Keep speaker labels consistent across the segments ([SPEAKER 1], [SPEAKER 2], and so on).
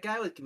[SPEAKER 1] guy with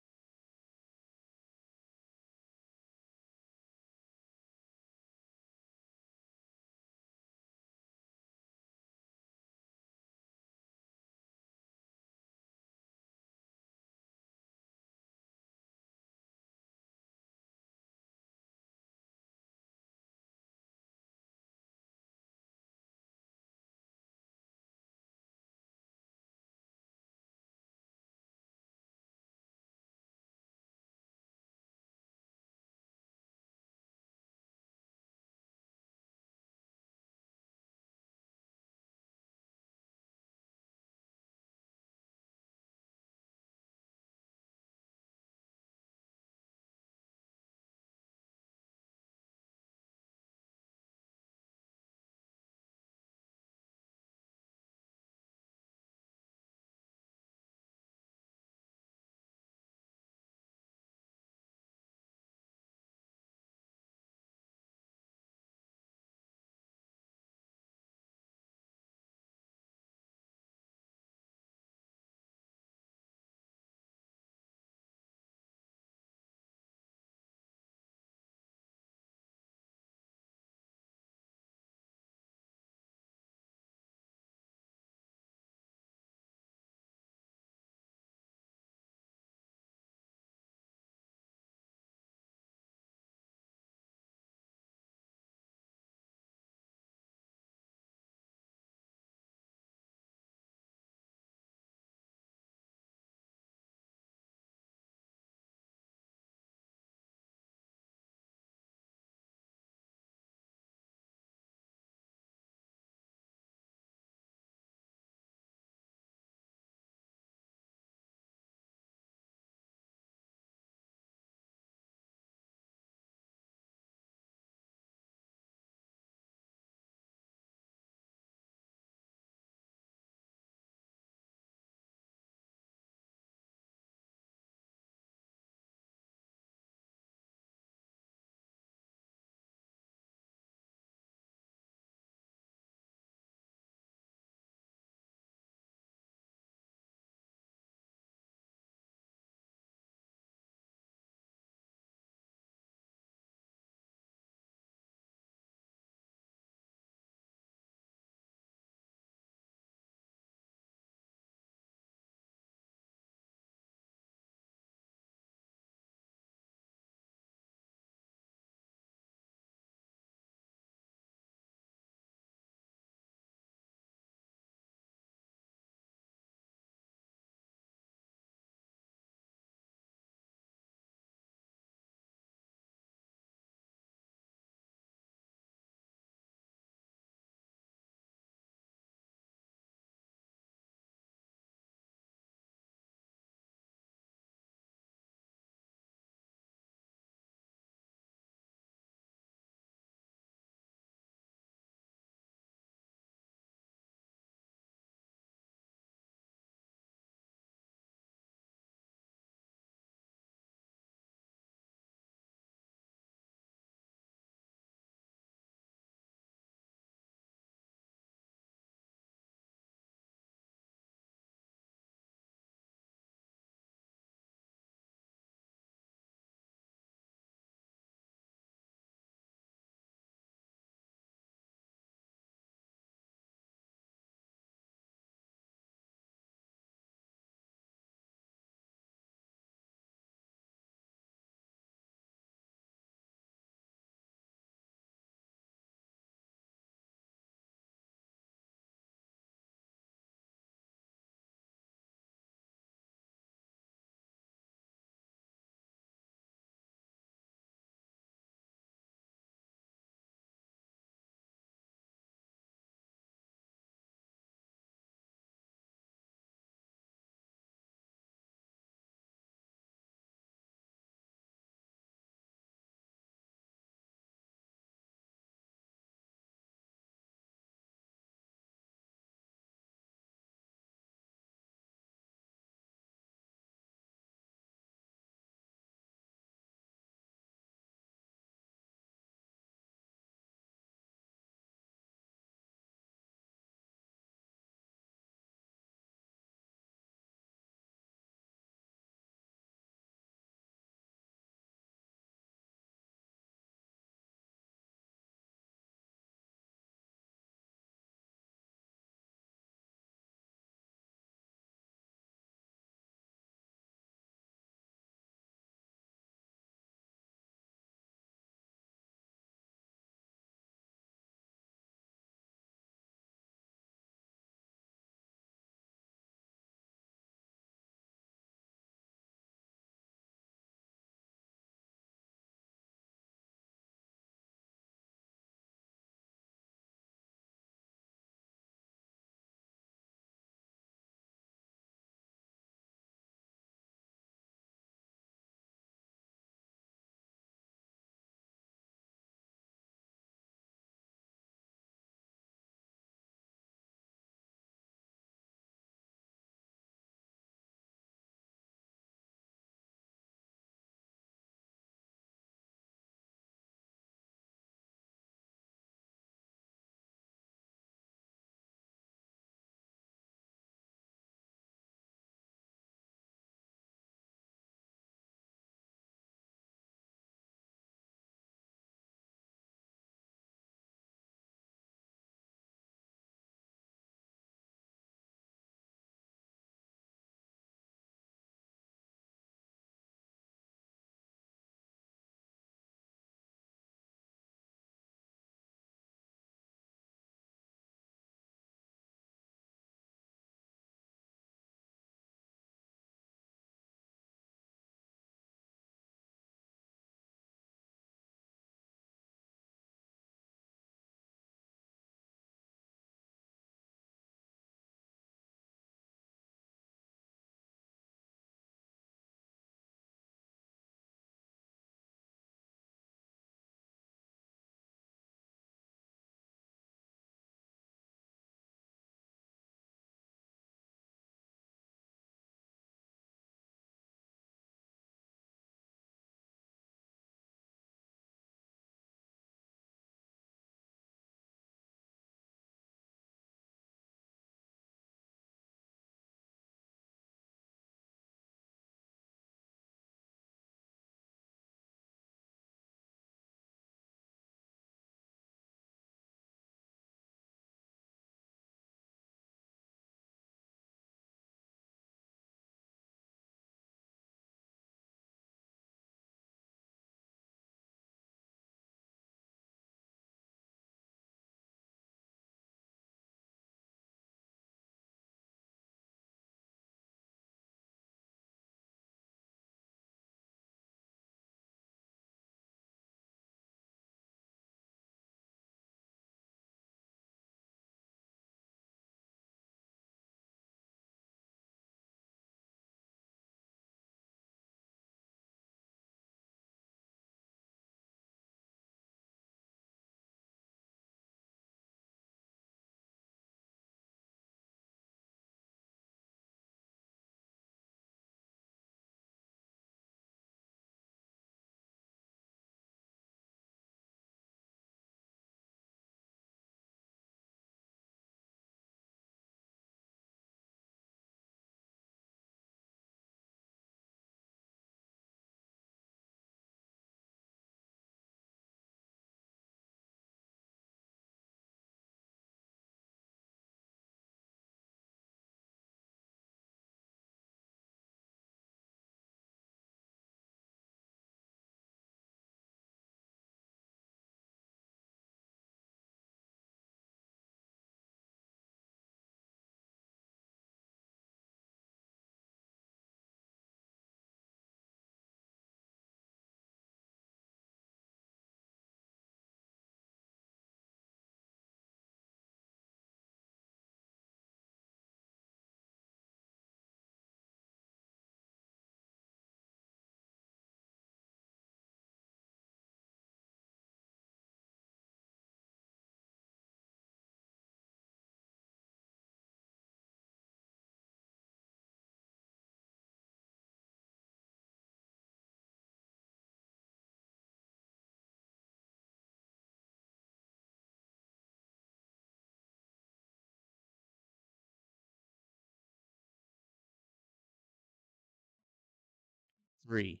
[SPEAKER 1] Three,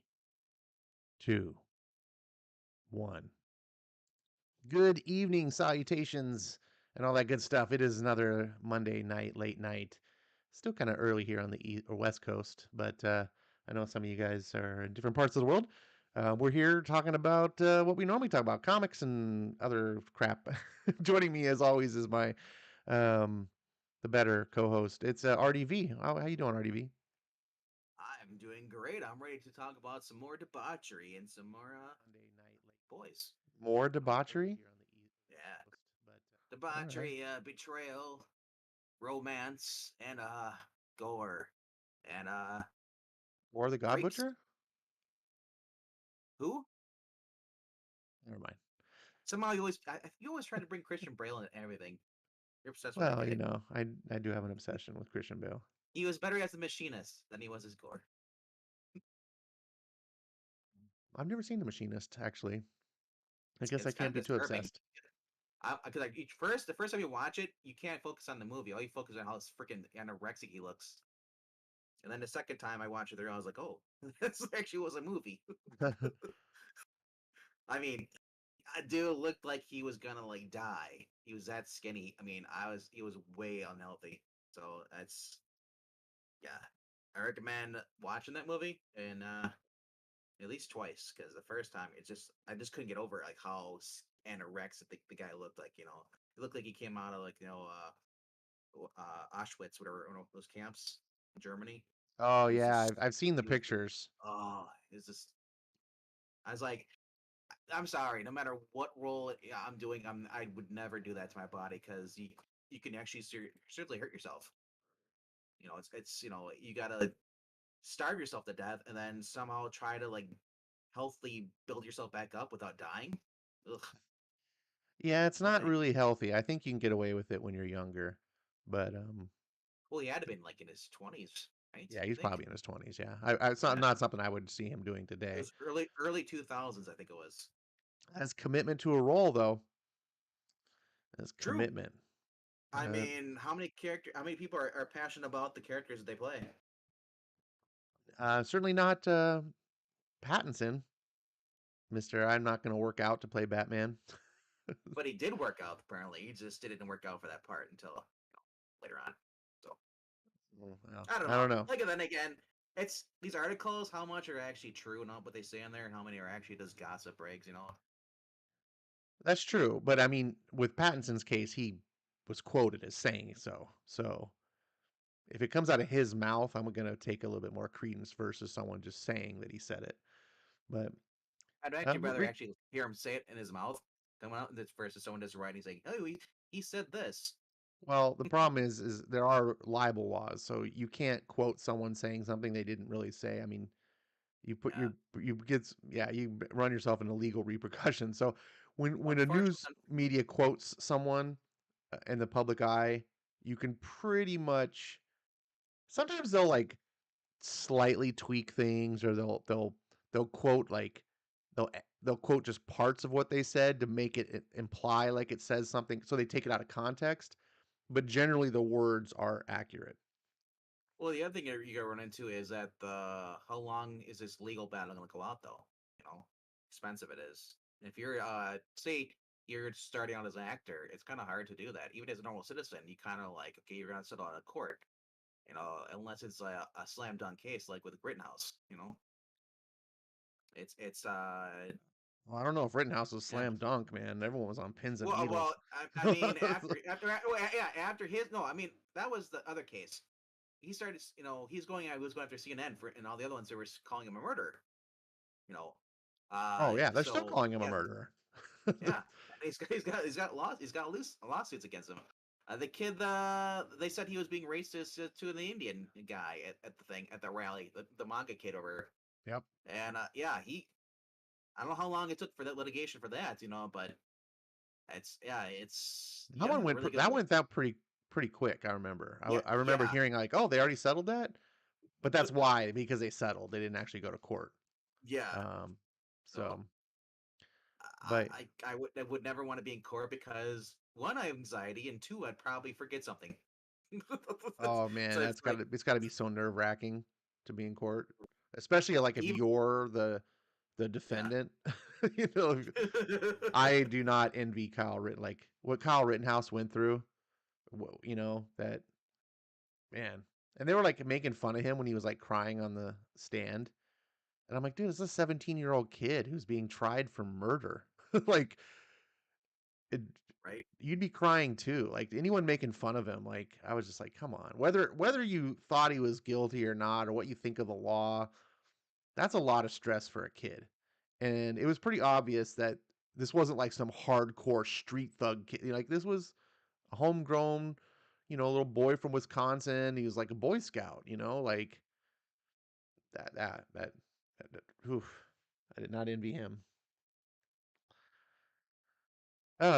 [SPEAKER 1] two, one. Good evening, salutations, and all that good stuff. It is another Monday night, late night. Still kind of early here on the East or West Coast, but I know some of you guys are in different parts of the world. We're here talking about what we normally talk about, comics and other crap. Joining me, as always, is my um, the better co-host. It's RDV. How you doing, RDV?
[SPEAKER 2] I'm doing great. I'm ready to talk about some more debauchery and some more
[SPEAKER 1] Monday night, late.
[SPEAKER 2] boys.
[SPEAKER 1] More debauchery.
[SPEAKER 2] Yeah,
[SPEAKER 1] All right.
[SPEAKER 2] debauchery, betrayal, romance, and gore, and
[SPEAKER 1] Or the God
[SPEAKER 2] freaks.
[SPEAKER 1] Butcher?
[SPEAKER 2] Who?
[SPEAKER 1] Never mind.
[SPEAKER 2] Somehow you always try to bring Christian Bale in everything. You're obsessed with that
[SPEAKER 1] Well,
[SPEAKER 2] guy.
[SPEAKER 1] I do have an obsession with Christian Bale.
[SPEAKER 2] He was better as a machinist than he was as gore.
[SPEAKER 1] I've never seen The Machinist, actually. I
[SPEAKER 2] It's
[SPEAKER 1] guess I
[SPEAKER 2] it's kind
[SPEAKER 1] can't
[SPEAKER 2] of
[SPEAKER 1] be too
[SPEAKER 2] disturbing.
[SPEAKER 1] obsessed.
[SPEAKER 2] Because like the first time you watch it, you can't focus on the movie. All you focus on how freaking anorexic he looks. And then the second time I watched it, there I was like, oh, this actually was a movie. I mean, dude looked like he was gonna like die. He was that skinny. I mean, he was way unhealthy. So that's yeah. I recommend watching that movie and at least twice because the first time I just couldn't get over like how anorexic the guy looked like. He looked like he came out of like Auschwitz, whatever one of those camps in Germany.
[SPEAKER 1] Oh
[SPEAKER 2] He was
[SPEAKER 1] yeah,
[SPEAKER 2] just
[SPEAKER 1] I've seen the
[SPEAKER 2] he was
[SPEAKER 1] pictures.
[SPEAKER 2] it's just I was like I'm sorry. No matter what role I'm doing, I would never do that to my body because you can actually certainly hurt yourself. It's you gotta starve yourself to death and then somehow try to like healthily build yourself back up without dying. Ugh,
[SPEAKER 1] Yeah, it's
[SPEAKER 2] no
[SPEAKER 1] not
[SPEAKER 2] thank
[SPEAKER 1] really
[SPEAKER 2] you.
[SPEAKER 1] healthy. I think you can get away with it when you're younger, but
[SPEAKER 2] Well, he had to been like in his 20s, right?
[SPEAKER 1] yeah,
[SPEAKER 2] I
[SPEAKER 1] he's
[SPEAKER 2] think.
[SPEAKER 1] probably in his 20s. Yeah, it's not
[SPEAKER 2] Yeah,
[SPEAKER 1] not something I would see him doing
[SPEAKER 2] it
[SPEAKER 1] today.
[SPEAKER 2] was early 2000s. I think it was.
[SPEAKER 1] As commitment to a role, though, as
[SPEAKER 2] True.
[SPEAKER 1] commitment.
[SPEAKER 2] I
[SPEAKER 1] Uh,
[SPEAKER 2] mean, how many people are passionate about the characters that they play?
[SPEAKER 1] Certainly not Pattinson, Mister. I'm not going to work out to play Batman.
[SPEAKER 2] But he did work out apparently. He just didn't work out for that part until later on. So
[SPEAKER 1] Well,
[SPEAKER 2] I don't
[SPEAKER 1] I
[SPEAKER 2] know.
[SPEAKER 1] don't know.
[SPEAKER 2] Like then again, it's these articles. How much are actually true and not what they say in there, and how many are actually just gossip breaks?
[SPEAKER 1] That's true, but I mean, with Pattinson's case, he was quoted as saying so. So if it comes out of his mouth, I'm going to take a little bit more credence versus someone just saying that he said it. But
[SPEAKER 2] I'd actually rather actually hear him say it in his mouth coming out this versus someone just writing saying, "Oh, he said this."
[SPEAKER 1] well, the problem is there are libel laws, so you can't quote someone saying something they didn't really say. I mean, you put
[SPEAKER 2] Yeah.
[SPEAKER 1] you get yeah, run yourself into legal repercussions. So when a news
[SPEAKER 2] Unfortunately,
[SPEAKER 1] media quotes someone in the public eye, you can pretty much sometimes they'll like slightly tweak things or they'll quote like they'll quote just parts of what they said to make it imply like it says something so they take it out of context, but generally the words are accurate.
[SPEAKER 2] well, the other thing you gotta run into is that how long is this legal battle gonna go out though? Expensive it is. If you're say you're starting out as an actor, it's kind of hard to do that. Even as a normal citizen, you kind of like okay, you're gonna settle out of court. Unless it's a slam dunk case like with Rittenhouse. It's
[SPEAKER 1] Well, I don't know if Rittenhouse was
[SPEAKER 2] yeah.
[SPEAKER 1] slam dunk, man. Everyone was on pins and
[SPEAKER 2] Well,
[SPEAKER 1] needles.
[SPEAKER 2] I mean, after his no, I mean that was the other case. He started, he was going after CNN for, and all the other ones that were calling him a murderer. You know,
[SPEAKER 1] Oh yeah, they're still
[SPEAKER 2] so
[SPEAKER 1] calling him a
[SPEAKER 2] yeah,
[SPEAKER 1] murderer.
[SPEAKER 2] yeah. And he's got lawsuits against him. The kid, they said he was being racist to the Indian guy at the thing at the rally, the manga kid over,
[SPEAKER 1] Yep.
[SPEAKER 2] and yeah, I don't know how long it took for that litigation for that, but it's you
[SPEAKER 1] That
[SPEAKER 2] gotta
[SPEAKER 1] one
[SPEAKER 2] have a
[SPEAKER 1] went
[SPEAKER 2] really good
[SPEAKER 1] that
[SPEAKER 2] lawyer.
[SPEAKER 1] went out pretty quick. I remember.
[SPEAKER 2] Yeah,
[SPEAKER 1] I remember
[SPEAKER 2] yeah,
[SPEAKER 1] hearing like, oh, they already settled that, but that's why because they settled. They didn't actually go to court.
[SPEAKER 2] yeah.
[SPEAKER 1] Um,
[SPEAKER 2] So
[SPEAKER 1] so, but
[SPEAKER 2] I would never want to be in court because one, I have anxiety, and two, I'd probably forget something.
[SPEAKER 1] oh man,
[SPEAKER 2] So it's like,
[SPEAKER 1] it's got to be so nerve wracking to be in court. especially like if
[SPEAKER 2] Even
[SPEAKER 1] you're the
[SPEAKER 2] yeah.
[SPEAKER 1] defendant. You know, I do not envy Kyle Ritten. Like what Kyle Rittenhouse went through. You know that man, and they were like making fun of him when he was like crying on the stand, and I'm like, dude, it's a 17-year-old kid who's being tried for murder. Like, it,
[SPEAKER 2] right.
[SPEAKER 1] you'd be crying too. Like anyone making fun of him, like I was just like, come on. Whether you thought he was guilty or not, or what you think of the law, that's a lot of stress for a kid. And it was pretty obvious that this wasn't like some hardcore street thug kid. Like this was a homegrown, little boy from Wisconsin. He was like a Boy Scout, like that that that, oof, I did not envy him.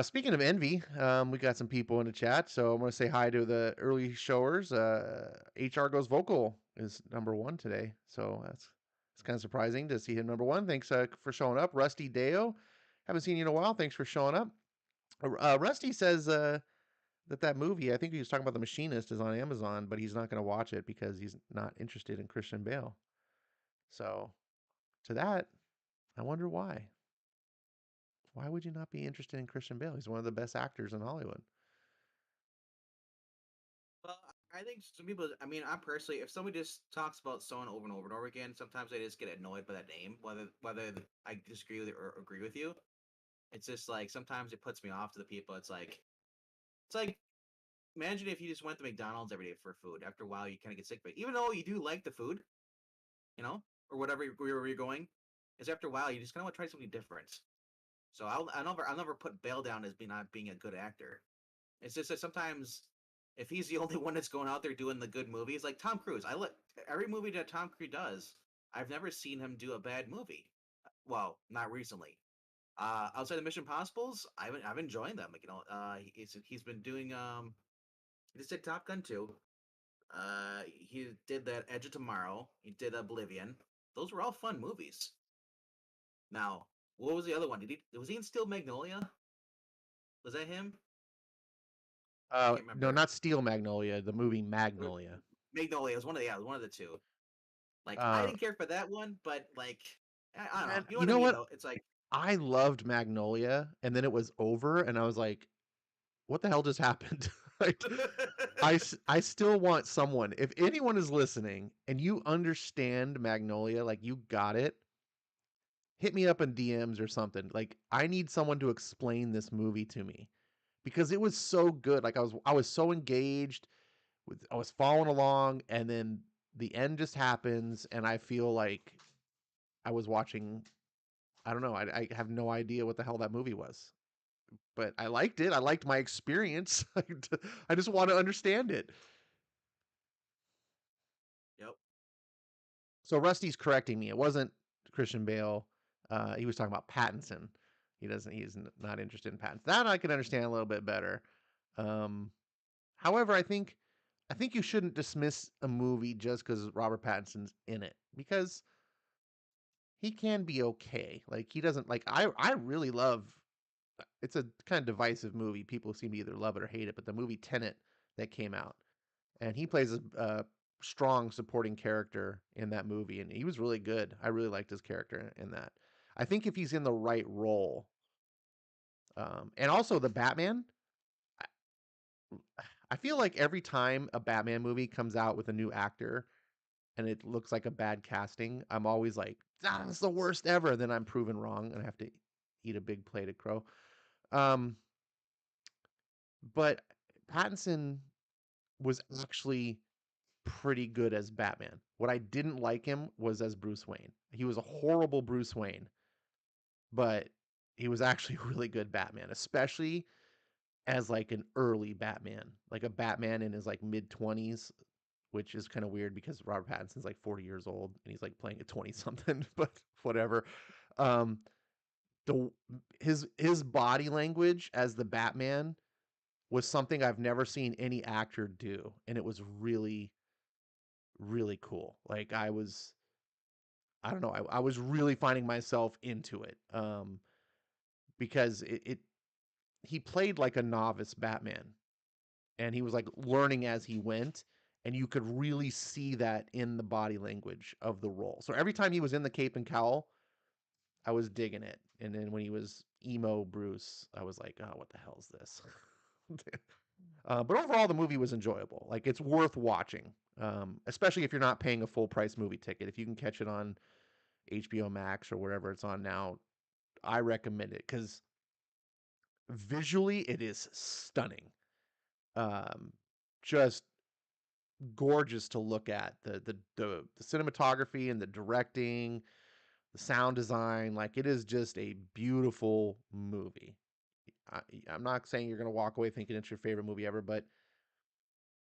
[SPEAKER 1] Speaking of envy, we got some people in the chat, so I'm going to say hi to the early showers. HR Goes Vocal is number one today, so it's kind of surprising to see him number one. Thanks for showing up, Rusty Deo. Haven't seen you in a while. Thanks for showing up. Rusty says that movie, I think he was talking about The Machinist, is on Amazon, but he's not going to watch it because he's not interested in Christian Bale. So to that, I wonder why. Why would you not be interested in Christian Bale? He's one of the best actors in Hollywood.
[SPEAKER 2] Well, I think some people. I mean, I personally, if somebody just talks about someone over and over and over again, sometimes I just get annoyed by that name, whether I disagree with it or agree with you. It's just like sometimes it puts me off to the people. It's like imagine if you just went to McDonald's every day for food. After a while, you kind of get sick of it, even though you do like the food, or whatever wherever you're going. Is after a while you just kind of want to try something different. So I'll never put Bale down as being not being a good actor. It's just that sometimes if he's the only one that's going out there doing the good movies, like Tom Cruise, I look every movie that Tom Cruise does, I've never seen him do a bad movie. Well, not recently. Outside of Mission Possibles, I've enjoyed them. Like, he's been doing he just did Top Gun 2. He did that Edge of Tomorrow. He did Oblivion. Those were all fun movies. Now, what was the other one? Was he in Steel Magnolia? Was that him? I can't
[SPEAKER 1] No,
[SPEAKER 2] remember.
[SPEAKER 1] not Steel Magnolia, the movie Magnolia.
[SPEAKER 2] Magnolia was one of the two. Like I
[SPEAKER 1] Uh,
[SPEAKER 2] didn't care for that one, but like I don't know.
[SPEAKER 1] man,
[SPEAKER 2] You know
[SPEAKER 1] you
[SPEAKER 2] what I
[SPEAKER 1] know
[SPEAKER 2] mean
[SPEAKER 1] what?
[SPEAKER 2] though? It's like
[SPEAKER 1] I loved Magnolia, and then it was over, and I was like, what the hell just happened? Like, I still want someone, if anyone is listening and you understand Magnolia, like you got it, hit me up in DMs or something. Like, I need someone to explain this movie to me because it was so good. Like, I was so engaged with, I was following along, and then the end just happens, and I feel like I was watching. I don't know. I have no idea what the hell that movie was, but I liked it. I liked my experience. I just want to understand it.
[SPEAKER 2] yep.
[SPEAKER 1] So Rusty's correcting me. It wasn't Christian Bale. He was talking about Pattinson. He doesn't. He's not interested in Pattinson. That I can understand a little bit better. Um, However, I think you shouldn't dismiss a movie just because Robert Pattinson's in it because he can be okay. Like he doesn't like. I really love. It's a kind of divisive movie. People seem to either love it or hate it. But the movie Tenet that came out, and he plays a strong supporting character in that movie, and he was really good. I really liked his character in that. I think if he's in the right role, and also the Batman, I feel like every time a Batman movie comes out with a new actor and it looks like a bad casting, I'm always like, that's the worst ever. Then I'm proven wrong and I have to eat a big plate of crow. Um, but Pattinson was actually pretty good as Batman. What I didn't like him was as Bruce Wayne. He was a horrible Bruce Wayne, but he was actually really good Batman, especially as like an early Batman, like a Batman in his like mid 20s, which is kind of weird because Robert Pattinson's like 40 years old and he's like playing a 20 something, but whatever. Um the his body language as the Batman was something I've never seen any actor do, and it was really really cool. Like I don't know, I was really finding myself into it. Because it he played like a novice Batman and he was like learning as he went. and you could really see that in the body language of the role. So every time he was in the cape and cowl, I was digging it. And then when he was emo Bruce, I was like, oh, what the hell is this? But overall, the movie was enjoyable. Like, it's worth watching, especially if you're not paying a full price movie ticket. If you can catch it on HBO Max or wherever it's on now, I recommend it because visually it is stunning. Um, just gorgeous to look at. The cinematography and the directing, the sound design, like it is just a beautiful movie. I, I'm not saying you're gonna walk away thinking it's your favorite movie ever, but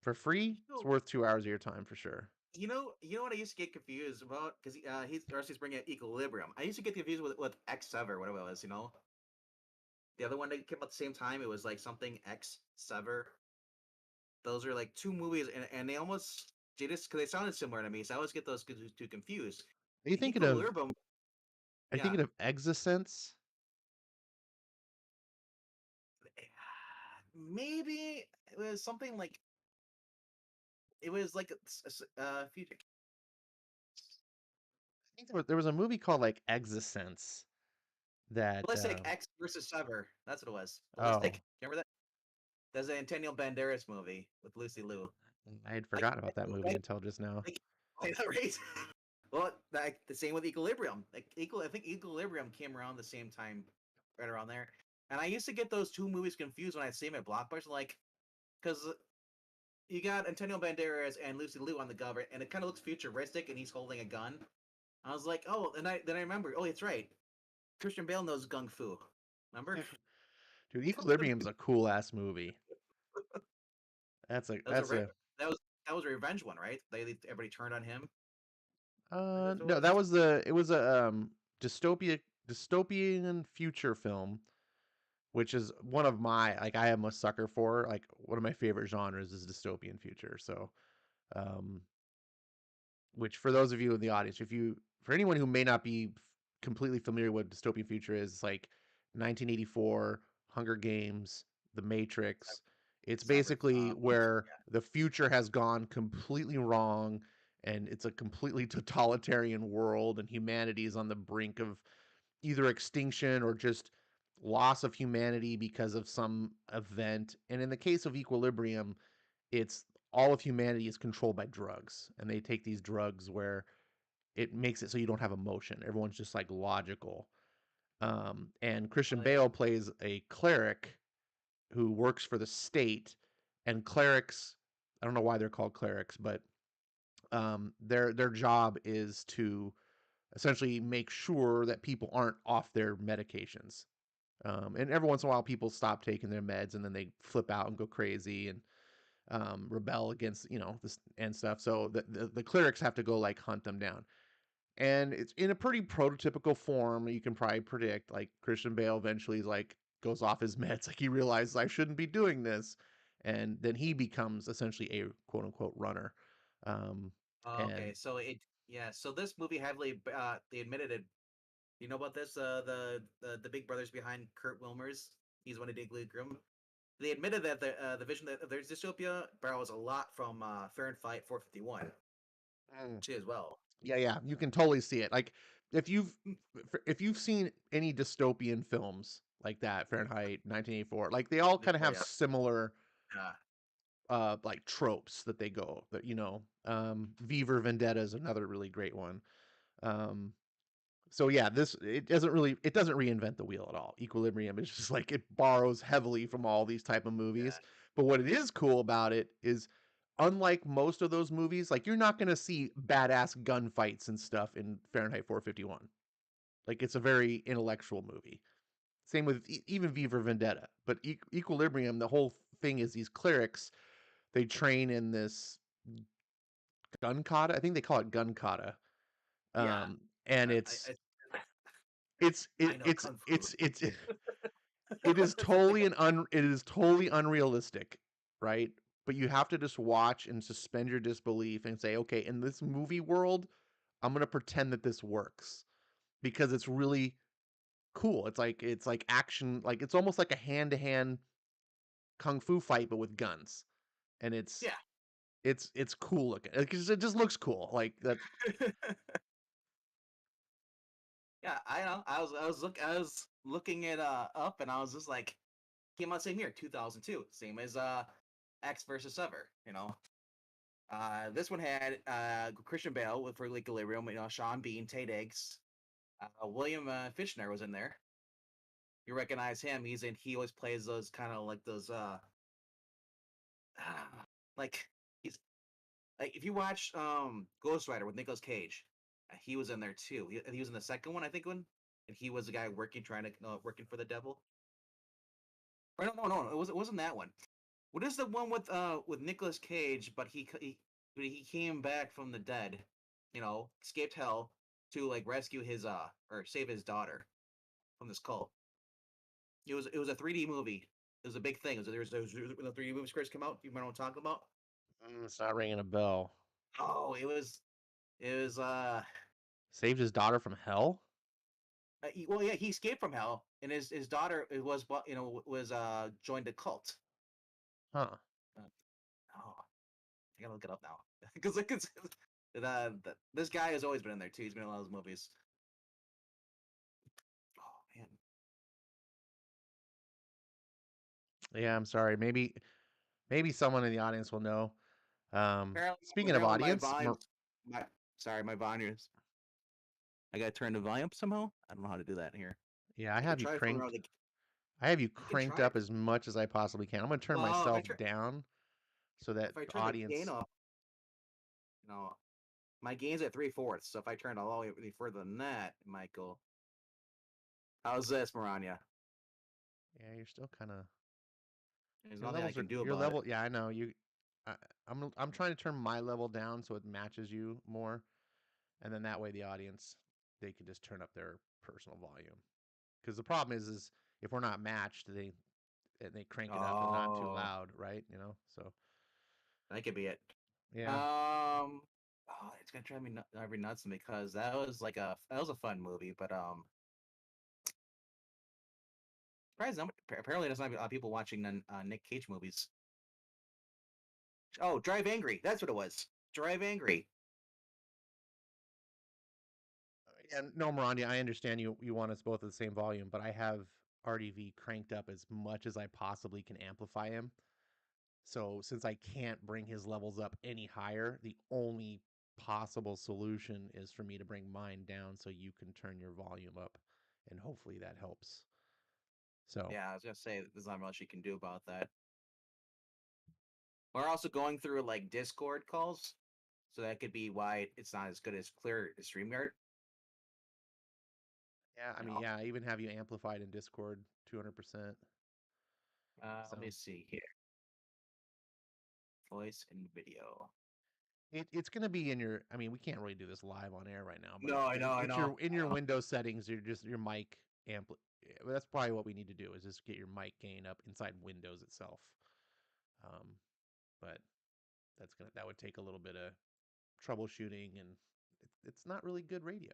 [SPEAKER 1] for free, it's
[SPEAKER 2] No,
[SPEAKER 1] worth 2 hours of your time for sure.
[SPEAKER 2] you know what I used to get confused about because he's Darcy's bringing up Equilibrium. I used to get confused with X Sever, whatever it was. The other one that came out at the same time. It was like something X Sever. Those are like two movies, and they almost they just because they sounded similar to me, so I always get those two confused.
[SPEAKER 1] Are you thinking of?
[SPEAKER 2] Equilibrium,
[SPEAKER 1] Are you
[SPEAKER 2] yeah,
[SPEAKER 1] thinking of Existence?
[SPEAKER 2] maybe it was something like it was like future.
[SPEAKER 1] I think there was a movie called like Existence that.
[SPEAKER 2] Ballistic X versus Sever. That's what it was.
[SPEAKER 1] Oh,
[SPEAKER 2] Ballistic. Remember that? There's an Antonio Banderas movie with Lucy Liu.
[SPEAKER 1] I had
[SPEAKER 2] Like,
[SPEAKER 1] forgotten about that movie until just now.
[SPEAKER 2] like, I know, right? Well, like the same with Equilibrium. I think Equilibrium came around the same time, right around there. And I used to get those two movies confused when I see them at Blockbuster, like, because you got Antonio Banderas and Lucy Liu on the cover, and it kind of looks futuristic, and he's holding a gun. I was like, oh, and I remember, oh, it's right. Christian Bale knows gung fu. Remember?
[SPEAKER 1] Dude, Equilibrium's a cool ass movie. That's a
[SPEAKER 2] That was a
[SPEAKER 1] that's a
[SPEAKER 2] that was a revenge one, right? Everybody turned on him. That's what it
[SPEAKER 1] no, that
[SPEAKER 2] was.
[SPEAKER 1] was the it was a dystopian future film, which is one of my like I am a sucker for. Like one of my favorite genres is dystopian future. So um which for those of you in the audience, if you for anyone who may not be completely familiar with dystopian future is like 1984, Hunger Games, The Matrix. It's basically
[SPEAKER 2] Matrix.
[SPEAKER 1] where the future has gone completely wrong and it's a completely totalitarian world and humanity is on the brink of either extinction or just loss of humanity because of some event. And in the case of Equilibrium, it's all of humanity is controlled by drugs and they take these drugs where it makes it so you don't have emotion. Everyone's just like logical. And Christian
[SPEAKER 2] Yeah.
[SPEAKER 1] Bale plays a cleric who works for the state, and clerics. I don't know why they're called clerics, but their job is to essentially make sure that people aren't off their medications. And every once in a while, people stop taking their meds and then they flip out and go crazy and rebel against this and stuff. So the clerics have to go like hunt them down, and it's in a pretty prototypical form. You can probably predict like Christian Bale eventually is like goes off his meds, like he realizes I shouldn't be doing this, and then he becomes essentially a quote unquote runner. Um,
[SPEAKER 2] Oh,
[SPEAKER 1] and
[SPEAKER 2] okay, so so this movie heavily they admitted it. You know about this? The big brothers behind Kurt Wilmers. He's one of Dig Grim. They admitted that the vision that there's dystopia borrows a lot from Fahrenheit 451
[SPEAKER 1] mm,
[SPEAKER 2] too as well.
[SPEAKER 1] yeah, yeah, you can totally see it. Like if you've if you've seen any dystopian films like that, Fahrenheit 1984, like they all kind of
[SPEAKER 2] Oh
[SPEAKER 1] have
[SPEAKER 2] yeah,
[SPEAKER 1] similar
[SPEAKER 2] yeah.
[SPEAKER 1] like tropes that they go that V for Vendetta is another really great one. um so yeah, this it doesn't reinvent the wheel at all. Equilibrium is just like it borrows heavily from all these type of movies,
[SPEAKER 2] Yeah.
[SPEAKER 1] but what it is cool about it is unlike most of those movies, like you're not going to see badass gunfights and stuff in Fahrenheit 451. Like it's a very intellectual movie. Same with even V for Vendetta, but Equilibrium, the whole thing is these clerics, they train in this gun kata. I think they call it gun kata.
[SPEAKER 2] Yeah.
[SPEAKER 1] And
[SPEAKER 2] I
[SPEAKER 1] it's it,
[SPEAKER 2] I know kung fu.
[SPEAKER 1] it's it is totally it is totally unrealistic, right? But you have to just watch and suspend your disbelief and say, okay, in this movie world, I'm gonna pretend that this works because it's really cool. It's like action, like it's almost like a hand to hand kung fu fight, but with guns, and it's
[SPEAKER 2] Yeah.
[SPEAKER 1] it's cool looking. It just looks cool. Like that.
[SPEAKER 2] Yeah, I know. I was looking it up, and I was just like, came out same year, 2002, same as X versus Ever. This one had Christian Bale with for Equilibrium. Sean Bean, Tate Eggs, William Fishner was in there. You recognize him? He always plays those kind of like those like he's like if you watch Ghost Rider with Nicolas Cage, he was in there too. He was in the second one, I think, and he was the guy working for the devil. Or no, it wasn't that one. What is the one with Nicolas Cage? But he came back from the dead, escaped hell to like rescue his or save his daughter from this cult. It was a 3D movie. It was a big thing. There was when the 3D movies first came out. You remember what I'm talking about?
[SPEAKER 1] It's not ringing a bell.
[SPEAKER 2] Oh, it was.
[SPEAKER 1] Saved his daughter from hell?
[SPEAKER 2] Well, yeah, he escaped from hell, and his daughter was joined a cult.
[SPEAKER 1] Huh.
[SPEAKER 2] Uh, oh, I gotta look it up now because this guy has always been in there too. He's been in a lot of those movies. Oh man,
[SPEAKER 1] Yeah, I'm sorry. Maybe someone in the audience will know. Speaking of
[SPEAKER 2] apparently my
[SPEAKER 1] audience,
[SPEAKER 2] volume, my sorry, my volume is. I gotta turn the volume up somehow. I don't know how to do that here.
[SPEAKER 1] yeah, I
[SPEAKER 2] I can
[SPEAKER 1] have you
[SPEAKER 2] try it from
[SPEAKER 1] cranked.
[SPEAKER 2] around the.
[SPEAKER 1] I have you
[SPEAKER 2] I can
[SPEAKER 1] cranked
[SPEAKER 2] try it.
[SPEAKER 1] up as much as I possibly can. I'm gonna turn
[SPEAKER 2] Well,
[SPEAKER 1] myself down so that
[SPEAKER 2] if I
[SPEAKER 1] the
[SPEAKER 2] turn the gain
[SPEAKER 1] audience.
[SPEAKER 2] up, you know, my gain's at 3/4. So if I turn it all the way any further than that, it might go. How's this, Maranya?
[SPEAKER 1] Yeah, you're still kind of.
[SPEAKER 2] There's
[SPEAKER 1] Your
[SPEAKER 2] nothing I
[SPEAKER 1] levels are
[SPEAKER 2] can do
[SPEAKER 1] your
[SPEAKER 2] about it.
[SPEAKER 1] level. Yeah, I know you. I, I'm trying to turn my level down so it matches you more, and then that way the audience they can just turn up their personal volume. Because the problem is if we're not matched, they crank it up and not too
[SPEAKER 2] Oh,
[SPEAKER 1] loud, right? So
[SPEAKER 2] that could be it.
[SPEAKER 1] yeah,
[SPEAKER 2] Oh, it's gonna drive me every nuts because that was a fun movie, but surprised apparently there's not a lot of people watching Nick Cage movies. Oh, Drive Angry, that's what it was. Drive Angry.
[SPEAKER 1] and no, Miranda, I understand you want us both at the same volume, but I have RDV cranked up as much as I possibly can amplify him. So since I can't bring his levels up any higher, the only possible solution is for me to bring mine down so you can turn your volume up, and hopefully that helps. So
[SPEAKER 2] Yeah, I was gonna say there's not much you can do about that. We're also going through like Discord calls, so that could be why it's not as good as clear as StreamYard.
[SPEAKER 1] yeah, I
[SPEAKER 2] You
[SPEAKER 1] mean,
[SPEAKER 2] know,
[SPEAKER 1] yeah, I even have you amplified in Discord 200%.
[SPEAKER 2] let me
[SPEAKER 1] So
[SPEAKER 2] see here. Voice and video.
[SPEAKER 1] it's going to be in your. I mean, we can't really do this live on air right now, but
[SPEAKER 2] No, I know, I
[SPEAKER 1] it's
[SPEAKER 2] know,
[SPEAKER 1] your in
[SPEAKER 2] I
[SPEAKER 1] your
[SPEAKER 2] know.
[SPEAKER 1] Windows settings. You're just your mic ampli. That's probably what we need to do is just get your mic gain up inside Windows itself. Um, but that would take a little bit of troubleshooting, and it's not really good radio.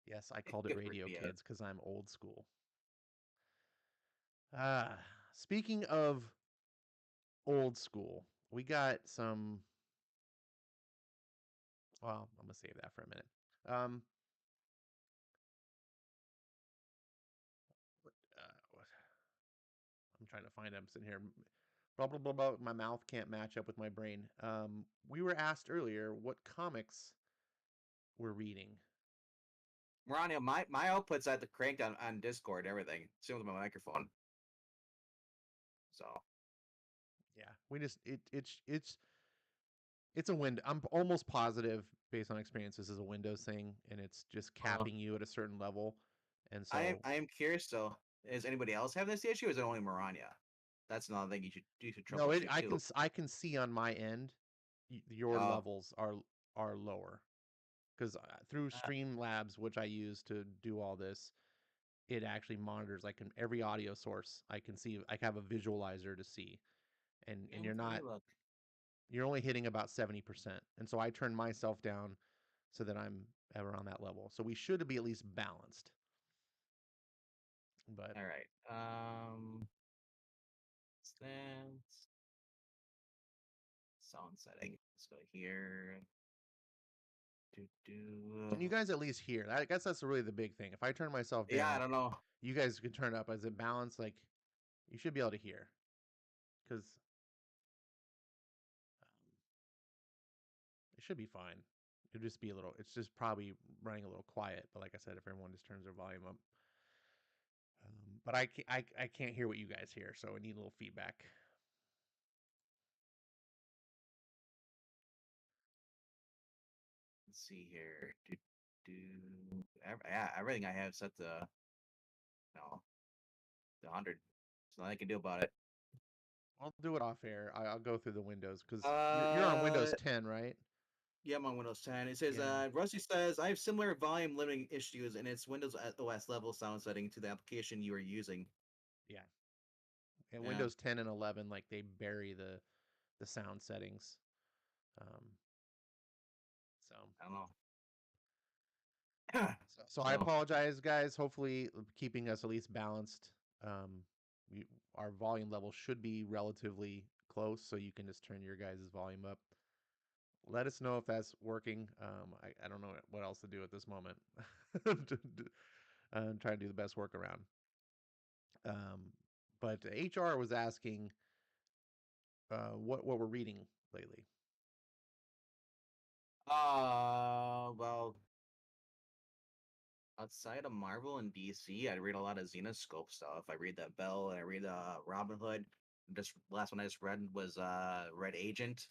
[SPEAKER 1] Yes, I
[SPEAKER 2] It
[SPEAKER 1] called it
[SPEAKER 2] could
[SPEAKER 1] radio,
[SPEAKER 2] be
[SPEAKER 1] kids, because I'm old school. Ah, speaking of old school, we got some. Well, I'm gonna save that for a minute. Um, what, I'm trying to find. I'm sitting here. Blah blah blah blah. My mouth can't match up with my brain. We were asked earlier what comics we're reading.
[SPEAKER 2] Ronnie, my output's at the cranked on Discord, everything. Same with my microphone. So
[SPEAKER 1] Yeah, we just it's a window. I'm almost positive, based on experience, this is a Windows thing, and it's just
[SPEAKER 2] uh,
[SPEAKER 1] capping you at a certain level. And
[SPEAKER 2] I am
[SPEAKER 1] so,
[SPEAKER 2] I am curious though. Is anybody else having this issue or is it only Maranya? That's another thing you should
[SPEAKER 1] no,
[SPEAKER 2] troubleshoot too.
[SPEAKER 1] I can see on my end your
[SPEAKER 2] Oh,
[SPEAKER 1] levels are lower because through
[SPEAKER 2] uh,
[SPEAKER 1] Streamlabs, which I use to do all this, it actually monitors. I can every audio source I can see. I have a visualizer to see, and
[SPEAKER 2] let me look.
[SPEAKER 1] you're only hitting about 70%. And so I turn myself down so that I'm around that level. So we should be at least balanced. But
[SPEAKER 2] All right. Stands. Sound setting. Let's go here.
[SPEAKER 1] Can you guys at least hear? I guess that's really the big thing. If I turn myself
[SPEAKER 2] Yeah, I
[SPEAKER 1] down,
[SPEAKER 2] don't know.
[SPEAKER 1] you guys can turn it up. As it balanced, like you should be able to hear, because it should be fine. It'll just be a little. It's just probably running a little quiet. But like I said, if everyone just turns their volume up, but I can't hear what you guys hear, so I need a little feedback.
[SPEAKER 2] Let's see here. Yeah, everything I have set to the 100. There's nothing I can do about it.
[SPEAKER 1] I'll do it off air. I'll go through the windows because you're on
[SPEAKER 2] Uh,
[SPEAKER 1] Windows 10, right?
[SPEAKER 2] yeah, I'm on Windows 10. It says,
[SPEAKER 1] Yeah.
[SPEAKER 2] Rusty says, I have similar volume limiting issues in its Windows OS level sound setting to the application you are using.
[SPEAKER 1] Yeah. And
[SPEAKER 2] Yeah,
[SPEAKER 1] Windows 10 and 11, like they bury the sound settings. Um, so
[SPEAKER 2] I don't know.
[SPEAKER 1] so I
[SPEAKER 2] So,
[SPEAKER 1] apologize, guys. Hopefully, keeping us at least balanced. Um, we, our volume level should be relatively close, so you can just turn your guys' volume up. Let us know if that's working. I don't know what else to do at this moment. I'm trying to do the best workaround. Um, but HR was asking what we're reading lately.
[SPEAKER 2] well, outside of Marvel and DC, I read a lot of Xenoscope stuff. I read that Bell and I read Robin Hood. Just last one I just read was Red Agent,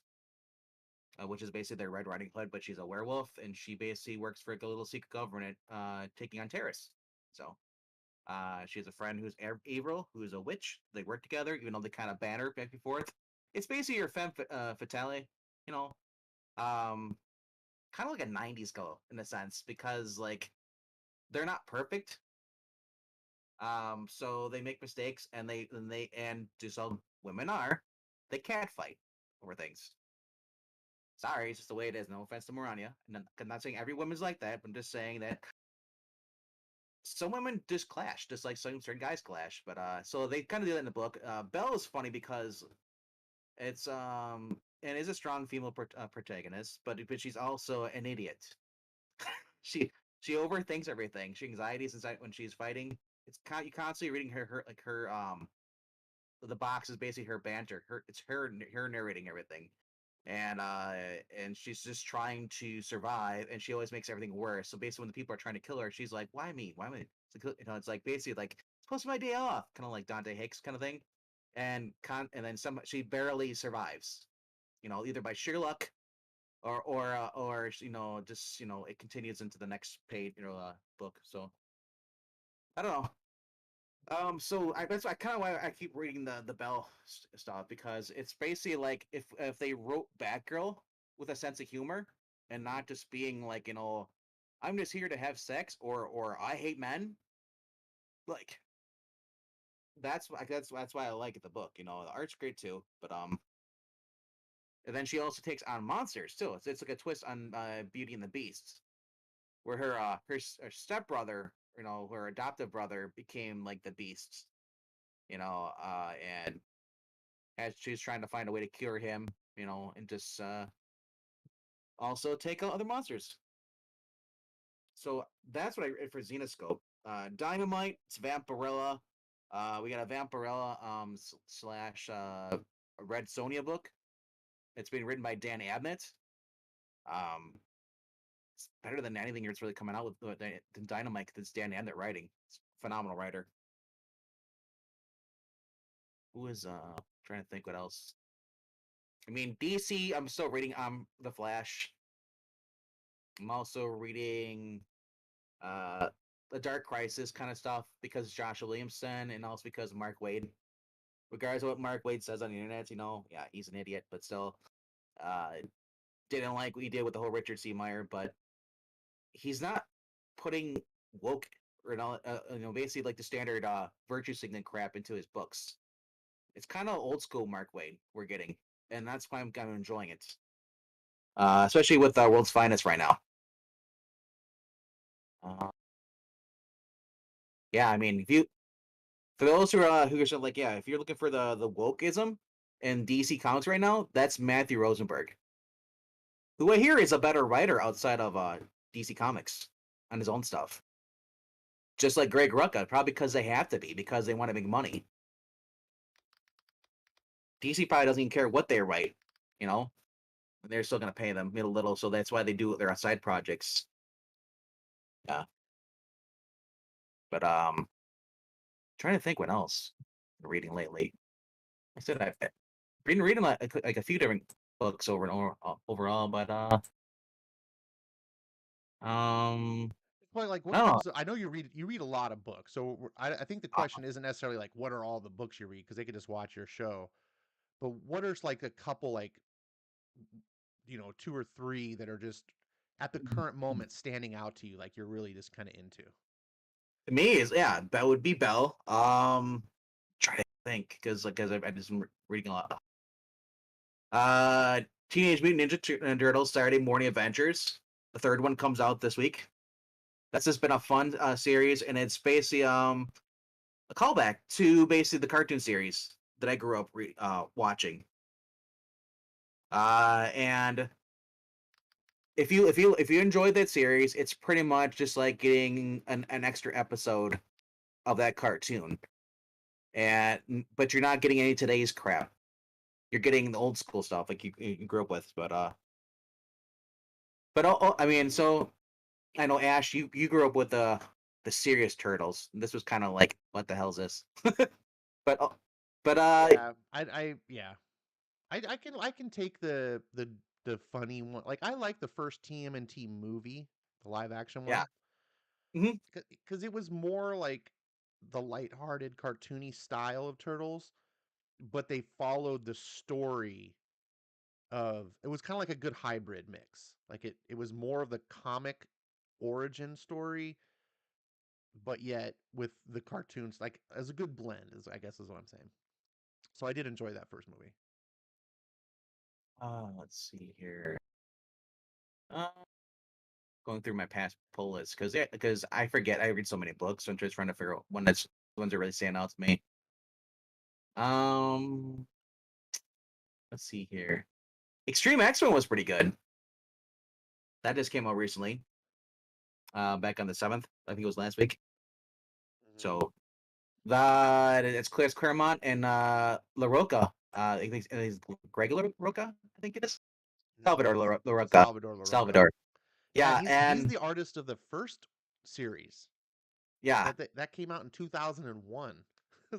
[SPEAKER 2] which is basically their Red Riding Hood, but she's a werewolf and she basically works for a little secret government taking on terrorists. So she has a friend who's Avril, who's a witch. They work together, even though they kind of banter back and forth. It's basically your femme fatale, you know, um, kind of like a '90s girl in a sense because like they're not perfect. So they make mistakes, and and just so women are, they can't fight over things. Sorry, it's just the way it is. No offense to Morania. I'm not saying every woman's like that, but I'm just saying that some women just clash, just like certain guys clash. But so they kind of do that in the book. Belle is funny because it's and is a strong female protagonist, but she's also an idiot. she she overthinks everything. She anxieties inside when she's fighting. You constantly reading her the box is basically her banter. It's her narrating everything, and she's just trying to survive, and she always makes everything worse. So basically, when the people are trying to kill her, she's like, "Why me? Why me?" It's like basically like it's supposed to be my day off, kind of like Dante Hicks kind of thing, and then she barely survives. Either by sheer luck or just it continues into the next page, book. So I don't know. So that's kind of why I keep reading the Bell stuff because it's basically like if they wrote Batgirl with a sense of humor and not just being like I'm just here to have sex or I hate men, like that's why I like the book. The art's great too, but and then she also takes on monsters too. It's like a twist on Beauty and the Beast, where her stepbrother, her adoptive brother became like the Beast, and as she's trying to find a way to cure him, and just also take out other monsters. So that's what I read for Xenoscope. Dynamite, it's Vampirella. We got a Vampirella slash Red Sonja book. It's been written by Dan Abnett. Um, it's better than anything that's really coming out with than Dynamite. That's Dan Abnett writing. It's a phenomenal writer. Who is trying to think what else? I mean, DC. I'm still reading The Flash. I'm also reading the Dark Crisis kind of stuff because Joshua Williamson and also because Mark Waid. Regardless of what Mark Waid says on the internet, yeah, he's an idiot, but still, uh, didn't like what he did with the whole Richard C. Meyer, but he's not putting woke or basically like the standard virtue signaling crap into his books. It's kind of old school Mark Waid we're getting, and that's why I'm kind of enjoying it. Especially with World's Finest right now. Yeah, I mean, if you for those who are like, yeah, if you're looking for the wokeism, in DC Comics right now, that's Matthew Rosenberg, who I hear is a better writer outside of DC Comics on his own stuff. Just like Greg Rucka, probably because they have to be, because they want to make money. DC probably doesn't even care what they write, you know? They're still going to pay them a little, so that's why they do their side projects. Yeah. But trying to think what else I'm reading lately. I said I've been reading like a few different books over and over overall, but um
[SPEAKER 1] Well, like
[SPEAKER 2] I
[SPEAKER 1] what
[SPEAKER 2] don't know.
[SPEAKER 1] comes I know you read a lot of books. So I think the question isn't necessarily like what are all the books you read because they could just watch your show. But what are like a couple like two or three that are just at the current moment standing out to you like you're really just kind of into?
[SPEAKER 2] To me is yeah, that would be Bell. Try to think because I've just been reading a lot. Uh, Teenage Mutant Ninja Turtles Saturday Morning Adventures. The third one comes out this week. That's just been a fun series, and it's basically a callback to basically the cartoon series that I grew up watching. And if you enjoyed that series, it's pretty much just like getting an extra episode of that cartoon, and but you're not getting any today's crap. You're getting the old school stuff like you grew up with. But I mean, so I know Ash, you grew up with the serious turtles. This was kind of like what the hell is this? But but
[SPEAKER 1] Yeah, yeah. I can take the funny one. Like I like the first TMNT movie, the live action
[SPEAKER 2] yeah.
[SPEAKER 1] one,
[SPEAKER 2] Hmm.
[SPEAKER 1] because it was more like the lighthearted, cartoony style of Turtles, but they followed the story of it was kind of like a good hybrid mix. Like it was more of the comic origin story, but yet with the cartoons, like as a good blend, is I guess is what I'm saying. So I did enjoy that first movie.
[SPEAKER 2] Let's see here. Uh, Going through my past pull list because I forget I read so many books. So I'm just trying to figure out ones that really stand out to me. Um, let's see here. Extreme X Men was pretty good. That just came out recently. Back on the 7th. I think it was last week.
[SPEAKER 1] Mhm.
[SPEAKER 2] So that it's Chris Claremont and La Roca. I think it's Greg Roca. I think it is Salvador La Roca.
[SPEAKER 1] Salvador LaRocca.
[SPEAKER 2] Salvador.
[SPEAKER 1] Yeah,
[SPEAKER 2] Yeah,
[SPEAKER 1] he's
[SPEAKER 2] and
[SPEAKER 1] the artist of the first series
[SPEAKER 2] yeah.
[SPEAKER 1] that came out in 2001.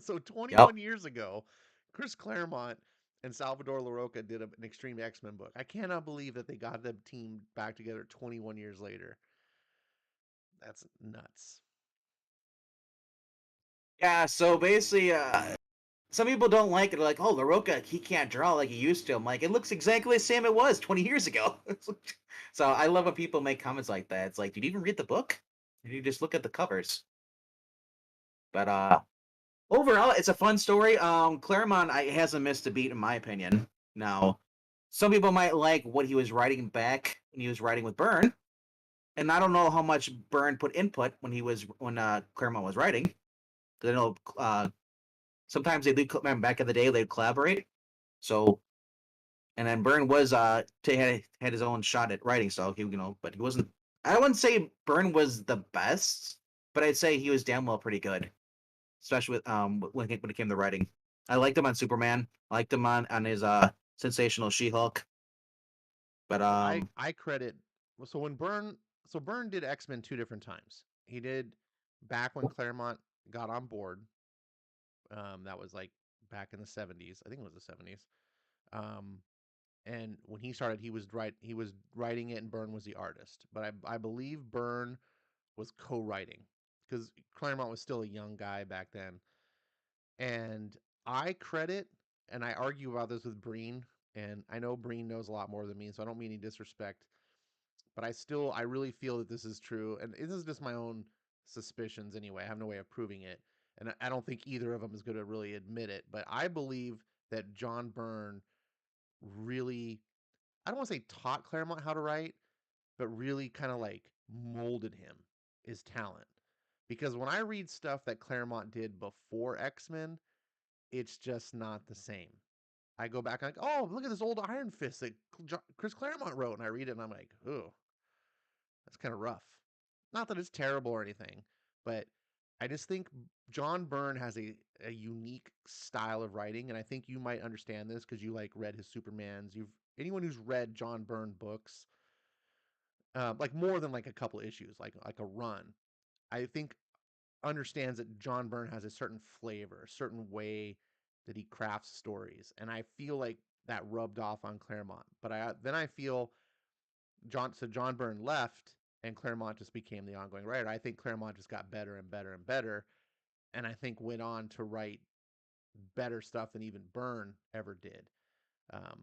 [SPEAKER 1] So
[SPEAKER 2] Yep.
[SPEAKER 1] 21 years ago, Chris Claremont and Salvador LaRocca did an Extreme X-Men book. I cannot believe that they got the team back together 21 years later. That's nuts.
[SPEAKER 2] Yeah, so basically, some people don't like it. They're like, oh, LaRocca, he can't draw like he used to. I'm like, it looks exactly the same it was 20 years ago. So I love when people make comments like that. It's like, did you even read the book? Did you just look at the covers? But overall, it's a fun story. Claremont hasn't missed a beat in my opinion. Now, some people might like what he was writing back when he was writing with Byrne, and I don't know how much Byrne put input when Claremont was writing. 'Cause I know sometimes they do back in the day they'd collaborate. So and then Byrne was had his own shot at writing, so but he wasn't. I wouldn't say Byrne was the best, but I'd say he was damn well pretty good, especially with when it came to writing. I liked him on Superman. I liked him on his sensational She-Hulk. But
[SPEAKER 1] Well, I credit so when Byrne so Byrne did X-Men two different times. He did back when Claremont got on board. That was like back in the 70s. I think it was the 70s. Um, and when he started, he was writing it, and Byrne was the artist. But I believe Byrne was co-writing because Claremont was still a young guy back then. And I credit, and I argue about this with Breen, and I know Breen knows a lot more than me, so I don't mean any disrespect. But I really feel that this is true, and this is just my own suspicions anyway. I have no way of proving it, and I don't think either of them is going to really admit it. But I believe that John Byrne really, I don't want to say taught Claremont how to write, but really kind of like molded him, his talent. Because when I read stuff that Claremont did before X Men, it's just not the same. I go back and oh, look at this old Iron Fist that Chris Claremont wrote, and I read it and I'm like, oh, that's kind of rough. Not that it's terrible or anything, but I just think John Byrne has a unique style of writing, and I think you might understand this because you like read his Supermans. You've anyone who's read John Byrne books, like more than like a couple issues, like a run, I think understands that John Byrne has a certain flavor, a certain way that he crafts stories, and I feel like that rubbed off on Claremont. But I feel John Byrne left and Claremont just became the ongoing writer. I think Claremont just got better and better and better, and I think went on to write better stuff than even Byrne ever did. Um,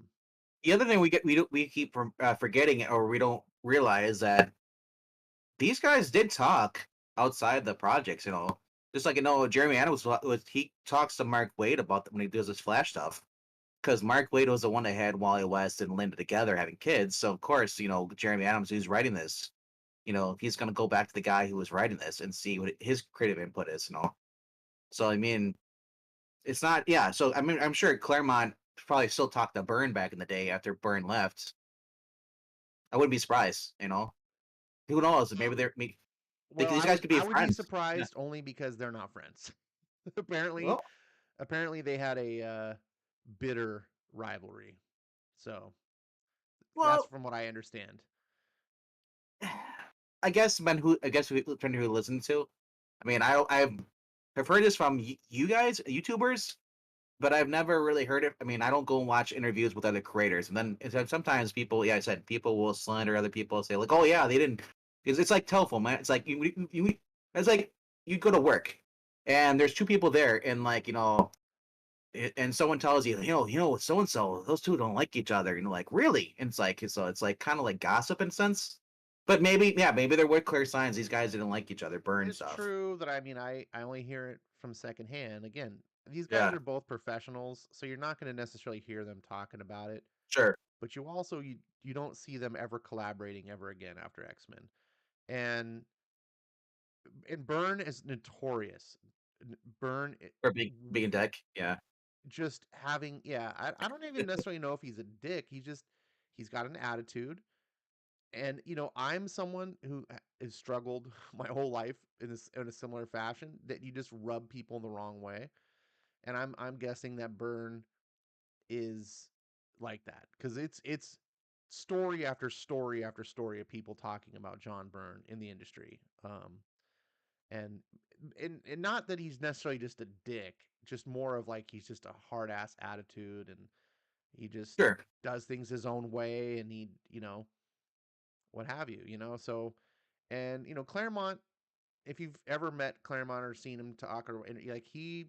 [SPEAKER 2] The other thing we keep forgetting or we don't realize that these guys did talk outside the projects. Just like Jeremy Adams he talks to Mark Waid about when he does his Flash stuff. Because Mark Waid was the one that had Wally West and Linda together having kids. So of course, Jeremy Adams, who's writing this, he's gonna go back to the guy who was writing this and see what his creative input is. So I mean, it's not yeah. So I mean, I'm sure Claremont probably still talked to Byrne back in the day after Byrne left. I wouldn't be surprised. Who knows? Maybe
[SPEAKER 1] well,
[SPEAKER 2] these guys could be
[SPEAKER 1] I would be
[SPEAKER 2] friends. Yeah.
[SPEAKER 1] surprised only because they're not friends. apparently,
[SPEAKER 2] Well,
[SPEAKER 1] apparently they had a bitter rivalry. So that's
[SPEAKER 2] well,
[SPEAKER 1] from what I understand.
[SPEAKER 2] I guess who depending who listen to. I mean, I've heard this from you guys, YouTubers, but I've never really heard it. I mean, I don't go and watch interviews with other creators, and then sometimes people, yeah, I said people will slander other people, say like, oh yeah, they didn't. It's like telephone, man. It's like it's like you go to work, and there's two people there, and like and someone tells you, so and so, those two don't like each other, and like really, and it's like kind of like gossip in a sense. But maybe, yeah, maybe there were clear signs these guys didn't like each other, burn
[SPEAKER 1] It's
[SPEAKER 2] stuff.
[SPEAKER 1] true that I only hear it from secondhand. Again, these guys
[SPEAKER 2] Yeah,
[SPEAKER 1] are both professionals, so you're not going to necessarily hear them talking about it.
[SPEAKER 2] sure.
[SPEAKER 1] But you don't see them ever collaborating ever again after X Men. And Byrne is notorious. Byrne
[SPEAKER 2] For big in tech. Yeah.
[SPEAKER 1] just having yeah, I don't even necessarily know if he's a dick. He's got an attitude. And I'm someone who has struggled my whole life in a similar fashion that you just rub people the wrong way. And I'm guessing that Byrne is like that because it's story after story after story of people talking about John Byrne in the industry. And and not that he's necessarily just a dick, just more of like he's just a hard ass attitude and he just
[SPEAKER 2] Sure.
[SPEAKER 1] does things his own way and he what have so and Claremont, if you've ever met Claremont or seen him talk or like he's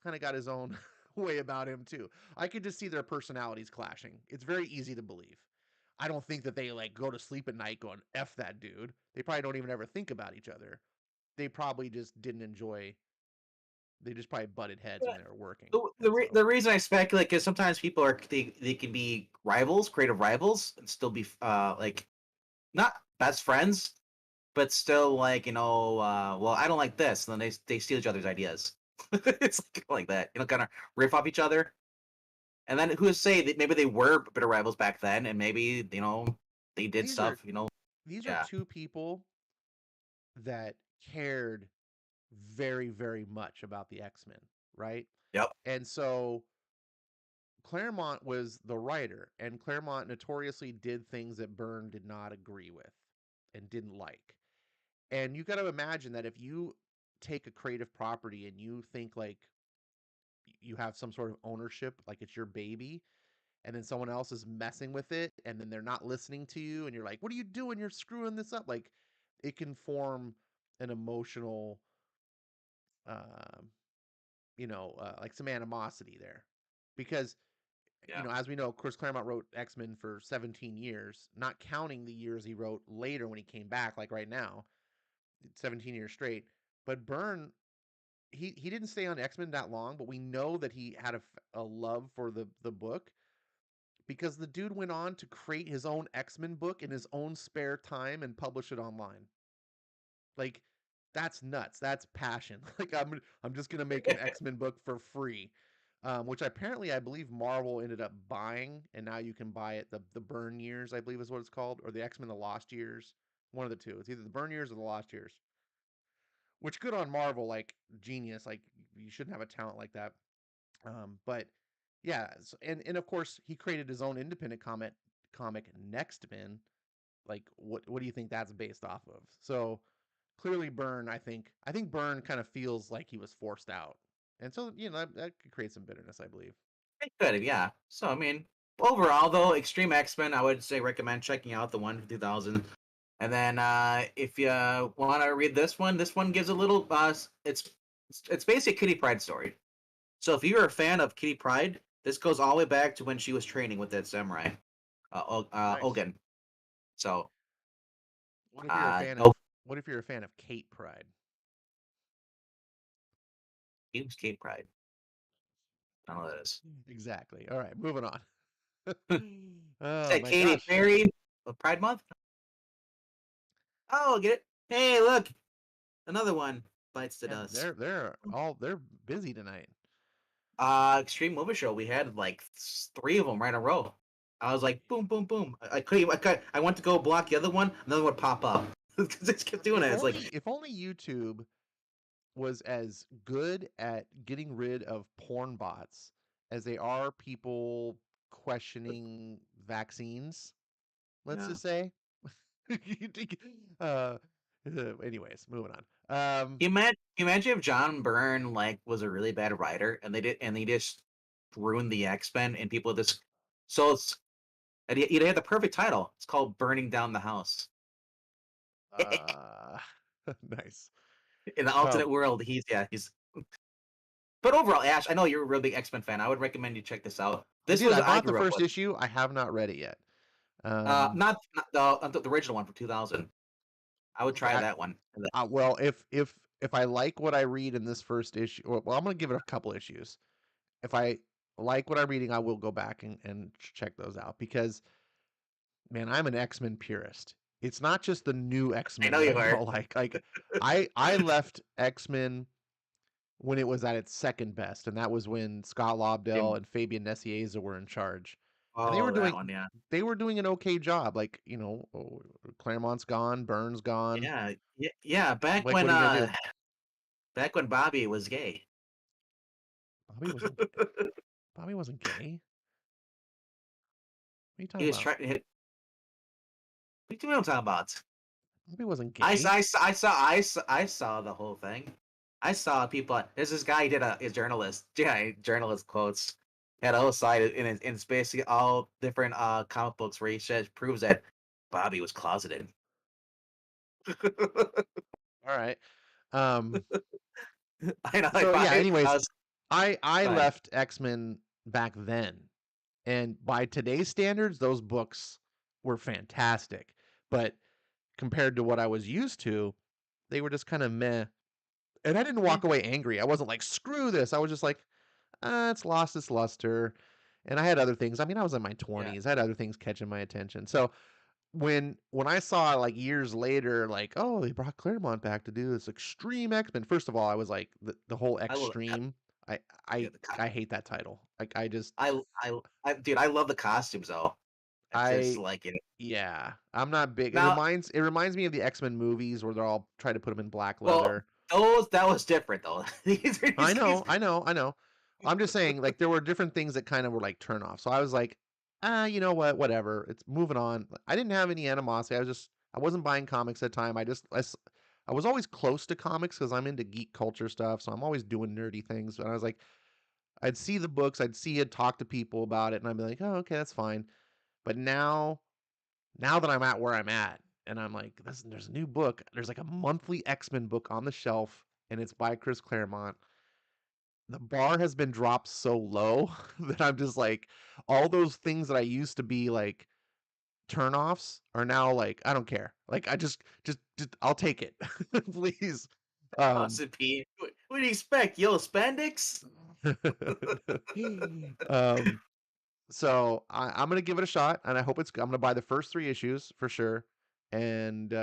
[SPEAKER 1] kind of got his own way about him too. I could just see their personalities clashing. It's very easy to believe. I don't think that they like go to sleep at night going F that dude. They probably don't even ever think about each other. They probably just didn't enjoy they just probably butted heads when
[SPEAKER 2] Yeah.
[SPEAKER 1] they were working.
[SPEAKER 2] The,
[SPEAKER 1] And so
[SPEAKER 2] the reason I speculate is sometimes people they can be rivals, creative rivals, and still be like not best friends, but still like well, I don't like this, and then they steal each other's ideas. It's like that, kind of riff off each other. And then who would say that maybe they were bitter rivals back then, and maybe they did
[SPEAKER 1] these are
[SPEAKER 2] stuff.
[SPEAKER 1] these are
[SPEAKER 2] Yeah.
[SPEAKER 1] two people that cared very very much about the X-Men, right?
[SPEAKER 2] Yep.
[SPEAKER 1] And so Claremont was the writer, and Claremont notoriously did things that Byrne did not agree with and didn't like. And you got to imagine that if you take a creative property and you think like you have some sort of ownership, like it's your baby, and then someone else is messing with it, and then they're not listening to you, and you're like, "What are you doing? You're screwing this up." Like, it can form an emotional, um, like some animosity there, because
[SPEAKER 2] Yeah.
[SPEAKER 1] as we know, Chris Claremont wrote X Men for 17 years, not counting the years he wrote later when he came back, like right now, 17 years straight. But Byrne, he didn't stay on X Men that long, but we know that he had a love for the book because the dude went on to create his own X Men book in his own spare time and publish it online. Like That's nuts. That's passion. Like I'm just gonna make an X-Men book for free. Which apparently I believe Marvel ended up buying, and now you can buy it. The Burn Years, I believe, is what it's called, or the X-Men The Lost Years. One of the two. It's either the Burn Years or the Lost Years. Which good on Marvel, like genius. Like you shouldn't have a talent like that. But yeah, and of course he created his own independent comic Next Men. Like what do you think that's based off of? So clearly Byrne, I think Byrne kind of feels like he was forced out. And so, that could create some bitterness, I believe.
[SPEAKER 2] It could have, yeah. So I mean, overall though, Extreme X Men, I would say recommend checking out the one from 2000. And then if you want to read this one gives a little. It's basically a Kitty Pryde story. So if you're a fan of Kitty Pryde, this goes all the way back to when she was training with that samurai,
[SPEAKER 1] Nice.
[SPEAKER 2] Ogun. So
[SPEAKER 1] What if you're a fan
[SPEAKER 2] oh,
[SPEAKER 1] of what if you're a fan of Kate Pride?
[SPEAKER 2] who's Kitty Pryde? I don't know what that is.
[SPEAKER 1] Exactly. All right, moving on. Oh
[SPEAKER 2] Said
[SPEAKER 1] my
[SPEAKER 2] Katy
[SPEAKER 1] gosh.
[SPEAKER 2] Perry, Pride Month. Oh, get it? Hey, look, another one bites the
[SPEAKER 1] Man,
[SPEAKER 2] dust.
[SPEAKER 1] they're busy tonight.
[SPEAKER 2] Extreme Movie Show. We had like three of them right in a row. I was like, boom, boom, boom. I couldn't. I went to go block the other one. Another one would pop up because they just kept doing it. It's like,
[SPEAKER 1] If only YouTube was as good at getting rid of porn bots as they are people questioning vaccines, let's
[SPEAKER 2] yeah.
[SPEAKER 1] just say. uh, anyways, moving on.
[SPEAKER 2] Can you imagine if John Byrne like was a really bad writer and they just ruined the X-Men and people just so it's and he had the perfect title. It's called Burning Down the House.
[SPEAKER 1] Uh, nice.
[SPEAKER 2] In the
[SPEAKER 1] Oh,
[SPEAKER 2] alternate world, he's. But overall, Ash, I know you're a real big X-Men fan. I would recommend you check this out.
[SPEAKER 1] I
[SPEAKER 2] This
[SPEAKER 1] did.
[SPEAKER 2] was
[SPEAKER 1] I
[SPEAKER 2] I
[SPEAKER 1] bought the
[SPEAKER 2] grew up
[SPEAKER 1] first
[SPEAKER 2] with.
[SPEAKER 1] issue. I have not read it yet. Um,
[SPEAKER 2] Not the original one from 2000. I would
[SPEAKER 1] okay.
[SPEAKER 2] try that one.
[SPEAKER 1] Well, if I like what I read in this first issue, well, I'm gonna give it a couple issues. If I like what I'm reading, I will go back and check those out because man, I'm an X-Men purist. It's not just the new
[SPEAKER 2] I
[SPEAKER 1] X-Men
[SPEAKER 2] know
[SPEAKER 1] that
[SPEAKER 2] you
[SPEAKER 1] I
[SPEAKER 2] are.
[SPEAKER 1] don't like. Like I left X-Men when it was at its second best, and that was when Scott Lobdell
[SPEAKER 2] Jim.
[SPEAKER 1] and Fabian Nicieza were in charge. And
[SPEAKER 2] Oh, that one, yeah.
[SPEAKER 1] they were doing an okay job. Like, Claremont's gone, Burns gone.
[SPEAKER 2] Yeah, yeah.
[SPEAKER 1] Like, what are you gonna do?
[SPEAKER 2] Back when Bobby was gay.
[SPEAKER 1] Bobby wasn't Bobby wasn't gay. What are you
[SPEAKER 2] He
[SPEAKER 1] talking
[SPEAKER 2] was
[SPEAKER 1] about?
[SPEAKER 2] trying to hit. What do you mean I'm talking about?
[SPEAKER 1] Bobby wasn't gay.
[SPEAKER 2] I saw the whole thing. I saw people. There's this guy. He did a journalist. Yeah, journalist quotes. Had a whole side, and it's basically all different comic books where he says proves that Bobby was closeted.
[SPEAKER 1] All right. Um
[SPEAKER 2] I know. Like,
[SPEAKER 1] so yeah,
[SPEAKER 2] I
[SPEAKER 1] anyways,
[SPEAKER 2] was.
[SPEAKER 1] I
[SPEAKER 2] Go ahead.
[SPEAKER 1] left X-Men back then. And by today's standards, those books were fantastic. But compared to what I was used to, they were just kind of meh. And I didn't
[SPEAKER 2] Eh,
[SPEAKER 1] walk away angry. I wasn't like, screw this. I was just like, it's lost its luster. And I had other things. I mean, I was in my
[SPEAKER 2] yeah.
[SPEAKER 1] 20s. I had other things catching my attention. So when I saw like years later, like, oh, they brought Claremont back to do this extreme X-Men. First of all, I was like, the whole
[SPEAKER 2] I love.
[SPEAKER 1] extreme. I
[SPEAKER 2] Yeah,
[SPEAKER 1] I I hate that title. Like I just
[SPEAKER 2] dude, I love the costumes though. I just
[SPEAKER 1] I
[SPEAKER 2] like it.
[SPEAKER 1] yeah, I'm not big.
[SPEAKER 2] Now,
[SPEAKER 1] It reminds me of the X-Men movies where they're all try to put them in black
[SPEAKER 2] well,
[SPEAKER 1] leather.
[SPEAKER 2] that was different though. These
[SPEAKER 1] I know. I'm just saying, like, there were different things that kind of were like turn off. So I was like, you know what, whatever. It's moving on. I didn't have any animosity. I wasn't buying comics at the time. I was always close to comics because I'm into geek culture stuff. So I'm always doing nerdy things. And I was like, I'd see the books, I'd see it, talk to people about it, and I'd be like, oh, okay, that's fine. But now that I'm at where I'm at, and I'm like, there's a new book. There's like a monthly X-Men book on the shelf, and it's by Chris Claremont. The bar has been dropped so low that I'm just like, all those things that I used to be like turnoffs are now like, I don't care. Like I just I'll take it. Please. Um
[SPEAKER 2] gossipy. What do you expect? Yellow spandex?
[SPEAKER 1] um so I'm gonna give it a shot, and I'm gonna buy the first 3 issues for sure. And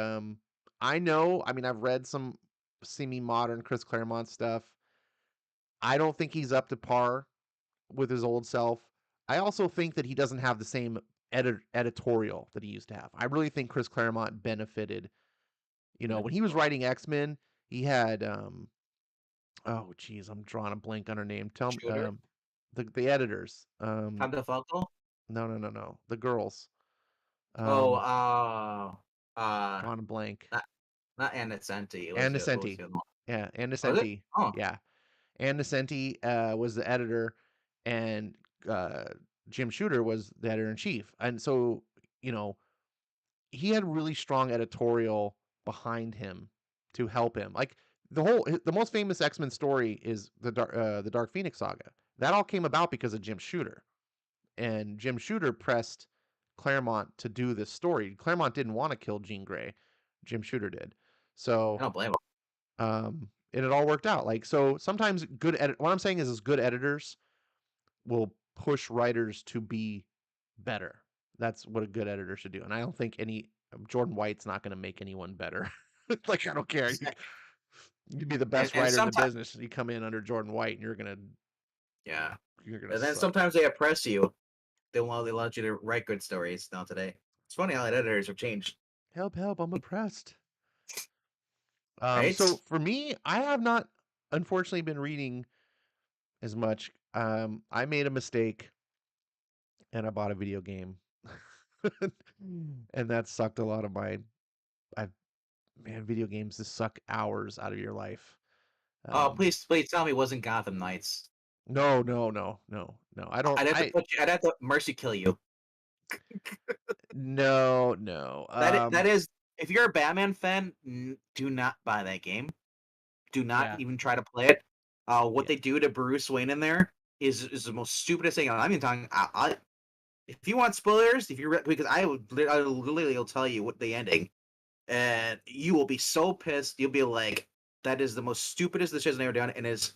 [SPEAKER 1] I know, I mean, I've read some. semi-modern Chris Claremont stuff. I don't think he's up to par with his old self. I also think that he doesn't have the same editorial that he used to have. I really think Chris Claremont benefited. When he was writing X-Men, he had oh geez, I'm drawing a blank on her name. Tell me
[SPEAKER 2] Shooter,
[SPEAKER 1] the editors.
[SPEAKER 2] Tom DeFalco.
[SPEAKER 1] No. The girls.
[SPEAKER 2] Oh,
[SPEAKER 1] Drawing a blank.
[SPEAKER 2] not Anna Senti. It was
[SPEAKER 1] Ann
[SPEAKER 2] the what was
[SPEAKER 1] Nesenti.
[SPEAKER 2] the other one?
[SPEAKER 1] Yeah, Ann
[SPEAKER 2] Was it?
[SPEAKER 1] Nesenti.
[SPEAKER 2] Oh,
[SPEAKER 1] Yeah. Ann Nesenti was the editor, and uh, Jim Shooter was the editor in chief. And so, you know, he had really strong editorial behind him to help him. Like the most famous X-Men story is the Dark Phoenix saga. That all came about because of Jim Shooter, and Jim Shooter pressed Claremont to do this story. Claremont didn't want to kill Jean Grey, Jim Shooter did.
[SPEAKER 2] I
[SPEAKER 1] So
[SPEAKER 2] don't blame him.
[SPEAKER 1] and it all worked out. Like, so sometimes what I'm saying is good editors will push writers to be better. That's what a good editor should do. And I don't think Jordan White's not going to make anyone better. Like, I don't care. You'd be the best
[SPEAKER 2] And
[SPEAKER 1] writer in the
[SPEAKER 2] sometimes,
[SPEAKER 1] business. You come in under Jordan White, and
[SPEAKER 2] yeah.
[SPEAKER 1] you're gonna
[SPEAKER 2] And then
[SPEAKER 1] suck.
[SPEAKER 2] sometimes they oppress you. They want you to write good stories now today. It's funny how editors have changed,
[SPEAKER 1] Help! I'm oppressed.
[SPEAKER 2] right?
[SPEAKER 1] So for me, I have not, unfortunately, been reading as much. I made a mistake, and I bought a video game, and that sucked a lot of my. I Man, video games just suck hours out of your life.
[SPEAKER 2] Oh,
[SPEAKER 1] Um,
[SPEAKER 2] please tell me it wasn't Gotham Knights.
[SPEAKER 1] no. I don't.
[SPEAKER 2] I'd have to
[SPEAKER 1] I
[SPEAKER 2] I'd have to mercy kill you.
[SPEAKER 1] No.
[SPEAKER 2] That is, if you're a Batman fan, do not buy that game. Do not
[SPEAKER 1] Yeah,
[SPEAKER 2] even try to play it. What
[SPEAKER 1] yeah.
[SPEAKER 2] they do to Bruce Wayne in there is the most stupidest thing. I'm even talking. If you want spoilers, because I literally will tell you what the ending, and you will be so pissed. You'll be like, "That is the most stupidest decision they've ever done." And is,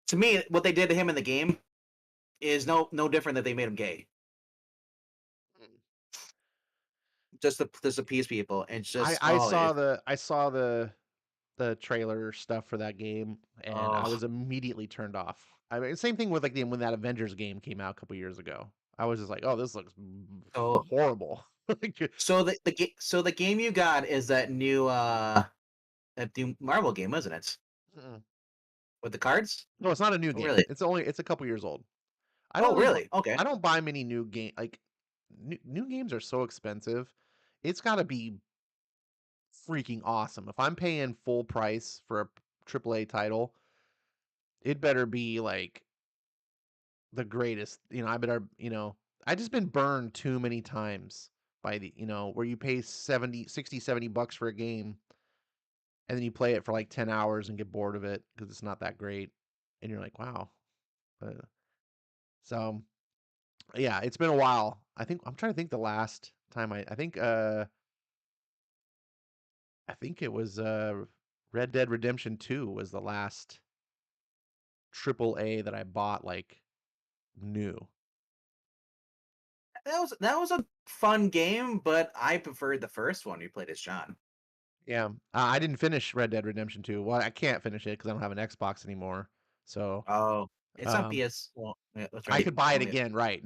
[SPEAKER 2] to me, what they did to him in the game is no different than they made him gay. Just to appease people, and it's
[SPEAKER 1] I
[SPEAKER 2] just
[SPEAKER 1] I saw the I saw the trailer stuff for that game, and I
[SPEAKER 2] oh.
[SPEAKER 1] was immediately turned off. I mean, same thing with like when that Avengers game came out a couple years ago. I was just like, oh, this looks
[SPEAKER 2] So
[SPEAKER 1] horrible. Like,
[SPEAKER 2] the game you got is that new Marvel game, isn't it?
[SPEAKER 1] mm.
[SPEAKER 2] With the cards?
[SPEAKER 1] No, it's not a new
[SPEAKER 2] Oh,
[SPEAKER 1] game.
[SPEAKER 2] really?
[SPEAKER 1] It's a couple years old. I don't
[SPEAKER 2] Oh,
[SPEAKER 1] really
[SPEAKER 2] really? Okay.
[SPEAKER 1] I don't buy many new game like new games are so expensive. It's got to be freaking awesome. If I'm paying full price for a AAA title, it better be like the greatest. I just been burned too many times by where you pay 70 60 70 bucks for a game, and then you play it for like 10 hours and get bored of it because it's not that great, and you're like, wow. Uh, so yeah, it's been a while. I'm trying to think the last time I think it was Red Dead Redemption 2 was the last triple A that I bought like new.
[SPEAKER 2] That was a fun game, but I preferred the first one you played as John.
[SPEAKER 1] Yeah, I didn't finish Red Dead Redemption 2. Well, I can't finish it because I don't have an Xbox anymore. So
[SPEAKER 2] Oh, it's on
[SPEAKER 1] um,
[SPEAKER 2] PS. Well, yeah, that's
[SPEAKER 1] I
[SPEAKER 2] right.
[SPEAKER 1] could buy it
[SPEAKER 2] Oh, yeah.
[SPEAKER 1] again, right?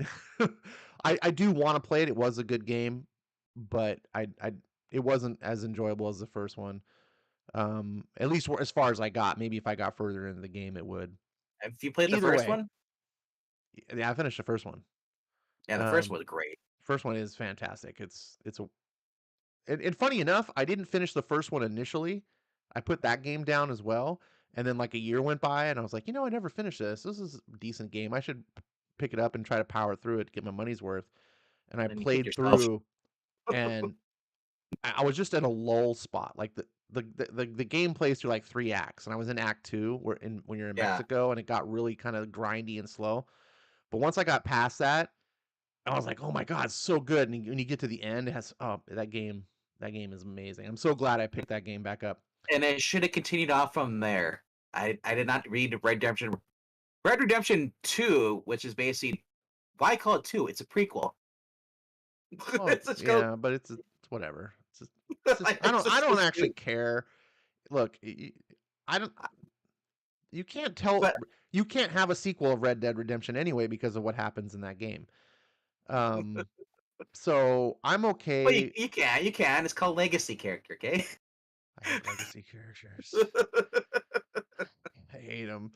[SPEAKER 1] I do want to play it. It was a good game, but it wasn't as enjoyable as the first one. At least as far as I got. Maybe if I got further into the game, it would.
[SPEAKER 2] Have you played the
[SPEAKER 1] Either
[SPEAKER 2] first
[SPEAKER 1] way,
[SPEAKER 2] one?
[SPEAKER 1] yeah, I finished the first one.
[SPEAKER 2] Yeah, the first
[SPEAKER 1] Um,
[SPEAKER 2] one was great.
[SPEAKER 1] First one is fantastic. It's a and funny enough, I didn't finish the first one initially. I put that game down as well, and then like a year went by, and I was like, I never finished this. This is a decent game. I should pick it up and try to power through it to get my money's worth. And I
[SPEAKER 2] And then you kicked
[SPEAKER 1] played
[SPEAKER 2] yourself.
[SPEAKER 1] through, and I was just in a lull spot. Like the game plays through like 3 acts, and I was in Act 2, when you're in
[SPEAKER 2] Yeah,
[SPEAKER 1] Mexico, and it got really kind of grindy and slow. But once I got past that, I was like, "Oh my god, it's so good!" And when you get to the end, it has that game is amazing. I'm so glad I picked that game back up.
[SPEAKER 2] and it should have continued off from there. I did not read Red Redemption 2, which is basically, why call it 2? It's a prequel.
[SPEAKER 1] Well,
[SPEAKER 2] It's just go.
[SPEAKER 1] yeah, but it's whatever. It's just I
[SPEAKER 2] It's
[SPEAKER 1] don't
[SPEAKER 2] just so
[SPEAKER 1] actually
[SPEAKER 2] stupid.
[SPEAKER 1] care look, I don't. You can't tell.
[SPEAKER 2] But
[SPEAKER 1] You can't have a sequel of Red Dead Redemption anyway because of what happens in that game. Um, so I'm
[SPEAKER 2] well,
[SPEAKER 1] okay.
[SPEAKER 2] you can. It's called legacy character, okay?
[SPEAKER 1] I hate legacy characters. I hate them.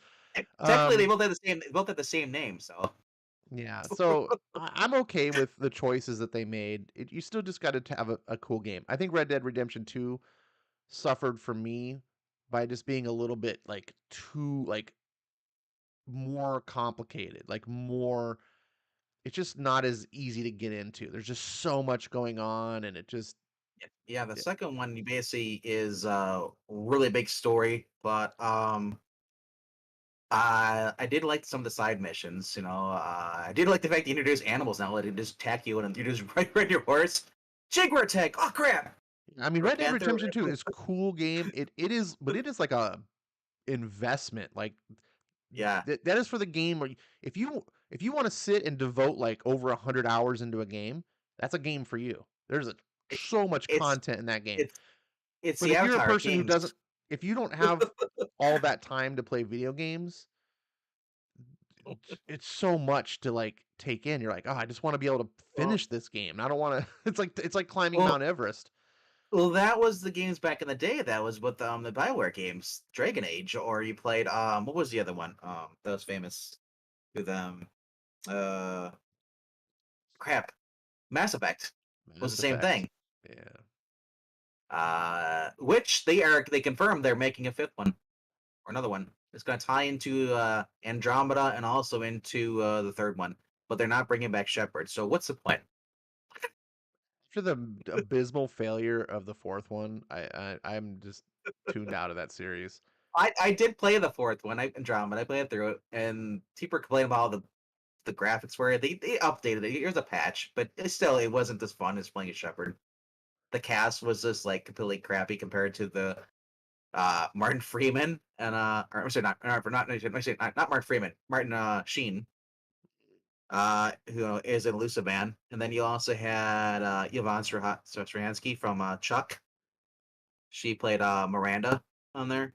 [SPEAKER 2] Technically, they
[SPEAKER 1] Um,
[SPEAKER 2] both have the same. They both have the same name, so
[SPEAKER 1] yeah, so I'm okay with the choices that they made. You still just got to have a cool game. I think Red Dead Redemption 2 suffered for me by just being a little bit like too like more complicated, like more it's just not as easy to get into. There's just so much going on and it just
[SPEAKER 2] yeah. The
[SPEAKER 1] yeah,
[SPEAKER 2] second one basically is really big story, but I did like some of the side missions. I did like the fact they introduced animals now. Let it just attack you and you just right your horse. Jaguar attack! Oh crap!
[SPEAKER 1] I mean
[SPEAKER 2] Or
[SPEAKER 1] Red Dead
[SPEAKER 2] panther.
[SPEAKER 1] Redemption 2 is cool game. It is but it is like a investment. Like
[SPEAKER 2] Yeah,
[SPEAKER 1] that is for the game where if you want to sit and devote like over 100 hours into a game, that's a game for you. There's
[SPEAKER 2] it,
[SPEAKER 1] so much
[SPEAKER 2] it's
[SPEAKER 1] content in that game.
[SPEAKER 2] it's it's
[SPEAKER 1] But
[SPEAKER 2] the
[SPEAKER 1] if you're a
[SPEAKER 2] Avatar
[SPEAKER 1] person who
[SPEAKER 2] games.
[SPEAKER 1] doesn't, if you don't have all that time to play video games, it's so much to like take in. You're like, oh, I just want to be able to
[SPEAKER 2] Well,
[SPEAKER 1] finish this game. I don't want to. It's like climbing
[SPEAKER 2] well,
[SPEAKER 1] Mount Everest.
[SPEAKER 2] well, that was the games back in the day. That was with the Bioware games, Dragon Age, or you played what was the other one? That was famous with uh crap, Mass Effect was the
[SPEAKER 1] Mass
[SPEAKER 2] same
[SPEAKER 1] Effect.
[SPEAKER 2] thing.
[SPEAKER 1] Yeah.
[SPEAKER 2] Which they confirmed they're making a fifth one or another one. It's going to tie into Andromeda and also into the third one, but they're not bringing back Shepard. So what's the point?
[SPEAKER 1] After the abysmal failure of the fourth one, I'm just tuned out of that series.
[SPEAKER 2] I did play the fourth one, Andromeda. I played through it, and people complained about how the graphics were. They updated it. Here's a patch, but it wasn't as fun as playing a Shepard. The cast was just like completely crappy compared to the Martin Freeman and or, I'm sorry, not Martin Freeman, Martin Sheen, who is in Luciban, and then you also had Yvonne Strahansky from Chuck. She played Miranda on there,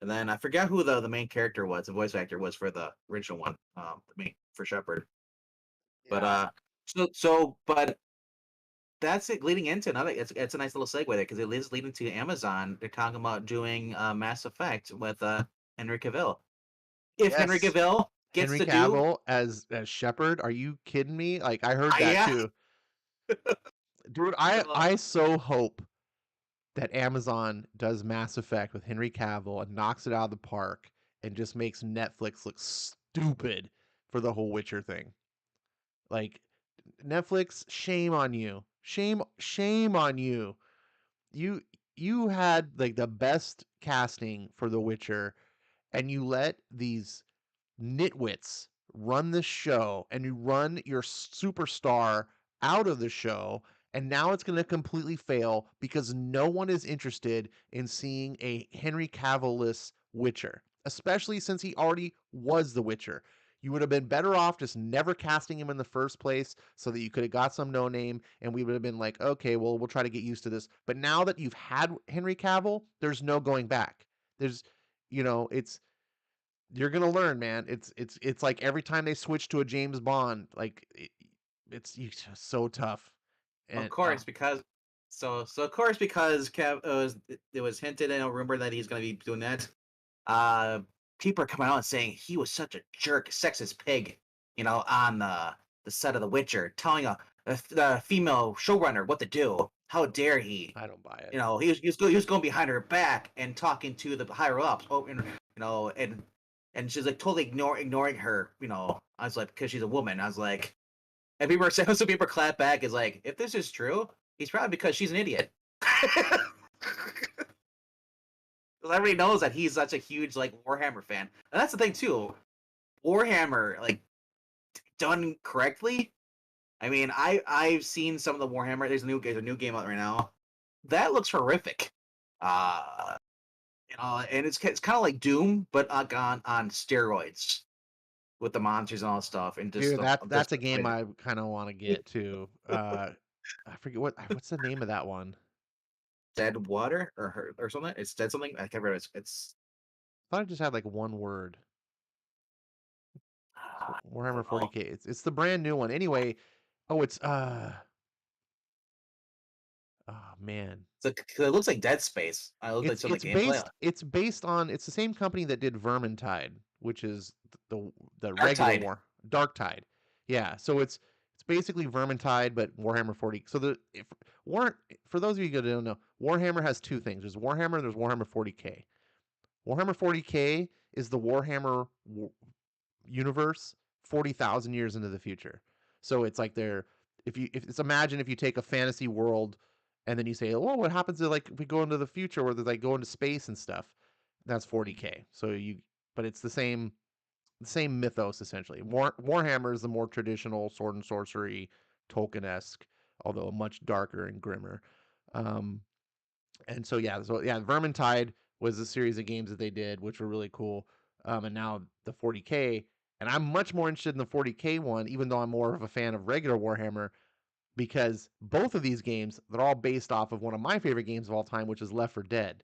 [SPEAKER 2] and then I forgot who the main character was, the voice actor was for the original one, the main for Shepard. But
[SPEAKER 1] Yeah.
[SPEAKER 2] but that's it. Leading into another, it's a nice little segue there because it is leading to Amazon. They're talking about doing Mass Effect with Henry Cavill. If Henry
[SPEAKER 1] Yes.
[SPEAKER 2] Cavill gets
[SPEAKER 1] Henry
[SPEAKER 2] to do,
[SPEAKER 1] Cavill as Shepard. Are you kidding me? Like I heard that
[SPEAKER 2] yeah,
[SPEAKER 1] too. Dude, I
[SPEAKER 2] uh,
[SPEAKER 1] I so hope that Amazon does Mass Effect with Henry Cavill and knocks it out of the park and just makes Netflix look stupid for the whole Witcher thing. Like Netflix, shame on you. Shame on you. You you had like the best casting for The Witcher and you let these nitwits run the show and you run your superstar out of the show and now it's going to completely fail because no one is interested in seeing a Henry Cavill-less Witcher, especially since he already was the Witcher. You would have been better off just never casting him in the first place so that you could have got some no name and we would have been like, okay, well, we'll try to get used to this. But now that you've had Henry Cavill, there's no going back. There's, it's you're gonna learn, man. It's like every time they switch to a James Bond, like it's just so tough.
[SPEAKER 2] of
[SPEAKER 1] And
[SPEAKER 2] course, because of course because it was hinted in a rumor that he's going to be doing that. Uh, People are coming out and saying he was such a jerk, sexist pig, on the set of The Witcher, telling the female showrunner what to do. How dare he?
[SPEAKER 1] I don't buy it.
[SPEAKER 2] He was going behind her back and talking to the higher ups. Oh, and she's like totally ignoring her. I was like, because she's a woman. I was like, and people are saying, some people clap back is like, if this is true, he's probably because she's an idiot. Everybody knows that he's such a huge like Warhammer fan, and that's the thing too. Warhammer, like done correctly. I mean, I've seen some of the Warhammer. There's a new game out right now. That looks horrific. Uh, and it's kind of like Doom, but on steroids with the monsters and all that stuff, and just
[SPEAKER 1] Dude,
[SPEAKER 2] the
[SPEAKER 1] that's a game I kind of want to get to. I forget what's the name of that one.
[SPEAKER 2] Dead Water or something. It's Dead something. I can't remember. It's
[SPEAKER 1] I thought it just had like one word.
[SPEAKER 2] I
[SPEAKER 1] Warhammer
[SPEAKER 2] don't know.
[SPEAKER 1] 40K. It's the brand new one. Anyway, oh, it's oh man.
[SPEAKER 2] It looks like Dead Space. I looked like
[SPEAKER 1] It's
[SPEAKER 2] some of
[SPEAKER 1] it's
[SPEAKER 2] the gameplay.
[SPEAKER 1] based on it's the same company that did Vermintide, which is the
[SPEAKER 2] Dark
[SPEAKER 1] regular
[SPEAKER 2] Tide.
[SPEAKER 1] war Darktide. Yeah, so it's basically Vermintide but Warhammer 40. So the if, War for those of you who don't know, Warhammer has two things. There's Warhammer and there's Warhammer 40K. Warhammer 40K is the Warhammer universe 40,000 years into the future. So it's like they're if it's imagine if you take a fantasy world and then you say, "Oh, what happens if we go into the future where they like go into space and stuff?" That's 40K. So you but it's the same mythos essentially. Warhammer is the more traditional sword and sorcery Tolkien-esque, although much darker and grimmer. Um, and so Vermintide was a series of games that they did, which were really cool. And now the 40K, and I'm much more interested in the 40K one, even though I'm more of a fan of regular Warhammer, because both of these games they're all based off of one of my favorite games of all time, which is Left 4 Dead.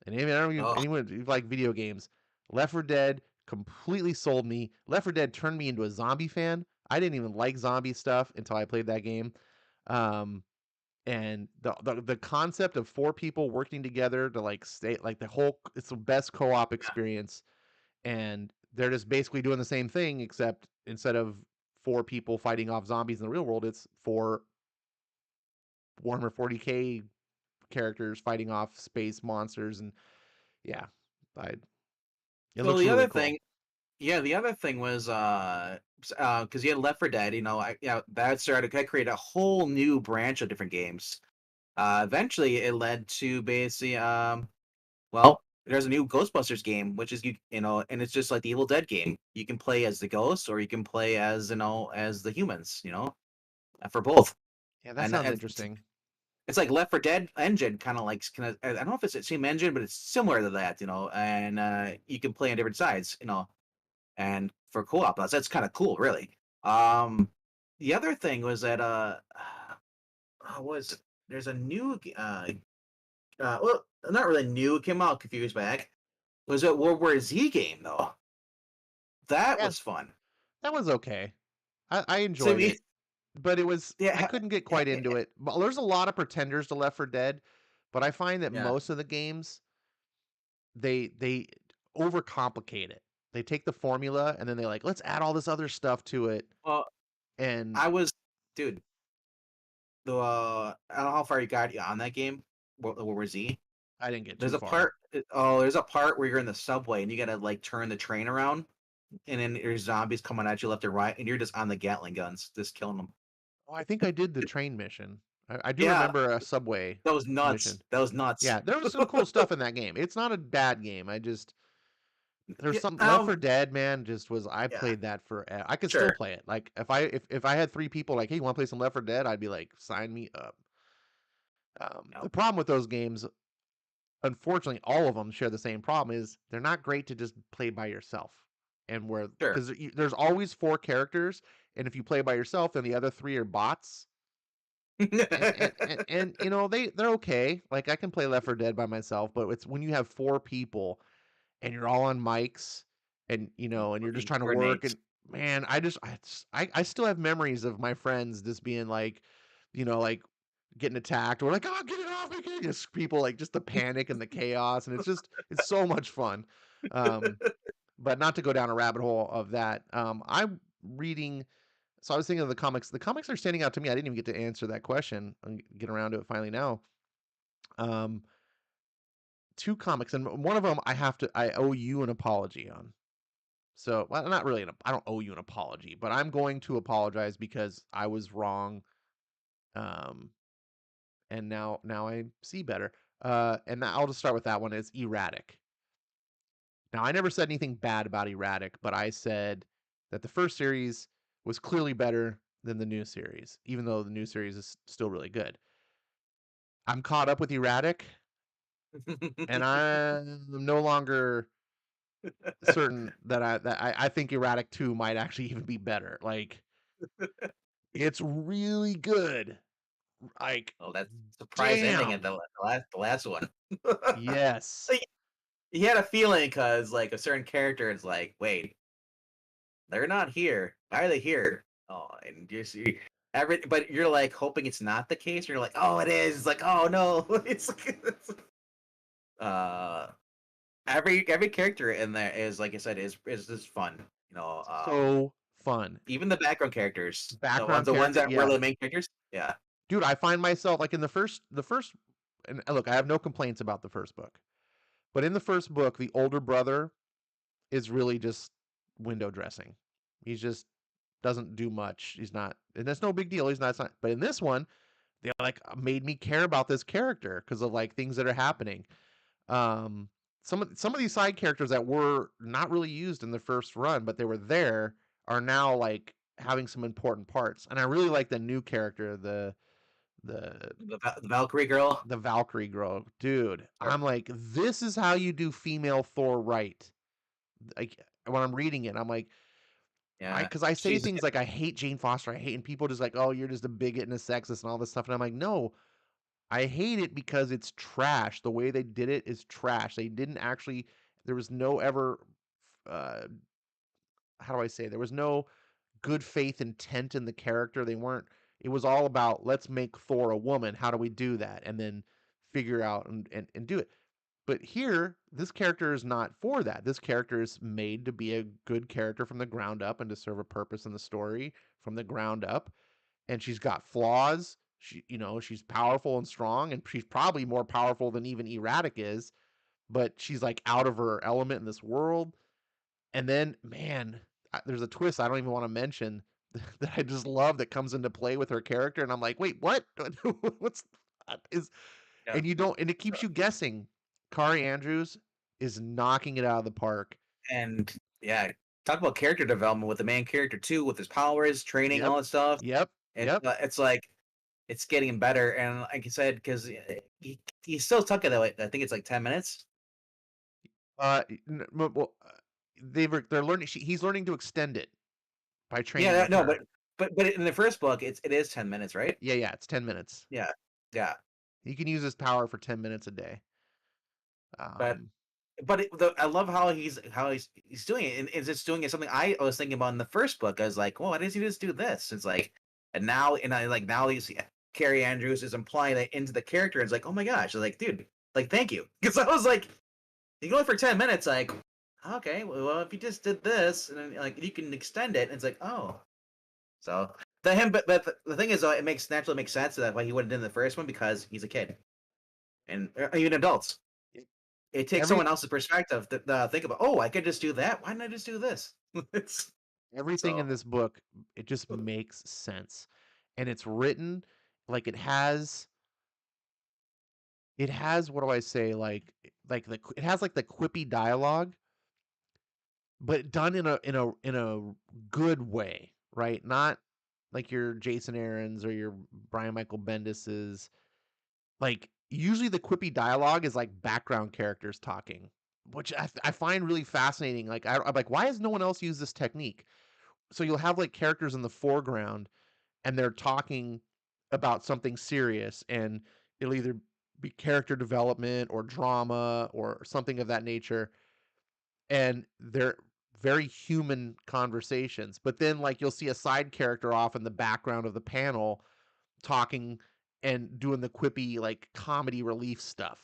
[SPEAKER 1] And I don't know if
[SPEAKER 2] Oh,
[SPEAKER 1] anyone who like video games, Left 4 Dead completely sold me. Left 4 Dead turned me into a zombie fan. I didn't even like zombie stuff until I played that game. Um, and the concept of four people working together to like stay like it's the best co-op
[SPEAKER 2] yeah.
[SPEAKER 1] experience, and they're just basically doing the same thing except instead of four people fighting off zombies in the real world, it's four Warhammer 40K characters fighting off space monsters. And yeah, I it
[SPEAKER 2] So
[SPEAKER 1] looks
[SPEAKER 2] the
[SPEAKER 1] really
[SPEAKER 2] other
[SPEAKER 1] cool.
[SPEAKER 2] thing, yeah, the other thing was because you had Left 4 Dead. That created a whole new branch of different games. Eventually, it led to basically well, there's a new Ghostbusters game, which is and it's just like the Evil Dead game. You can play as the ghosts, or you can play as as the humans. For both.
[SPEAKER 1] Yeah, that
[SPEAKER 2] And
[SPEAKER 1] sounds interesting.
[SPEAKER 2] it's like Left 4 Dead engine, kind of. I don't know if it's the same engine, but it's similar to that. And you can play on different sides. And for co-op, that's kind of cool, really. Um, the other thing was that was there's a new well, not really new. It came out a few years back. Was a World War Z game though? That
[SPEAKER 1] Yeah,
[SPEAKER 2] was fun.
[SPEAKER 1] that was okay. I
[SPEAKER 2] So I
[SPEAKER 1] enjoyed
[SPEAKER 2] mean,
[SPEAKER 1] it, but I
[SPEAKER 2] yeah,
[SPEAKER 1] couldn't get quite into it. But there's a lot of pretenders to Left 4 Dead, but I find that
[SPEAKER 2] yeah.
[SPEAKER 1] most of the games they overcomplicate it. They take the formula and then they like, let's add all this other stuff to it.
[SPEAKER 2] Well,
[SPEAKER 1] And
[SPEAKER 2] I was, dude. I don't know how far you got on that game, World War Z.
[SPEAKER 1] I didn't get
[SPEAKER 2] There's
[SPEAKER 1] too
[SPEAKER 2] a
[SPEAKER 1] far.
[SPEAKER 2] part. There's a part where you're in the subway and you gotta like turn the train around, and then there's zombies coming at you left and right, and you're just on the Gatling guns, just killing them.
[SPEAKER 1] Oh, I think I did the train mission. I do
[SPEAKER 2] Yeah,
[SPEAKER 1] remember a subway
[SPEAKER 2] that was nuts.
[SPEAKER 1] mission.
[SPEAKER 2] That was nuts.
[SPEAKER 1] Yeah, there was some cool stuff in that game. It's not a bad game. There's
[SPEAKER 2] Yeah,
[SPEAKER 1] some Left 4 Dead, man, just was I
[SPEAKER 2] yeah,
[SPEAKER 1] played that for I could still
[SPEAKER 2] sure.
[SPEAKER 1] play it. Like if I had three people like, hey, you want to play some Left 4 Dead? I'd be like, sign me up.
[SPEAKER 2] Yep,
[SPEAKER 1] The problem with those games, unfortunately, all of them share the same problem is they're not great to just play by yourself. And where
[SPEAKER 2] sure.
[SPEAKER 1] because there's always four characters, and if you play by yourself, then the other three are bots. And they're okay. Like I can play Left 4 Dead by myself, but it's when you have four people and you're all on mics and you're just
[SPEAKER 2] Fucking
[SPEAKER 1] trying to work
[SPEAKER 2] coordinates.
[SPEAKER 1] and man, I still have memories of my friends just being like getting attacked or like, oh, get it off me, just people like just the panic and the chaos, and it's so much fun. Um, but not to go down a rabbit hole of that. I'm reading. So I was thinking of the comics. The comics are standing out to me. I didn't even get to answer that question. I'm getting around to it finally now. Um, two comics, and one of them I owe you an apology on. So, well, not really. I don't owe you an apology, but I'm going to apologize because I was wrong. Um, and now I see better. I'll just start with that one. It's Erratic. Now, I never said anything bad about Erratic, but I said that the first series was clearly better than the new series, even though the new series is still really good. I'm caught up with Erratic, and I'm no longer certain that I think Erratic 2 might actually even be better. Like it's really good, Like,
[SPEAKER 2] Oh, that surprise ending at
[SPEAKER 1] damn.
[SPEAKER 2] the last one.
[SPEAKER 1] Yes.
[SPEAKER 2] Like, you had a feeling because like a certain character is like, wait, they're not here. Why are they here? Oh, and you see but you're like hoping it's not the case. You're like, oh, it is. It's like, oh no, uh, every character in there is like I said is just fun. You know,
[SPEAKER 1] So fun.
[SPEAKER 2] even the background characters,
[SPEAKER 1] Background
[SPEAKER 2] the ones
[SPEAKER 1] character,
[SPEAKER 2] that were
[SPEAKER 1] yeah.
[SPEAKER 2] the main characters. Yeah,
[SPEAKER 1] Dude, I find myself like in the first and look, I have no complaints about the first book. But in the first book, the older brother is really just window dressing. He's just doesn't do much. He's not, and that's no big deal. He's not. But in this one, they like made me care about this character because of like things that are happening. Um, some of these side characters that were not really used in the first run, but they were there, are now like having some important parts. And I really like the new character, the
[SPEAKER 2] the Valkyrie girl.
[SPEAKER 1] the Valkyrie girl, dude.
[SPEAKER 2] Or,
[SPEAKER 1] I'm like, this is how you do female Thor right. Like when I'm reading it, I'm like,
[SPEAKER 2] yeah,
[SPEAKER 1] because I say
[SPEAKER 2] she's
[SPEAKER 1] things like I hate Jane Foster, I hate, and people just like, oh, you're just a bigot and a sexist and all this stuff, and I'm like, no, I hate it because it's trash. The way they did it is trash. They didn't actually. There was no ever. Uh, how do I say? There was no good faith intent in the character. They weren't. It was all about let's make Thor a woman. How do we do that? And then figure out and do it. But here, this character is not for that. This character is made to be a good character from the ground up and to serve a purpose in the story from the ground up. And she's got flaws. She's powerful and strong, and she's probably more powerful than even Erratic is. But she's like out of her element in this world. And then, man, there's a twist I don't even want to mention that I just love that comes into play with her character, and I'm like, wait, what? What's is
[SPEAKER 2] yeah,
[SPEAKER 1] and you don't and it keeps you guessing. Kari Andrews is knocking it out of the park.
[SPEAKER 2] and yeah, talk about character development with the main character too, with his powers, training,
[SPEAKER 1] Yep.
[SPEAKER 2] all that stuff.
[SPEAKER 1] Yep. Yep.
[SPEAKER 2] It's like it's getting better, and like I said, because he still took it. I think it's like 10 minutes.
[SPEAKER 1] Well, they're learning. He's learning to extend it by training
[SPEAKER 2] Yeah,
[SPEAKER 1] with
[SPEAKER 2] no,
[SPEAKER 1] her.
[SPEAKER 2] but in the first book, it is 10 minutes, right?
[SPEAKER 1] Yeah, yeah. It's 10 minutes.
[SPEAKER 2] Yeah, yeah.
[SPEAKER 1] He can use his power for 10 minutes a day.
[SPEAKER 2] But
[SPEAKER 1] Um,
[SPEAKER 2] I love how he's doing it, and is it's doing it something I was thinking about in the first book. I was like, well, why does he just do this? It's like, and I like now he's Carrie Andrews is implying that into the character. And it's like, oh my gosh, I was like, dude, like thank you, because I was like, you go for 10 minutes, like, okay, well, if you just did this, and then, like you can extend it, and it's like, oh, so but the thing is, though, it naturally makes sense that why he wouldn't in the first one because he's a kid, and even adults. It takes
[SPEAKER 1] every
[SPEAKER 2] someone else's perspective to think about. Oh, I could just do that. Why didn't I just do this? it's
[SPEAKER 1] everything in
[SPEAKER 2] so
[SPEAKER 1] this book, it just makes sense, and it's written like it has what do I say, it has like the quippy dialogue, but done in a good way, right? Not like your Jason Aaron's or your Brian Michael Bendis's. Like usually the quippy dialogue is like background characters talking, which I find really fascinating. Like I'm like, why has no one else used this technique? So you'll have like characters in the foreground and they're talking about something serious, and it'll either be character development or drama or something of that nature, and they're very human conversations. But then like you'll see a side character off in the background of the panel talking and doing the quippy like comedy relief stuff.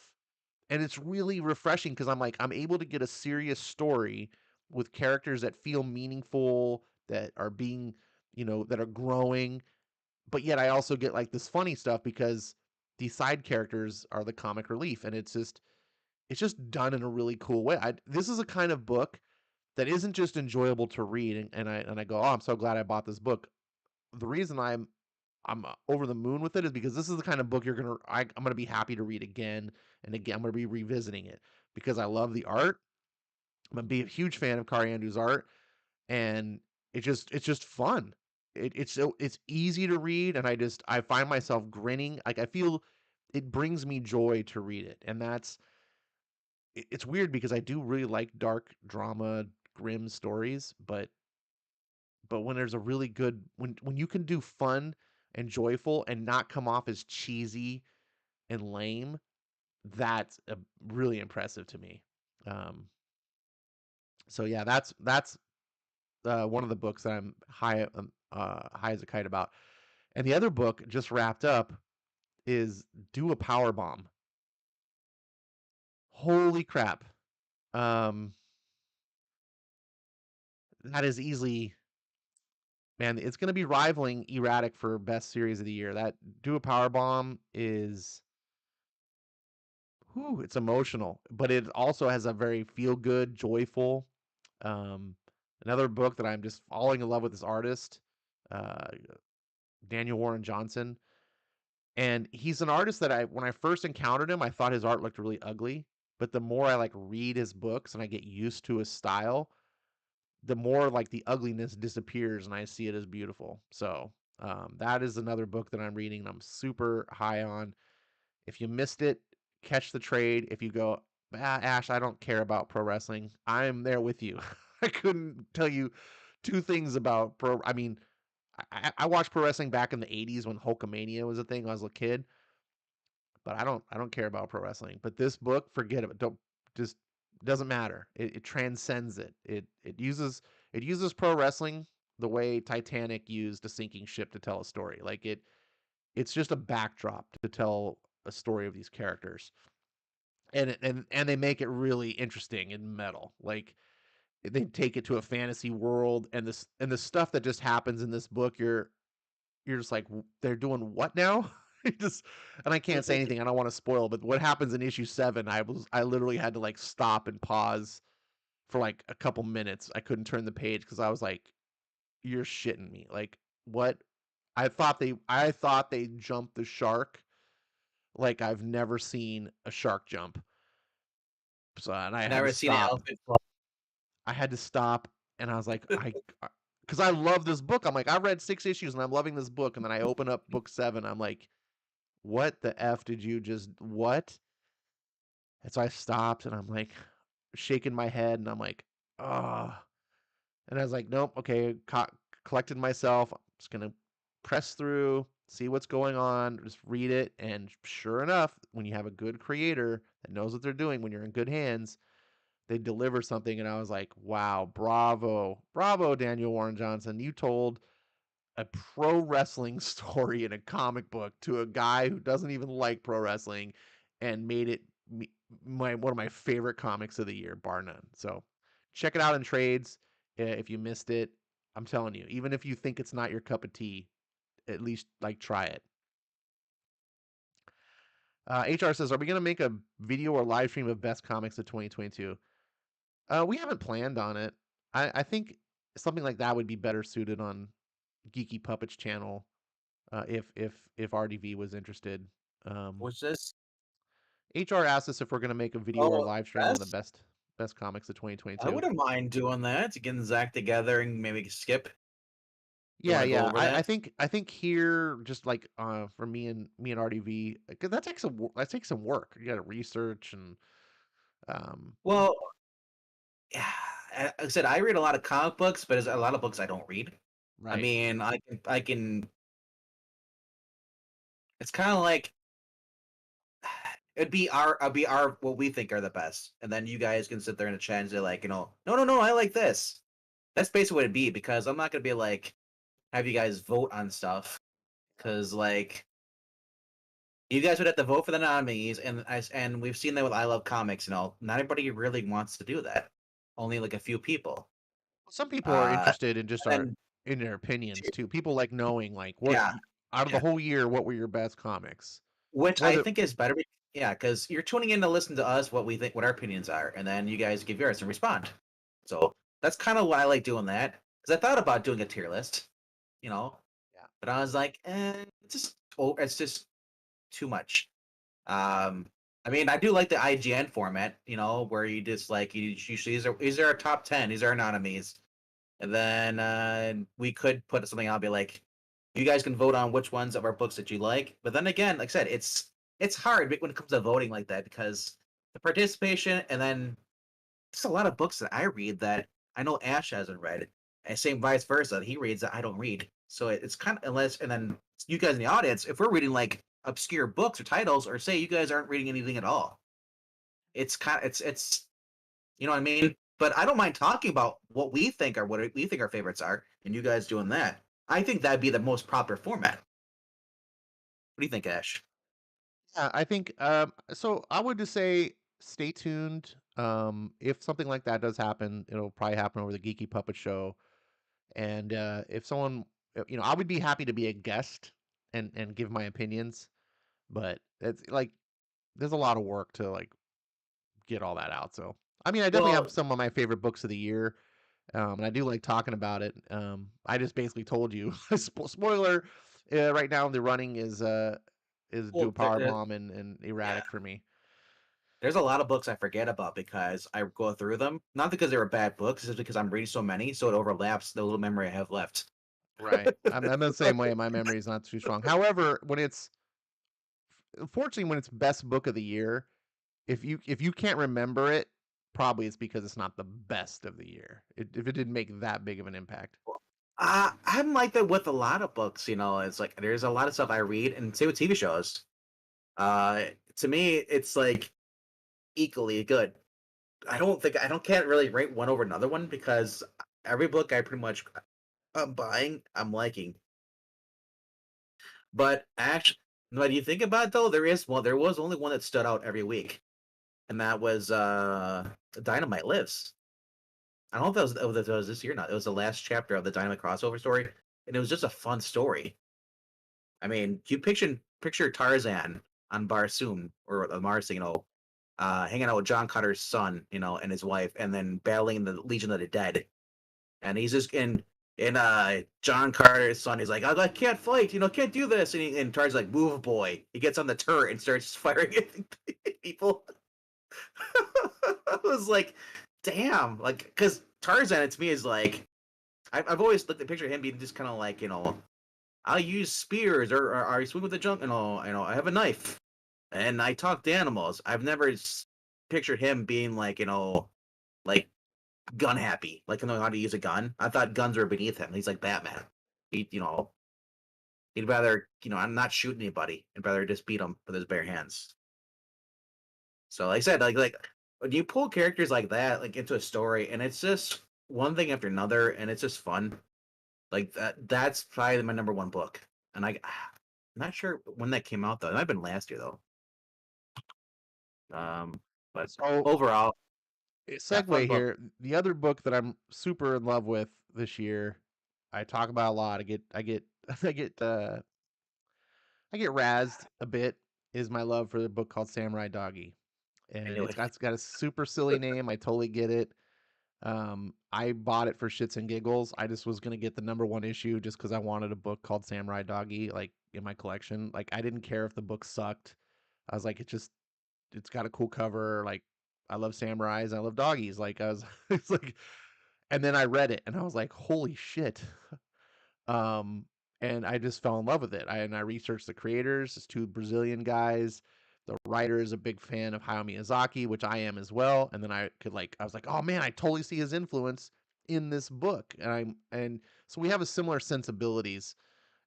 [SPEAKER 1] And it's really refreshing because I'm like, I'm able to get a serious story with characters that feel meaningful, that are being, that are growing, but yet I also get like this funny stuff because these side characters are the comic relief, and it's just done in a really cool way. This is a kind of book that isn't just enjoyable to read, and I go, oh, I'm so glad I bought this book. The reason I'm over the moon with it is because this is the kind of book I'm gonna be happy to read again and again. I'm gonna be revisiting it because I love the art. I'm gonna be a huge fan of Kari Andrews' art, and it's just fun. It's easy to read, and I find myself grinning. Like I feel it brings me joy to read it, and it's weird because I do really like dark drama, grim stories, but when there's a really good when you can do fun and joyful and not come off as cheesy and lame, that's really impressive to me. Um, so yeah, that's one of the books that I'm high as a kite about. And the other book just wrapped up is Do a Power Bomb. Holy crap! Um, that is easily, man. It's going to be rivaling Erratic for best series of the year. That Do a Power Bomb is, whew, it's emotional, but it also has a very feel good, joyful. Um, Another book that I'm just falling in love with this artist, uh, Daniel Warren Johnson. And he's an artist that when I first encountered him, I thought his art looked really ugly. But the more I like read his books and I get used to his style, the more like the ugliness disappears and I see it as beautiful. So that is another book that I'm reading and I'm super high on. If you missed it, catch the trade. If you go, Ash, I don't care about pro wrestling, I'm there with you. I couldn't tell you two things about pro. I mean, I watched pro wrestling back in the '80s when Hulkamania was a thing. When I was a kid, but I don't care about pro wrestling. But this book, forget it. Don't just doesn't matter. It transcends it. It uses pro wrestling the way Titanic used a sinking ship to tell a story. Like it's just a backdrop to tell a story of these characters. And they make it really interesting and metal. Like they take it to a fantasy world and the stuff that just happens in this book, you're just like, they're doing what now? Just, and I can't say anything. I don't want to spoil, but what happens in issue 7, I literally had to like stop and pause for like a couple minutes. I couldn't turn the page because I was like, you're shitting me. Like what? I thought they jumped the shark like I've never seen a shark jump. So and I had to
[SPEAKER 2] Never seen an
[SPEAKER 1] stop.
[SPEAKER 2] elephant fly.
[SPEAKER 1] I had to stop and I was like, because I love this book. I'm like, I read 6 issues and I'm loving this book. And then I open up book 7. I'm like, what the F did you just, what? And so I stopped and I'm like shaking my head and I'm like, oh. And I was like, nope, okay, collected myself. I'm just going to press through, see what's going on, just read it. And sure enough, when you have a good creator that knows what they're doing, when you're in good hands, they deliver something. And I was like, wow, bravo, bravo, Daniel Warren Johnson. You told a pro wrestling story in a comic book to a guy who doesn't even like pro wrestling and made it one of my favorite comics of the year, bar none. So check it out in trades if you missed it. I'm telling you, even if you think it's not your cup of tea, at least like try it. HR says, are we going to make a video or live stream of best comics of 2022? We haven't planned on it. I think something like that would be better suited on Geeky Puppets channel if RDV was interested. Um,
[SPEAKER 2] What's this?
[SPEAKER 1] HR asked us if we're going to make a video or
[SPEAKER 2] Oh,
[SPEAKER 1] live stream on the
[SPEAKER 2] best.
[SPEAKER 1] best comics of
[SPEAKER 2] I
[SPEAKER 1] 2022.
[SPEAKER 2] wouldn't mind doing that. Getting Zach together and maybe skip. You
[SPEAKER 1] Yeah,
[SPEAKER 2] want to go
[SPEAKER 1] yeah.
[SPEAKER 2] over
[SPEAKER 1] I
[SPEAKER 2] that?
[SPEAKER 1] think here just like for me and RDV, because that takes some work. You got to research and um,
[SPEAKER 2] Well, yeah. Like I said, I read a lot of comic books, but there's a lot of books I don't read. I
[SPEAKER 1] right.
[SPEAKER 2] mean, I can. It's kind of like it'd be our what we think are the best, and then you guys can sit there in the chat and say like, no, no, no, I like this. That's basically what it'd be because I'm not gonna be like have you guys vote on stuff because like you guys would have to vote for the nominees, and we've seen that with I Love Comics. Not everybody really wants to do that. Only like a few people.
[SPEAKER 1] Some people are
[SPEAKER 2] Uh,
[SPEAKER 1] interested in just our
[SPEAKER 2] and
[SPEAKER 1] in their opinions too. People like knowing like
[SPEAKER 2] yeah,
[SPEAKER 1] out of the
[SPEAKER 2] yeah,
[SPEAKER 1] whole year, what were your best comics?
[SPEAKER 2] which I
[SPEAKER 1] Whether
[SPEAKER 2] think is better. Yeah, because you're tuning in to listen to us, what we think, what our opinions are, and then you guys give yours and respond. So that's kind of why I like doing that. Because I thought about doing a tier list, you know,
[SPEAKER 1] yeah,
[SPEAKER 2] but I was like, it's just too much. Um, I mean, I do like the IGN format, where you just like you see these are our top 10, these are our enemies, and then we could put something out, be like, you guys can vote on which ones of our books that you like. But then again, like I said, it's hard when it comes to voting like that because the participation, and then there's a lot of books that I read that I know Ash hasn't read, and same vice versa. He reads that I don't read, so it's kind of unless, and then you guys in the audience, if we're reading like obscure books or titles, or say you guys aren't reading anything at all, it's kind of it's you know what I mean. But I don't mind talking about what we think are what we think our favorites are, and you guys doing that. I think that'd be the most proper format. What do you think, Ash?
[SPEAKER 1] Yeah, I think so I would just say stay tuned. If something like that does happen, it'll probably happen over the Geeky Puppet Show. And if someone I would be happy to be a guest and give my opinions, but it's like there's a lot of work to like get all that out. So I mean, I definitely have
[SPEAKER 2] Well,
[SPEAKER 1] some of my favorite books of the year. And I do like talking about it. I just basically told you, spoiler. Right now, the running is Do a
[SPEAKER 2] well,
[SPEAKER 1] Power Bomb and
[SPEAKER 2] yeah.
[SPEAKER 1] Erratic for me.
[SPEAKER 2] There's a lot of books I forget about because I go through them. Not because they were bad books, it's just because I'm reading so many, so it overlaps the little memory I have left.
[SPEAKER 1] Right. I'm the same way. My memory is not too strong. However, when it's fortunately when it's best book of the year, if you can't remember it, probably it's because it's not the best of the year. If it didn't make that big of an impact.
[SPEAKER 2] I'm like that with a lot of books. It's like there's a lot of stuff I read, and say with TV shows. Uh, to me, it's like equally good. I don't can't really rate one over another one because every book I pretty much I'm buying, I'm liking. But actually, when you think about it, though, there was only one that stood out every week, and that was Dynamite Lives. I don't know if that was this year or not. It was the last chapter of the Dynamite crossover story, and it was just a fun story. I mean, you picture Tarzan on Barsoom or Mars, hanging out with John Cutter's son, and his wife, and then battling the Legion of the Dead. And he's just in John Carter's son. He's like, I can't fight, can't do this. And Tarzan's like, move, boy. He gets on the turret and starts firing at people. I was like, damn, like, because Tarzan to me is like, I've always looked at picture of him being just kind of like, I'll use spears or I swing with the junk. I have a knife and I talk to animals. I've never pictured him being like, like gun happy, like knowing how to use a gun. I thought guns were beneath him. He's like Batman. He, he'd rather, I'm not shooting anybody. I'd rather just beat him with his bare hands. So, like I said, like when you pull characters like that, like into a story, and it's just one thing after another, and it's just fun. Like that's probably my number one book. And I'm not sure when that came out though. It might have been last year though. But
[SPEAKER 1] So
[SPEAKER 2] overall, yeah, fun
[SPEAKER 1] segue
[SPEAKER 2] book.
[SPEAKER 1] here. The other book that I'm super in love with this year, I talk about a lot. I get I get razzed a bit. Is my love for the book called Samurai Doggy,
[SPEAKER 2] I
[SPEAKER 1] and
[SPEAKER 2] knew it.
[SPEAKER 1] it's got a super silly name. I totally get it. I bought it for shits and giggles. I just was gonna get the number one issue just because I wanted a book called Samurai Doggy like in my collection. Like I didn't care if the book sucked. I was like, it's got a cool cover. Like I love samurais. I love doggies. Like I was, it's like, and then I read it and I was like, holy shit. Um, and I just fell in love with it. I researched the creators, it's two Brazilian guys. The writer is a big fan of Hayao Miyazaki, which I am as well. And then I was like, oh man, I totally see his influence in this book. And so we have a similar sensibilities.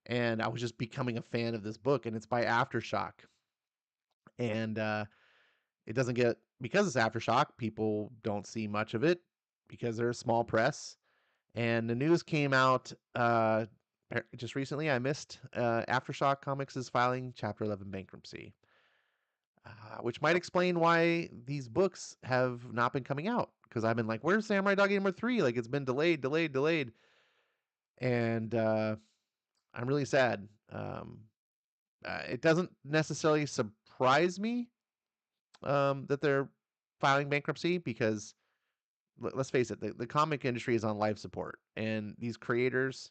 [SPEAKER 1] And I was just becoming a fan of this book, and it's by Aftershock. And it doesn't get because it's Aftershock, people don't see much of it because they're a small press. And the news came out just recently. I missed Aftershock Comics is filing Chapter 11 bankruptcy, which might explain why these books have not been coming out. Because I've been like, "Where's Samurai Doggy number 3?" Like it's been delayed, delayed, delayed, and I'm really sad. It doesn't necessarily surprise me that they're filing bankruptcy because let's face it, the comic industry is on life support, and these creators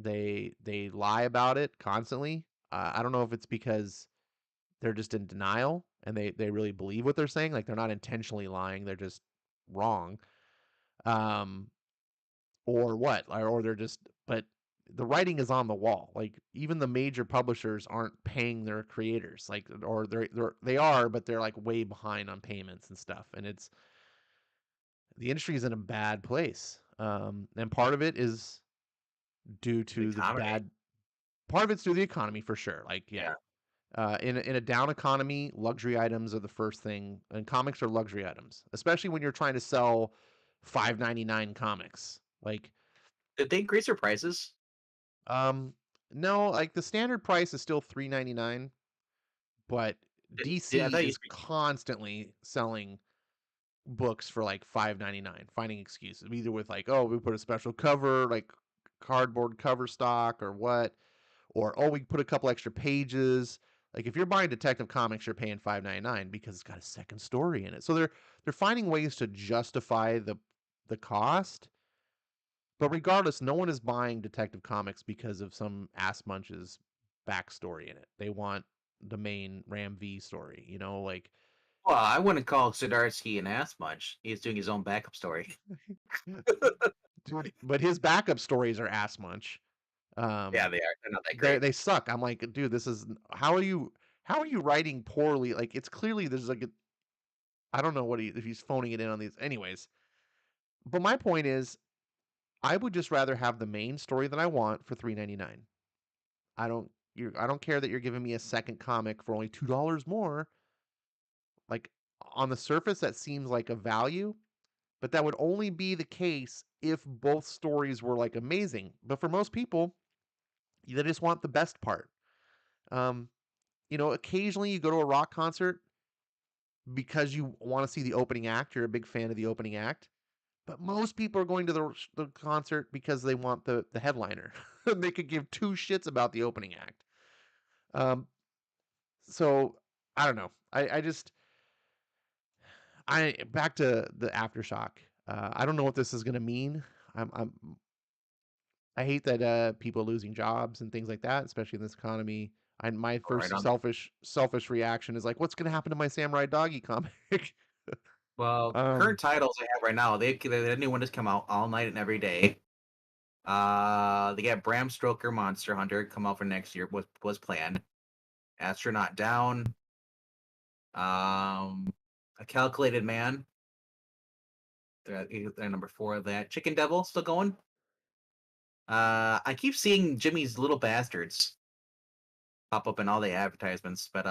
[SPEAKER 1] they lie about it constantly. I don't know if it's because they're just in denial and they really believe what they're saying, like they're not intentionally lying, they're just wrong, um, or what, or they're just. But the writing is on the wall. Like even the major publishers aren't paying their creators, like or they are, but they're like way behind on payments and stuff, and it's the industry is in a bad place. And part of it is due
[SPEAKER 2] The
[SPEAKER 1] to the
[SPEAKER 2] comedy.
[SPEAKER 1] bad. Part of it's through the economy for sure. Like, yeah.
[SPEAKER 2] Yeah.
[SPEAKER 1] In a down economy, luxury items are the first thing, and comics are luxury items, especially when you're trying to sell 5.99 comics. Like,
[SPEAKER 2] Did they increase their prices?
[SPEAKER 1] um, no, like the standard price is still 3.99, but
[SPEAKER 2] I
[SPEAKER 1] DC
[SPEAKER 2] thought you
[SPEAKER 1] is constantly selling books for like 5.99, finding excuses either with like, oh, we put a special cover, like cardboard cover stock or what, or oh, we put a couple extra pages. Like if you're buying Detective Comics, you're paying 5.99 because it's got a second story in it. So they're finding ways to justify the cost. But regardless, no one is buying Detective Comics because of some ass munch's backstory in it. They want the main Ram V story, like
[SPEAKER 2] well, I wouldn't call Zdarsky an ass much. He's doing his own backup story.
[SPEAKER 1] dude. But his backup stories are ass munch.
[SPEAKER 2] Yeah,
[SPEAKER 1] Um,
[SPEAKER 2] they are. They're not that
[SPEAKER 1] they
[SPEAKER 2] great.
[SPEAKER 1] they suck. I'm like, dude, this is how are you writing poorly? Like it's clearly there's like I don't know if he's phoning it in on these. Anyways, but my point is, I would just rather have the main story that I want for 3.99. I don't care that you're giving me a second comic for only $2 more. Like on the surface, that seems like a value, but that would only be the case if both stories were like amazing. But for most people, they just want the best part. Um, occasionally you go to a rock concert because you want to see the opening act. You're a big fan of the opening act. But most people are going to the concert because they want the headliner. They could give two shits about the opening act. Um, so I don't know. I just I back to the aftershock. I don't know what this is going to mean. I hate that people are losing jobs and things like that, especially in this economy. My
[SPEAKER 2] All right
[SPEAKER 1] first
[SPEAKER 2] on.
[SPEAKER 1] selfish reaction is like, what's going to happen to my Samurai Doggy comic?
[SPEAKER 2] Well,
[SPEAKER 1] um,
[SPEAKER 2] current titles they have right now, the new one has come out all night and every day. They got Bram Stoker Monster Hunter come out for next year was planned. Astronaut Down. Um, A Calculated Man. They're number 4 of that. Chicken Devil still going. I keep seeing Jimmy's Little Bastards pop up in all the advertisements, but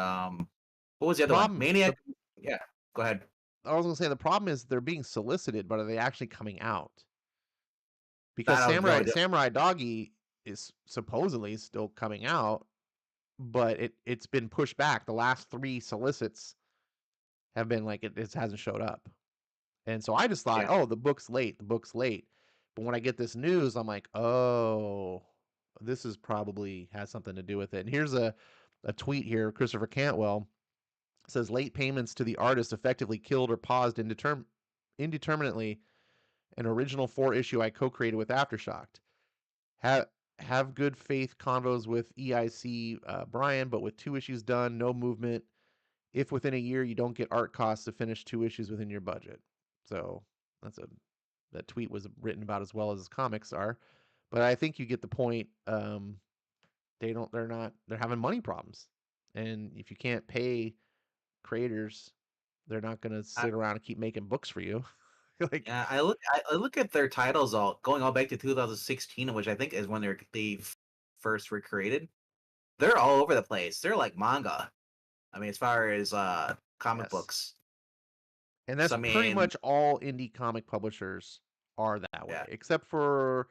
[SPEAKER 2] what was the other one?
[SPEAKER 1] problem
[SPEAKER 2] Maniac.
[SPEAKER 1] the
[SPEAKER 2] Yeah, go ahead.
[SPEAKER 1] I was gonna say the problem is they're being solicited, but are they actually coming out? Because
[SPEAKER 2] That I was
[SPEAKER 1] Samurai
[SPEAKER 2] really.
[SPEAKER 1] Samurai Doggy is supposedly still coming out, but it's been pushed back. The last three solicits have been like it hasn't showed up. And so I just thought,
[SPEAKER 2] Yeah.
[SPEAKER 1] oh, the book's late, the book's late. But when I get this news, I'm like, oh, this is probably has something to do with it. And here's a tweet here. Christopher Cantwell says late payments to the artist effectively killed or paused indeterminately an original 4 issue I co-created with Aftershocked. Have have good faith convos with EIC Brian, but with 2 issues done, no movement. If within a year you don't get art costs to finish 2 issues within your budget. So that's a that tweet was written about as well as his comics are. But I think you get the point. They're having money problems. And if you can't pay creators, they're not gonna
[SPEAKER 2] I,
[SPEAKER 1] sit around and keep making books for you. Like
[SPEAKER 2] yeah, I look at their titles all going all back to 2016, which I think is when first were created. They're all over the place. They're like manga. I mean, as far as comic
[SPEAKER 1] yes.
[SPEAKER 2] books.
[SPEAKER 1] And
[SPEAKER 2] So
[SPEAKER 1] that's
[SPEAKER 2] I
[SPEAKER 1] pretty
[SPEAKER 2] mean,
[SPEAKER 1] much all indie comic publishers are that way,
[SPEAKER 2] yeah.
[SPEAKER 1] except for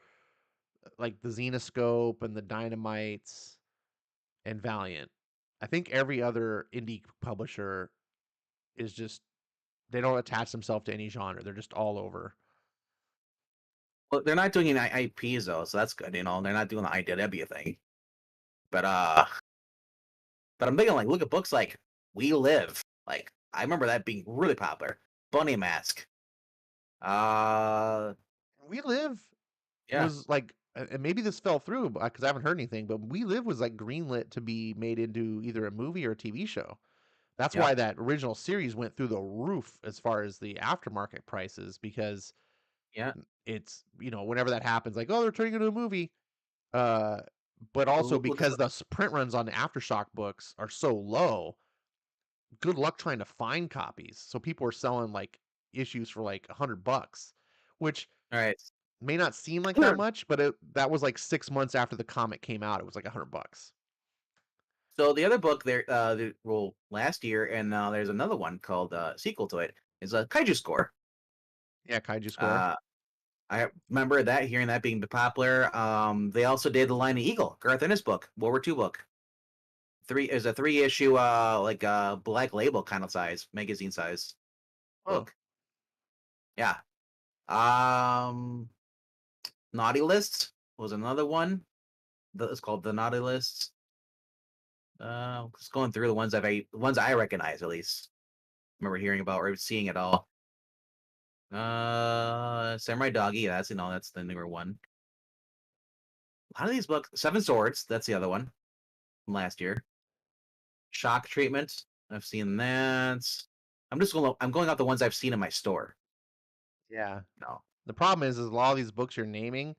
[SPEAKER 1] like the Xenoscope and the Dynamites and Valiant. I think every other indie publisher is just they don't attach themselves to any genre. They're just all over.
[SPEAKER 2] Well, they're not doing any IPs though, so that's good. They're not doing the IDW thing. But but I'm thinking like, look at books like We Live. Like I remember that being really popular. Bunny Mask. Uh,
[SPEAKER 1] We Live
[SPEAKER 2] yeah,
[SPEAKER 1] was like, and maybe this fell through because I haven't heard anything, but We Live was like greenlit to be made into either a movie or a TV show. That's why
[SPEAKER 2] yep,
[SPEAKER 1] that original series went through the roof as far as the aftermarket prices because
[SPEAKER 2] yeah.
[SPEAKER 1] it's whenever that happens, like oh they're turning it into a movie, uh, but also
[SPEAKER 2] Looks
[SPEAKER 1] because
[SPEAKER 2] like
[SPEAKER 1] the print runs on the Aftershock books are so low, good luck trying to find copies. So people are selling like issues for like $100, which
[SPEAKER 2] all right.
[SPEAKER 1] May not seem like that much, but that was like 6 months after the comic came out. It was like $100.
[SPEAKER 2] So the other book there, well, last year, and there's another one called sequel to it, is a Kaiju Score.
[SPEAKER 1] Yeah, Kaiju Score.
[SPEAKER 2] Uh, I remember that hearing that being popular. They also did the Line of Eagle, Garth Ennis book, World War II book. Is a 3-issue, like black label kind of size, magazine size
[SPEAKER 1] Oh,
[SPEAKER 2] book. Yeah. Um, Naughty List was another one. It's called the Naughty List. Just going through the ones I recognize at least. Remember hearing about or seeing it all. Samurai Doggy, that's the newer one. A lot of these books, Seven Swords, that's the other one from last year. Shock Treatment, I've seen that. I'm going out the ones I've seen in my store.
[SPEAKER 1] yeah.
[SPEAKER 2] No.
[SPEAKER 1] The problem is a lot of these books you're naming,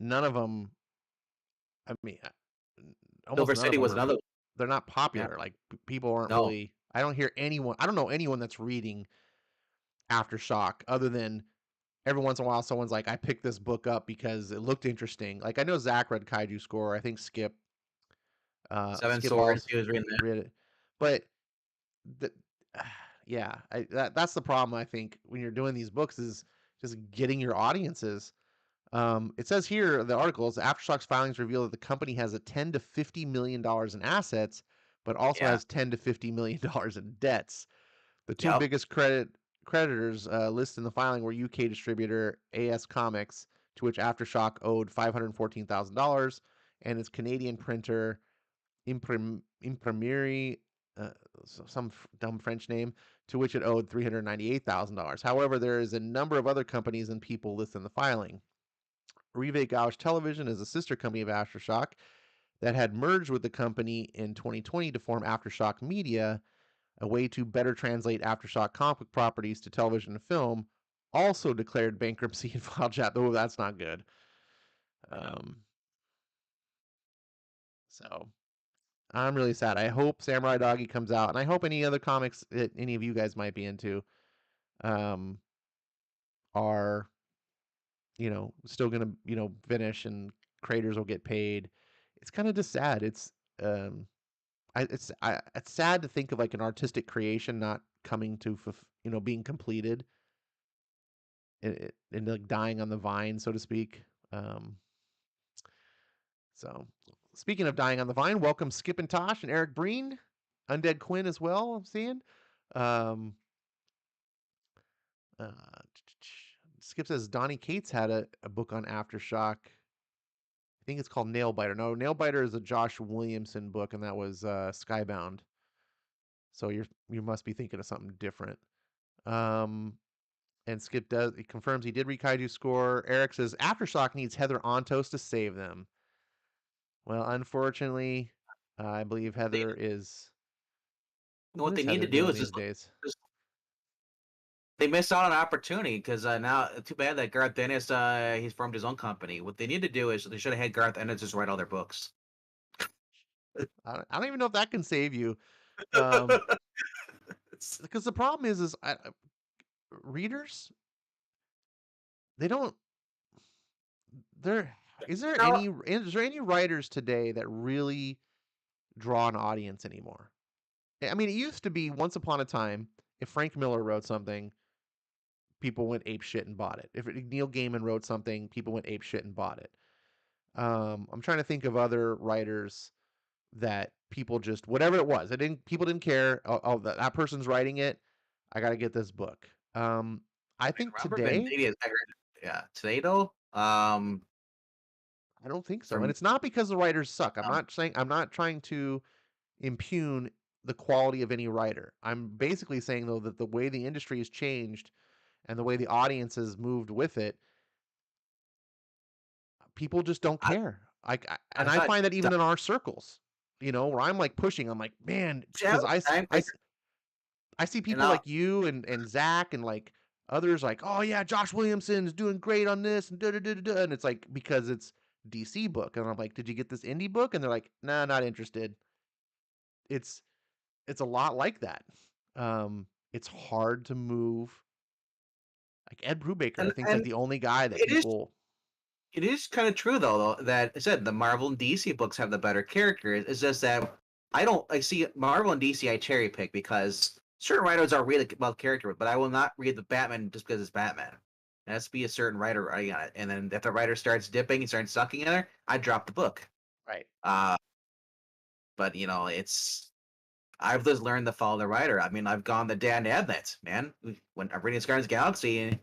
[SPEAKER 1] none of them. I mean, almost
[SPEAKER 2] Silver
[SPEAKER 1] none of
[SPEAKER 2] City
[SPEAKER 1] them
[SPEAKER 2] was
[SPEAKER 1] are.
[SPEAKER 2] another.
[SPEAKER 1] They're not
[SPEAKER 2] Yeah.
[SPEAKER 1] popular. Like people aren't
[SPEAKER 2] No.
[SPEAKER 1] really. I don't hear anyone. I don't know anyone that's reading Aftershock other than every once in a while someone's like, I picked this book up because it looked interesting. Like I know Zach read Kaiju Score. I think
[SPEAKER 2] Seven
[SPEAKER 1] Skip
[SPEAKER 2] Swords,
[SPEAKER 1] also
[SPEAKER 2] he was reading that.
[SPEAKER 1] read it, but the, yeah, that's the problem. I think when you're doing these books is just getting your audiences. It says here the articles Aftershocks filings reveal that the company has a $10 to $50 million in assets, but also
[SPEAKER 2] Yeah.
[SPEAKER 1] has $10 to $50 million in debts. The two
[SPEAKER 2] Yep.
[SPEAKER 1] biggest creditors listed in the filing were UK distributor AS Comics, to which Aftershock owed $514,000, and its Canadian printer Imprimerie, uh, some dumb French name, to which it owed $398,000. However, there is a number of other companies and people listed in the filing. Rive Gauche Television is a sister company of Aftershock that had merged with the company in 2020 to form Aftershock Media, a way to better translate Aftershock comic properties to television and film, also declared bankruptcy and filed chapter. Oh, that's not good.
[SPEAKER 2] Yeah.
[SPEAKER 1] Um, so I'm really sad. I hope Samurai Doggy comes out, and I hope any other comics that any of you guys might be into um, are, still gonna, finish and creators will get paid. It's kind of just sad. Um, it's sad to think of like an artistic creation not coming to, being completed and like dying on the vine, so to speak. Um, so speaking of dying on the vine, welcome Skip and Tosh and Eric Breen, Undead Quinn as well. I'm seeing. Um, uh, Skip says Donnie Cates had a book on Aftershock. I think it's called Nailbiter. No, Nailbiter is a Josh Williamson book, and that was Skybound. So you must be thinking of something different. Um, and Skip he confirms he did read Kaiju Score. Eric says Aftershock needs Heather Ontos to save them. Well, unfortunately, I believe
[SPEAKER 2] They,
[SPEAKER 1] Heather is.
[SPEAKER 2] what
[SPEAKER 1] What
[SPEAKER 2] they
[SPEAKER 1] is
[SPEAKER 2] need to
[SPEAKER 1] Heather
[SPEAKER 2] do
[SPEAKER 1] doing
[SPEAKER 2] is
[SPEAKER 1] these days?
[SPEAKER 2] just they missed out on an opportunity because now too bad that Garth Ennis he's formed his own company. What they need to do is they should have had Garth Ennis just write all their books.
[SPEAKER 1] I don't even know if that can save you. Um, because the problem is readers they don't. There
[SPEAKER 2] Now,
[SPEAKER 1] is there any writers today that really draw an audience anymore? I mean, it used to be once upon a time if Frank Miller wrote something, people went ape shit and bought it. If Neil Gaiman wrote something, people went ape shit and bought it. I'm trying to think of other writers that people just whatever it was. People didn't care. Oh, that person's writing it. I got to get this book. I think
[SPEAKER 2] Robert
[SPEAKER 1] today,
[SPEAKER 2] Venditti is yeah. Today though,
[SPEAKER 1] I don't think so. And
[SPEAKER 2] from
[SPEAKER 1] it's not because the writers suck. I'm not trying to impugn the quality of any writer. I'm basically saying though that the way the industry has changed and the way the audience has moved with it, people just don't
[SPEAKER 2] I,
[SPEAKER 1] care. And
[SPEAKER 2] I
[SPEAKER 1] I
[SPEAKER 2] thought
[SPEAKER 1] find that even in our circles, where I'm like pushing, I'm like, man, because
[SPEAKER 2] Time Breaker
[SPEAKER 1] I see
[SPEAKER 2] and
[SPEAKER 1] people like you and Zach and like others like, oh yeah, Josh Williamson is doing great on this and da da da da, and it's like because it's DC book, and I'm like, did you get this indie book? And they're like, nah, not interested. It's it's a lot like that. It's hard to move. Like Ed Brubaker, I
[SPEAKER 2] and
[SPEAKER 1] think is like
[SPEAKER 2] and
[SPEAKER 1] the only guy that
[SPEAKER 2] it is
[SPEAKER 1] people.
[SPEAKER 2] it is kind of true though that I said the Marvel and DC books have the better characters. It's just that I see Marvel and DC I cherry pick because certain writers are really well character, but I will not read the Batman just because it's Batman. It has to be a certain writer writing on it, and then if the writer starts dipping and starts sucking in there, I drop the book.
[SPEAKER 1] Right.
[SPEAKER 2] Uh, but it's I've just learned to follow the writer. I mean, I've gone the Dan Abnett, man. When I'm reading Guardians of the Galaxy,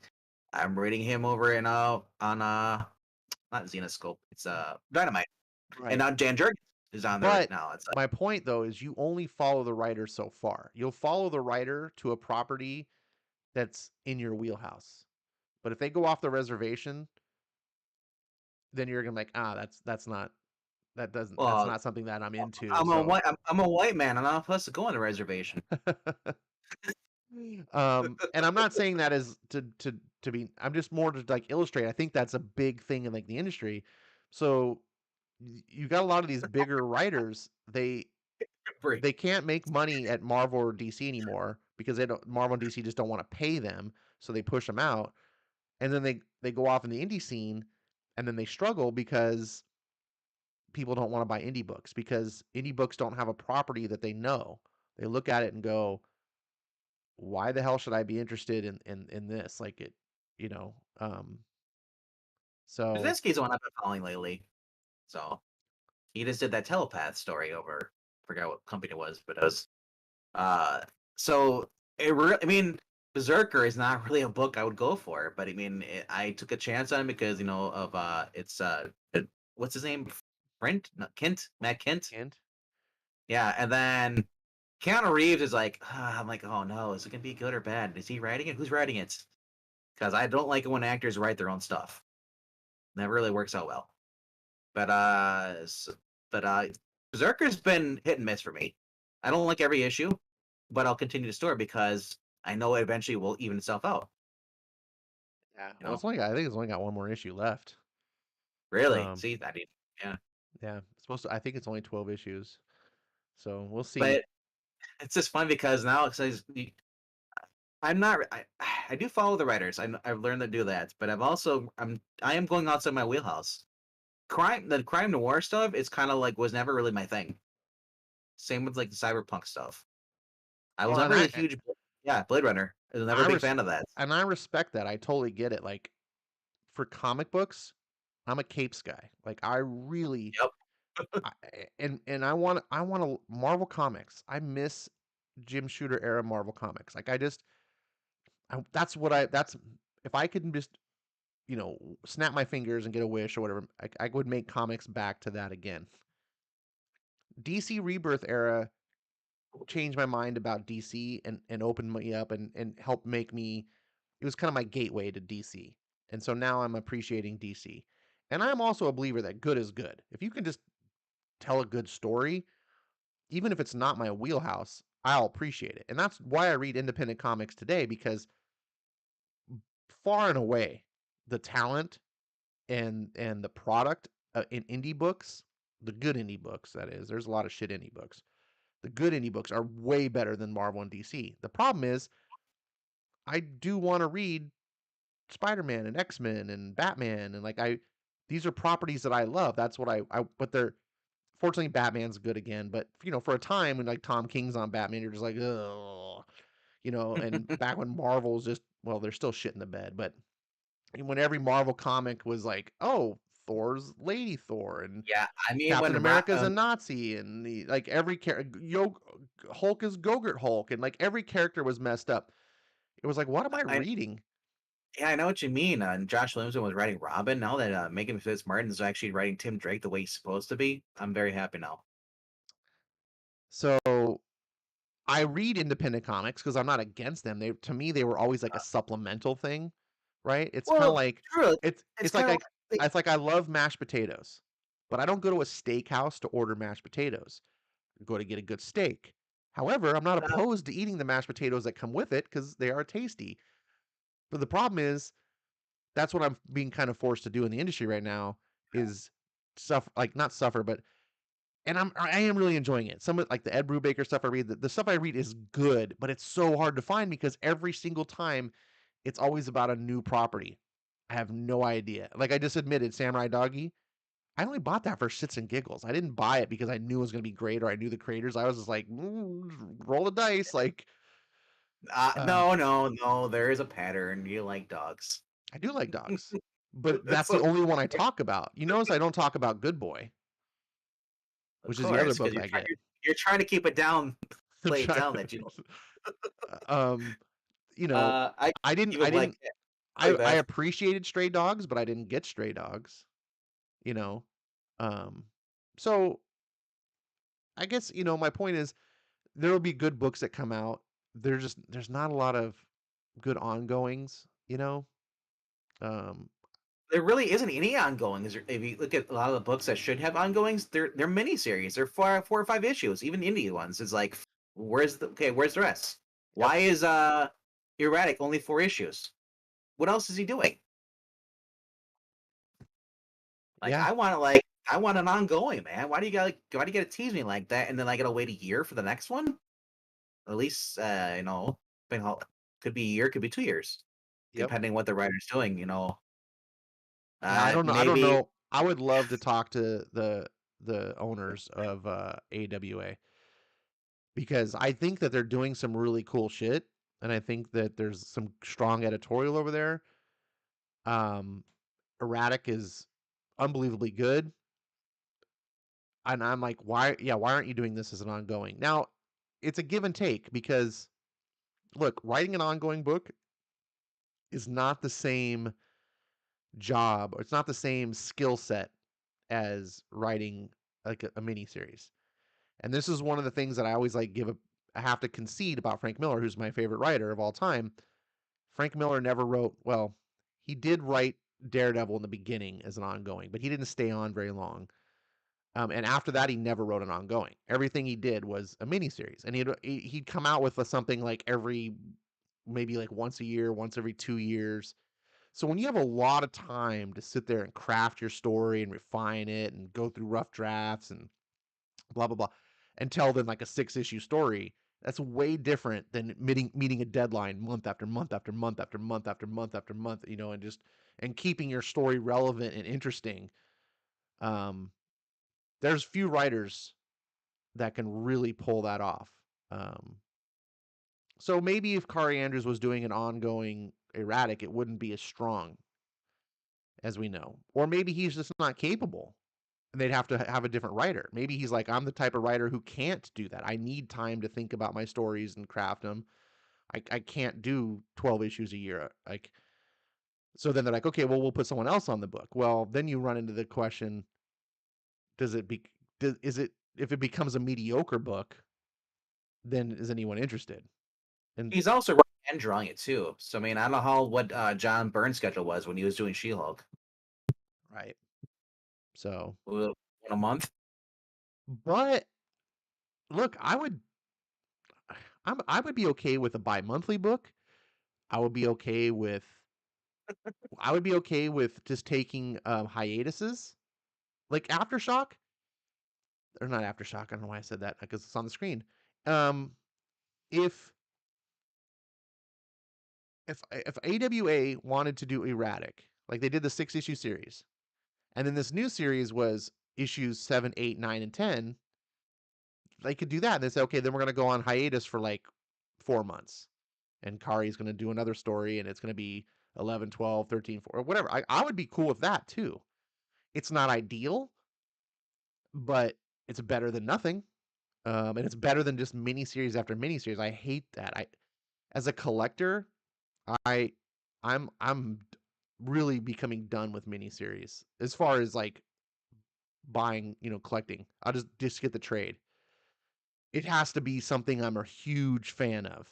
[SPEAKER 2] I'm reading him over in on not Xenoscope, it's Dynamite, and
[SPEAKER 1] Right.
[SPEAKER 2] now Dan Jurgens is on there
[SPEAKER 1] But
[SPEAKER 2] now. It's like,
[SPEAKER 1] my point though is you only follow the writer so far. You'll follow the writer to a property that's in your wheelhouse. But if they go off the reservation, then you're gonna be like, ah, that's
[SPEAKER 2] well,
[SPEAKER 1] not something that I'm into. So
[SPEAKER 2] I'm a white man. I'm not supposed to go on the reservation.
[SPEAKER 1] and I'm not saying that as to be. I'm just more to like illustrate. I think that's a big thing in like the industry. So you got a lot of these bigger writers.
[SPEAKER 2] Free.
[SPEAKER 1] They can't make money at Marvel or DC anymore because Marvel and DC just don't want to pay them, so they push them out. And then they go off in the indie scene, and then they struggle because people don't want to buy indie books because indie books don't have a property that they know. They look at it and go, why the hell should I be interested in this? Like it, you know. So
[SPEAKER 2] Krasinski's the one I've been following lately. So he just did that telepath story over. Forgot what company it was, but it was. Uh, so I mean, Berserker is not really a book I would go for, but I mean, I took a chance on it because of it's what's his name, Brent, not Kent, Matt Kent.
[SPEAKER 1] hint.
[SPEAKER 2] Yeah, and then Keanu Reeves is like, I'm like, oh no, is it gonna be good or bad? Is he writing it? Who's writing it? Because I don't like it when actors write their own stuff. That really works out well. But Berserker's been hit and miss for me. I don't like every issue, but I'll continue to store it because I know it eventually will even itself out.
[SPEAKER 1] Yeah.
[SPEAKER 2] You
[SPEAKER 1] Well,
[SPEAKER 2] know,
[SPEAKER 1] I think it's only got one more issue left.
[SPEAKER 2] really.
[SPEAKER 1] Um,
[SPEAKER 2] See, I mean, yeah.
[SPEAKER 1] yeah, it's supposed to. I think it's only 12 issues. So we'll see.
[SPEAKER 2] But it's just fun because now it says I'm not. I do follow the writers. I've learned to do that, but I am going outside my wheelhouse. The crime noir stuff is kind of like was never really my thing. Same with like the cyberpunk stuff. I was
[SPEAKER 1] Well,
[SPEAKER 2] never a huge Blade Runner. I was never a
[SPEAKER 1] I
[SPEAKER 2] big
[SPEAKER 1] res-
[SPEAKER 2] fan of that.
[SPEAKER 1] and I respect that. I totally get it. Like for comic books, I'm a capes guy. Like I really
[SPEAKER 2] Yep.
[SPEAKER 1] I, and I want to Marvel comics. I miss Jim Shooter era Marvel comics. Like that's what that's if I could just snap my fingers and get a wish or whatever, I would make comics back to that again. DC Rebirth era changed my mind about DC and opened me up and helped make me. It was kind of my gateway to DC, and so now I'm appreciating DC. And I'm also a believer that good is good. If you can just tell a good story, even if it's not my wheelhouse, I'll appreciate it. And that's why I read independent comics today because far and away the talent and the product in indie books, the good indie books that is. There's a lot of shit indie books. The good indie books are way better than Marvel and DC. The problem is I do want to read Spider-Man and X-Men and Batman and like I these are properties that I love. That's what I but they're fortunately Batman's good again, but for a time when like Tom King's on Batman, you're just like, oh, and back when Marvel's just well, they're still shit in the bed, but when every Marvel comic was like, oh, Thor's Lady Thor and
[SPEAKER 2] Yeah, I mean
[SPEAKER 1] Captain
[SPEAKER 2] when
[SPEAKER 1] America's a Nazi and like every Hulk is Gogurt Hulk and like every character was messed up. It was like, what am I
[SPEAKER 2] I
[SPEAKER 1] reading?
[SPEAKER 2] yeah, I know what you mean. And Josh Williamson was writing Robin. Now that Megan Fitzmartin is actually writing Tim Drake the way he's supposed to be, I'm very happy now.
[SPEAKER 1] So I read independent comics because I'm not against them. They to me they were always like a supplemental thing, right? It's kind of
[SPEAKER 2] Well,
[SPEAKER 1] like
[SPEAKER 2] true. It's
[SPEAKER 1] it's like
[SPEAKER 2] kind of like
[SPEAKER 1] it's like I love mashed potatoes, but I don't go to a steakhouse to order mashed potatoes. I go to get a good steak. However, I'm not opposed to eating the mashed potatoes that come with it because they are tasty. But the problem is that's what I'm being kind of forced to do in the industry right now is suffer like not suffer, but and I am really enjoying it. Some of like the Ed Brubaker stuff I read, the stuff I read is good, but it's so hard to find because every single time it's always about a new property. I have no idea. Like I just admitted, Samurai Doggy. I only bought that for shits and giggles. I didn't buy it because I knew it was going to be great or I knew the creators. I was just like, roll the dice. Like, um,
[SPEAKER 2] No. There is a pattern. You like dogs.
[SPEAKER 1] I do like dogs, but that's
[SPEAKER 2] That's
[SPEAKER 1] the
[SPEAKER 2] what,
[SPEAKER 1] only one I talk about. You notice I don't talk about Good Boy,
[SPEAKER 2] of
[SPEAKER 1] which is the other
[SPEAKER 2] course,
[SPEAKER 1] book
[SPEAKER 2] because
[SPEAKER 1] I get.
[SPEAKER 2] you're trying to keep it down,
[SPEAKER 1] I'm
[SPEAKER 2] play it
[SPEAKER 1] trying.
[SPEAKER 2] down. That you
[SPEAKER 1] um, you know,
[SPEAKER 2] I
[SPEAKER 1] I didn't.
[SPEAKER 2] even
[SPEAKER 1] I didn't.
[SPEAKER 2] like
[SPEAKER 1] I
[SPEAKER 2] that.
[SPEAKER 1] appreciated Stray Dogs, but I didn't get Stray Dogs. You know, um, so I guess my point is there will be good books that come out. There's not a lot of good ongoings. Um,
[SPEAKER 2] There really isn't any ongoing. If you look at a lot of the books that should have ongoings, they're miniseries. They're four or five issues. Even indie ones. It's like, where's the rest?
[SPEAKER 1] yep.
[SPEAKER 2] Why is Erratic only 4 issues? What else is he doing? Like
[SPEAKER 1] Yeah.
[SPEAKER 2] I want an ongoing, man. Why do you gotta tease me like that and then I gotta wait a year for the next one? At least depending how could be a year, could be 2 years,
[SPEAKER 1] Yep.
[SPEAKER 2] depending what the writer's doing, you know.
[SPEAKER 1] Yeah. I don't know. I don't
[SPEAKER 2] Maybe
[SPEAKER 1] know. I would love to talk to the owners of AWA because I think that they're doing some really cool shit, and I think that there's some strong editorial over there. Um, Erratic is unbelievably good, and I'm like, why? Yeah, why aren't you doing this as an ongoing? Now, it's a give and take because look, writing an ongoing book is not the same job, or it's not the same skill set as writing like a mini series. And this is one of the things that I always like I have to concede about Frank Miller, who's my favorite writer of all time. Frank Miller never wrote, well, he did write Daredevil in the beginning as an ongoing, but he didn't stay on very long. And after that, he never wrote an ongoing. Everything he did was a miniseries, and he'd come out with something like every maybe like once a year, once every 2 years. So when you have a lot of time to sit there and craft your story and refine it and go through rough drafts and blah blah blah, and tell them like a 6 issue story, that's way different than meeting a deadline month after month after month after month after month after month, and keeping your story relevant and interesting. Um, there's few writers that can really pull that off. Um, so maybe if Kari Andrews was doing an ongoing erratic, it wouldn't be as strong as we know. Or maybe he's just not capable and they'd have to have a different writer. Maybe he's like, I'm the type of writer who can't do that. I need time to think about my stories and craft them. I can't do 12 issues a year. Like, so then they're like, okay, well, we'll put someone else on the book. Well, then you run into the question, does it be, is it, if it becomes a mediocre book, then is anyone interested? And
[SPEAKER 2] he's also writing and drawing it too. So I mean, I don't know what John Byrne's schedule was when he was doing She-Hulk.
[SPEAKER 1] right. So,
[SPEAKER 2] In a month.
[SPEAKER 1] but look, I would be okay with a bi-monthly book. I would be okay with just taking hiatuses like Aftershock, or not Aftershock. I don't know why I said that because it's on the screen. Um, if if AWA wanted to do erratic, like they did the 6 issue series, and then this new series was issues 7, 8, 9, and 10, they could do that. And they say, okay, then we're gonna go on hiatus for like 4 months, and Kari's gonna do another story, and it's gonna be 11, 12, 13, 4, or whatever. I would be cool with that too. It's not ideal, but it's better than nothing. And it's better than just miniseries after miniseries. I hate that. As a collector, I, I'm really becoming done with miniseries as far as like buying, collecting. I'll just get the trade. It has to be something I'm a huge fan of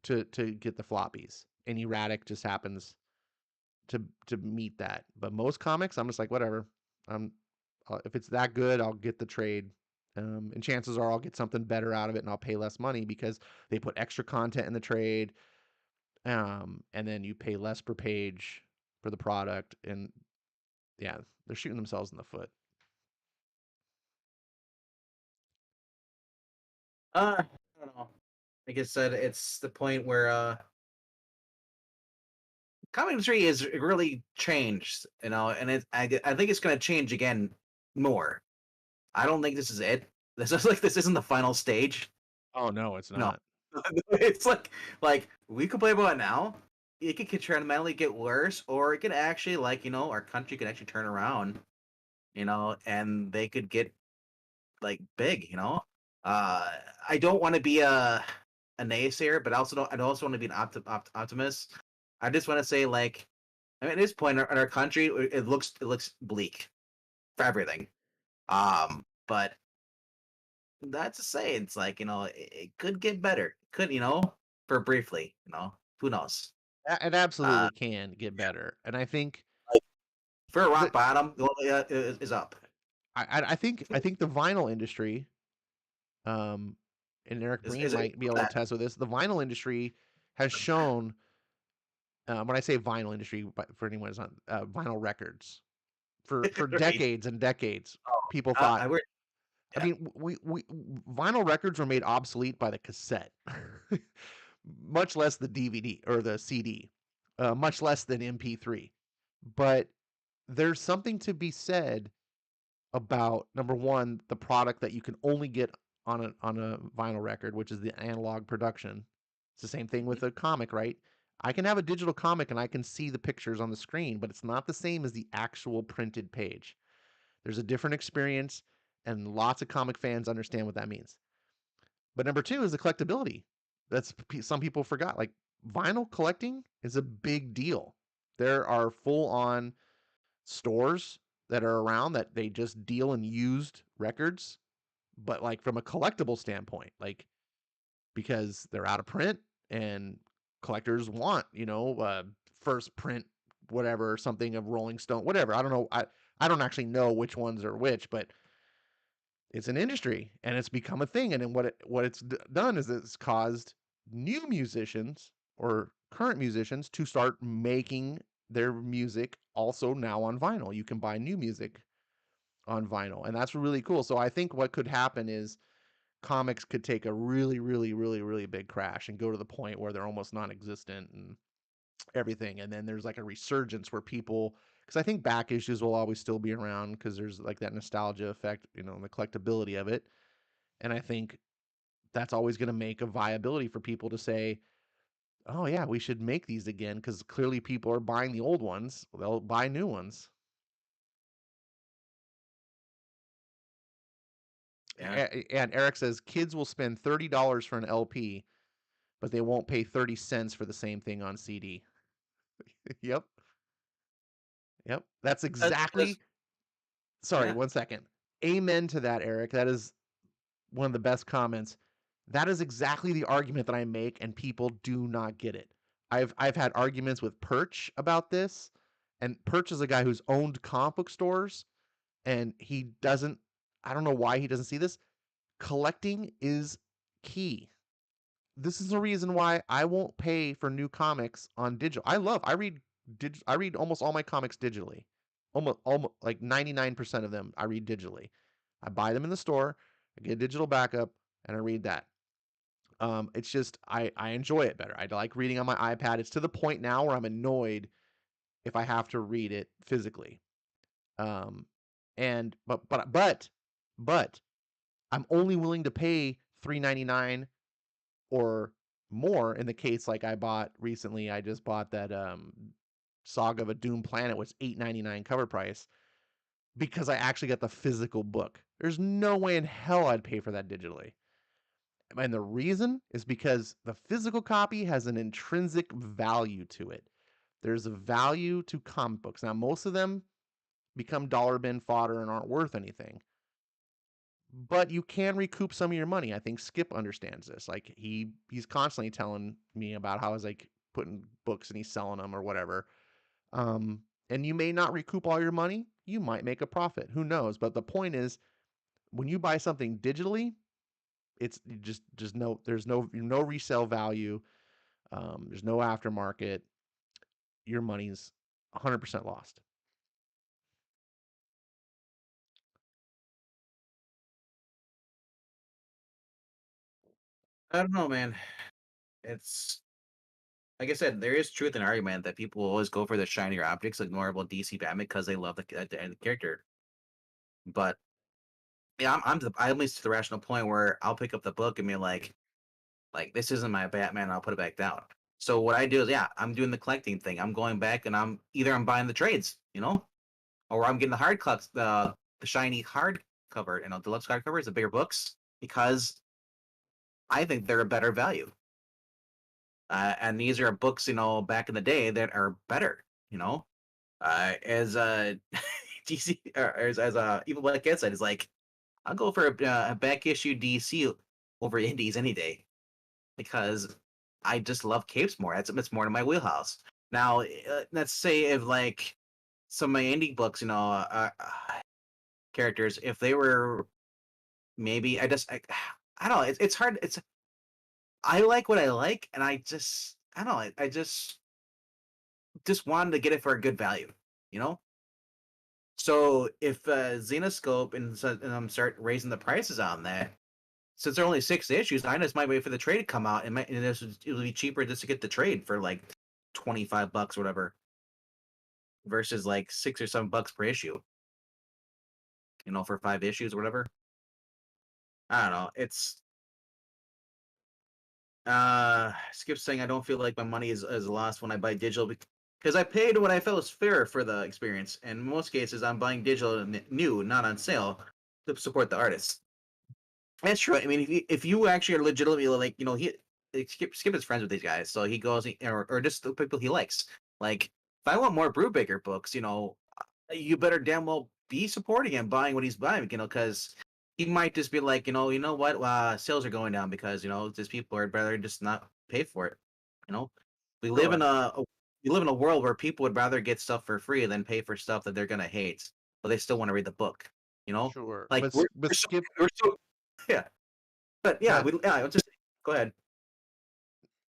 [SPEAKER 1] to get the floppies. And erratic just happens to meet that. But most comics, I'm just like whatever. I'm if it's that good, I'll get the trade. And chances are I'll get something better out of it, and I'll pay less money because they put extra content in the trade. And then you pay less per page for the product, and yeah, they're shooting themselves in the foot.
[SPEAKER 2] I don't know. Like I said, it's the point where comic industry is really changed, you know, and I think it's going to change again more. I don't think this is it. This is like this isn't the final stage.
[SPEAKER 1] Oh no, it's
[SPEAKER 2] No,
[SPEAKER 1] not.
[SPEAKER 2] it's like we could play about it now. It could fundamentally get worse, or it could actually like our country could actually turn around, and they could get like big. Uh, I don't want to be a naysayer, but I also want to be an optimist. I just want to say like I mean, at this point in our country, it looks bleak for everything. But that's to say, it's like it could get better. Could for briefly, who knows?
[SPEAKER 1] It
[SPEAKER 2] Uh,
[SPEAKER 1] absolutely can get better, and I think
[SPEAKER 2] like for a
[SPEAKER 1] that
[SPEAKER 2] rock bottom, is up.
[SPEAKER 1] I think the vinyl industry, um, and Eric Breen
[SPEAKER 2] Is it
[SPEAKER 1] might be able to
[SPEAKER 2] that?
[SPEAKER 1] attest with this. The vinyl industry has shown, when I say vinyl industry, but for anyone who's not, vinyl records, for
[SPEAKER 2] Right.
[SPEAKER 1] decades and decades,
[SPEAKER 2] Oh,
[SPEAKER 1] people thought.
[SPEAKER 2] I would.
[SPEAKER 1] I
[SPEAKER 2] Yeah.
[SPEAKER 1] mean, we vinyl records were made obsolete by the cassette, much less the DVD or the CD, much less than MP3. But there's something to be said about number one, the product that you can only get on a vinyl record, which is the analog production. It's the same thing
[SPEAKER 2] Mhm.
[SPEAKER 1] with a comic, right? I can have a digital comic and I can see the pictures on the screen, but it's not the same as the actual printed page. There's a different experience, and lots of comic fans understand what that means. But number two is the collectability. That's some people forgot. Like vinyl collecting is a big deal. There are full on stores that are around that they just deal in used records, but like from a collectible standpoint, like because they're out of print and collectors want, first print whatever something of Rolling Stone, whatever. I don't know. I don't actually know which ones are which, but it's an industry and it's become a thing. And then what it's done is it's caused new musicians or current musicians to start making their music also now on vinyl. You can buy new music on vinyl, and that's really cool. So I think what could happen is comics could take a really, really, really, really big crash and go to the point where they're almost non-existent and everything. And then there's like a resurgence where people, because I think back issues will always still be around because there's like that nostalgia effect, and the collectability of it. And I think that's always going to make a viability for people to say, oh, yeah, we should make these again because clearly people are buying the old ones. They'll buy new ones.
[SPEAKER 2] Yeah.
[SPEAKER 1] And Eric says kids will spend $30 for an LP, but they won't pay 30 cents for the same thing on CD. Yep. Yep. That's
[SPEAKER 2] Because
[SPEAKER 1] exactly. Sorry,
[SPEAKER 2] yeah.
[SPEAKER 1] 1 second. Amen to that, Eric. That is one of the best comments. That is exactly the argument that I make, and people do not get it. I've had arguments with Perch about this, and Perch is a guy who's owned comic book stores, and he doesn't. I don't know why he doesn't see this. Collecting is key. This is the reason why I won't pay for new comics on digital. I read almost all my comics digitally. Almost like 99% of them I read digitally. I buy them in the store, I get a digital backup, and I read that. It's just I enjoy it better. I like reading on my iPad. It's to the point now where I'm annoyed if I have to read it physically. Um, and but I'm only willing to pay $3.99 or more in the case like I bought recently. I just bought that Saga of a Doom Planet was $8.99 cover price because I actually got the physical book. There's no way in hell I'd pay for that digitally. And the reason is because the physical copy has an intrinsic value to it. There's a value to comic books. Now, most of them become dollar bin fodder and aren't worth anything, but you can recoup some of your money. I think Skip understands this. Like he's constantly telling me about how he's like putting books and he's selling them or whatever. Um, and you may not recoup all your money. You might make a profit. Who knows? But the point is, when you buy something digitally, it's just no. There's no resale value. There's no aftermarket. Your money's 100% lost.
[SPEAKER 2] I don't know, man. It's like I said, there is truth in argument that people will always go for the shinier objects, like more about DC Batman, because they love the character. But yeah, I'm at least to the rational point where I'll pick up the book and be like this isn't my Batman. And I'll put it back down. So what I do is, yeah, I'm doing the collecting thing. I'm going back and I'm buying the trades, or I'm getting the the shiny hardcover, deluxe hardcovers, the bigger books, because I think they're a better value. And these are books, back in the day that are better, as DC or as Evil Black Cat said, is like I'll go for a back issue DC over indies any day because I just love capes more. That's more in my wheelhouse. Now, let's say if like some of my indie books, characters, if they were maybe I don't know. It's hard. I like what I like, and I don't know. I just wanted to get it for a good value, you know. So if Xenoscope and start raising the prices on that, since there are only 6 issues, I just might wait for the trade to come out, it'll be cheaper just to get the trade for like $25 or whatever, versus like $6 or $7 per issue, for 5 issues or whatever. I don't know. It's Skip saying I don't feel like my money is lost when I buy digital because I paid what I felt was fair for the experience. And in most cases, I'm buying digital new, not on sale, to support the artist. That's true. I mean, if you actually are legitimately like, Skip is friends with these guys, so he goes or just the people he likes. Like, if I want more Brubaker books, you better damn well be supporting him, buying what he's buying, because he might just be like, you know what, sales are going down because these people are better just not pay for it. You know, we live in
[SPEAKER 1] Sure.
[SPEAKER 2] we live in a world where people would rather get stuff for free than pay for stuff that they're gonna hate, but they still want to read the book.
[SPEAKER 1] Sure.
[SPEAKER 2] Like
[SPEAKER 1] But Skip,
[SPEAKER 2] we're so yeah, but yeah,
[SPEAKER 1] that
[SPEAKER 2] I'll just go ahead.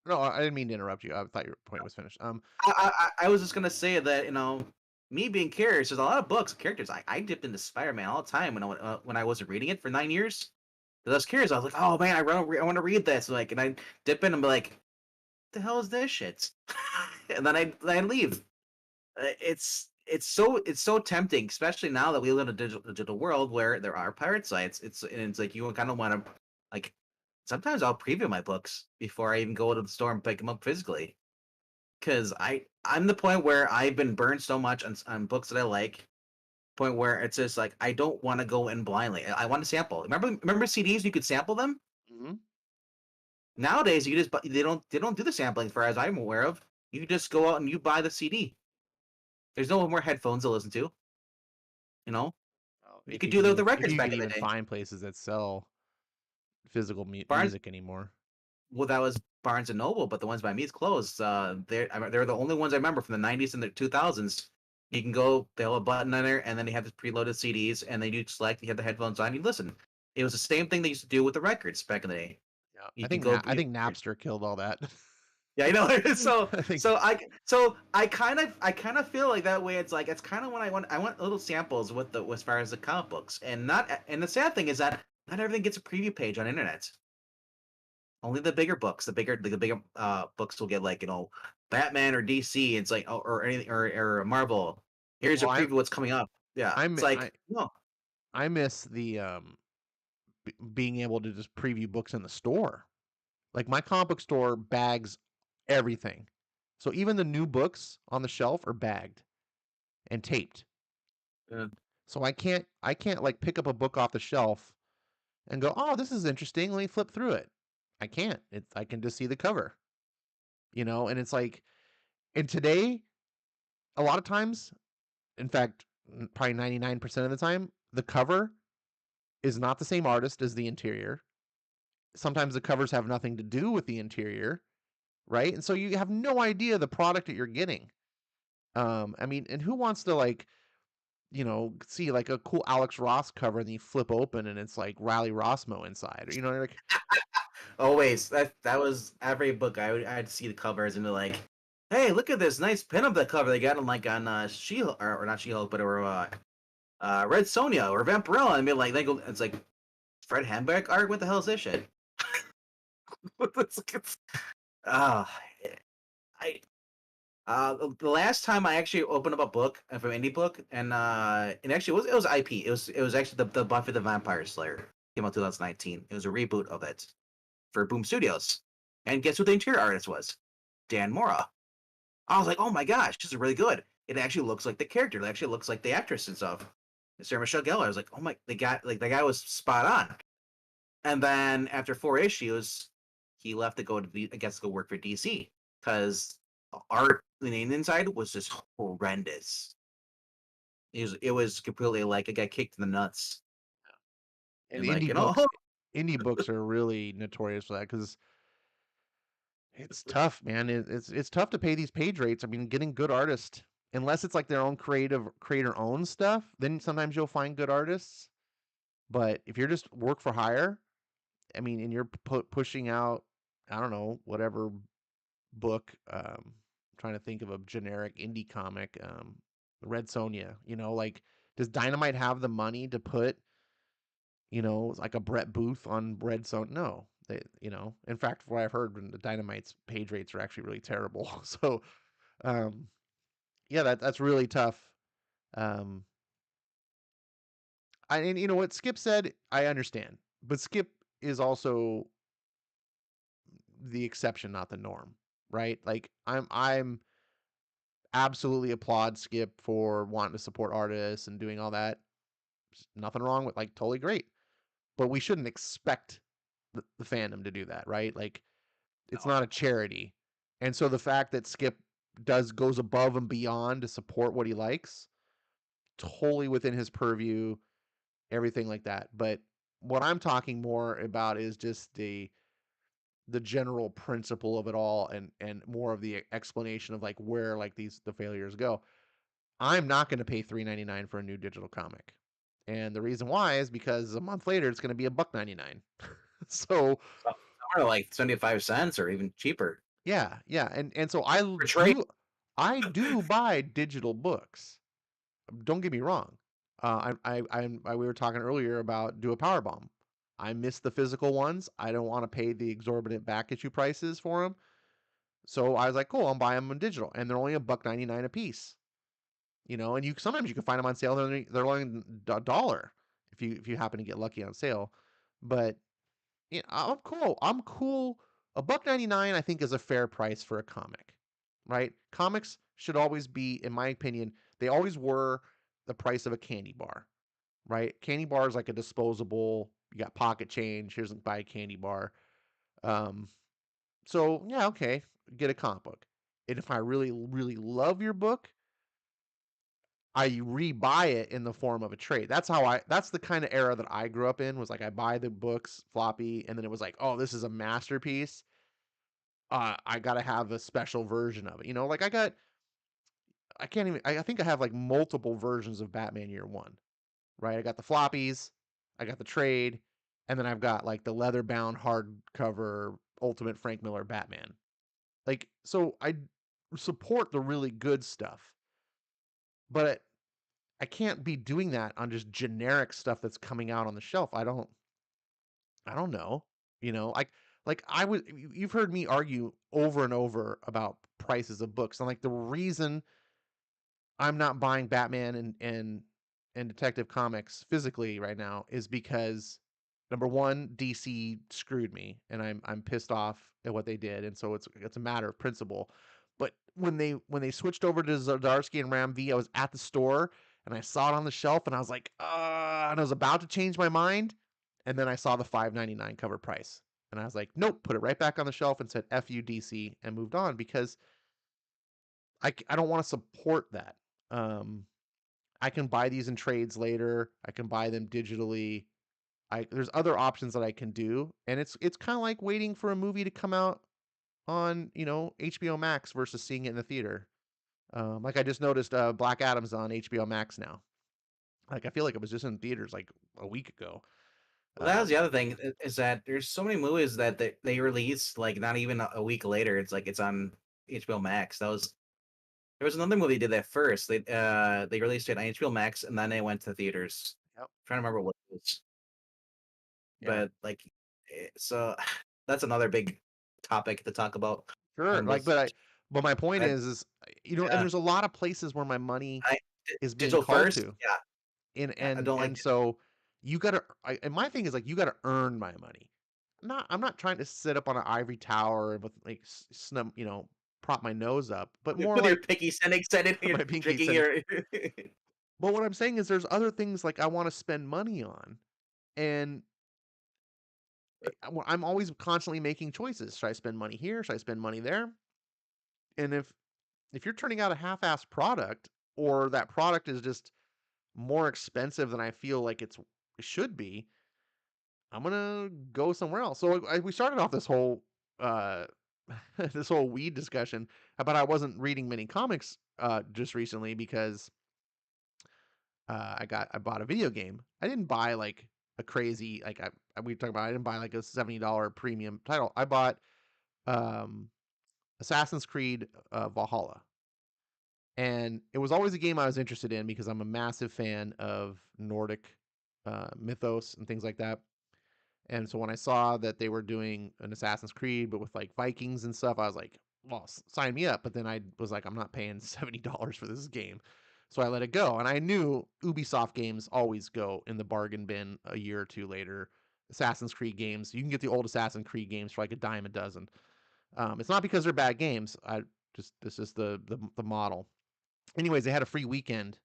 [SPEAKER 1] no, I didn't mean to interrupt you. I thought your point was finished.
[SPEAKER 2] I was just gonna say that me being curious, there's a lot of books, characters. I dipped into Spider-Man all the time when I wasn't reading it for 9 years. 'Cause I was curious. I was like, oh man, I want to read this. Like, and I dip in and be like, the hell is this shit? And then I leave. It's so tempting, especially now that we live in a digital world where there are pirate sites. It's like you kind of want to like. Sometimes I'll preview my books before I even go to the store and pick them up physically because I'm the point where I've been burned so much on books that I like, point where it's just like I don't want to go in blindly. I want to sample. Remember CDs? You could sample them.
[SPEAKER 1] Mhm.
[SPEAKER 2] Nowadays, you just they don't do the sampling, far as I'm aware of. You just go out and you buy the CD. There's no more headphones to listen to. You know,
[SPEAKER 1] Oh,
[SPEAKER 2] you could do the
[SPEAKER 1] if
[SPEAKER 2] records
[SPEAKER 1] you
[SPEAKER 2] back
[SPEAKER 1] can
[SPEAKER 2] in the
[SPEAKER 1] even
[SPEAKER 2] day.
[SPEAKER 1] find places that sell physical
[SPEAKER 2] Barnes,
[SPEAKER 1] music anymore.
[SPEAKER 2] well, that was Barnes and Noble, but the ones by me is closed. They're the only ones I remember from the '90s and the 2000s. You can go, they have a button on there, and then they have the preloaded CDs, and they do select. You have the headphones on, you listen. It was the same thing they used to do with the records back in the day.
[SPEAKER 1] Yeah,
[SPEAKER 2] You could go,
[SPEAKER 1] I think Napster killed all that.
[SPEAKER 2] yeah, I know. so
[SPEAKER 1] I think
[SPEAKER 2] so I so I kind of feel like that way. It's kind of when I want little samples with the as far as the comic books, and the sad thing is that not everything gets a preview page on internet. Only the bigger books, the bigger books will get like Batman or DC. It's like or anything or Marvel. Here's a
[SPEAKER 1] well,
[SPEAKER 2] preview of what's coming up. Yeah,
[SPEAKER 1] I'm
[SPEAKER 2] it's like no.
[SPEAKER 1] I miss the being able to just preview books in the store. Like my comic book store bags everything. So even the new books on the shelf are bagged and taped.
[SPEAKER 2] uh,
[SPEAKER 1] So I can't like pick up a book off the shelf and go, "Oh, this is interesting. Let me flip through it." I can't. I can just see the cover. And it's like and today a lot of times, in fact, probably 99% of the time, the cover is not the same artist as the interior. Sometimes the covers have nothing to do with the interior, right? And so you have no idea the product that you're getting. I mean, and who wants to like, see like a cool Alex Ross cover and then you flip open and it's like Riley Rossmo inside, or like
[SPEAKER 2] Always that was every book I'd see the covers and be like, hey, look at this nice pin of the cover they got on She or not She Hulk, but or Red Sonja or Vampirella, and be like, it's like Fred Hamburg art. What the hell is this shit? It's, ah, I the last time I actually opened up a book from indie book, and actually it was IP. It was actually the Buffy the Vampire Slayer, came out 2019. It was a reboot of it for Boom Studios, and guess who the interior artist was? Dan Mora. I was like, oh my gosh, this is really good. It actually looks like the character. It actually looks like the actress and stuff. Sarah Michelle Gellar. I was like, oh my, the guy was spot on. And then after 4 issues, he left to go to I guess go work for DC because art in the inside was just horrendous. It was completely like a guy kicked in the nuts
[SPEAKER 1] And
[SPEAKER 2] and
[SPEAKER 1] the
[SPEAKER 2] like
[SPEAKER 1] indie books are really notorious for that because it's tough, man. It's tough to pay these page rates. I mean, getting good artists, unless it's like their own creator own stuff, then sometimes you'll find good artists. But if you're just work for hire, I mean, and you're pushing out, I don't know, whatever book. Trying to think of a generic indie comic. Red Sonja. Like, does Dynamite have the money to put, like a Brett Booth on Red Sonja? No, in fact, from what I've heard, the Dynamite's page rates are actually really terrible. So, um, yeah, that's really tough. Um, and you know what Skip said, I understand, but Skip is also the exception, not the norm, right? Like I'm absolutely applaud Skip for wanting to support artists and doing all that. Nothing wrong with, like, totally great. But we shouldn't expect the fandom to do that, right? Like, it's
[SPEAKER 2] no.
[SPEAKER 1] not a charity. And so the fact that Skip goes above and beyond to support what he likes, totally within his purview, everything like that. But what I'm talking more about is just the general principle of it all, and more of the explanation of like where like the failures go. I'm not going to pay $3.99 for a new digital comic. And the reason why is because a month later it's going to be $1.99. So
[SPEAKER 2] Somewhere like 75 cents or even cheaper
[SPEAKER 1] yeah, and so I
[SPEAKER 2] for trade.
[SPEAKER 1] do I do buy digital books. Don't get me wrong. We were talking earlier about Do a Power Bomb. I miss the physical ones. I don't want to pay the exorbitant back issue prices for them. So I was like, cool, I'll buy them in digital, and they're only $1.99 a piece. And sometimes you can find them on sale. They're only a dollar if you happen to get lucky on sale. But I'm cool. I'm cool. $1.99 I think is a fair price for a comic, right? Comics should always be, in my opinion, they always were the price of a candy bar, right? Candy bar is like a disposable. You got pocket change. Here's buy a candy bar. Um, so yeah, okay, get a comic book. And if I really, really love your book, I rebuy it in the form of a trade. That's the kind of era that I grew up in, was like I buy the books floppy and then it was like, "Oh, this is a masterpiece. I got to have a special version of it." Like I can't even I think I have like multiple versions of Batman Year 1, right? I got the floppies, I got the trade, and then I've got like the leather-bound hardcover Ultimate Frank Miller Batman. Like, so I support the really good stuff, but I can't be doing that on just generic stuff that's coming out on the shelf. I don't know. Like you've heard me argue over and over about prices of books. And like the reason I'm not buying Batman and Detective Comics physically right now is because number one, DC screwed me and I'm pissed off at what they did. And so it's a matter of principle. But when they switched over to Zdarsky and Ram V, I was at the store and I saw it on the shelf and I was like, and I was about to change my mind. And then I saw the $5.99 cover price. And I was like, nope, put it right back on the shelf and said F you DC and moved on because I don't want to support that. Um, I can buy these in trades later. I can buy them digitally. There's other options that I can do, and it's kind of like waiting for a movie to come out on HBO Max versus seeing it in the theater. Like I just noticed, Black Adam's on HBO Max now. Like I feel like it was just in theaters like a week ago.
[SPEAKER 2] Well, that was
[SPEAKER 1] Um,
[SPEAKER 2] the other thing is that there's so many movies that they release like not even a week later. It's like it's on HBO Max. There was another movie they did that first. They released it on HBO Max and then they went to theaters.
[SPEAKER 1] yep.
[SPEAKER 2] I'm trying to remember what it was,
[SPEAKER 1] Yeah.
[SPEAKER 2] but like, so that's another big topic to talk about.
[SPEAKER 1] Sure.
[SPEAKER 2] And
[SPEAKER 1] Like,
[SPEAKER 2] with
[SPEAKER 1] but But my point
[SPEAKER 2] That
[SPEAKER 1] is, and
[SPEAKER 2] yeah,
[SPEAKER 1] there's a lot of places where my money
[SPEAKER 2] I
[SPEAKER 1] is being
[SPEAKER 2] digital
[SPEAKER 1] called
[SPEAKER 2] first.
[SPEAKER 1] to.
[SPEAKER 2] Yeah,
[SPEAKER 1] And
[SPEAKER 2] yeah. I
[SPEAKER 1] and
[SPEAKER 2] don't like
[SPEAKER 1] and so you gotta and my thing is like you gotta earn my money. I'm not trying to sit up on an ivory tower with like snub, prop my nose up, but more
[SPEAKER 2] with your
[SPEAKER 1] like
[SPEAKER 2] picky sending, sending, you're
[SPEAKER 1] my pinky
[SPEAKER 2] drinking
[SPEAKER 1] said.
[SPEAKER 2] your.
[SPEAKER 1] But what I'm saying is there's other things like I want to spend money on. And I'm always constantly making choices. Should I spend money here? Should I spend money there? And if you're turning out a half-assed product, or that product is just more expensive than I feel like it should be, I'm gonna go somewhere else. So we started off this whole uh, this whole weed discussion about I wasn't reading many comics just recently because I bought a video game. I didn't buy like a crazy like we talked about. I didn't buy like a $70 premium title. I bought um, Assassin's Creed Valhalla, and it was always a game I was interested in because I'm a massive fan of Nordic mythos and things like that. And so when I saw that they were doing an Assassin's Creed but with like Vikings and stuff, I was like, well, sign me up. But then I was like, I'm not paying $70 for this game. So I let it go. And I knew Ubisoft games always go in the bargain bin a year or two later. Assassin's Creed games, you can get the old Assassin's Creed games for like a dime a dozen. It's not because they're bad games. This is the model. Anyways, they had a free weekend.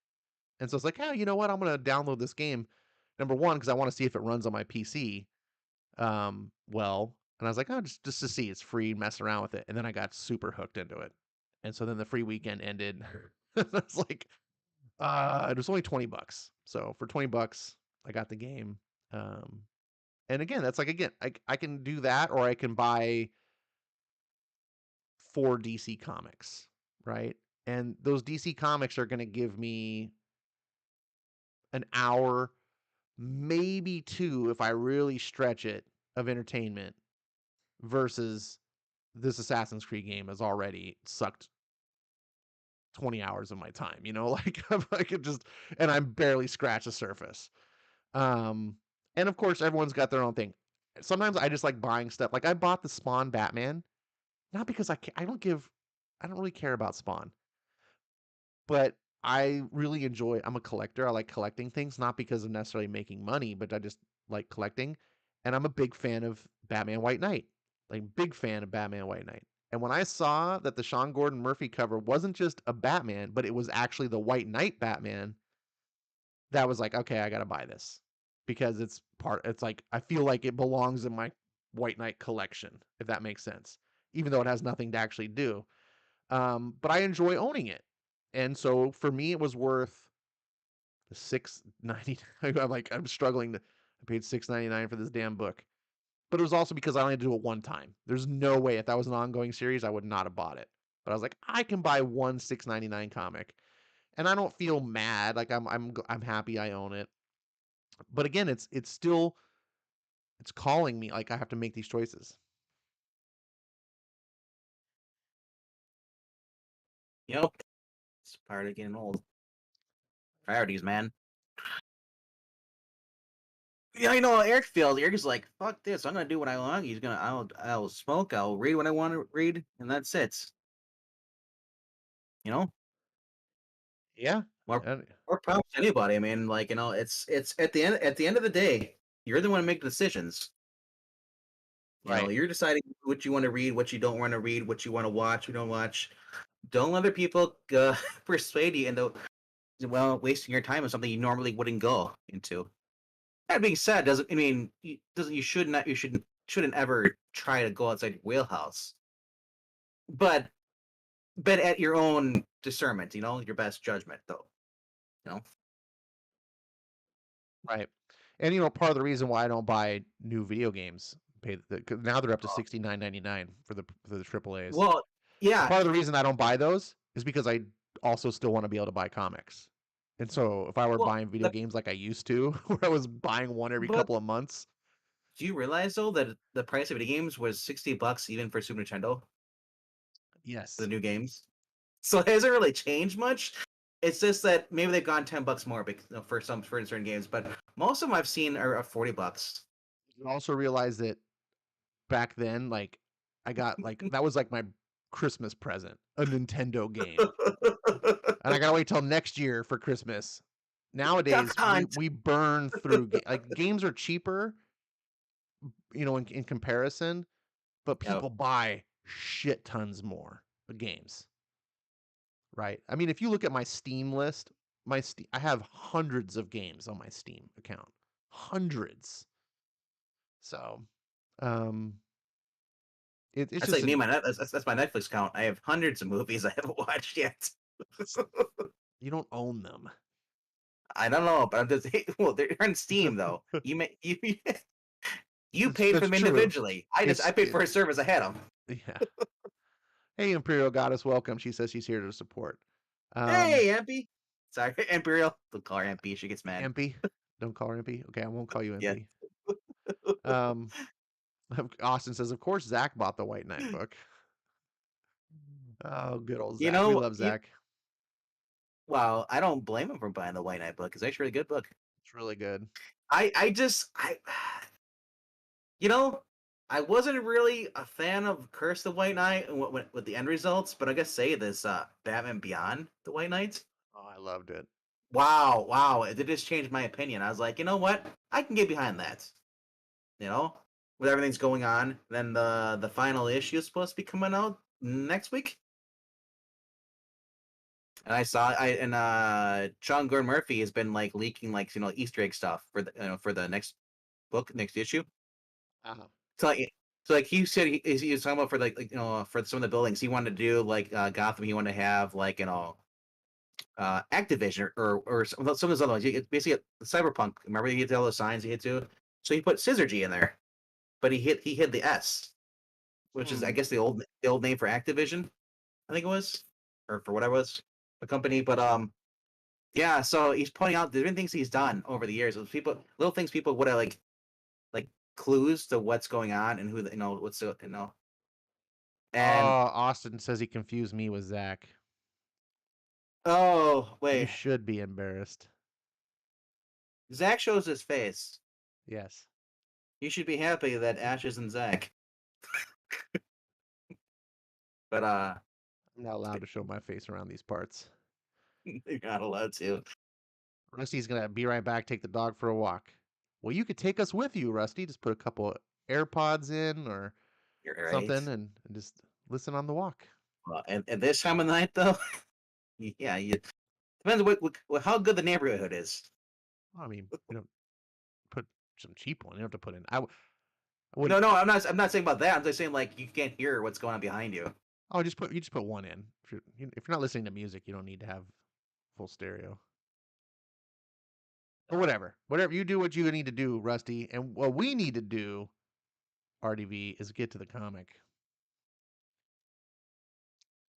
[SPEAKER 1] And so it's like, hey, you know what? I'm gonna download this game. Number one, because I want to see if it runs on my PC well, and I was like, oh, just to see, it's free, mess around with it, and then I got super hooked into it, and so then the free weekend ended. I was like, it was only $20, so for $20, I got the game. Um, and again, that's like again, I can do that, or I can buy 4 DC comics, right? And those DC comics are going to give me an hour, maybe two, if I really stretch it, of entertainment versus this Assassin's Creed game has already sucked 20 hours of my time, like I could just, and I'm barely scratched the surface. Um, and of course, everyone's got their own thing. Sometimes I just like buying stuff. Like I bought the Spawn Batman, not because I don't really care about Spawn, but I really enjoy, I'm a collector. I like collecting things, not because of necessarily making money, but I just like collecting. And I'm a big fan of Batman White Knight, like big fan of Batman White Knight. And when I saw that the Sean Gordon Murphy cover wasn't just a Batman, but it was actually the White Knight Batman, that was like, okay, I got to buy this because it's like, I feel like it belongs in my White Knight collection, if that makes sense, even though it has nothing to actually do. But I enjoy owning it. And so for me, it was worth the 6.90. I'm struggling to. I paid 6.99 for this damn book, but it was also because I only had to do it one time. There's no way if that was an ongoing series, I would not have bought it. But I was like, I can buy one 6.99 comic, and I don't feel mad. Like I'm happy I own it. But again, it's still it's calling me. Like I have to make these choices.
[SPEAKER 2] Yep, it's part of getting old. Priorities, man. Yeah, Eric's like, fuck this. I'm gonna do what I want. I'll smoke. I'll read what I want to read, and that's it. You know,
[SPEAKER 1] Yeah.
[SPEAKER 2] more
[SPEAKER 1] And-
[SPEAKER 2] more power to anybody. I mean, like it's at the end of the day, you're the one to make the decisions.
[SPEAKER 1] right.
[SPEAKER 2] You're deciding what you want to read, what you don't want to read, what you want to watch, what you don't watch. Don't let other people persuade you into wasting your time on something you normally wouldn't go into. That being said, doesn't I mean doesn't you shouldn't ever try to go outside your wheelhouse. But at your own discernment, your best judgment though. You know?
[SPEAKER 1] Right. And part of the reason why I don't buy new video games, 'cause now they're up to 69.99 for the triple A's.
[SPEAKER 2] Well,
[SPEAKER 1] And
[SPEAKER 2] yeah,
[SPEAKER 1] part of the reason I don't buy those is because I also still want to be able to buy comics. And so if I were
[SPEAKER 2] well
[SPEAKER 1] buying video
[SPEAKER 2] the,
[SPEAKER 1] games like I used to, where I was buying one every
[SPEAKER 2] but
[SPEAKER 1] couple of months,
[SPEAKER 2] do you realize though that the price of video games was $60 even for Super Nintendo, the
[SPEAKER 1] yes.
[SPEAKER 2] new games? So it hasn't really changed much. It's just that maybe they've gone $10 more for certain games, but most of them I've seen are $40.
[SPEAKER 1] You also realize that back then, like I got like that was like my Christmas present, a Nintendo game. And I gotta wait till next year for Christmas.
[SPEAKER 2] Duck
[SPEAKER 1] Nowadays,
[SPEAKER 2] Hunt.
[SPEAKER 1] we burn through like games are cheaper, in comparison, but
[SPEAKER 2] Yep.
[SPEAKER 1] people buy shit tons more games, right? I mean, if you look at my Steam list, I have hundreds of games on my Steam account, hundreds. So, um, it's
[SPEAKER 2] That's
[SPEAKER 1] just
[SPEAKER 2] like me.
[SPEAKER 1] an
[SPEAKER 2] That's my Netflix count. I have hundreds of movies I haven't watched yet.
[SPEAKER 1] you don't own them.
[SPEAKER 2] I don't know, but I'm just well, they're on Steam though. You paid for
[SPEAKER 1] That's
[SPEAKER 2] them
[SPEAKER 1] true.
[SPEAKER 2] individually.
[SPEAKER 1] It's
[SPEAKER 2] I paid for a service. I had them.
[SPEAKER 1] yeah. Hey, Imperial Goddess, welcome. She says she's here to support.
[SPEAKER 2] Hey, MP. Sorry, Imperial. Don't call her MP. She gets mad.
[SPEAKER 1] Impy. Don't call her Impy. Okay, I won't call you
[SPEAKER 2] Yeah.
[SPEAKER 1] Impy. Um, Austin says, of course, Zach bought the White Knight book. Oh, good old
[SPEAKER 2] You
[SPEAKER 1] Zach. We
[SPEAKER 2] know,
[SPEAKER 1] love Zach.
[SPEAKER 2] well, I don't blame him for buying the White Knight book. It's actually a good book.
[SPEAKER 1] It's really good.
[SPEAKER 2] I you know, I wasn't really a fan of Curse the White Knight and with the end results, but I gotta say this Batman Beyond the White Knight.
[SPEAKER 1] Oh, I loved it.
[SPEAKER 2] Wow, it did just change my opinion. I was like, you know what? I can get behind that. You know, with everything's going on, then the final issue is supposed to be coming out next week. And Sean Gordon Murphy has been like leaking like Easter egg stuff for for the next book, next issue.
[SPEAKER 1] Uh-huh.
[SPEAKER 2] So like he said he was talking about for for some of the buildings he wanted to do like Gotham, he wanted to have like Activision or some of those other ones. It's basically Cyberpunk. Remember he hit all the signs he hit to, so he put Syzygy in there, but he hid the S, which is I guess the old name for Activision, I think it was, or for whatever it was, the company. But yeah. So he's pointing out the different things he's done over the years. Little things people would have like clues to what's going on and who what's and
[SPEAKER 1] Austin says he confused me with Zach.
[SPEAKER 2] oh
[SPEAKER 1] You
[SPEAKER 2] wait,
[SPEAKER 1] should be embarrassed.
[SPEAKER 2] Zach shows his face.
[SPEAKER 1] Yes.
[SPEAKER 2] You should be happy that Ash isn't Zach. But
[SPEAKER 1] I'm not allowed to show my face around these parts.
[SPEAKER 2] you're not allowed to.
[SPEAKER 1] Rusty's gonna be right back, take the dog for a walk. Well, you could take us with you, Rusty. Just put a couple AirPods in or
[SPEAKER 2] You're right.
[SPEAKER 1] something and just listen on the walk.
[SPEAKER 2] Well, and at this time of night, though, yeah, you depends how good the neighborhood is.
[SPEAKER 1] I mean, you know, put some cheap one. You don't have to put in.
[SPEAKER 2] No, I'm not saying about that. I'm just saying like you can't hear what's going on behind you.
[SPEAKER 1] Oh, you just put one in. If you're not listening to music, you don't need to have full stereo. Or whatever you do, what you need to do, Rusty, and what we need to do, RDV, is get to the comic.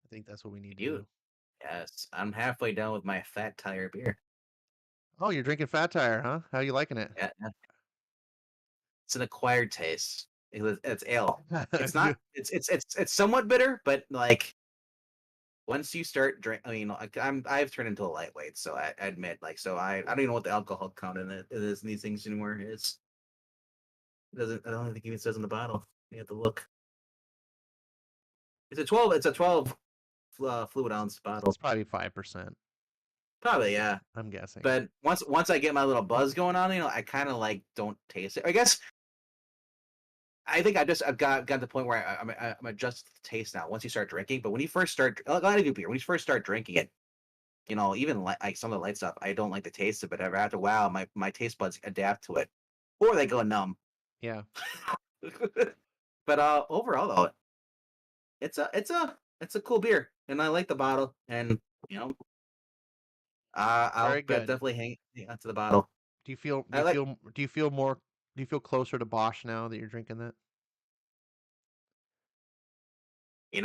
[SPEAKER 1] I think that's what we need to do.
[SPEAKER 2] Yes, I'm halfway done with my Fat Tire beer.
[SPEAKER 1] Oh, you're drinking Fat Tire, huh? How you liking it?
[SPEAKER 2] Yeah, it's an acquired taste. It's ale. It's not. It's somewhat bitter, but like once you start drink, I mean, like, I've turned into a lightweight, so I admit, like, so I don't even know what the alcohol count in it is in these things anymore. It doesn't. I don't think it even says in the bottle. You have to look. It's a 12. It's a 12 fluid ounce bottle.
[SPEAKER 1] It's probably 5%.
[SPEAKER 2] Probably, yeah.
[SPEAKER 1] I'm guessing.
[SPEAKER 2] But once I get my little buzz going on, I kind of like don't taste it. I guess I think I've got to the point where I'm adjusted to the taste now. Once you start drinking, but when you first start, a lot of beer, when you first start drinking it, even like some of the light stuff, I don't like the taste of it. After a while, my taste buds adapt to it, or they go numb.
[SPEAKER 1] Yeah.
[SPEAKER 2] But overall, though, it's a cool beer, and I like the bottle, and I'll definitely hang onto the bottle.
[SPEAKER 1] Do you feel closer to Bosch now that you're drinking that?
[SPEAKER 2] He's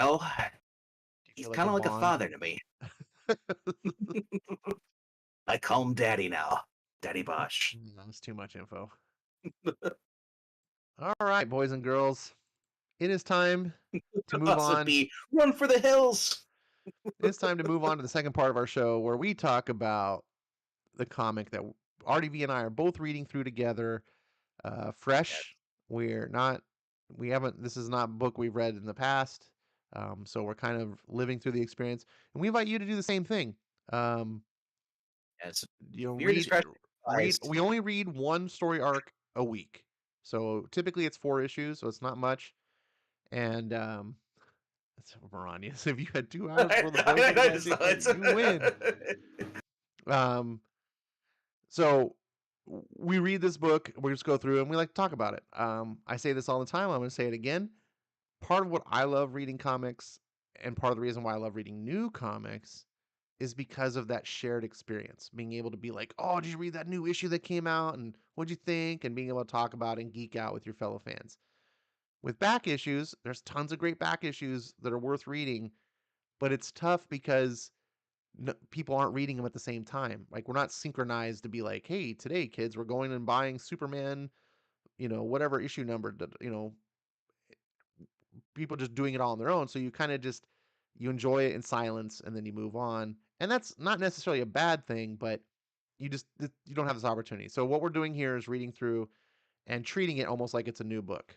[SPEAKER 2] kind of like a father to me. I call him Daddy now, Daddy Bosch.
[SPEAKER 1] That's too much info. All right, boys and girls, it is time to move on.
[SPEAKER 2] Run for the hills.
[SPEAKER 1] It's time to move on to the second part of our show where we talk about the comic that RDV and I are both reading through together, fresh. Yes. This is not a book we've read in the past. So we're kind of living through the experience, and we invite you to do the same thing. Um,
[SPEAKER 2] Yes.
[SPEAKER 1] you know,
[SPEAKER 2] Your
[SPEAKER 1] read
[SPEAKER 2] discretion is
[SPEAKER 1] read.
[SPEAKER 2] advised.
[SPEAKER 1] We only read one story arc a week, so typically it's 4 issues, so it's not much. And that's Maranius. If you had 2 hours before the boys make a
[SPEAKER 2] I
[SPEAKER 1] plan to
[SPEAKER 2] just
[SPEAKER 1] take
[SPEAKER 2] thought
[SPEAKER 1] candy,
[SPEAKER 2] it's-
[SPEAKER 1] you win. Um, so we read this book, we just go through and we like to talk about it. I say this all the time. I'm going to say it again. Part of what I love reading comics, and part of the reason why I love reading new comics, is because of that shared experience. Being able to be like, "Oh, did you read that new issue that came out? And what'd you think?" And being able to talk about and geek out with your fellow fans. With back issues, there's tons of great back issues that are worth reading, but it's tough because people aren't reading them at the same time. Like we're not synchronized to be like, "Hey, today, kids, we're going and buying Superman, whatever issue number." People just doing it all on their own. So you kind of just you enjoy it in silence and then you move on. And that's not necessarily a bad thing, but you don't have this opportunity. So what we're doing here is reading through and treating it almost like it's a new book.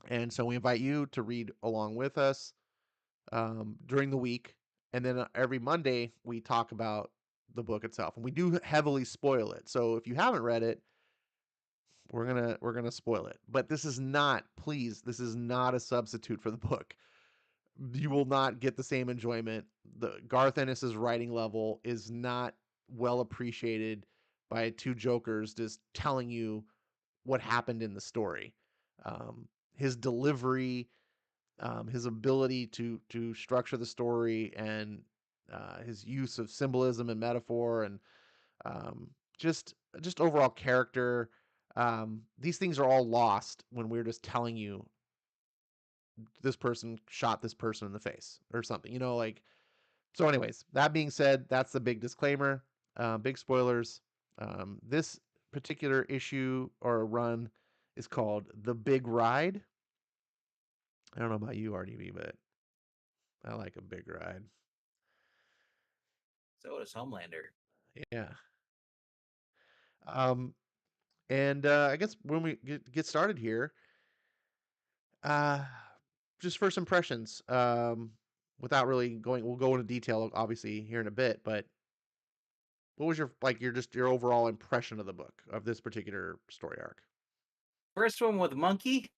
[SPEAKER 1] And so we invite you to read along with us during the week, and then every Monday we talk about the book itself, and we do heavily spoil it. So if you haven't read it, we're gonna spoil it. But this is not, please, this is not a substitute for the book. You will not get the same enjoyment. The Garth Ennis's writing level is not well appreciated by two jokers just telling you what happened in the story. His delivery, his ability to structure the story, and his use of symbolism and metaphor, and um, just overall character. These things are all lost when we're just telling you this person shot this person in the face or something. Like so. Anyways, that being said, that's the big disclaimer. Big spoilers. This particular issue or run is called The Big Ride. I don't know about you, RDV, but I like a big ride.
[SPEAKER 2] So does Homelander.
[SPEAKER 1] Yeah. Um, and I guess when we get started here, uh, just first impressions. Without really going, we'll go into detail obviously here in a bit, but what was your overall impression of the book of this particular story arc?
[SPEAKER 2] First one with Monkey.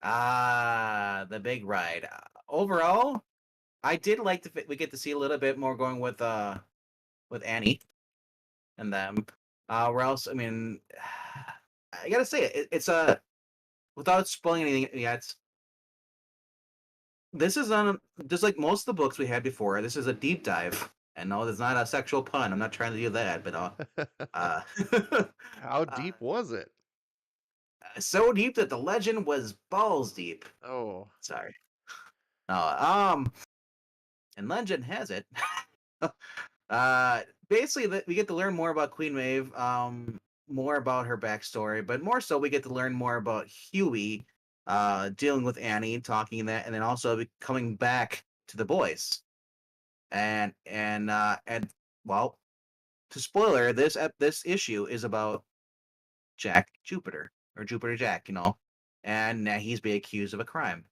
[SPEAKER 2] Ah, the big ride. Overall, I did like we get to see a little bit more going with Annie and them. Where else? I mean, I gotta say it's a without spoiling anything yet. This is on just like most of the books we had before. This is a deep dive, and no, there's not a sexual pun. I'm not trying to do that, but uh,
[SPEAKER 1] How
[SPEAKER 2] uh
[SPEAKER 1] deep was it?
[SPEAKER 2] so deep that the legend was balls deep.
[SPEAKER 1] Oh,
[SPEAKER 2] Sorry. No, and legend has it. uh, basically, we get to learn more about Queen Maeve, more about her backstory, but more so, we get to learn more about Huey, dealing with Annie, talking that, and then also coming back to the boys. And well, to spoiler, this issue is about Jack Jupiter or Jupiter Jack, and now he's being accused of a crime.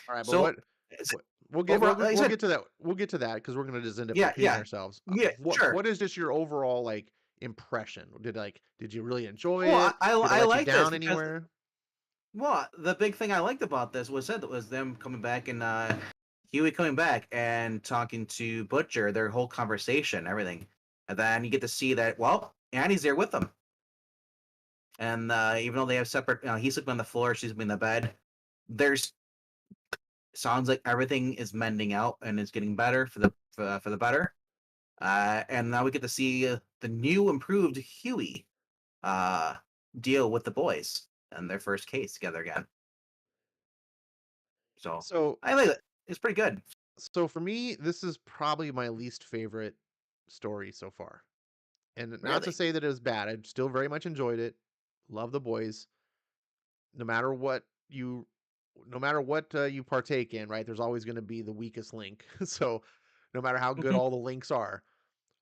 [SPEAKER 1] all right, but
[SPEAKER 2] So it's,
[SPEAKER 1] what we'll get
[SPEAKER 2] overall, like I
[SPEAKER 1] we'll
[SPEAKER 2] said,
[SPEAKER 1] get to that. We'll get to that because we're gonna just end up
[SPEAKER 2] yeah,
[SPEAKER 1] repeating
[SPEAKER 2] yeah,
[SPEAKER 1] ourselves.
[SPEAKER 2] yeah, sure.
[SPEAKER 1] What is just your overall like impression? Did you really enjoy
[SPEAKER 2] Well,
[SPEAKER 1] it? Did it
[SPEAKER 2] I
[SPEAKER 1] let you
[SPEAKER 2] like this
[SPEAKER 1] down
[SPEAKER 2] because
[SPEAKER 1] anywhere?
[SPEAKER 2] well, the big thing I liked about this was them coming back and Huey coming back and talking to Butcher, their whole conversation, everything, and then you get to see that Annie's there with them, and even though they have separate, he's sleeping on the floor, she's sleeping in the bed. There's sounds like everything is mending out and is getting better for the better. And now we get to see the new improved Huey uh, deal with the boys and their first case together again. So
[SPEAKER 1] So
[SPEAKER 2] I like it. It's pretty good.
[SPEAKER 1] so for me, this is probably my least favorite story so far. And not to
[SPEAKER 2] Really.
[SPEAKER 1] say that it was bad. I still very much enjoyed it. Love the boys. No matter what you no matter what you partake in, right? There's always going to be the weakest link. So no matter how good
[SPEAKER 2] Mhm.
[SPEAKER 1] all the links are.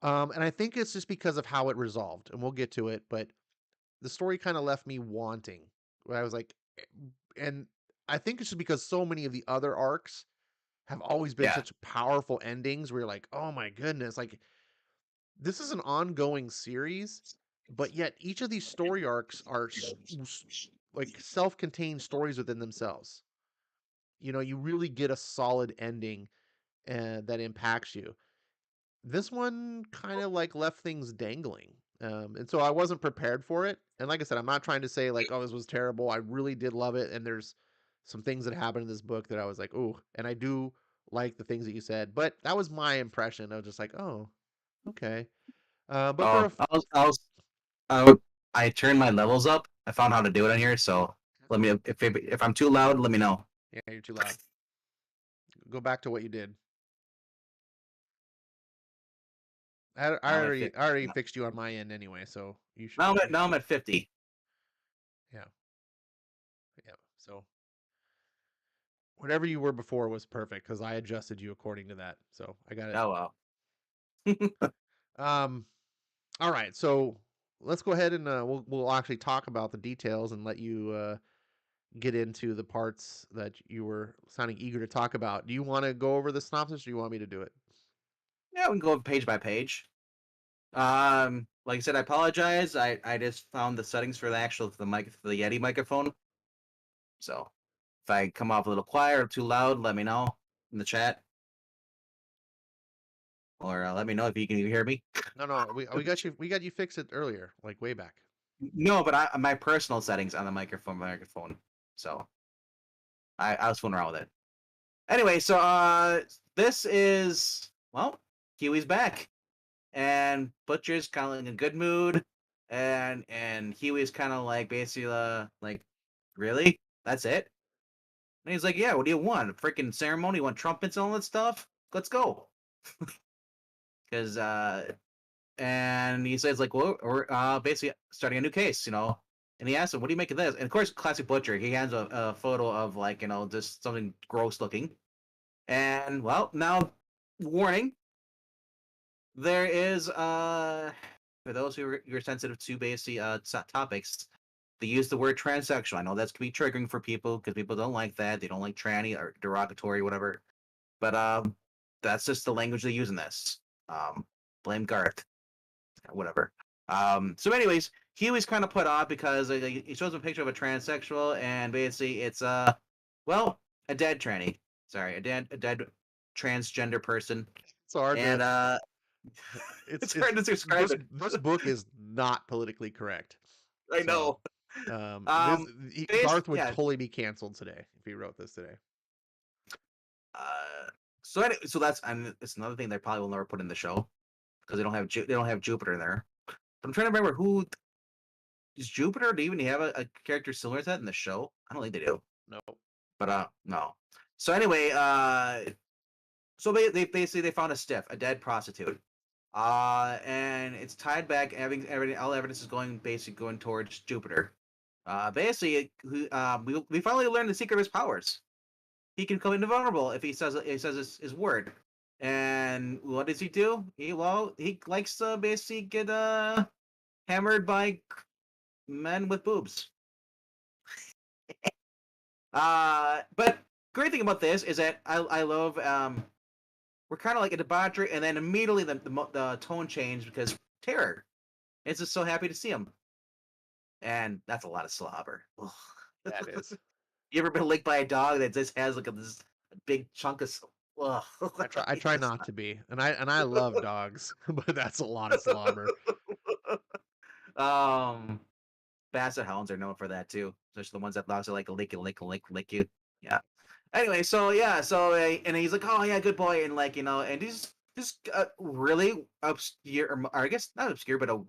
[SPEAKER 1] And I think it's just because of how it resolved, and we'll get to it, but the story kind of left me wanting. Where I was like, and I think it's just because so many of the other arcs have always been
[SPEAKER 2] Yeah.
[SPEAKER 1] such powerful endings where you're like, oh my goodness, like this is an ongoing series, but yet each of these story arcs are like self-contained stories within themselves. You know, you really get a solid ending that impacts you. This one kind of like left things dangling. And so I wasn't prepared for it. And like I said, I'm not trying to say like, oh, this was terrible. I really did love it. And there's some things that happened in this book that I was like, oh, and I do like the things that you said, but that was my impression. I was just like, oh, okay. But for
[SPEAKER 2] Oh,
[SPEAKER 1] a
[SPEAKER 2] I turned my levels up. I found how to do it on here, so let me if I'm too loud, let me know.
[SPEAKER 1] yeah, you're too loud. Go back to what you did.
[SPEAKER 2] Now I'm at 50.
[SPEAKER 1] I already fixed you on my end anyway, so
[SPEAKER 2] Now I'm at 50.
[SPEAKER 1] yeah, yeah. So whatever you were before was perfect because I adjusted you according to that. So I got it.
[SPEAKER 2] Oh well.
[SPEAKER 1] Um, all right, so let's go ahead and we'll actually talk about the details and let you get into the parts that you were sounding eager to talk about. Do you want to go over the synopsis, or do you want me to do it?
[SPEAKER 2] Yeah, we can go page by page. Like I said, I apologize. I just found the settings for the Yeti microphone. So if I come off a little quiet or too loud, let me know in the chat, or let me know if you can hear me.
[SPEAKER 1] No, no, we got you fixed it earlier, like way back.
[SPEAKER 2] No, but my personal settings on the microphone. So I was fooling around with it. Anyway, so this is well, Huey's back, and Butcher's kind of in a good mood, and Huey's kind of like basically like, really? That's it? And he's like, yeah, what do you want? A freaking ceremony? You want trumpets and all that stuff? Let's go. Because and he says like, well, we're basically starting a new case, you know. And he asks him, what do you make of this? And of course, classic Butcher. He hands a photo of like, you know, just something gross looking. And well, now warning, there is for those who are sensitive to basic topics, they use the word transsexual. I know that's can be triggering for people because people don't like that. They don't like tranny or derogatory, whatever. But that's just the language they use in this. Blame Garth, whatever. So, anyways, he was kind of put off because he shows a picture of a transsexual, and basically it's well, a dead tranny. Sorry, a dead transgender person,
[SPEAKER 1] It's hard
[SPEAKER 2] and
[SPEAKER 1] to
[SPEAKER 2] it's
[SPEAKER 1] it's
[SPEAKER 2] hard to describe it.
[SPEAKER 1] this book is not politically correct.
[SPEAKER 2] I
[SPEAKER 1] So
[SPEAKER 2] know.
[SPEAKER 1] this Garth would
[SPEAKER 2] Yeah.
[SPEAKER 1] totally be canceled today if he wrote this today.
[SPEAKER 2] So anyway, so that's and it's another thing they probably will never put in the show because they don't have Jupiter there. But I'm trying to remember who is Jupiter. Do you even have a character similar to that in the show? I don't think they do.
[SPEAKER 1] No.
[SPEAKER 2] But no. So anyway, so they basically they found a stiff, a dead prostitute. And it's tied back. Everything, all evidence is going towards Jupiter. Basically, we finally learned the secret of his powers. He can become invulnerable if he says his word. And what does he do? He likes to basically get hammered by men with boobs. But great thing about this is that I love we're kind of like a debauchery, and then immediately the tone changed because terror. It's just so happy to see him, and that's a lot of slobber. Ugh.
[SPEAKER 1] That is.
[SPEAKER 2] You ever been licked by a dog that just has like this big chunk of? Ugh.
[SPEAKER 1] I try not to be, and I love dogs, but that's a lot of slobber.
[SPEAKER 2] um, Basset hounds are known for that too, especially the ones that loves to like lick you. Yeah. Anyway, so yeah, so and he's like, oh yeah, good boy, and like you know, and he's just really obscure, or I guess not obscure, but a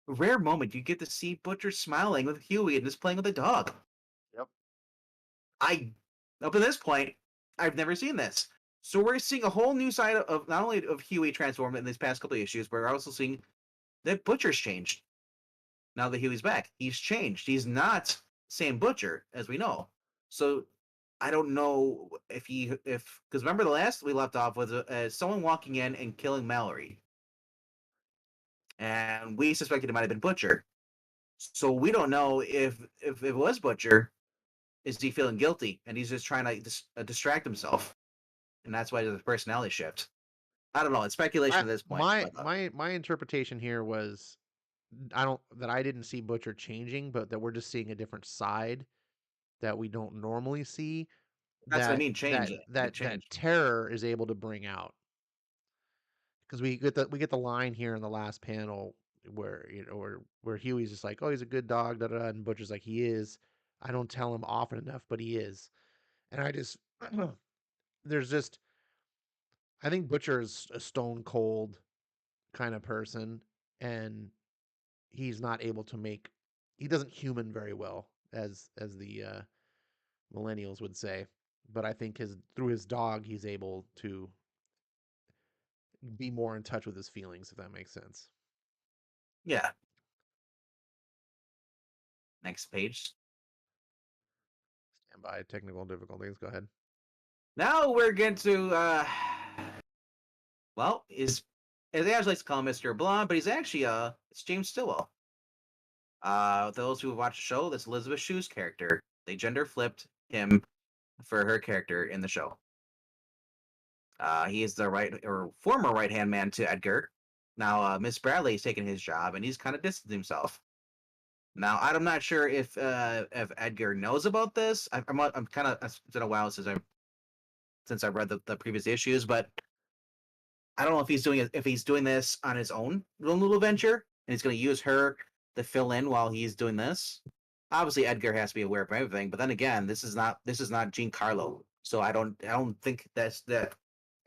[SPEAKER 2] rare moment you get to see Butcher smiling with Huey and just playing with a dog.
[SPEAKER 1] Yep.
[SPEAKER 2] I up to this point, I've never seen this. So we're seeing a whole new side of not only of Huey transformed in these past couple of issues, but we're also seeing that Butcher's changed. Now that Huey's back, he's changed. He's not same Butcher as we know. So I don't know if because remember the last we left off was someone walking in and killing Mallory, and we suspected it might have been Butcher. So we don't know if it was Butcher, is he feeling guilty, and he's just trying to distract himself, and that's why there's a personality shift. I don't know. It's speculation
[SPEAKER 1] I
[SPEAKER 2] at this point,
[SPEAKER 1] my
[SPEAKER 2] but
[SPEAKER 1] my my interpretation here was I didn't see Butcher changing, but that we're just seeing a different side that we don't normally see
[SPEAKER 2] that's what I
[SPEAKER 1] that
[SPEAKER 2] mean. Change
[SPEAKER 1] that
[SPEAKER 2] it. Big
[SPEAKER 1] that that
[SPEAKER 2] change.
[SPEAKER 1] terror is able to bring out. Because we get the line here in the last panel where where Huey's just like, oh, he's a good dog, da da, da, and Butcher's like, he is. I don't tell him often enough, but he is. And I just there's just I think Butcher is a stone cold kind of person, and he's not able to make he doesn't human very well, as the millennials would say. But I think his through his dog, he's able to be more in touch with his feelings, if that makes sense.
[SPEAKER 2] Yeah. Next page.
[SPEAKER 1] Stand by technical difficulties. Go ahead.
[SPEAKER 2] Now we're getting to well, is as they actually like to call him Mr. Blonde, but he's actually it's James Stillwell. Those who have watched the show, that's Elizabeth Shue's character. They gender flipped him for her character in the show. He is the right or former right hand man to Edgar. Now, Miss Bradley's taken his job, and he's kind of distanced himself. Now, I'm not sure if Edgar knows about this. I'm kind of it's been a while since I've read the previous issues, but I don't know if he's doing this on his own little venture, and he's going to use her to fill in while he's doing this. Obviously, Edgar has to be aware of everything, but then again, this is not Giancarlo, so I don't think that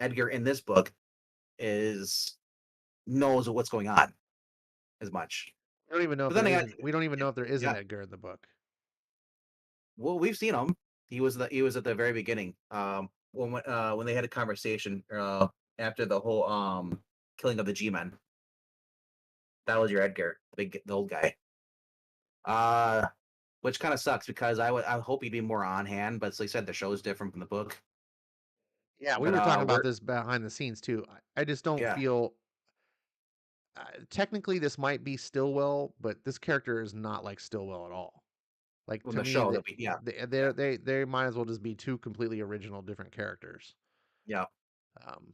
[SPEAKER 2] Edgar in this book is knows what's going on as much.
[SPEAKER 1] We don't even know if
[SPEAKER 2] But
[SPEAKER 1] there
[SPEAKER 2] then again,
[SPEAKER 1] is. We don't even know if there is an
[SPEAKER 2] yeah,
[SPEAKER 1] Edgar in the book.
[SPEAKER 2] well, we've seen him. He was at the very beginning. When they had a conversation after the whole killing of the G-men. That was your Edgar, the old guy. Uh which kind of sucks because I hope he'd be more on hand, but like I said, the show is different from the book.
[SPEAKER 1] Yeah, we
[SPEAKER 2] But
[SPEAKER 1] were talking about
[SPEAKER 2] we're
[SPEAKER 1] this behind the scenes too. I just don't
[SPEAKER 2] yeah,
[SPEAKER 1] feel. Technically, this might be Stillwell, but this character is not like Stillwell at all. Like
[SPEAKER 2] from
[SPEAKER 1] to
[SPEAKER 2] the
[SPEAKER 1] me,
[SPEAKER 2] show that we yeah yeah
[SPEAKER 1] they might as well just be two completely original different characters.
[SPEAKER 2] yeah.
[SPEAKER 1] Um,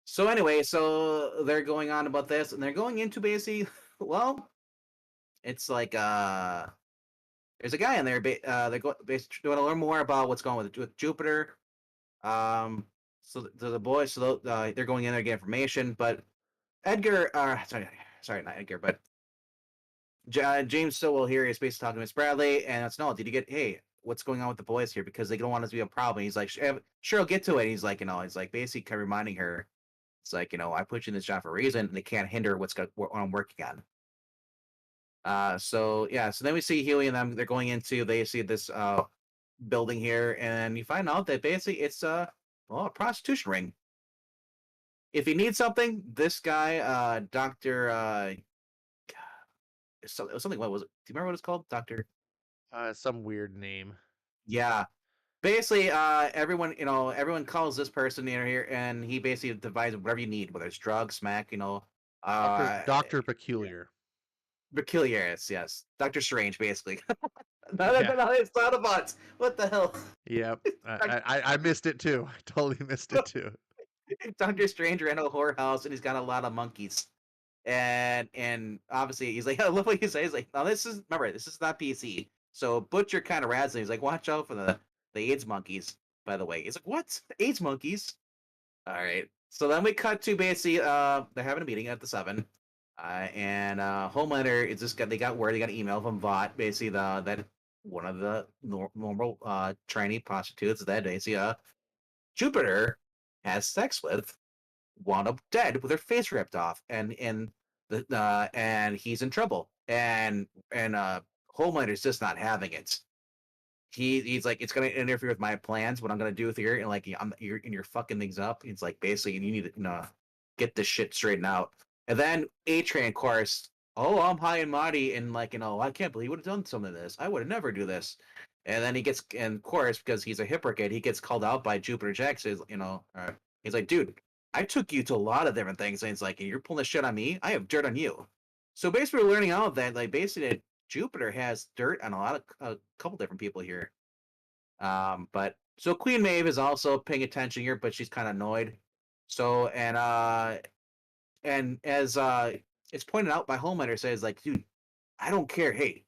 [SPEAKER 2] So anyway, so they're going on about this, and they're going into basically well, it's like there's a guy in there. They're basically doing a little more about what's going with Jupiter. Um, the boys, they're going in there to get information, but Edgar, sorry, not Edgar, but James Stillwell here is basically talking to Miss Bradley, and it's no, did you get? Hey, what's going on with the boys here? Because they don't want us to be a problem. He's like, sure, I'll get to it. He's like, he's like basically kind of reminding her, it's like, I put you in this job for a reason, and they can't hinder what I'm working on. So yeah, so then we see Huey and them. They're going into. They see this building here, and you find out that basically it's a prostitution ring. If you need something, this guy, Doctor, something. What was it? Do you remember what it's called, Doctor?
[SPEAKER 1] some weird name.
[SPEAKER 2] Yeah. Basically, everyone calls this person in here, and he basically devises whatever you need, whether it's drugs, smack,
[SPEAKER 1] Doctor
[SPEAKER 2] uh,
[SPEAKER 1] Doctor Peculiar.
[SPEAKER 2] Peculiaris, yes, Doctor Strange, basically.
[SPEAKER 1] Yeah.
[SPEAKER 2] No, it's not a bot. What the hell?
[SPEAKER 1] Yep. I missed it too. I totally missed it too.
[SPEAKER 2] Doctor Strange ran a whorehouse, and he's got a lot of monkeys. And obviously he's like, I love what you say. He's like, no, this is not PC. So Butcher kind of razzing. He's like, watch out for the AIDS monkeys. By the way, he's like, what? AIDS monkeys? All right. So then we cut to basically they're having a meeting at the 7. And Homelander is just they got word, they got an email from Vought, basically that one of the normal trainee prostitutes that basically Jupiter has sex with wound up dead with her face ripped off, and he's in trouble, and Homelander's just not having it. He's like, it's gonna interfere with my plans, what I'm gonna do with here, and like you're fucking things up. It's like basically you need to get this shit straightened out. And then A-Train, of course, oh, I'm high and mighty, and like, I can't believe he would have done some of this. I would have never do this. And then and of course, because he's a hypocrite, he gets called out by Jupiter Jackson. He's like, dude, I took you to a lot of different things, and it's like, you're pulling this shit on me. I have dirt on you. So basically, we're learning out that like basically Jupiter has dirt on a couple different people here. But so Queen Maeve is also paying attention here, but she's kind of annoyed. So and as it's pointed out by Homelander, says like, dude, I don't care. Hey,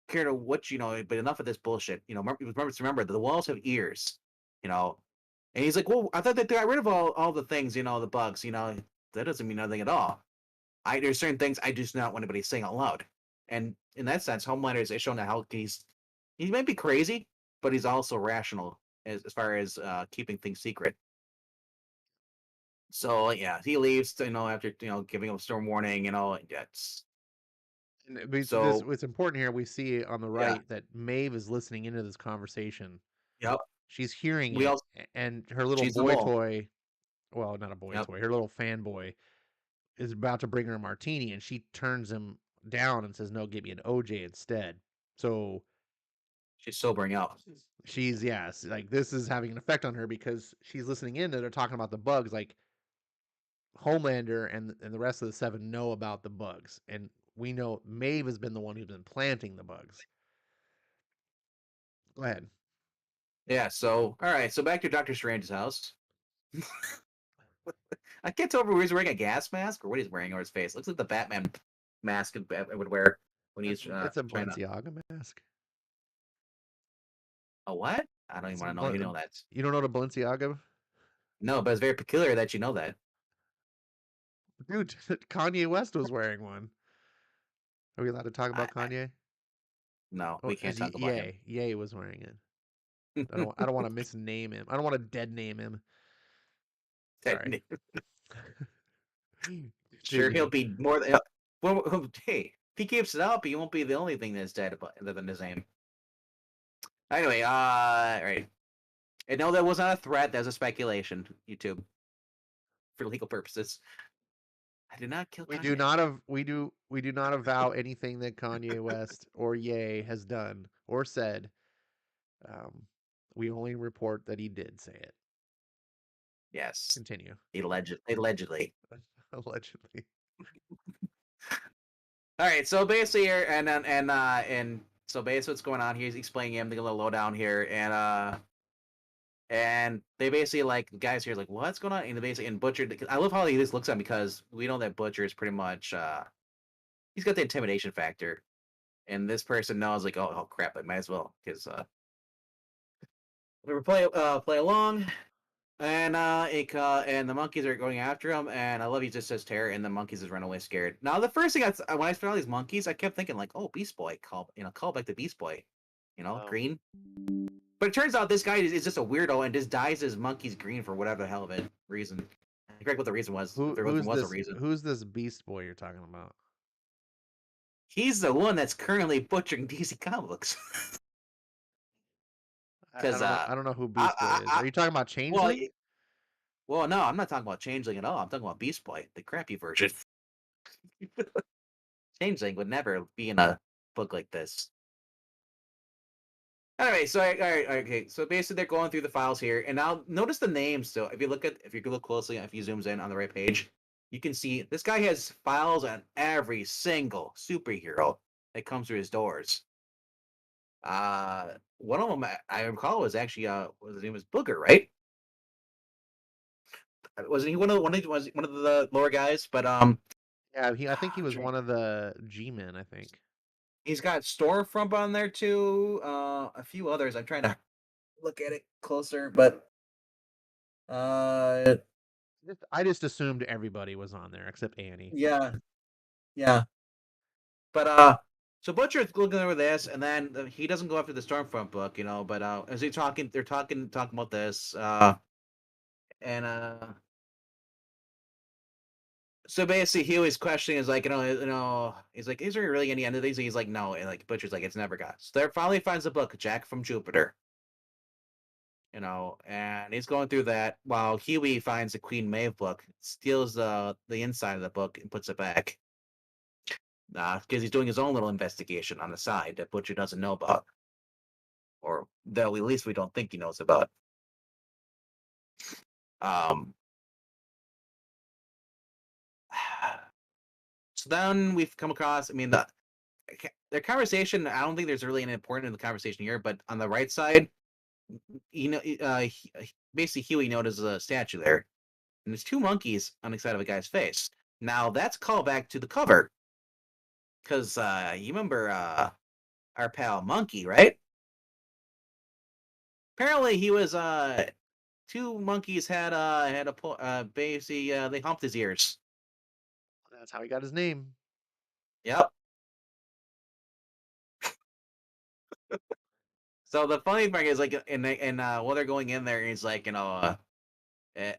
[SPEAKER 2] care to what but enough of this bullshit. Remember the walls have ears. You know, and he's like, well, I thought that they got rid of all the things. The bugs. That doesn't mean nothing at all. There's certain things I just not want anybody saying out loud. And in that sense, Homelander is showing that how he might be crazy, but he's also rational as far as keeping things secret. So yeah, he leaves. After giving him a storm warning. It's
[SPEAKER 1] And this,
[SPEAKER 2] so
[SPEAKER 1] what's important here, we see on the
[SPEAKER 2] yeah.
[SPEAKER 1] right that Maeve is listening into this conversation.
[SPEAKER 2] Yep.
[SPEAKER 1] She's hearing
[SPEAKER 2] We
[SPEAKER 1] it,
[SPEAKER 2] all
[SPEAKER 1] and her little
[SPEAKER 2] she's the
[SPEAKER 1] boy
[SPEAKER 2] mole.
[SPEAKER 1] toy, well, not a boy
[SPEAKER 2] Yep.
[SPEAKER 1] toy, her little fanboy is about to bring her a martini, and she turns him down and says, "No, give me an OJ instead." So
[SPEAKER 2] She's sobering up.
[SPEAKER 1] she's, yes, like this is having an effect on her because she's listening in and they're talking about the bugs. Like Homelander and the rest of the seven know about the bugs, and we know Maeve has been the one who's been planting the bugs. Go ahead.
[SPEAKER 2] Yeah. So all right. So back to Doctor Strange's house. I can't tell if he's wearing a gas mask or what he's wearing on his face. Looks like the Batman mask Batman would wear when he's
[SPEAKER 1] It's a
[SPEAKER 2] trying to.
[SPEAKER 1] Balenciaga mask.
[SPEAKER 2] A what? I don't even
[SPEAKER 1] It's a
[SPEAKER 2] want to know. You know that.
[SPEAKER 1] You don't know what a Balenciaga?
[SPEAKER 2] No, but it's very peculiar that you know that.
[SPEAKER 1] Dude, Kanye West was wearing one. Are we allowed to talk about
[SPEAKER 2] I
[SPEAKER 1] Kanye?
[SPEAKER 2] no,
[SPEAKER 1] Oh,
[SPEAKER 2] we can't talk about him.
[SPEAKER 1] Ye was wearing it. I don't want to misname him. I don't want to dead name him. Sorry.
[SPEAKER 2] Sure, he'll
[SPEAKER 1] Continue.
[SPEAKER 2] be more than. Well, hey, if he keeps it up, he won't be the only thing that's dead other than his name. Anyway, right. And no, that was not a threat. That was a speculation. YouTube, for legal purposes. I did not kill Kanye.
[SPEAKER 1] We do not avow anything that Kanye West or Ye has done or said. Um, we only report that he did say it.
[SPEAKER 2] Yes,
[SPEAKER 1] Continue.
[SPEAKER 2] allegedly.
[SPEAKER 1] Allegedly.
[SPEAKER 2] All right, so basically here, and so basically what's going on here is explaining him the little lowdown here, and they basically like the guys here like what's going on, and they basically and Butcher. I love how he just looks at him because we know that Butcher is pretty much he's got the intimidation factor, and this person knows like oh crap, I might as well because we were play along. And the monkeys are going after him, and I love he just says terror, and the monkeys just run away scared. Now the first thing when I saw these monkeys, I kept thinking like, oh, Beast Boy, call back to Beast Boy,
[SPEAKER 1] Oh.
[SPEAKER 2] green. But it turns out this guy is just a weirdo and just dyes his monkeys green for whatever the hell of it reason. I forget what the reason was. If there was a reason,
[SPEAKER 1] Who's this Beast Boy you're talking about?
[SPEAKER 2] he's the one that's currently butchering DC Comics. Because
[SPEAKER 1] I don't know who
[SPEAKER 2] I,
[SPEAKER 1] Beast Boy
[SPEAKER 2] I,
[SPEAKER 1] is.
[SPEAKER 2] I,
[SPEAKER 1] Are you talking about
[SPEAKER 2] well,
[SPEAKER 1] Changeling?
[SPEAKER 2] well, no, I'm not talking about Changeling at all. I'm talking about Beast Boy, the crappy version. Changeling would never be in a book like this. Anyway, so all right, okay. So basically, they're going through the files here, and now notice the names. So if you look closely, if you zooms in on the right page, you can see this guy has files on every single superhero that comes through his doors. One of them I recall was actually was his name was Booger, right? Wasn't he was one of the lower guys? But
[SPEAKER 1] Yeah, I think he was one of the G-men, I think.
[SPEAKER 2] he's got Stormfront on there too. A few others. I'm trying to look at it closer, but uh,
[SPEAKER 1] I just assumed everybody was on there except Annie.
[SPEAKER 2] yeah, yeah. But so Butcher's looking over this, and then he doesn't go after the Stormfront book, But as they're talking about this, and so basically he was questioning is like, he's like, is there really any end of these? And he's like, no, and like Butcher's like, it's never got. So there finally finds the book, Jack from Jupiter. And he's going through that while Huey finds the Queen Maeve book, steals the inside of the book and puts it back. Because he's doing his own little investigation on the side that Butcher doesn't know about, or though at least we don't think he knows about. Um, so then we've come across. I mean, their conversation. I don't think there's really an important in the conversation here, but on the right side, basically Huey notices a statue there, and there's two monkeys on the side of a guy's face. Now that's a callback to the cover, because you remember our pal Monkey, right? Apparently he was two monkeys had basically they humped his ears.
[SPEAKER 1] That's how he got his name.
[SPEAKER 2] Yep. So the funny thing is, like, while they're going in there, he's like, eh,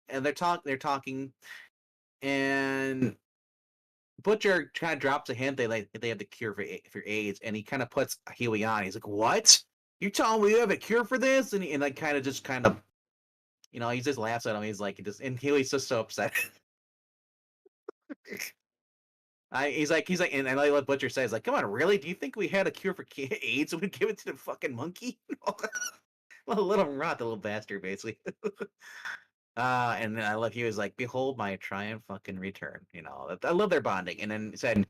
[SPEAKER 2] and they're talking, and Butcher kind of drops a hint they have the cure for AIDS, and he kind of puts Huey on. He's like, "What? You telling me you have a cure for this?" And like kind of he just laughs at him. He's like, and Huey's just so upset. He's like, and I like what Butcher says, like, "Come on, really? Do you think we had a cure for AIDS? We'd give it to the fucking monkey?" Well, let him rot, the little bastard, basically. And then I love he was like, "Behold my triumph fucking return." I love their bonding. And then said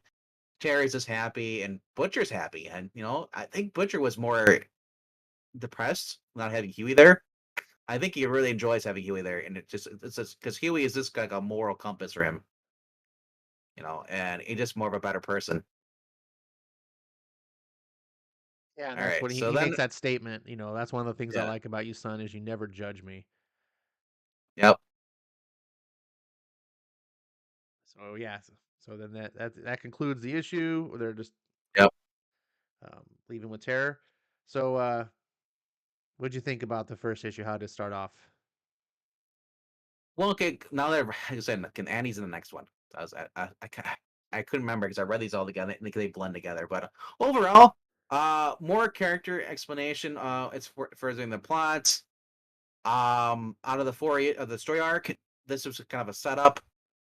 [SPEAKER 2] Terry's just happy and Butcher's happy, and I think Butcher was more depressed not having Huey there. I think he really enjoys having Huey there, and it's just because Huey is just like a moral compass for him, and he's just more of a better person.
[SPEAKER 1] Yeah, and
[SPEAKER 2] All
[SPEAKER 1] that's
[SPEAKER 2] right,
[SPEAKER 1] what he,
[SPEAKER 2] so
[SPEAKER 1] he
[SPEAKER 2] then
[SPEAKER 1] makes that statement. That's one of the things I
[SPEAKER 2] yeah,
[SPEAKER 1] like about you, son, is you never judge me.
[SPEAKER 2] yep,
[SPEAKER 1] So yeah, so then that concludes the issue. They're just
[SPEAKER 2] yep.
[SPEAKER 1] leaving with terror. So what'd you think about the first issue? How did it start off?
[SPEAKER 2] Well, okay, now that like I said, Annie's in the next one. So I couldn't remember because I read these all together. I think they blend together, but overall, more character explanation. It's furthering the plot. Out of the four of the story arc, this was kind of a setup.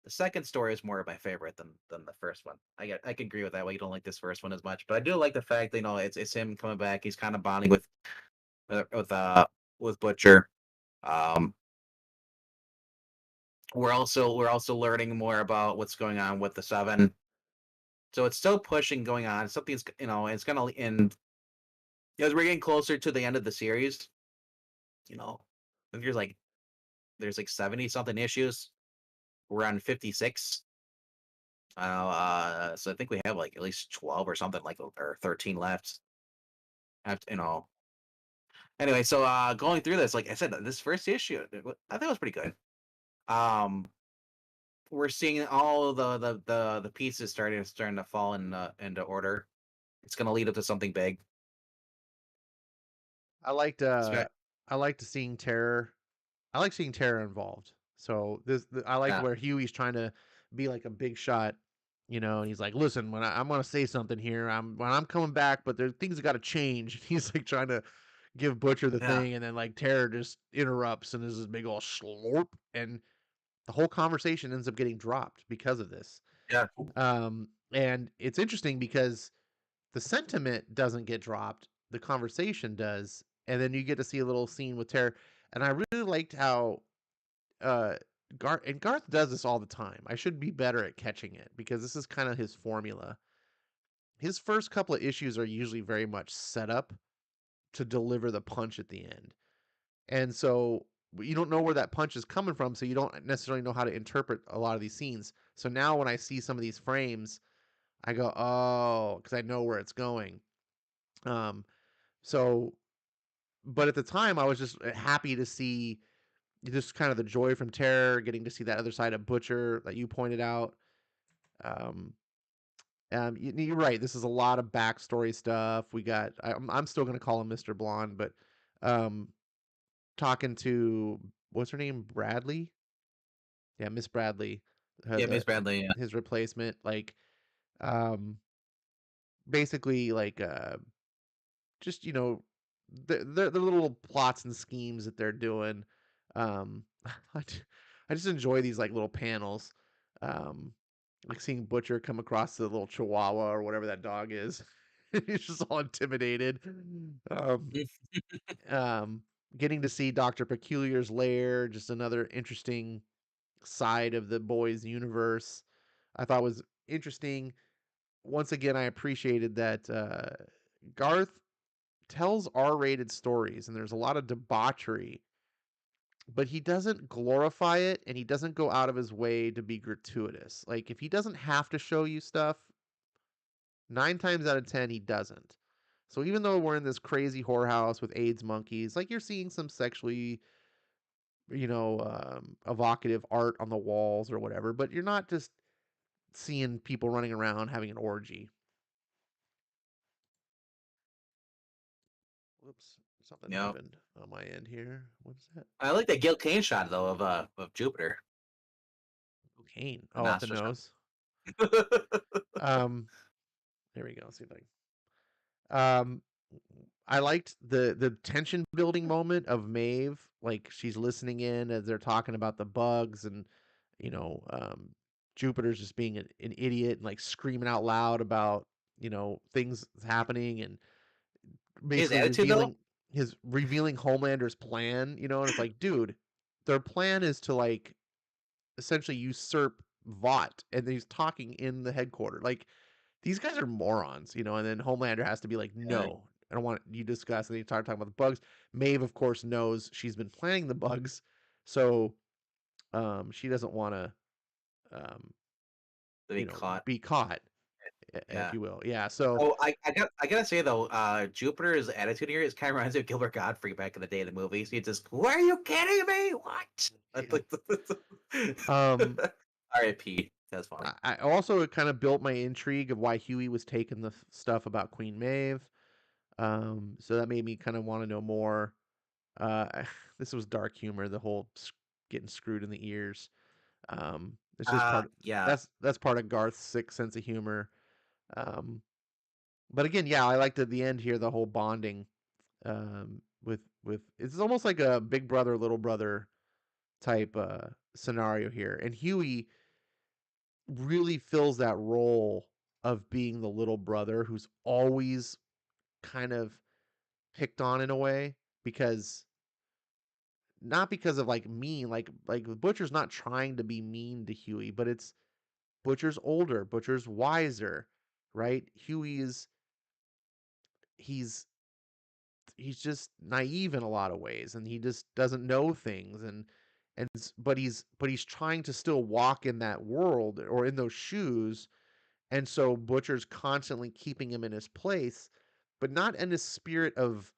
[SPEAKER 2] The second story is more of my favorite than the first one. I can agree with that. Why you don't like this first one as much, but I do like the fact that it's him coming back. He's kind of bonding with with uh with Butcher. Um, we're also learning more about what's going on with the Seven. So it's still pushing going on. Something's it's gonna end as we're getting closer to the end of the series. You know, I think there's like 70 something issues. We're on 56. So I think we have like at least 12 or something like or 13 left. Have to, Anyway, so going through this, like I said, this first issue, I think it was pretty good. Um, we're seeing all of the pieces starting to fall into order. It's gonna lead up to something big.
[SPEAKER 1] I liked uh
[SPEAKER 2] Spe-
[SPEAKER 1] I liked seeing terror. I like seeing terror involved. So I liked
[SPEAKER 2] Yeah,
[SPEAKER 1] where Huey's trying to be like a big shot, and he's like, "Listen, I'm gonna say something here. When I'm coming back, but there things got to change." He's like trying to give Butcher the
[SPEAKER 2] yeah,
[SPEAKER 1] thing, and then like Terror just interrupts, and there's this big old slurp, and the whole conversation ends up getting dropped because of this.
[SPEAKER 2] yeah,
[SPEAKER 1] And it's interesting because the sentiment doesn't get dropped, the conversation does, and then you get to see a little scene with Terror. And I really liked how uh Garth does this all the time. I should be better at catching it because this is kind of his formula. His first couple of issues are usually very much set up to deliver the punch at the end. And so you don't know where that punch is coming from, so you don't necessarily know how to interpret a lot of these scenes. So now when I see some of these frames, I go, "Oh," because I know where it's going. Um, so but at the time I was just happy to see just kind of the joy from Terror, getting to see that other side of Butcher that you pointed out. Um, you're right. This is a lot of backstory stuff. I'm still going to call him Mr. Blonde, but um, talking to what's her name, Bradley? Yeah, Miss Bradley,
[SPEAKER 2] yeah. Miss Bradley. Yeah,
[SPEAKER 1] his replacement. Like, um, basically, like, just the little plots and schemes that they're doing. Um, I just enjoy these like little panels. Um, like seeing Butcher come across the little Chihuahua or whatever that dog is. He's just all intimidated. Um, um, Getting to see Doctor Peculiar's lair, just another interesting side of the boys' universe. I thought was interesting. once again, I appreciated that Garth tells R-rated stories, and there's a lot of debauchery, but he doesn't glorify it, and he doesn't go out of his way to be gratuitous. Like if he doesn't have to show you stuff, 9 times out of 10 he doesn't. So even though we're in this crazy whorehouse with AIDS monkeys, like you're seeing some sexually, evocative art on the walls or whatever, but you're not just seeing people running around having an orgy. Whoops, something
[SPEAKER 2] Yeah,
[SPEAKER 1] happened on my end here. What is that?
[SPEAKER 2] I like that Gil Kane shot though of Jupiter,
[SPEAKER 1] Cocaine.
[SPEAKER 2] the
[SPEAKER 1] Oh, up the
[SPEAKER 2] nostril shot.
[SPEAKER 1] nose. Um, there we go. Let's see if um, I liked the tension building moment of Maeve, like she's listening in as they're talking about the bugs and you know, Jupiter's just being an idiot and like screaming out loud about, things happening and
[SPEAKER 2] His
[SPEAKER 1] basically
[SPEAKER 2] attitude though,
[SPEAKER 1] revealing Homelander's plan, and it's like, dude, their plan is to like essentially usurp Vought and he's talking in the headquarters. Like these guys are morons, and then Homelander has to be like,
[SPEAKER 2] yeah,
[SPEAKER 1] no, I don't want you to discuss. And they start talking about the bugs. Maeve, of course, knows she's been planning the bugs, so she doesn't want to, um,
[SPEAKER 2] to be caught.
[SPEAKER 1] be caught, if
[SPEAKER 2] Yeah.
[SPEAKER 1] you will. Yeah. So
[SPEAKER 2] Oh, I gotta say though, Jupiter's attitude here is kind of reminds me of Gilbert Godfrey back in the day of the movies. He just, "Were you kidding me? What?" That's
[SPEAKER 1] yeah.
[SPEAKER 2] like
[SPEAKER 1] Um,
[SPEAKER 2] R.I.P. That's funny.
[SPEAKER 1] I also it kind of built my intrigue of why Huey was taking the stuff about Queen Maeve. So that made me kind of want to know more. This was dark humor, the whole getting screwed in the ears. It's just
[SPEAKER 2] Yeah.
[SPEAKER 1] that's part of Garth's sick sense of humor. Um, but again, yeah, I liked at the end here the whole bonding with it's almost like a big brother little brother type scenario here, and Huey really fills that role of being the little brother who's always kind of picked on in a way because not because of like mean like Butcher's not trying to be mean to Huey, but it's Butcher's older, Butcher's wiser, right? Huey is he's he's just naive in a lot of ways and he just doesn't know things but he's trying to still walk in that world or in those shoes, and so Butcher's constantly keeping him in his place, but not in a spirit of,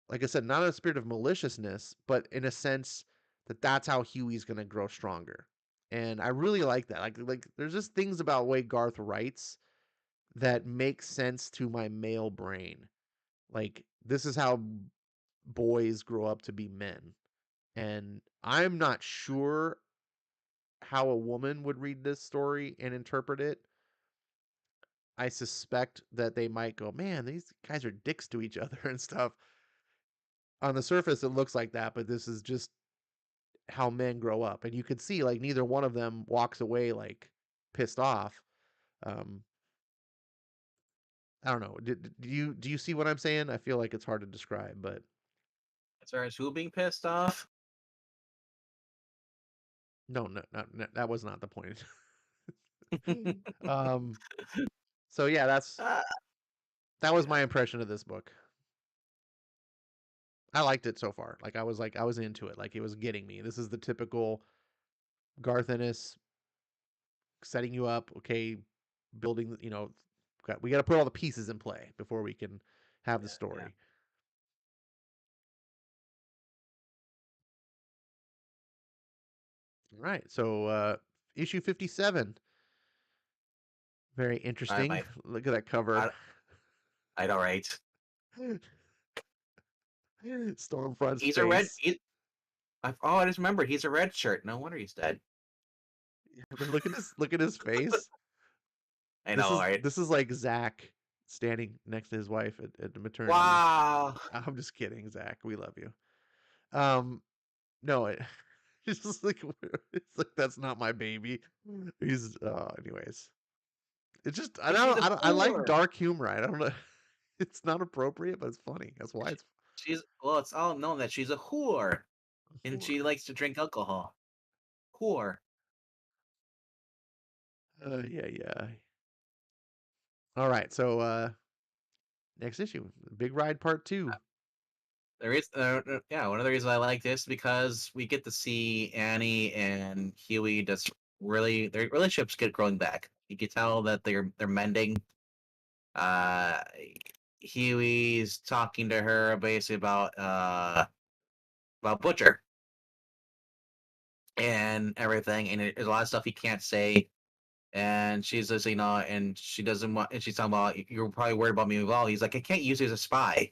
[SPEAKER 1] like I said, not in a spirit of maliciousness, but in a sense that that's how Huey's going to grow stronger. And I really like that. Like there's just things about the way Garth writes that make sense to my male brain. Like this is how boys grow up to be men. And I'm not sure how a woman would read this story and interpret it. I suspect that they might go, man, these guys are dicks to each other and stuff. On the surface, it looks like that, but this is just how men grow up. And you could see like neither one of them walks away like pissed off. Um, I don't know. Do you see what I'm saying? I feel like it's hard to describe, but
[SPEAKER 2] As far as who being pissed off,
[SPEAKER 1] no, no, that was not the point. um, so yeah,
[SPEAKER 2] uh,
[SPEAKER 1] that was
[SPEAKER 2] yeah,
[SPEAKER 1] my impression of this book. I liked it so far. Like I was into it. Like it was getting me. This is the typical Garth Ennis setting you up. Okay, building. We got to put all the pieces in play before we can have the
[SPEAKER 2] yeah.
[SPEAKER 1] story. All right. So issue 57. Very
[SPEAKER 2] I
[SPEAKER 1] interesting.
[SPEAKER 2] my
[SPEAKER 1] Look at that cover.
[SPEAKER 2] I, I know, right?
[SPEAKER 1] Stormfront's
[SPEAKER 2] He's a red.
[SPEAKER 1] face.
[SPEAKER 2] Oh, I just remembered. He's a red shirt. No wonder he's dead.
[SPEAKER 1] But look at his face.
[SPEAKER 2] I
[SPEAKER 1] This
[SPEAKER 2] know,
[SPEAKER 1] is
[SPEAKER 2] right?
[SPEAKER 1] this is like Zach standing next to his wife at the maternity.
[SPEAKER 2] Wow.
[SPEAKER 1] I'm just kidding, Zach. We love you. Um, no, it's just like it's like that's not my baby. He's anyways. It's just I
[SPEAKER 2] She's
[SPEAKER 1] don't
[SPEAKER 2] a
[SPEAKER 1] I don't I like
[SPEAKER 2] whore.
[SPEAKER 1] dark humor. I don't know. It's not appropriate, but it's funny. That's why it's
[SPEAKER 2] It's all known that she's a whore and
[SPEAKER 1] for.
[SPEAKER 2] she likes to drink alcohol. Whore.
[SPEAKER 1] Yeah, yeah. All right, so next issue, Big Ride Part 2.
[SPEAKER 2] There is, yeah, one of the reasons I like this because we get to see Annie and Huey just really their relationships get growing back. You can tell that they're mending. Uh, Huey's talking to her basically about Butcher and everything, and there's a lot of stuff he can't say. And she's just, and she doesn't want, and she's talking about you're probably worried about me as well. He's like, I can't use you as a spy.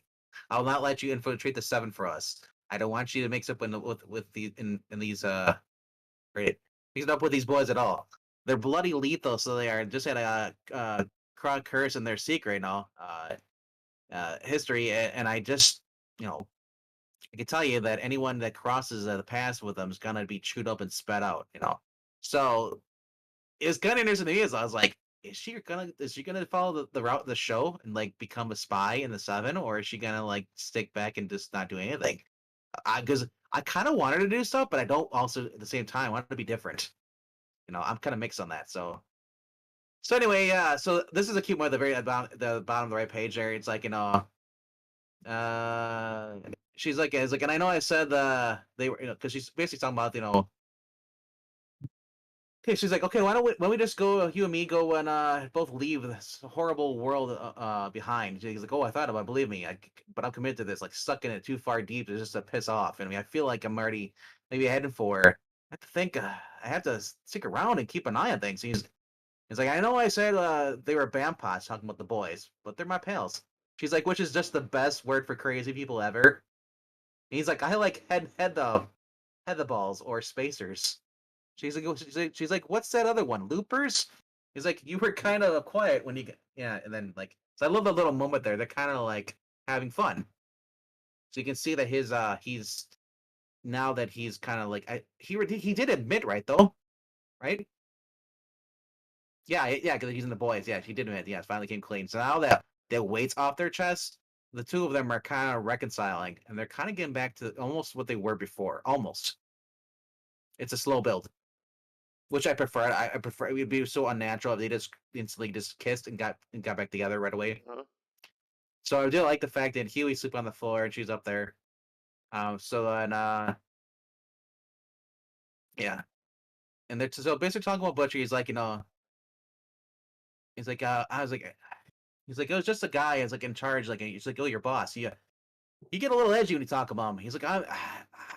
[SPEAKER 2] I'll not let you infiltrate the Seven for us. I don't want you to mix up with the in these right mixing up with these boys at all. They're bloody lethal, so they are just at a Krog curse in their secret, history. And I just, you know, I can tell you that anyone that crosses the path with them is gonna be chewed up and spat out. So it's kind of interesting to me. Is I was like, is she gonna follow the route of the show and like become a spy in the Seven, or is she gonna like stick back and just not do anything? Because I kind of want her to do stuff, but I don't also at the same time want it to be different. I'm kind of mixed on that. So anyway, yeah. So this is a cute one at the bottom of the right page there. It's like uh, she's like, it's like, and I know I said they were, because she's basically talking about Okay, she's like, okay, why don't we just go, you and me go and both leave this horrible world behind. She's like, oh, I thought about it, believe me, but I'm committed to this. Like stuck in it too far deep is just to piss off. And I mean, I feel like I'm already maybe heading for. I have to think. I have to stick around and keep an eye on things. He's like, I know I said they were bampots talking about the boys, but they're my pals. She's like, which is just the best word for crazy people ever. And he's like, I like head the balls or spacers. She's like, what's that other one? Loopers? He's like, you were kind of quiet when you get, yeah, and then like, so I love the little moment there. They're kind of like having fun. So you can see that he's now that he's kind of like, he did admit, right though, right? Yeah, because he's in the boys. Yeah, he did admit. Yeah, it finally came clean. So now that the weight's off their chest, the two of them are kind of reconciling, and they're kind of getting back to almost what they were before. Almost. It's a slow build. Which I prefer. I prefer it would be so unnatural if they just instantly just kissed and got back together right away.
[SPEAKER 1] Uh-huh.
[SPEAKER 2] So I do like the fact that Huey sleep on the floor and she's up there. So then yeah, and they're so basically talking about Butcher. He's like, he's like, I was like, he's like, it was just a guy. Is like in charge. Like he's like, oh, your boss. Yeah, you get a little edgy when you talk about him. He's like,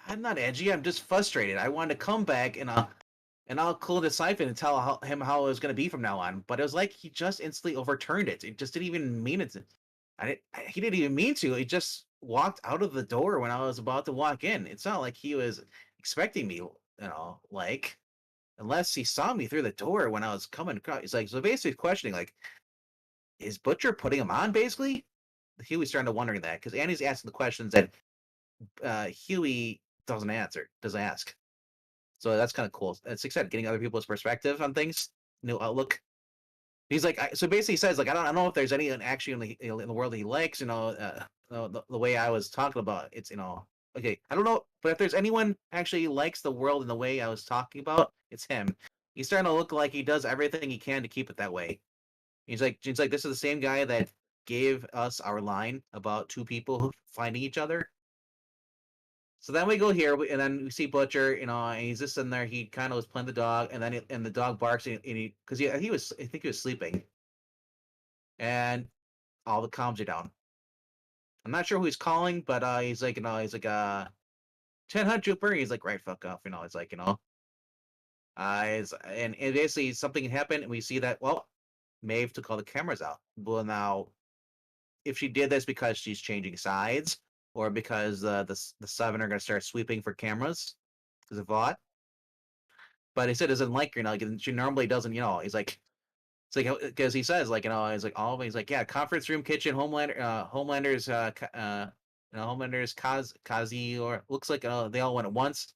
[SPEAKER 2] I'm not edgy. I'm just frustrated. I wanted to come back and I'll close the siphon and tell him how it was going to be from now on. But it was like he just instantly overturned it. It just didn't even mean it. He didn't even mean to. He just walked out of the door when I was about to walk in. It's not like he was expecting me, like unless he saw me through the door when I was coming across. He's like, so basically questioning, like, is Butcher putting him on? Basically, Huey's starting to wondering that because Annie's asking the questions that Huey doesn't ask. So that's kind of cool. It's exciting getting other people's perspective on things, new outlook. He's like, so basically, he says like, I don't know if there's any actually in the world that he likes. The way I was talking about it's okay. I don't know, but if there's anyone actually likes the world in the way I was talking about, it's him. He's starting to look like he does everything he can to keep it that way. He's like, this is the same guy that gave us our line about two people finding each other. So then we go here, and then we see Butcher, and he's just in there. He kind of was playing the dog, and then and the dog barks, and because I think he was sleeping, and all the calms are down. I'm not sure who he's calling, but he's like, he's like, 10 Hunt Trooper. He's like, right, fuck off, it's like, and basically something happened, and we see that, well, Maeve took all the cameras out. Well, now, if she did this because she's changing sides, or because the Seven are going to start sweeping for cameras, because of Vought. But he said doesn't like her, she normally doesn't, he's like, it's like, because he says, like, he's like, he's like, yeah, conference room, kitchen, Homelander's, Homelander's Kazi, or looks like they all went at once.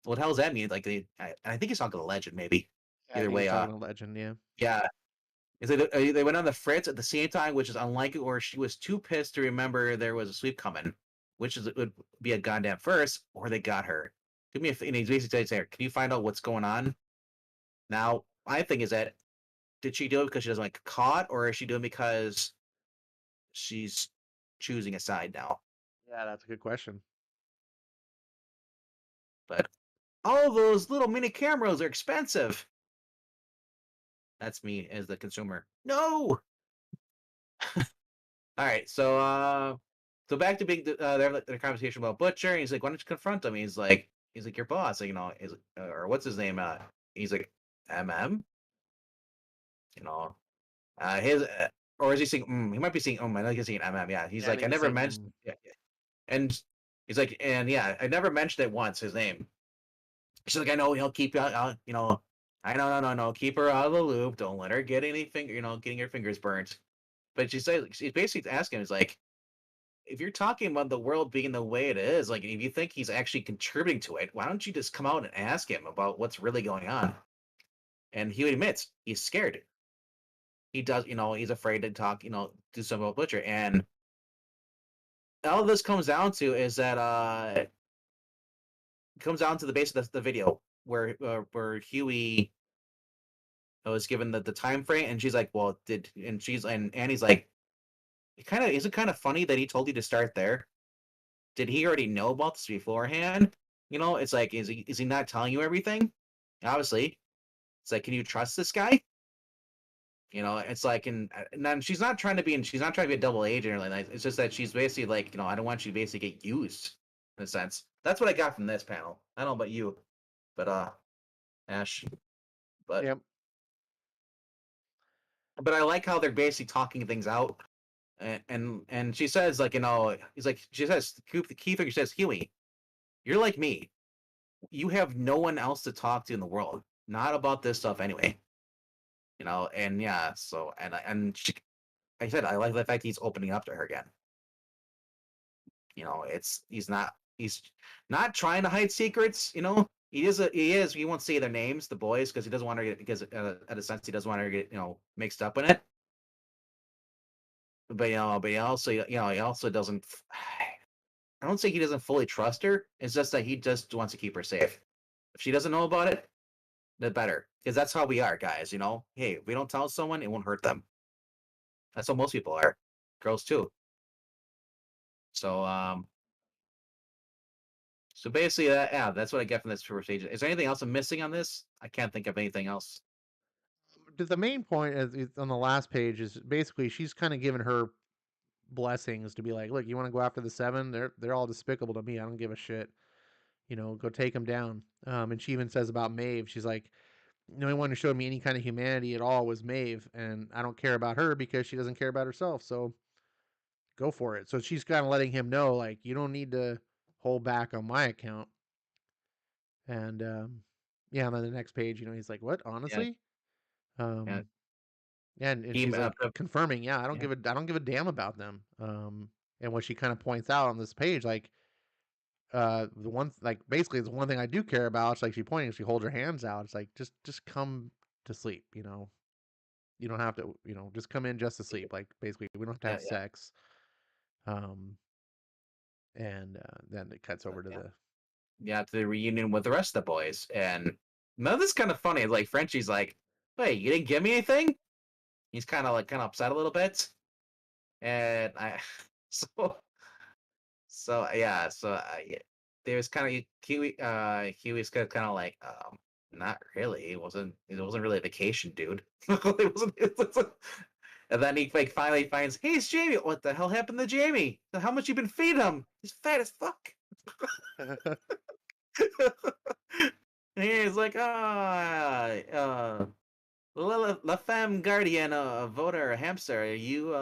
[SPEAKER 2] What the hell does that mean? Like, I think he's talking to Legend, maybe.
[SPEAKER 1] Yeah, I
[SPEAKER 2] Either
[SPEAKER 1] think he's
[SPEAKER 2] way,
[SPEAKER 1] talking to Legend. Yeah.
[SPEAKER 2] yeah. Is it, they went on the fritz at the same time, which is unlikely, or she was too pissed to remember there was a sweep coming, which would be a goddamn first, or they got her. Give me and he basically says, can you find out what's going on? Now, my thing is that did she do it because she doesn't like caught, or is she doing it because she's choosing a side now?
[SPEAKER 1] Yeah, that's a good question.
[SPEAKER 2] But all those little mini cameras are expensive. That's me as the consumer. No. All right, so back to big their conversation about Butcher. And he's like, "Why don't you confront him?" He's like, "Your boss, like, or what's his name?" He's like, "MM," you know, his or is he saying? He might be saying, I know he's saying MM. Yeah, he's
[SPEAKER 1] Yeah, I
[SPEAKER 2] like,
[SPEAKER 1] think
[SPEAKER 2] "I
[SPEAKER 1] he's
[SPEAKER 2] never
[SPEAKER 1] saying
[SPEAKER 2] mentioned," yeah, yeah. And he's like, "And yeah, I never mentioned it once. His name." She's like, "I know he'll keep you, I know, no, no, no, keep her out of the loop. Don't let her get any finger, getting her fingers burnt." But she's basically asking, is like, if you're talking about the world being the way it is, like if you think he's actually contributing to it, why don't you just come out and ask him about what's really going on? And he admits he's scared. He does, he's afraid to talk, do something about Butcher. And all this comes down to is that it comes down to the base of the video where Huey was given the time frame, and she's like, well, and Annie's like, is it kind of funny that he told you to start there? Did he already know about this beforehand? It's like, is he not telling you everything? Obviously, it's like, can you trust this guy? It's like, and then she's not trying to be a double agent or like that. It's just that she's basically like, I don't want you to basically get used in a sense. That's what I got from this panel. I don't know about you, but Ash, but
[SPEAKER 1] Yep.
[SPEAKER 2] I like how they're basically talking things out. And she says, like, he's like, she says, the key figure says, Huey, you're like me. You have no one else to talk to in the world. Not about this stuff anyway. And yeah, so and she, like I said, I like the fact he's opening up to her again. He's not trying to hide secrets. He won't say their names, the boys, because he doesn't want her to get, because at a sense he doesn't want her to get mixed up in it. But he also doesn't. I don't say he doesn't fully trust her. It's just that he just wants to keep her safe. If she doesn't know about it, the better, because that's how we are, guys. Hey, if we don't tell someone, it won't hurt them. That's how most people are, girls too. So so basically, yeah, that's what I get from this first stage. Is there anything else I'm missing on this? I can't think of anything else.
[SPEAKER 1] The main point is on the last page is basically she's kind of giving her blessings to be like, look, you want to go after the seven? They're all despicable to me. I don't give a shit. Go take them down. And she even says about Maeve, she's like, the only one who showed me any kind of humanity at all was Maeve, and I don't care about her because she doesn't care about herself. So go for it. So she's kind of letting him know, like, you don't need to hold back on my account. And yeah, and then the next page, he's like, what?
[SPEAKER 2] Yeah,
[SPEAKER 1] Honestly?
[SPEAKER 2] yeah,
[SPEAKER 1] Um, yeah, and
[SPEAKER 2] he,
[SPEAKER 1] she's like confirming, yeah,
[SPEAKER 2] yeah,
[SPEAKER 1] I don't give a damn about them. And what she kind of points out on this page, like, the one, like, basically the one thing I do care about, it's like she holds her hands out. It's like, just come to sleep. You don't have to, just come in just to sleep. Like, basically, we don't have to
[SPEAKER 2] yeah,
[SPEAKER 1] have
[SPEAKER 2] yeah,
[SPEAKER 1] sex. Um, and then it cuts over to
[SPEAKER 2] yeah,
[SPEAKER 1] the
[SPEAKER 2] yeah, to the reunion with the rest of the boys. And now this is kind of funny. Like Frenchie's like, "Wait, you didn't give me anything?" He's kind of upset a little bit, and I so yeah, yeah, there was kind of Huey's kind of like, not really. It wasn't really a vacation, dude. It wasn't. And then he like finally finds, hey, it's Jamie. What the hell happened to Jamie? How much you been feeding him? He's fat as fuck. And he's like, La Femme Guardian, voter, hamster. Are you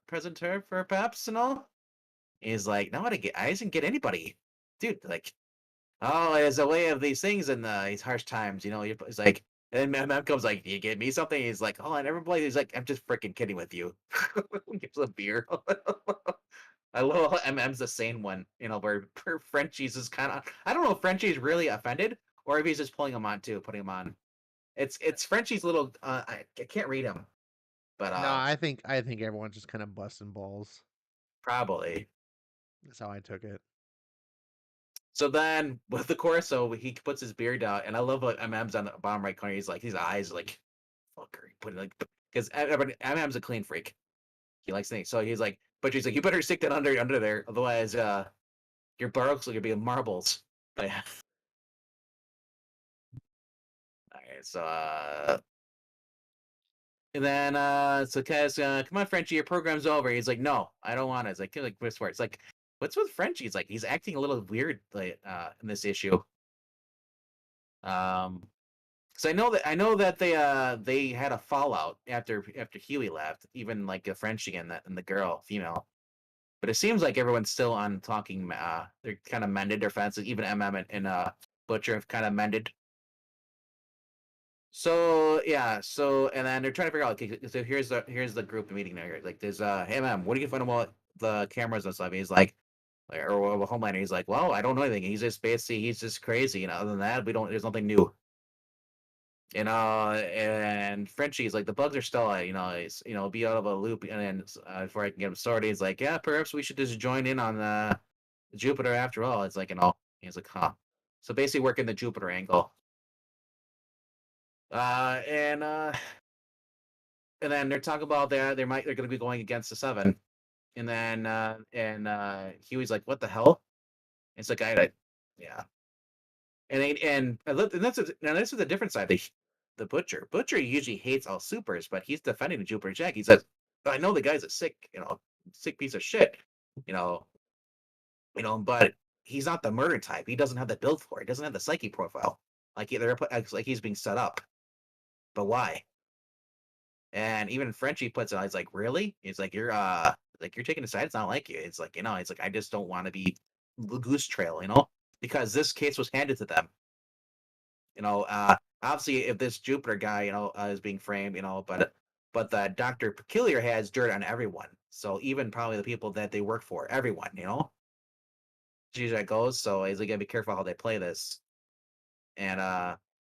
[SPEAKER 2] present her for Peps and all? He's like, no, I didn't get anybody, dude. Like, oh, there's a way of these things in these harsh times, He's like, and then Mem comes like, you get me something? He's like, oh, I never played. He's like, I'm just freaking kidding with you. Gives a beer. I love how MM's the sane one, where Frenchie's is kind of. I don't know if Frenchie's really offended or if he's just pulling him on too, putting him on. It's Frenchie's little. I can't read him, but
[SPEAKER 1] No, I think everyone's just kind of busting balls.
[SPEAKER 2] probably.
[SPEAKER 1] That's how I took it.
[SPEAKER 2] So then with the chorus, so he puts his beard out, and I love what MM's on the bottom right corner. He's like, his eyes like fucker. But like, because Eminem's a clean freak. He likes things. So he's like, but she's like, you better stick that under there, otherwise, your barracks are gonna be marbles. But yeah. All right, so and then so Kaz, come on, Frenchie, your program's over. He's like, no, I don't want it. It's like what's for? It's like, what's with Frenchie? He's like, he's acting a little weird like in this issue. Because I know that they had a fallout after Huey left, even like a Frenchie and the girl, female. But it seems like everyone's still on talking. They're kind of mended their fences. Even MM and Butcher have kind of mended. So yeah, so and then they're trying to figure out. Okay, so here's the group meeting there. Like there's hey MM, what do you find about the cameras and stuff? He's like or Homelander. He's like, well, I don't know anything. He's just crazy. You know, other than that, we don't. There's nothing new. And Frenchie's like the bugs are still, it's be out of a loop. And then before I can get him started, he's like, yeah, perhaps we should just join in on Jupiter after all. It's like, he's like, huh. So basically, working the Jupiter angle. And then they're talking about they're going to be going against the Seven, and then Huey's like, what the hell? It's like yeah. Now this is a different side. The Butcher. Butcher usually hates all supers, but he's defending the Jupiter Jack. He says, "I know the guy's a sick piece of shit, you know, but he's not the murder type. He doesn't have the build for it. He doesn't have the psyche profile. Like he's being set up. But why?" And even Frenchie puts it. He's like, "Really?" He's like you're taking a side. It's not like you. It's like it's like I just don't want to be the goose trail, because this case was handed to them. Obviously, if this Jupiter guy, is being framed, but the Doctor Peculiar has dirt on everyone. So even probably the people that they work for, everyone, usually that goes. So he's like, gotta be careful how they play this. And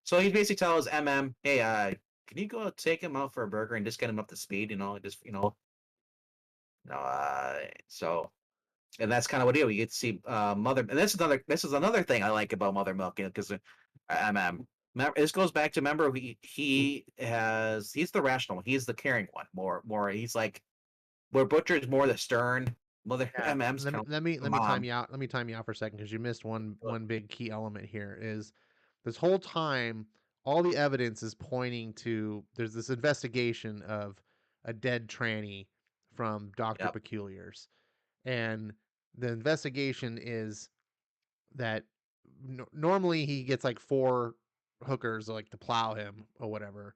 [SPEAKER 2] so he basically tells MM, hey, can you go take him out for a burger and just get him up to speed, so and that's kind of what we get to see Mother. And this is another thing I like about Mother Milk, because this goes back to, remember, he's the rational, he's the caring one, more he's like, where Butcher is more the stern. Mother
[SPEAKER 1] Yeah,
[SPEAKER 2] MM's kind of
[SPEAKER 1] let
[SPEAKER 2] the
[SPEAKER 1] me time
[SPEAKER 2] mom.
[SPEAKER 1] you out. Let me time you out for a second because you missed one big key element here. Is this whole time all the evidence is pointing to there's this investigation of a dead tranny from Doctor
[SPEAKER 2] Yep.
[SPEAKER 1] Peculiar's, and the investigation is that normally he gets like four hookers like to plow him or whatever,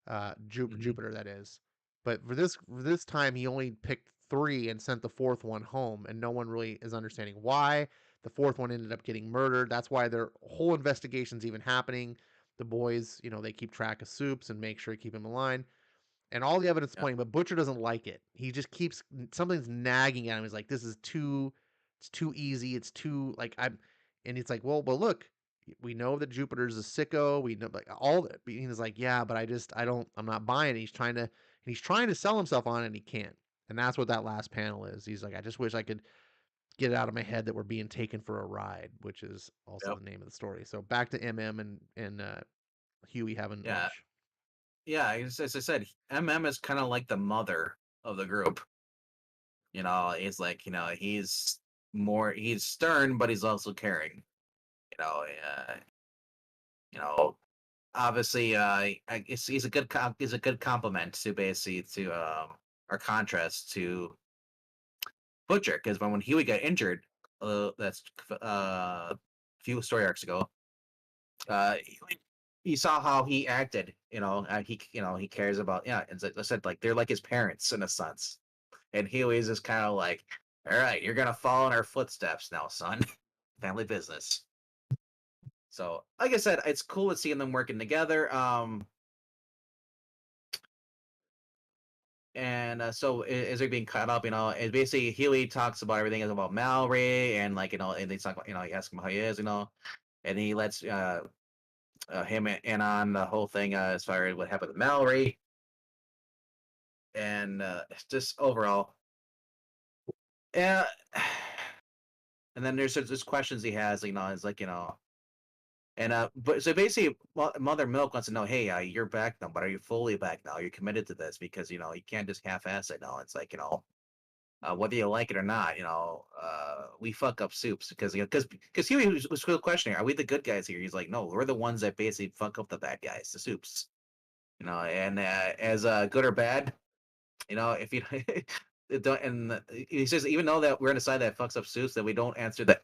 [SPEAKER 2] Hmm.
[SPEAKER 1] Jupiter that is. But for this time, he only picked three and sent the fourth one home, and no one really is understanding why. The fourth one ended up getting murdered. That's why their whole investigation's even happening. The boys, they keep track of Soups and make sure to keep him in line. And all the evidence is
[SPEAKER 2] Yep.
[SPEAKER 1] pointing, but Butcher doesn't like it. He just keeps something's nagging at him. He's like, "This is it's too easy. It's too like I'm," and it's like, "Well, but look, we know that Jupiter's a sicko. We know like all that." He's like, "Yeah, but I'm not buying it." He's trying to sell himself on it, and he can't. And that's what that last panel is. He's like, "I just wish I could get it out of my head that we're being taken for a ride," which is also
[SPEAKER 2] Yep.
[SPEAKER 1] the name of the story. So back to MM and Huey having
[SPEAKER 2] Yeah.
[SPEAKER 1] lunch.
[SPEAKER 2] Yeah. As I said, MM is kind of like the mother of the group. He's like, he's stern, but he's also caring. You know, uh, you know, obviously, he's a he's a good compliment to basically to or contrast to Butcher, because when Huey got injured, that's a few story arcs ago, he saw how he acted. He cares about, yeah. And I said, like, they're like his parents in a sense, and Huey's just kind of like, all right, you're gonna follow in our footsteps now, son. Family business. So, like I said, it's cool to seeing them working together. And so as they're being cut up, and basically Huey talks about everything is about Mallory, and like, and they talk about, he asks him how he is, and he lets him in on the whole thing, as far as what happened to Mallory, and just overall, yeah. And then there's questions he has, it's like, And but so basically, Mother Milk wants to know, hey, you're back now, but are you fully back now? You're committed to this because you can't just half-ass it now. It's like whether you like it or not, we fuck up Soups because Huey was still questioning, are we the good guys here? He's like, no, we're the ones that basically fuck up the bad guys, the Soups. And as good or bad, if you it don't, and he says even though that we're on the side that fucks up Soups, that we don't answer that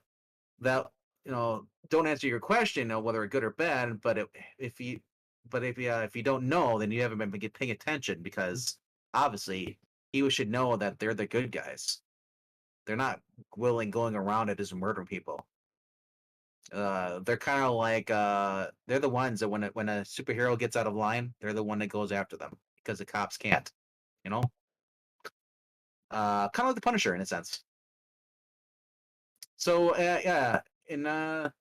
[SPEAKER 2] don't answer your question whether it's good or bad. But if you if you don't know, then you haven't been paying attention because obviously he should know that they're the good guys. They're not going around it just murdering people. They're kind of like they're the ones that when a superhero gets out of line, they're the one that goes after them because the cops can't. You know, kind of like the Punisher in a sense. So yeah, and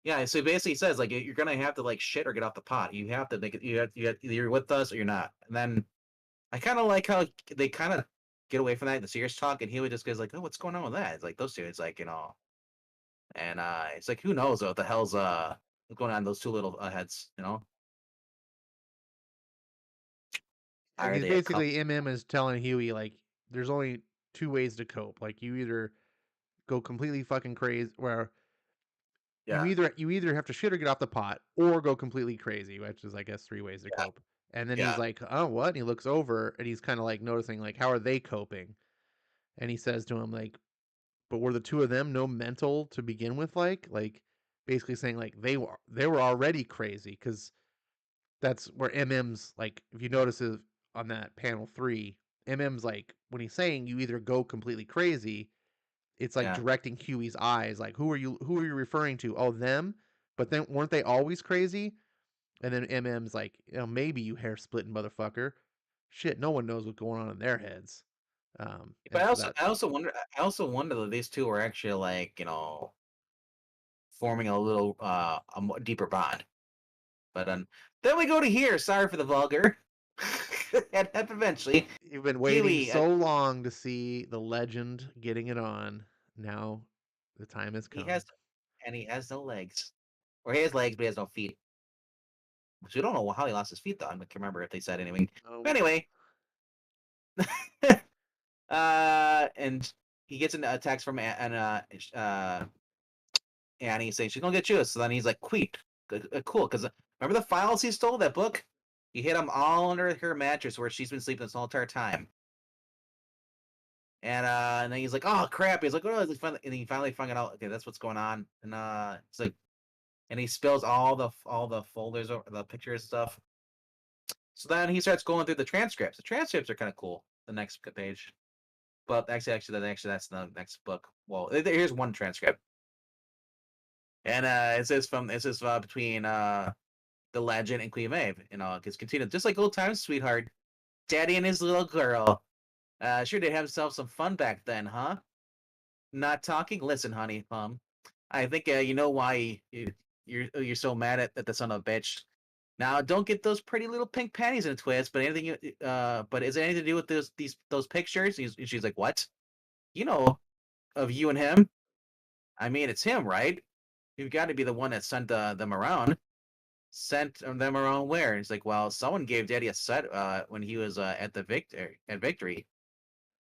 [SPEAKER 2] yeah, so basically he says like you're gonna have to like shit or get off the pot. You have to make it. Either you're with us or you're not. And then I kind of like how they kind of get away from that in the serious talk, and he would just goes like, "Oh, what's going on with that?" It's like those two. It's like and it's like who knows what the hell's going on in those two little heads.
[SPEAKER 1] And
[SPEAKER 2] Are
[SPEAKER 1] he's
[SPEAKER 2] they a couple?
[SPEAKER 1] basically MM is telling Huey like there's only two ways to cope. Like you either go completely fucking crazy, where
[SPEAKER 2] Yeah,
[SPEAKER 1] you either have to shit or get off the pot, or go completely crazy, which is I guess three ways to
[SPEAKER 2] yeah,
[SPEAKER 1] cope. And then he's
[SPEAKER 2] yeah.
[SPEAKER 1] like, "Oh, what?" And he looks over and he's kind of like noticing like how are they coping? And he says to him like, "But were the two of them no mental to begin with? Like basically saying like they were already crazy because that's where MM's like if you notice on that panel 3, MM's like when he's saying you either go completely crazy, it's like
[SPEAKER 2] Yeah.
[SPEAKER 1] directing Huey's eyes like who are you referring to? Oh, them? But then weren't they always crazy?" And then MM's like, maybe you hair splitting motherfucker. Shit, no one knows what's going on in their heads.
[SPEAKER 2] But
[SPEAKER 1] And so that
[SPEAKER 2] I also wonder that these two are actually like forming a little deeper bond. But then we go to here. Sorry for the vulgar. and eventually,
[SPEAKER 1] you've been waiting
[SPEAKER 2] Huey,
[SPEAKER 1] so long to see the legend getting it on. Now the time has
[SPEAKER 2] he
[SPEAKER 1] come.
[SPEAKER 2] has he has no legs, or he has legs but he has no feet. So we don't know how he lost his feet though. I can't remember if they said anything.
[SPEAKER 1] Oh,
[SPEAKER 2] But
[SPEAKER 1] we don't.
[SPEAKER 2] anyway, and he gets a text from Annie saying she's gonna get you. So then he's like, "Sweet, cool." Because remember the files he stole, that book? He hid them all under her mattress where she's been sleeping this whole entire time. And then he's like, "Oh crap!" He's like, "Oh," and he finally found out. Okay, that's what's going on. And it's like, and he spills all the folders or the pictures and stuff. So then he starts going through the transcripts. The transcripts are kind of cool. The next page, but actually, that's the next book. Well, here's one transcript, and it says between the legend and Queen Maeve. Because continue just like old times, sweetheart. Daddy and his little girl. Sure did have himself some fun back then, huh? Not talking. Listen, honey, I think you know why you're so mad at the son of a bitch. Now, don't get those pretty little pink panties in a twist. But but is it anything to do with those pictures? She's like, what? Of you and him. I mean, it's him, right? You've got to be the one that sent them around. Sent them around where? He's like, well, someone gave Daddy a set when he was at Victory.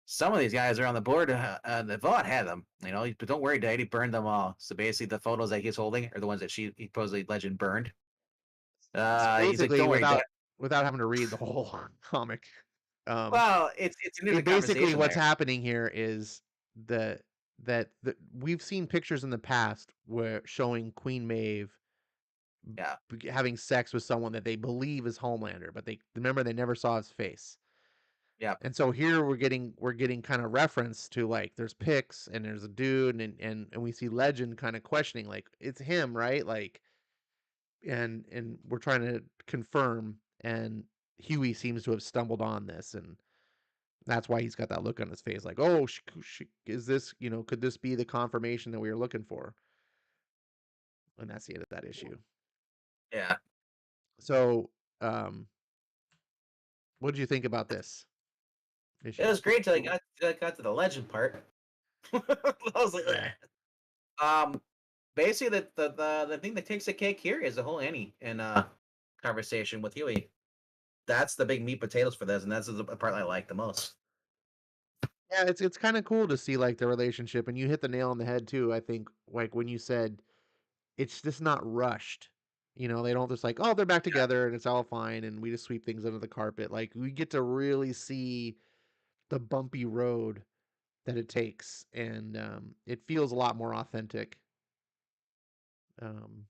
[SPEAKER 2] Some of these guys are on the board. The Vaught had them, but don't worry, Daddy burned them all. So basically, the photos that he's holding are the ones that he supposedly Legend burned.
[SPEAKER 1] So
[SPEAKER 2] He's like,
[SPEAKER 1] basically,
[SPEAKER 2] don't worry, Dad.
[SPEAKER 1] without having to read the whole comic, um,
[SPEAKER 2] Well, it's into the
[SPEAKER 1] basically
[SPEAKER 2] conversation
[SPEAKER 1] what's
[SPEAKER 2] there.
[SPEAKER 1] happening here is the we've seen pictures in the past where showing Queen Maeve
[SPEAKER 2] Yeah,
[SPEAKER 1] having sex with someone that they believe is Homelander, but they remember they never saw his face.
[SPEAKER 2] yeah.
[SPEAKER 1] And so here we're getting kind of reference to like there's pics and there's a dude and we see Legend kind of questioning like it's him, right? Like and we're trying to confirm and Huey seems to have stumbled on this and that's why he's got that look on his face like, "Oh, is this, could this be the confirmation that we were looking for?" And that's the end of that issue.
[SPEAKER 2] Yeah.
[SPEAKER 1] So, um what did you think about this
[SPEAKER 2] It
[SPEAKER 1] issue?
[SPEAKER 2] was great till I got to the Legend part. I was like,
[SPEAKER 1] Yeah.
[SPEAKER 2] ugh. basically the thing that takes the cake here is the whole Annie and conversation with Huey. That's the big meat potatoes for this, and that's the part I like the most.
[SPEAKER 1] Yeah, it's kind of cool to see like the relationship, and you hit the nail on the head too. I think like when you said it's just not rushed. You know, they don't just like, oh, they're back
[SPEAKER 2] Yeah.
[SPEAKER 1] together and it's all fine, and we just sweep things under the carpet. Like we get to really see the bumpy road that it takes, and it feels a lot more authentic. Um,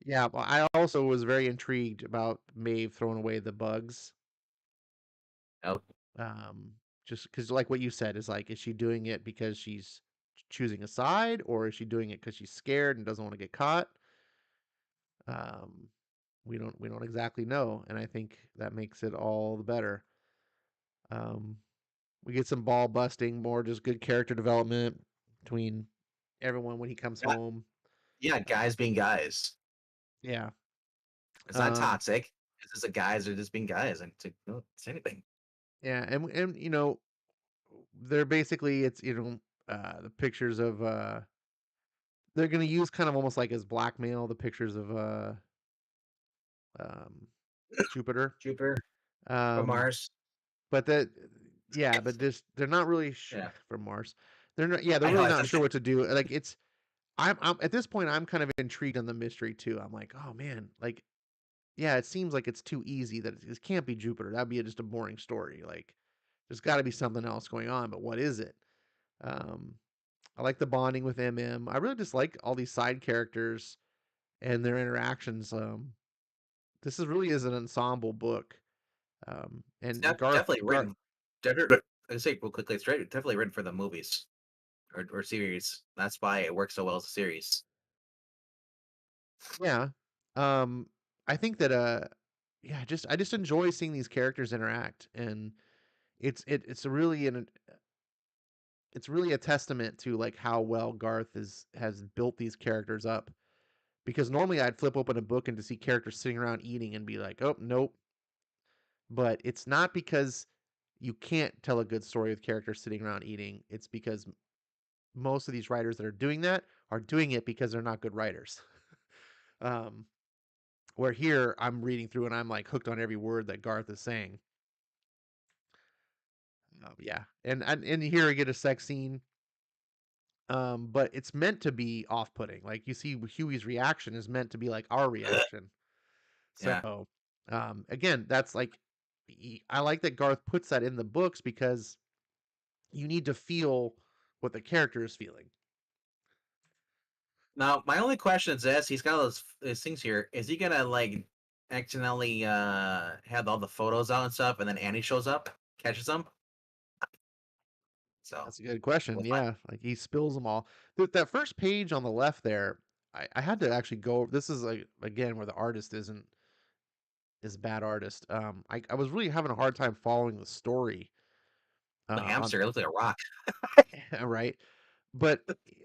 [SPEAKER 1] yeah, but I also was very intrigued about Maeve throwing away the bugs.
[SPEAKER 2] Oh,
[SPEAKER 1] Um, just because, like what you said, is like, is she doing it because she's choosing a side, or is she doing it because she's scared and doesn't want to get caught? Um, we don't exactly know, and I think that makes it all the better. Um, we get some ball busting, more just good character development between everyone when he comes
[SPEAKER 2] yeah,
[SPEAKER 1] home.
[SPEAKER 2] yeah, guys being guys.
[SPEAKER 1] Yeah.
[SPEAKER 2] It's not
[SPEAKER 1] Um,
[SPEAKER 2] toxic. It's just the guys are just being guys, and it's anything.
[SPEAKER 1] yeah, and they're basically it's the pictures of they're gonna use kind of almost like as blackmail the pictures of um Jupiter.
[SPEAKER 2] Jupiter from
[SPEAKER 1] Um,
[SPEAKER 2] Mars.
[SPEAKER 1] but that yeah, but this they're not really
[SPEAKER 2] Yeah,
[SPEAKER 1] from Mars. They're not yeah, they're
[SPEAKER 2] I know.
[SPEAKER 1] really
[SPEAKER 2] That's
[SPEAKER 1] not
[SPEAKER 2] what I'm
[SPEAKER 1] sure
[SPEAKER 2] saying.
[SPEAKER 1] what to do. Like I'm at this point I'm kind of intrigued on the mystery too. I'm like, oh man, like yeah, it seems like it's too easy that it can't be Jupiter. That'd be just a boring story. Like there's got to be something else going on, but what is it? Um, I like the bonding with MM. I really just like all these side characters and their interactions. This is really is an ensemble book.
[SPEAKER 2] It's
[SPEAKER 1] And Garth,
[SPEAKER 2] definitely
[SPEAKER 1] Garth,
[SPEAKER 2] written. I say real quickly, it's definitely written for the movies or series. That's why it works so well as a series.
[SPEAKER 1] yeah. Um, I think that yeah, just I just enjoy seeing these characters interact, and it's it's really a testament to like how well Garth is has built these characters up. Because normally I'd flip open a book and to see characters sitting around eating and be like, oh nope. But it's not because you can't tell a good story with characters sitting around eating. It's because most of these writers that are doing that are doing it because they're not good writers. um, where here I'm reading through and I'm like hooked on every word that Garth is saying. Yeah, and here I get a sex scene, but it's meant to be off-putting. Like you see, Huey's reaction is meant to be like our reaction.
[SPEAKER 2] Yeah.
[SPEAKER 1] So, again, that's like I like that Garth puts that in the books because you need to feel what the character is feeling.
[SPEAKER 2] Now, my only question is this: he's got all those things here. Is he gonna like accidentally have all the photos out and stuff, and then Annie shows up, catches them? So
[SPEAKER 1] That's a good
[SPEAKER 2] we'll
[SPEAKER 1] question.
[SPEAKER 2] find.
[SPEAKER 1] Yeah, like he spills them all. That first page on the left there, I had to actually go. This is like again where the artist isn't is a bad artist. I was really having a hard time following the story.
[SPEAKER 2] The
[SPEAKER 1] On
[SPEAKER 2] hamster. It looks like a rock.
[SPEAKER 1] right, but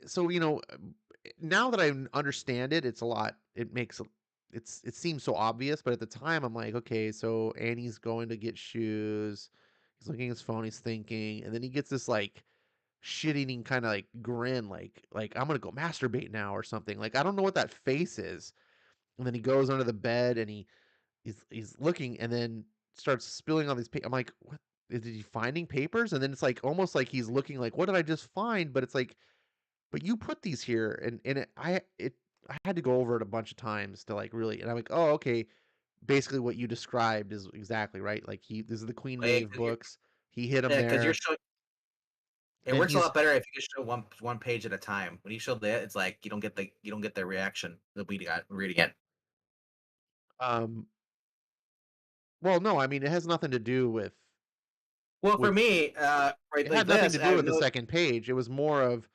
[SPEAKER 1] so now that I understand it, it's a lot. It makes it seems so obvious, but at the time I'm like, okay, so Annie's going to get shoes. He's looking at his phone. He's thinking, and then he gets this like shit-eating kind of like grin, like I'm gonna go masturbate now or something. Like I don't know what that face is. And then he goes under the bed and he's looking and then starts spilling on these. I'm like, what? Is he finding papers? And then it's like almost like he's looking like, what did I just find? But it's like, but you put these here, and I had to go over it a bunch of times to like really, and I'm like, oh okay, basically what you described is exactly right. Like this is the Queen
[SPEAKER 2] Wait,
[SPEAKER 1] Maeve books. He hid him
[SPEAKER 2] because you're
[SPEAKER 1] there,
[SPEAKER 2] showing. It
[SPEAKER 1] and
[SPEAKER 2] works a
[SPEAKER 1] he's
[SPEAKER 2] lot better if you just show one page at a time. When you show that, it's like you don't get the reaction that we got reading it.
[SPEAKER 1] um well no, I mean it has nothing to do
[SPEAKER 2] Well, for
[SPEAKER 1] with
[SPEAKER 2] me, right
[SPEAKER 1] it
[SPEAKER 2] like
[SPEAKER 1] had nothing
[SPEAKER 2] this,
[SPEAKER 1] to
[SPEAKER 2] I
[SPEAKER 1] do
[SPEAKER 2] have
[SPEAKER 1] with the
[SPEAKER 2] no.
[SPEAKER 1] second page. It was more of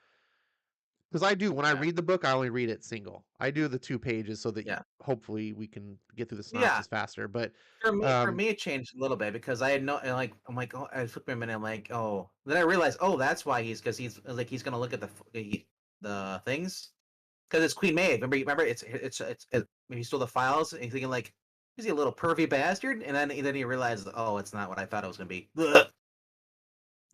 [SPEAKER 1] because I do when I
[SPEAKER 2] Yeah,
[SPEAKER 1] read the book, I only read it single. I do the 2 pages so that
[SPEAKER 2] yeah,
[SPEAKER 1] hopefully we can get through the
[SPEAKER 2] yeah.
[SPEAKER 1] synopsis faster. But
[SPEAKER 2] For me,
[SPEAKER 1] um,
[SPEAKER 2] it changed a little bit because I had no and, like I'm like, oh, I took me a minute. I'm like, oh, then I realized, oh, that's why because he's gonna look at the things because it's Queen Maeve. Remember, he stole the files and he's thinking like, is he a little pervy bastard? And then he realized, oh, it's not what I thought it was gonna be. Ugh.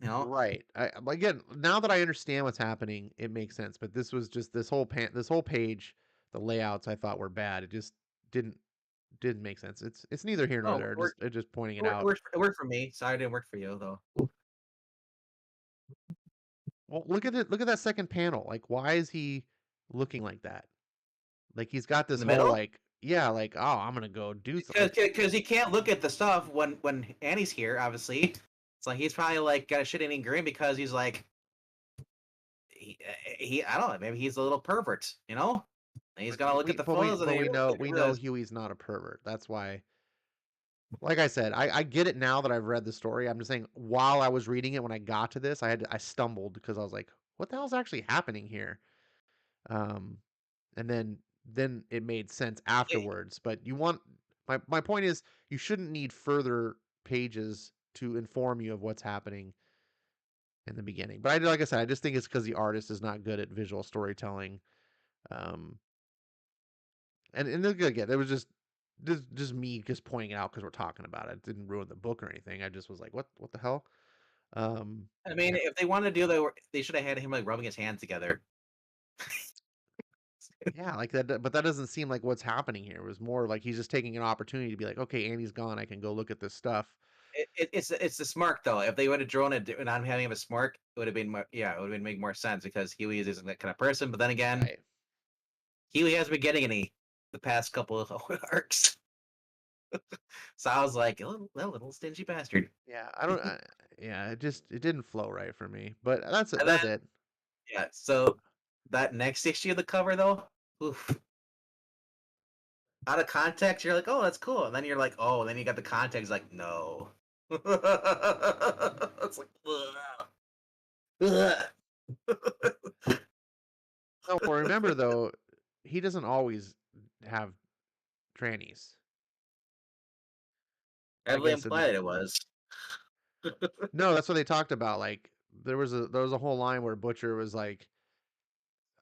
[SPEAKER 2] You know?
[SPEAKER 1] Right. Again, now that I understand what's happening, it makes sense. But this was just this whole page, the layouts I thought were bad. It just didn't didn't make sense. It's neither here nor
[SPEAKER 2] Oh,
[SPEAKER 1] there. Just pointing it
[SPEAKER 2] it
[SPEAKER 1] out.
[SPEAKER 2] worked. It worked for me. Sorry, it didn't work for you though.
[SPEAKER 1] Well, look at it. Look at that second panel. Like, why is he looking like that? Like he's got
[SPEAKER 2] In
[SPEAKER 1] this
[SPEAKER 2] the
[SPEAKER 1] whole
[SPEAKER 2] middle,
[SPEAKER 1] like, yeah, like, oh, I'm gonna go do something. Like,
[SPEAKER 2] because he can't look at the stuff when Annie's here. Obviously, it's like he's probably like got a shit eating grin because he's like he I don't know, maybe he's a little pervert, you know? And he's gonna look at the photos and
[SPEAKER 1] we
[SPEAKER 2] he
[SPEAKER 1] know
[SPEAKER 2] realizes,
[SPEAKER 1] Huey's not a pervert. That's why. Like I said, I get it now that I've read the story. I'm just saying, while I was reading it, when I got to this, I stumbled because I was like, what the hell's actually happening here? Um, and then it made sense
[SPEAKER 2] yeah,
[SPEAKER 1] afterwards. But my point is, you shouldn't need further pages to inform you of what's happening in the beginning. But like I said, I just think it's because the artist is not good at visual storytelling. Um, and again, it was just me just pointing it out because we're talking about it. It didn't ruin the book or anything. I just was like, what the hell? Um,
[SPEAKER 2] I mean,
[SPEAKER 1] yeah,
[SPEAKER 2] if they wanted to do that, they should have had him like rubbing his hands together.
[SPEAKER 1] yeah, like that. But that doesn't seem like what's happening here. It was more like he's just taking an opportunity to be like, okay, Andy's gone. I can go look at this stuff.
[SPEAKER 2] It's the smirk though. If they would have drawn it and I'm having him a smirk, it would have been more, yeah, it would have been make more sense because Huey isn't that kind of person. But then again,
[SPEAKER 1] Right.
[SPEAKER 2] Huey hasn't been getting any the past couple of arcs. So I was like, a little stingy bastard.
[SPEAKER 1] Yeah, I don't. Yeah, it didn't flow right for me. But that's it.
[SPEAKER 2] And then
[SPEAKER 1] That's it.
[SPEAKER 2] yeah, so that next issue of the cover though, oof, out of context, you're like, oh, that's cool, and then you're like, oh, and then you got the context, like, no. It's like, ugh.
[SPEAKER 1] No, well, remember though, he doesn't always have trannies. I
[SPEAKER 2] Heavily
[SPEAKER 1] guess in the
[SPEAKER 2] implied it was.
[SPEAKER 1] no, that's what they talked about. Like there was a whole line where Butcher was like,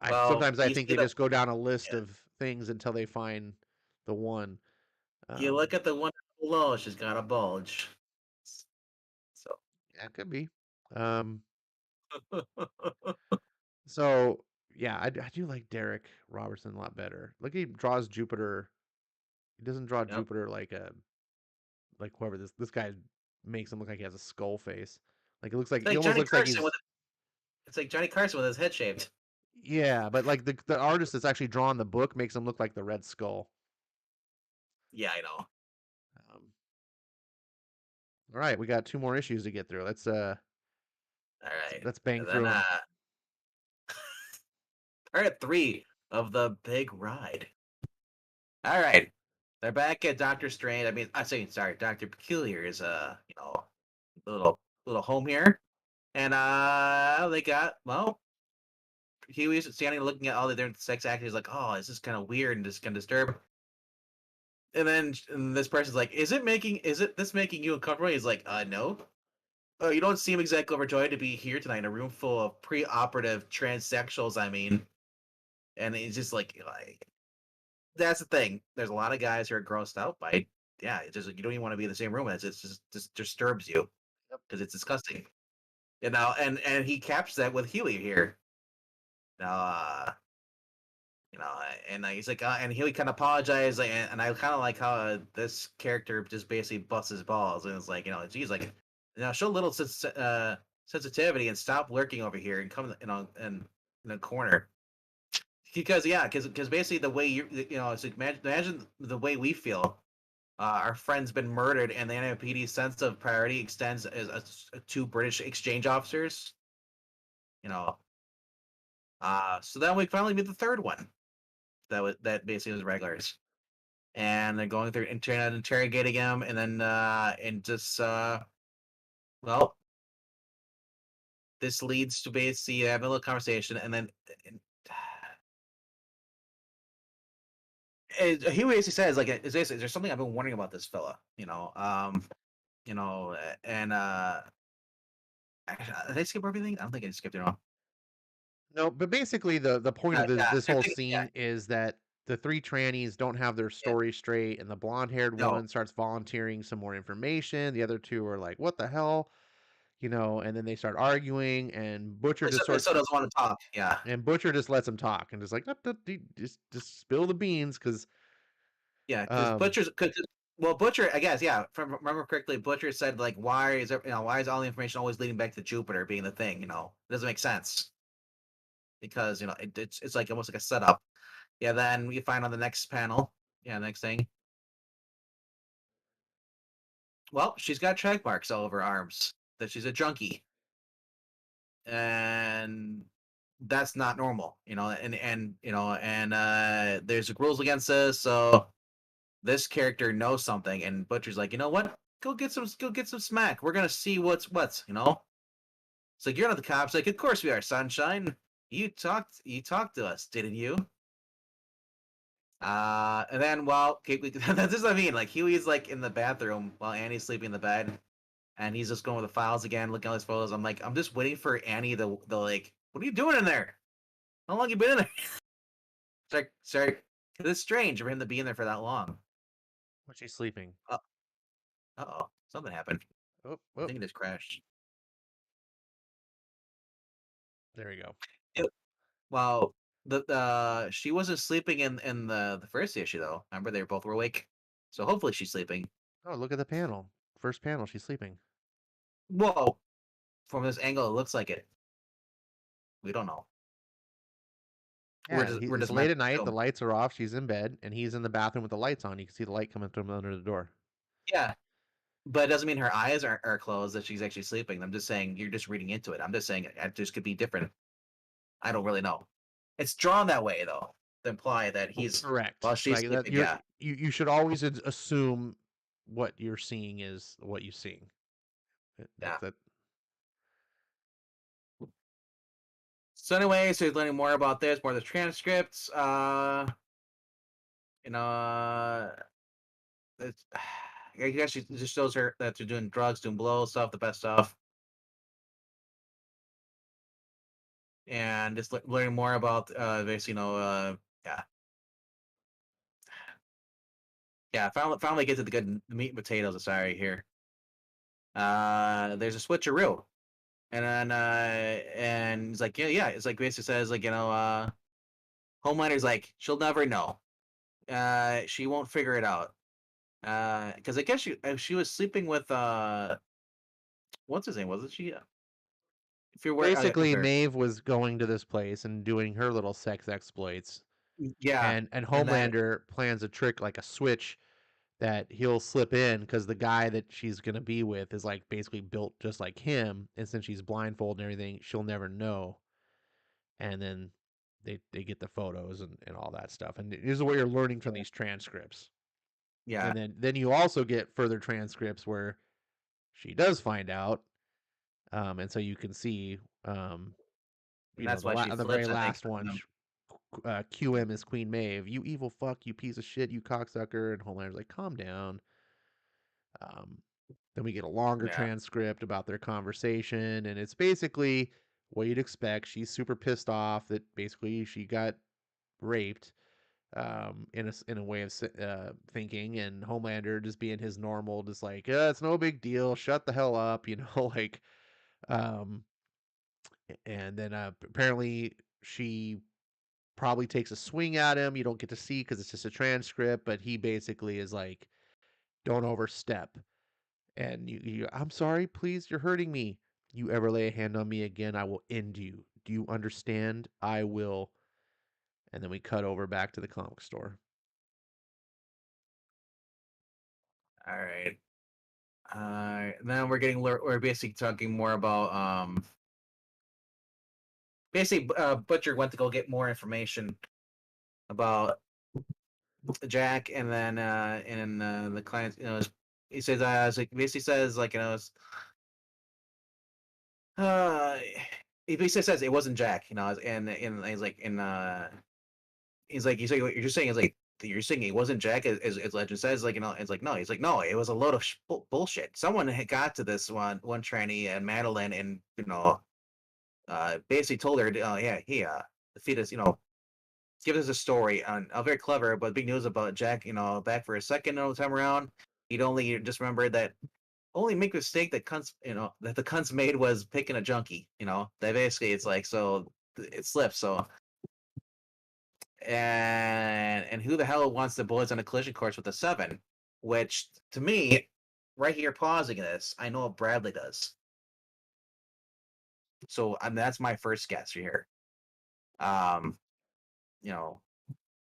[SPEAKER 1] I
[SPEAKER 2] Well,
[SPEAKER 1] sometimes I
[SPEAKER 2] you
[SPEAKER 1] think
[SPEAKER 2] see
[SPEAKER 1] they
[SPEAKER 2] the
[SPEAKER 1] just go down a list
[SPEAKER 2] yeah,
[SPEAKER 1] of things until they find the one.
[SPEAKER 2] you
[SPEAKER 1] Um,
[SPEAKER 2] look at the one below, she's got a bulge. So
[SPEAKER 1] yeah, it could be. Um, so yeah, I do like Derek Robertson a lot better. Look, he draws Jupiter. He doesn't draw
[SPEAKER 2] yep.
[SPEAKER 1] Jupiter like whoever this guy makes him look like he has a skull face. Like it looks like
[SPEAKER 2] It's
[SPEAKER 1] he
[SPEAKER 2] like
[SPEAKER 1] almost
[SPEAKER 2] Johnny
[SPEAKER 1] looks like
[SPEAKER 2] Carson
[SPEAKER 1] he's
[SPEAKER 2] with it's like Johnny Carson with his head shaved.
[SPEAKER 1] yeah, but like the artist that's actually drawn the book makes him look like the Red Skull.
[SPEAKER 2] Yeah, I know.
[SPEAKER 1] Um, all right, we got two more issues to get through.
[SPEAKER 2] All right.
[SPEAKER 1] Let's bang
[SPEAKER 2] And then
[SPEAKER 1] through them.
[SPEAKER 2] part three of the big ride. All right. They're back at Doctor Strange. I mean, I say sorry, Doctor Peculiar is little home here. And they got well, Huey's standing looking at all the different sex actors like, oh, this is kind of weird and just kind of disturb. And this person's like, is it this making you uncomfortable? He's like, no. You don't seem exactly overjoyed to be here tonight in a room full of pre-operative transsexuals, I mean. And it's just like that's the thing. There's a lot of guys who are grossed out by it. Yeah, it's just like you don't even want to be in the same room as it just disturbs you
[SPEAKER 1] Yep.
[SPEAKER 2] because it's disgusting. You know, and he captures that with Huey here. Now, you know, and he's like, and Huey kind of apologized, like, and I kind of like how this character just basically busts his balls, and it's like, you know, geez, like, you know, show a little sensitivity and stop lurking over here and come, you know, and in a corner. Because yeah, because basically the way you know, it's like, imagine the way we feel. Our friend's been murdered, and the NYPD's sense of priority extends as to British exchange officers. You know, so then we finally meet the third one. That basically was regulars, and they're going through interrogating him, and then and just well, this leads to basically having a little conversation, and then and, he basically says like, is there's something I've been wondering about this fella, you know, and did I skip everything? I don't think I skipped it all.
[SPEAKER 1] No, but basically the point of
[SPEAKER 2] Yeah,
[SPEAKER 1] this
[SPEAKER 2] I
[SPEAKER 1] whole
[SPEAKER 2] think yeah,
[SPEAKER 1] scene is that the three trannies don't have their
[SPEAKER 2] yeah,
[SPEAKER 1] story straight, and the blonde haired
[SPEAKER 2] no,
[SPEAKER 1] woman starts volunteering some more information. The other two are like, "What the hell?" and then they start arguing, and Butcher just
[SPEAKER 2] So doesn't want to talk. Yeah.
[SPEAKER 1] lets him talk, and just like, "Nope, nope, just spill the beans," because
[SPEAKER 2] Yeah, because
[SPEAKER 1] um,
[SPEAKER 2] well, Butcher, I guess, yeah, if I remember correctly, Butcher said like, why is all the information always leading back to Jupiter being the thing? It doesn't make sense because it's like almost like a setup. Yeah, then we find on the next panel. Yeah, next thing. Well, she's got track marks all over her arms. That she's a junkie, and that's not normal. And there's rules against this, so this character knows something, and Butcher's like, you know what? Go get some smack. We're gonna see what's. It's like, you're not the cops. Like, of course we are, Sunshine. You talked to us, didn't you? And then that's just what I mean. Like, Huey's like in the bathroom while Annie's sleeping in the bed, and he's just going with the files again, looking at all his photos. I'm like, I'm just waiting for Annie the like, what are you doing in there? How long you been in there? Sorry. It's strange for him to be in there for that long.
[SPEAKER 1] when she's sleeping.
[SPEAKER 2] Uh oh, something happened.
[SPEAKER 1] Oh,
[SPEAKER 2] I
[SPEAKER 1] oh,
[SPEAKER 2] think it just crashed.
[SPEAKER 1] there we go.
[SPEAKER 2] It, well, the she wasn't sleeping in the first issue though. Remember, they both were awake. So hopefully she's sleeping.
[SPEAKER 1] Oh, look at the panel. First panel, she's sleeping.
[SPEAKER 2] Whoa! From this angle, it looks like it. We don't know.
[SPEAKER 1] Yeah,
[SPEAKER 2] We're
[SPEAKER 1] it's
[SPEAKER 2] just
[SPEAKER 1] late
[SPEAKER 2] meant
[SPEAKER 1] at
[SPEAKER 2] to
[SPEAKER 1] night. The
[SPEAKER 2] assume.
[SPEAKER 1] lights are off. She's in bed, and he's in the bathroom with the lights on. You can see the light coming from under the door.
[SPEAKER 2] Yeah, but it doesn't mean her eyes are closed that she's actually sleeping. I'm just saying you're just reading into it. I'm just saying it just could be different. I don't really know. It's drawn that way though, to imply that he's
[SPEAKER 1] Correct.
[SPEAKER 2] while she's
[SPEAKER 1] Like that,
[SPEAKER 2] sleeping. Yeah,
[SPEAKER 1] you should always assume what you're seeing is what you're seeing.
[SPEAKER 2] yeah.
[SPEAKER 1] That
[SPEAKER 2] So anyway, so he's learning more about this, more of the transcripts. You know, it's, I guess it just shows her that they're doing drugs, doing blow stuff, the best stuff, and just learning more about this. Yeah, yeah. Finally get to the good meat and potatoes. Sorry here. There's a switcheroo, and then and he's like, yeah. It's like basically says like Homelander's like, she'll never know. She won't figure it out. Because I guess she was sleeping with what's his name? Wasn't she? If you're where if
[SPEAKER 1] basically
[SPEAKER 2] you're
[SPEAKER 1] Maeve was going to this place and doing her little sex exploits,
[SPEAKER 2] yeah,
[SPEAKER 1] and
[SPEAKER 2] and then
[SPEAKER 1] Homelander plans a trick like a switch that he'll slip in because the guy that she's gonna be with is like basically built just like him, and since she's blindfolded and everything, she'll never know. And then they get the photos and all that stuff. And this is what you're learning from these transcripts.
[SPEAKER 2] yeah,
[SPEAKER 1] And then you also get further transcripts where she does find out, and so you can see,
[SPEAKER 2] and that's why she
[SPEAKER 1] the very
[SPEAKER 2] flips. I think.
[SPEAKER 1] last one. QM is Queen Maeve. You evil fuck, you piece of shit, you cocksucker. And Homelander's like, calm down. Um, then we get a longer
[SPEAKER 2] Yeah,
[SPEAKER 1] transcript about their conversation, and it's basically what you'd expect. She's super pissed off that basically she got raped, in a way of thinking, and Homelander just being his normal, just like, it's no big deal, shut the hell up, like, um, and then apparently she probably takes a swing at him. You don't get to see because it's just a transcript, but he basically is like, don't overstep. And I'm sorry, please, you're hurting me. You ever lay a hand on me again, I will end you. Do you understand? I will. And then we cut over back to the comic store.
[SPEAKER 2] all right. Then we're basically talking more about basically Butcher went to go get more information about Jack, and then the client, he says like basically says like uh he basically says it wasn't Jack, and he's like he's like what you're just saying is like you're saying it wasn't Jack, as Legend says, like it's like no, he's like no, it was a load of bullshit. Someone had got to this one tranny and Madeline, and basically told her, yeah, he the fetus, give us a story on very clever, but big news about Jack, back for a second time around. He'd only just remembered that only make mistake that that the cunts made was picking a junkie. That basically it's like so it slips. So and who the hell wants the boys on a collision course with a 7? Which to me, right here pausing this, I know Bradley does. So that's my first guess here. Um, you know,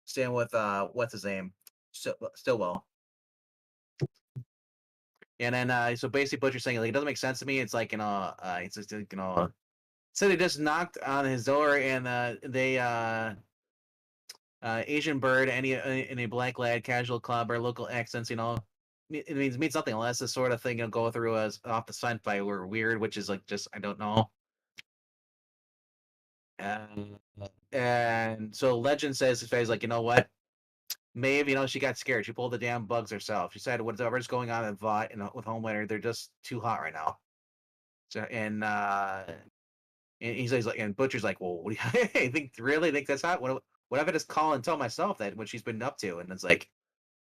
[SPEAKER 2] staying with what's his name, Stillwell. And then so basically Butcher's saying like it doesn't make sense to me. It's like it's just so they just knocked on his door and they Asian bird, any black lad, casual club or local accents, it means nothing unless this sort of thing go through as off the scent by or weird, which is like just I don't know. And so Legend says his face like, you know what? Maeve, she got scared. She pulled the damn bugs herself. She said whatever's going on in Vought and with Homelander, they're just too hot right now. So and he's like, and Butcher's like, well, what do you think that's hot? What if I just call and tell myself that what she's been up to? And it's like,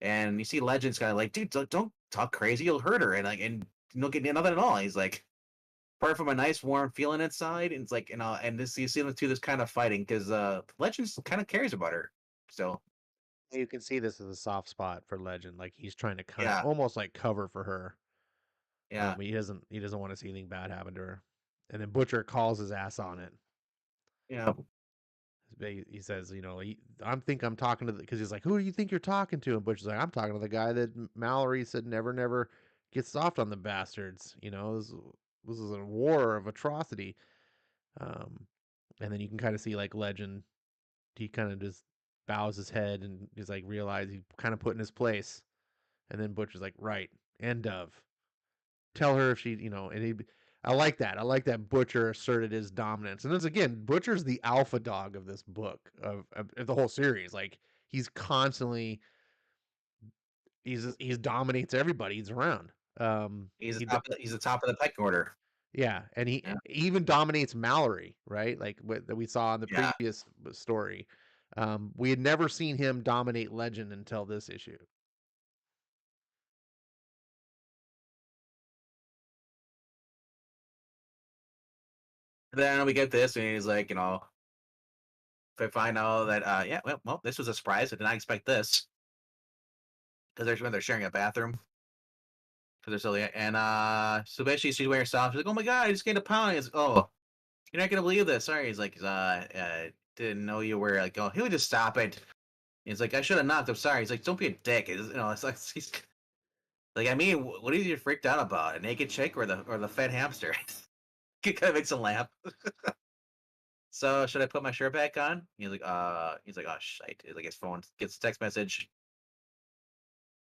[SPEAKER 2] and you see Legend's kind of like, dude, don't talk crazy, you'll hurt her, and you'll get nothing at all. He's like, apart from a nice warm feeling inside, and it's like, and this you see them do this kind of fighting because Legends kind of cares about her. So
[SPEAKER 1] You can see this as a soft spot for Legend. Like he's trying to kind of
[SPEAKER 2] yeah,
[SPEAKER 1] almost like cover for her.
[SPEAKER 2] yeah,
[SPEAKER 1] He doesn't want to see anything bad happen to her. And then Butcher calls his ass on it.
[SPEAKER 2] yeah.
[SPEAKER 1] He says, I'm talking to because he's like, who do you think you're talking to? And Butcher's like, I'm talking to the guy that Mallory said never get soft on the bastards. This is a war of atrocity. Um, and then you can kind of see like Legend. He kind of just bows his head and he's like, realize he kind of put in his place. And then Butcher's like, right, and Dove. Tell her if she, and I like that. I like that Butcher asserted his dominance. And then again, Butcher's the alpha dog of this book, of the whole series. Like he's constantly he's dominates everybody he's around.
[SPEAKER 2] He's
[SPEAKER 1] He
[SPEAKER 2] he's the top of the pecking order.
[SPEAKER 1] Yeah, and he
[SPEAKER 2] Yeah,
[SPEAKER 1] even dominates Mallory, right? Like what that we saw in the
[SPEAKER 2] yeah.
[SPEAKER 1] previous story. We had never seen him dominate Legend until this issue.
[SPEAKER 2] Then we get this, and he's like, if I find out that, yeah, well, this was a surprise. I did not expect this because they're sharing a bathroom because they're still and so basically she's wearing herself. She's like, oh my god, I just gained a pound. He's like, oh, you're not gonna believe this. Sorry. He's like, didn't know you were like, oh, he'll just stop it. He's like, I should have knocked. I'm sorry. He's like, don't be a dick. It's like he's like, I mean, what are you freaked out about? A naked chick or the fed hamster? It kind of makes him laugh. So should I put my shirt back on? Oh shit. Like his phone gets a text message.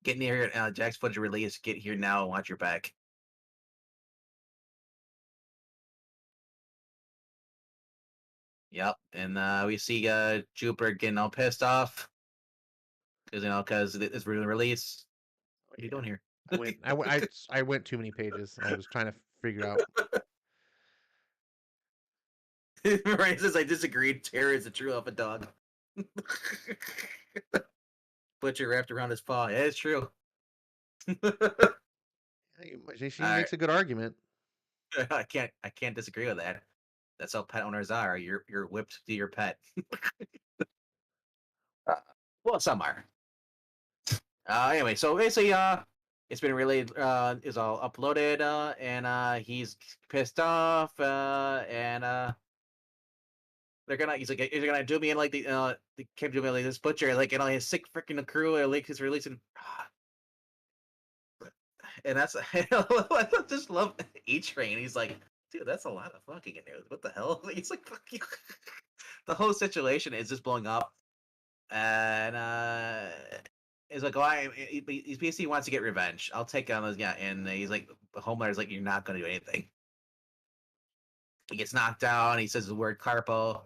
[SPEAKER 2] Get near Jack's footage release. Get here now and watch your back. Yep. And we see Jupiter getting all pissed off because it's really release. What are you doing here?
[SPEAKER 1] I went too many pages. I was trying to figure out.
[SPEAKER 2] Right, says I disagreed. Terror is the true alpha dog. Butcher wrapped around his paw. Yeah, it's true.
[SPEAKER 1] She makes a good argument.
[SPEAKER 2] I can't disagree with that. That's how pet owners are. You're whipped to your pet. Uh, well, some are. Anyway, so basically, it's been really is all uploaded, and he's pissed off, and he's like, they're gonna do me in like the kept doing me like this butcher, like his sick freaking crew, or like his releasing. And that's I just love A-Train. He's like, dude, that's a lot of fucking in there. What the hell? He's like, fuck you. The whole situation is just blowing up, and it's like, oh, he basically wants to get revenge. I'll take on those, yeah. And he's like, Homelander's like, you're not gonna do anything. He gets knocked down. He says the word carpo,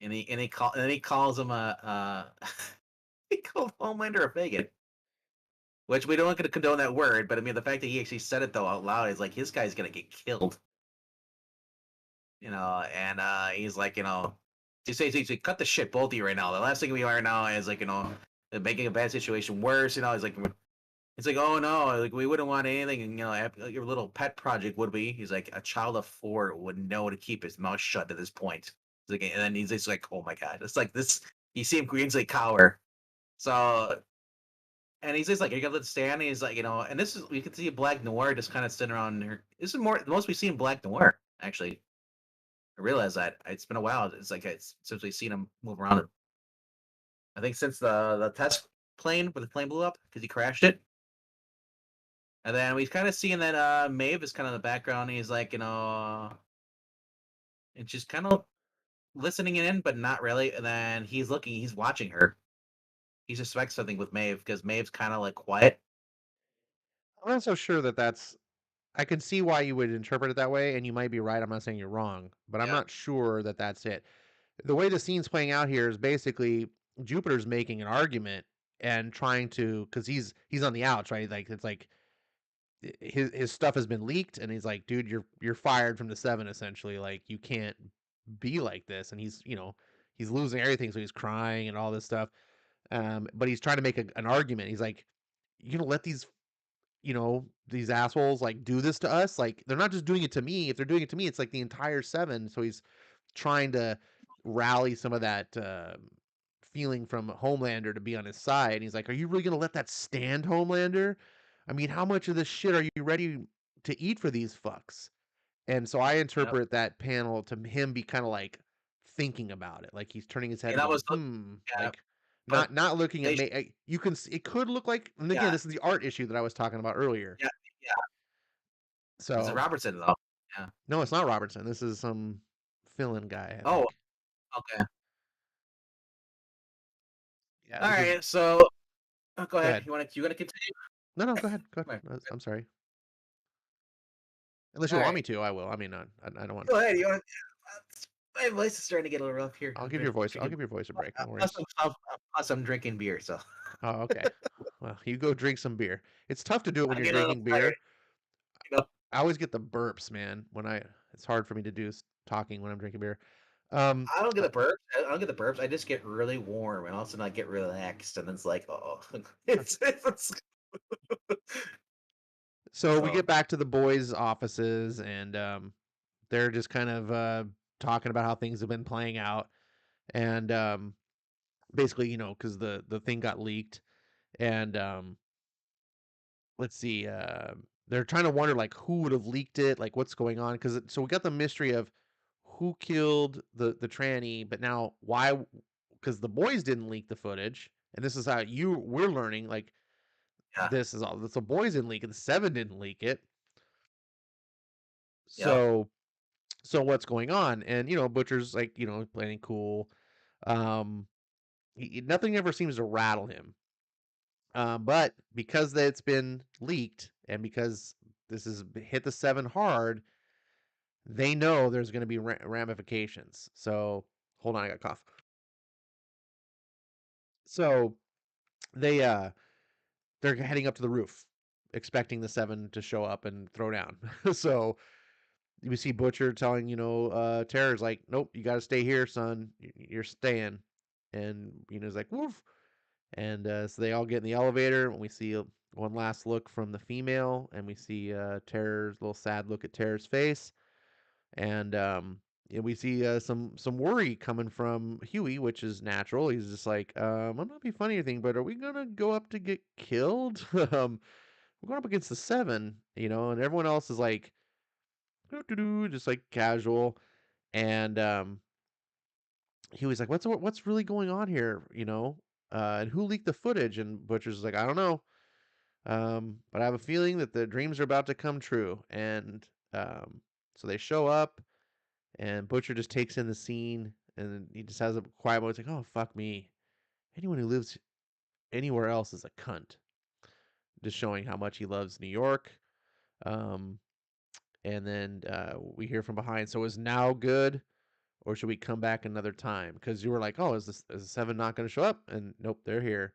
[SPEAKER 2] and he calls him a he called Homelander a bigot. Which we don't gonna condone that word, but I mean the fact that he actually said it though out loud is like his guy's gonna get killed. And he's like, he says he's like, cut the shit, both of you right now. The last thing we are now is like, making a bad situation worse. He's like, It's like, oh no, like we wouldn't want anything, like your little pet project would be. He's like, a child of 4 would know to keep his mouth shut at this point. He's like, and then he's just like, oh my god, it's like this. You see him instantly cower. So, and he's just like, you got to let it stand. And he's like, and this is we can see Black Noir just kind of sitting around here. This is more the most we see in Black Noir actually. I realize that it's been a while. It's like it's since we've seen him move around. I think since the test plane where the plane blew up because he crashed it. And then we kind of seeing that Maeve is kind of in the background. He's like, and just kind of listening in, but not really. And then he's watching her. He suspects something with Maeve because Maeve's kind of like quiet.
[SPEAKER 1] I'm not so sure that that's. I can see why you would interpret it that way, and you might be right. I'm not saying you're wrong, but I'm
[SPEAKER 2] Yeah.
[SPEAKER 1] not sure that that's it. The way the scene's playing out here is basically Jupiter's making an argument and trying to, because he's on the outs, right? Like it's like his stuff has been leaked, and he's like, dude, you're fired from the seven essentially. Like you can't be like this, and he's losing everything, so he's crying and all this stuff. But he's trying to make an argument. He's like, you gonna let these assholes like do this to us? Like they're not just doing it to me. If they're doing it to me, it's like the entire seven. So he's trying to rally some of that feeling from Homelander to be on his side. And he's like, "Are you really gonna let that stand, Homelander? I mean, how much of this shit are you ready to eat for these fucks?" And so I
[SPEAKER 2] Yep.
[SPEAKER 1] interpret that panel to him be kind of like thinking about it, like he's turning his head
[SPEAKER 2] And
[SPEAKER 1] and
[SPEAKER 2] I
[SPEAKER 1] going,
[SPEAKER 2] was yeah,
[SPEAKER 1] like
[SPEAKER 2] but
[SPEAKER 1] not looking at
[SPEAKER 2] they
[SPEAKER 1] me. You can it could look like, and again,
[SPEAKER 2] yeah
[SPEAKER 1] this is the art issue that I was talking about earlier.
[SPEAKER 2] yeah yeah. This is
[SPEAKER 1] So
[SPEAKER 2] Robertson though. Yeah.
[SPEAKER 1] no, it's not Robertson. This is some fill-in guy, I
[SPEAKER 2] Oh,
[SPEAKER 1] think.
[SPEAKER 2] okay.
[SPEAKER 1] Yeah,
[SPEAKER 2] All
[SPEAKER 1] this is.
[SPEAKER 2] right. So go
[SPEAKER 1] Go
[SPEAKER 2] ahead.
[SPEAKER 1] ahead.
[SPEAKER 2] You want to continue?
[SPEAKER 1] No, no, go ahead. Go
[SPEAKER 2] Right.
[SPEAKER 1] ahead. I'm sorry. Unless
[SPEAKER 2] All
[SPEAKER 1] you want
[SPEAKER 2] right.
[SPEAKER 1] me to, I will. I mean, I don't want.
[SPEAKER 2] Go ahead. You want? My voice is starting to get a little rough here.
[SPEAKER 1] I'll
[SPEAKER 2] I'm
[SPEAKER 1] give your voice. I'll
[SPEAKER 2] drinking.
[SPEAKER 1] give your voice a break. No
[SPEAKER 2] Plus,
[SPEAKER 1] worries.
[SPEAKER 2] plus I'm drinking beer, so
[SPEAKER 1] Oh, okay. Well, you go drink some beer. It's tough to do it when
[SPEAKER 2] I'm
[SPEAKER 1] you're
[SPEAKER 2] getting a little
[SPEAKER 1] drinking
[SPEAKER 2] tired.
[SPEAKER 1] beer.
[SPEAKER 2] You know,
[SPEAKER 1] I always get the burps, man. It's hard for me to do talking when I'm drinking beer. Um,
[SPEAKER 2] I don't get the burps. I don't get the burps. I just get really warm, and all of a sudden I get relaxed, and it's like, oh, it's
[SPEAKER 1] so we
[SPEAKER 2] so
[SPEAKER 1] get back to the boys' offices, and they're just kind of talking about how things have been playing out, and basically, because the thing got leaked, and let's see, they're trying to wonder like who would have leaked it, like what's going on, because so we got the mystery of who killed the tranny, but now why? Because the boys didn't leak the footage, and this is how we're learning like
[SPEAKER 2] yeah,
[SPEAKER 1] this the boys didn't leak it, the seven didn't leak it,
[SPEAKER 2] yep,
[SPEAKER 1] so what's going on? And Butcher's like playing cool. Um, nothing ever seems to rattle him. But because it's been leaked and because this has hit the seven hard, they know there's going to be ramifications. So hold on, I got cough. So they they're heading up to the roof, expecting the seven to show up and throw down. So we see Butcher telling Terror's like, nope, you got to stay here, son. You're staying. And he's like, woof. And so they all get in the elevator, and we see one last look from the female, and we see Terror's little sad look at Terror's face, and we see some worry coming from Huey, which is natural. He's just like, I'm not be funny or anything, but are we gonna go up to get killed? We're going up against the seven, and everyone else is like, doo-doo-doo, just like casual, and Huey's like, what's really going on here, and who leaked the footage? And Butcher's like, I don't know. But I have a feeling that the dreams are about to come true. And so they show up, and Butcher just takes in the scene, and he just has a quiet moment. It's like, oh, fuck me. Anyone who lives anywhere else is a cunt. Just showing how much he loves New York. Um, and then we hear from behind, so is now good, or should we come back another time? Because you were like, oh, is the seven not going to show up? And nope, they're here.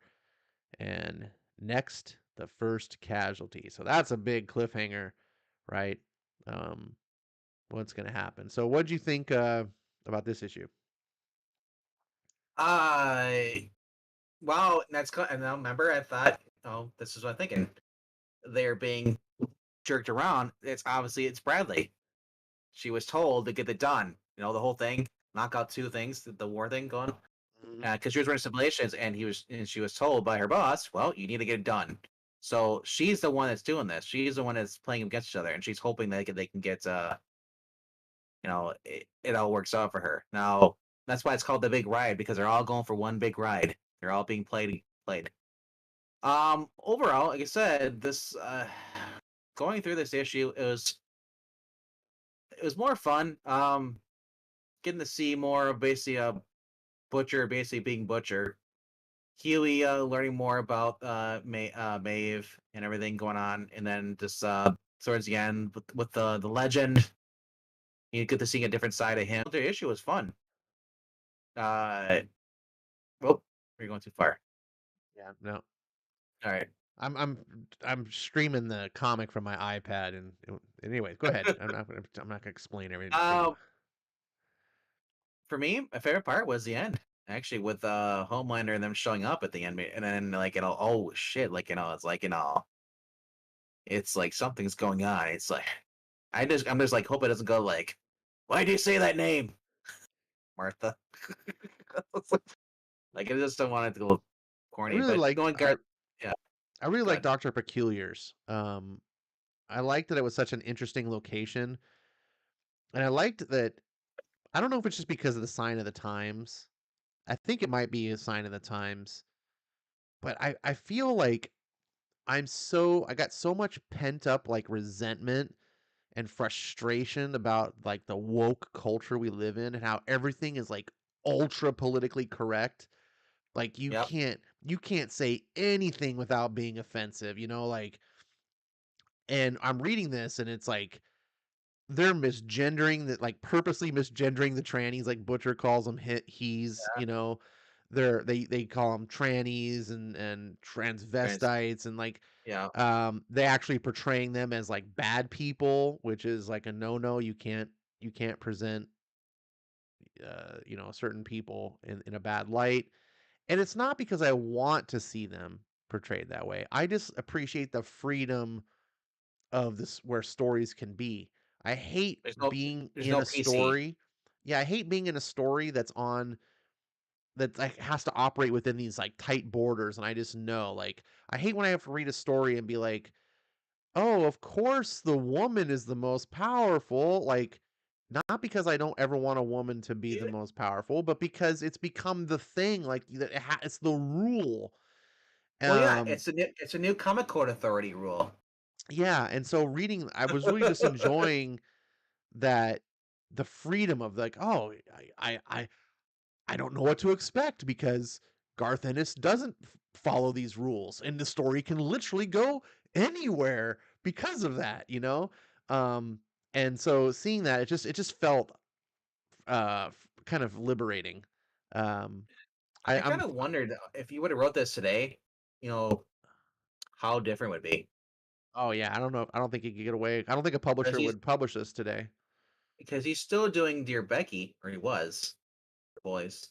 [SPEAKER 1] And next, the first casualty. So that's a big cliffhanger, right? Um, what's going to happen? So, what do you think about this issue?
[SPEAKER 2] I wow, and now remember I thought, oh, this is what I'm thinking. they're being jerked around, it's Bradley. She was told to get it done. You know, the whole thing, knock out two things, the war thing going,
[SPEAKER 1] Mhm.
[SPEAKER 2] because she was running simulations, and she was told by her boss, well, you need to get it done. So she's the one that's doing this. She's the one that's playing against each other, and she's hoping that they can get, it all works out for her. Now that's why it's called the big ride, because they're all going for one big ride. They're all being played. Overall, like I said, this going through this issue, it was more fun. Getting to see more of basically a Butcher basically being Butcher. Huey learning more about Maeve and everything going on, and then just towards the end with the legend, you get to see a different side of him. The issue was fun. Uh, oh, you're going too far.
[SPEAKER 1] Yeah, no.
[SPEAKER 2] All right.
[SPEAKER 1] I'm streaming the comic from my iPad, and anyway, go ahead. I'm not gonna explain everything.
[SPEAKER 2] Um, for me, my favorite part was the end. Actually, with Homelander and them showing up at the end, and then like oh shit, like it's like it's like something's going on. It's like I'm just like hope it doesn't go like, why do you say that name, Martha? Like I just don't want it to go
[SPEAKER 1] I
[SPEAKER 2] corny,
[SPEAKER 1] really
[SPEAKER 2] but
[SPEAKER 1] liked
[SPEAKER 2] going
[SPEAKER 1] I
[SPEAKER 2] Gar yeah,
[SPEAKER 1] I really like
[SPEAKER 2] good.
[SPEAKER 1] Doctor Peculiars. I liked that it was such an interesting location, and I liked that. I don't know if it's just because of the sign of the times. I think it might be a sign of the times, but I feel like I got so much pent up like resentment and frustration about like the woke culture we live in and how everything is like ultra politically correct. Like
[SPEAKER 2] Yep.
[SPEAKER 1] you can't say anything without being offensive, like, and I'm reading this and it's like they're misgendering that, like purposely misgendering the trannies, like Butcher calls them he's, they call them trannies and
[SPEAKER 2] Trans
[SPEAKER 1] transvestites and like
[SPEAKER 2] yeah.
[SPEAKER 1] they actually portraying them as like bad people, which is like a no-no. You can't present certain people in a bad light. And it's not because I want to see them portrayed that way. I just appreciate the freedom of this where stories can be. I hate
[SPEAKER 2] There's no
[SPEAKER 1] being
[SPEAKER 2] there's
[SPEAKER 1] in
[SPEAKER 2] no
[SPEAKER 1] a
[SPEAKER 2] PC.
[SPEAKER 1] story. Yeah, I hate being in a story that like has to operate within these like tight borders and I just know like I hate when I have to read a story and be like, "Oh, of course the woman is the most powerful." Like not because I don't ever want a woman to be the
[SPEAKER 2] Yeah.
[SPEAKER 1] most powerful, but because it's become the thing like that it's the rule.
[SPEAKER 2] Well, yeah,
[SPEAKER 1] Um
[SPEAKER 2] it's a new Comic Code Authority rule.
[SPEAKER 1] yeah, and so reading I was really just enjoying that the freedom of like, oh, I don't know what to expect because Garth Ennis doesn't follow these rules, and the story can literally go anywhere because of that. Um, and so seeing that, it just felt kind of liberating. Um,
[SPEAKER 2] I
[SPEAKER 1] I'm
[SPEAKER 2] kind of wondered if you would have wrote this today, you know, how different it would be.
[SPEAKER 1] oh yeah, I don't know, I don't think he could get away. I don't think a
[SPEAKER 2] Because
[SPEAKER 1] publisher would publish this today.
[SPEAKER 2] he's still doing Dear Becky, or he was, the boys.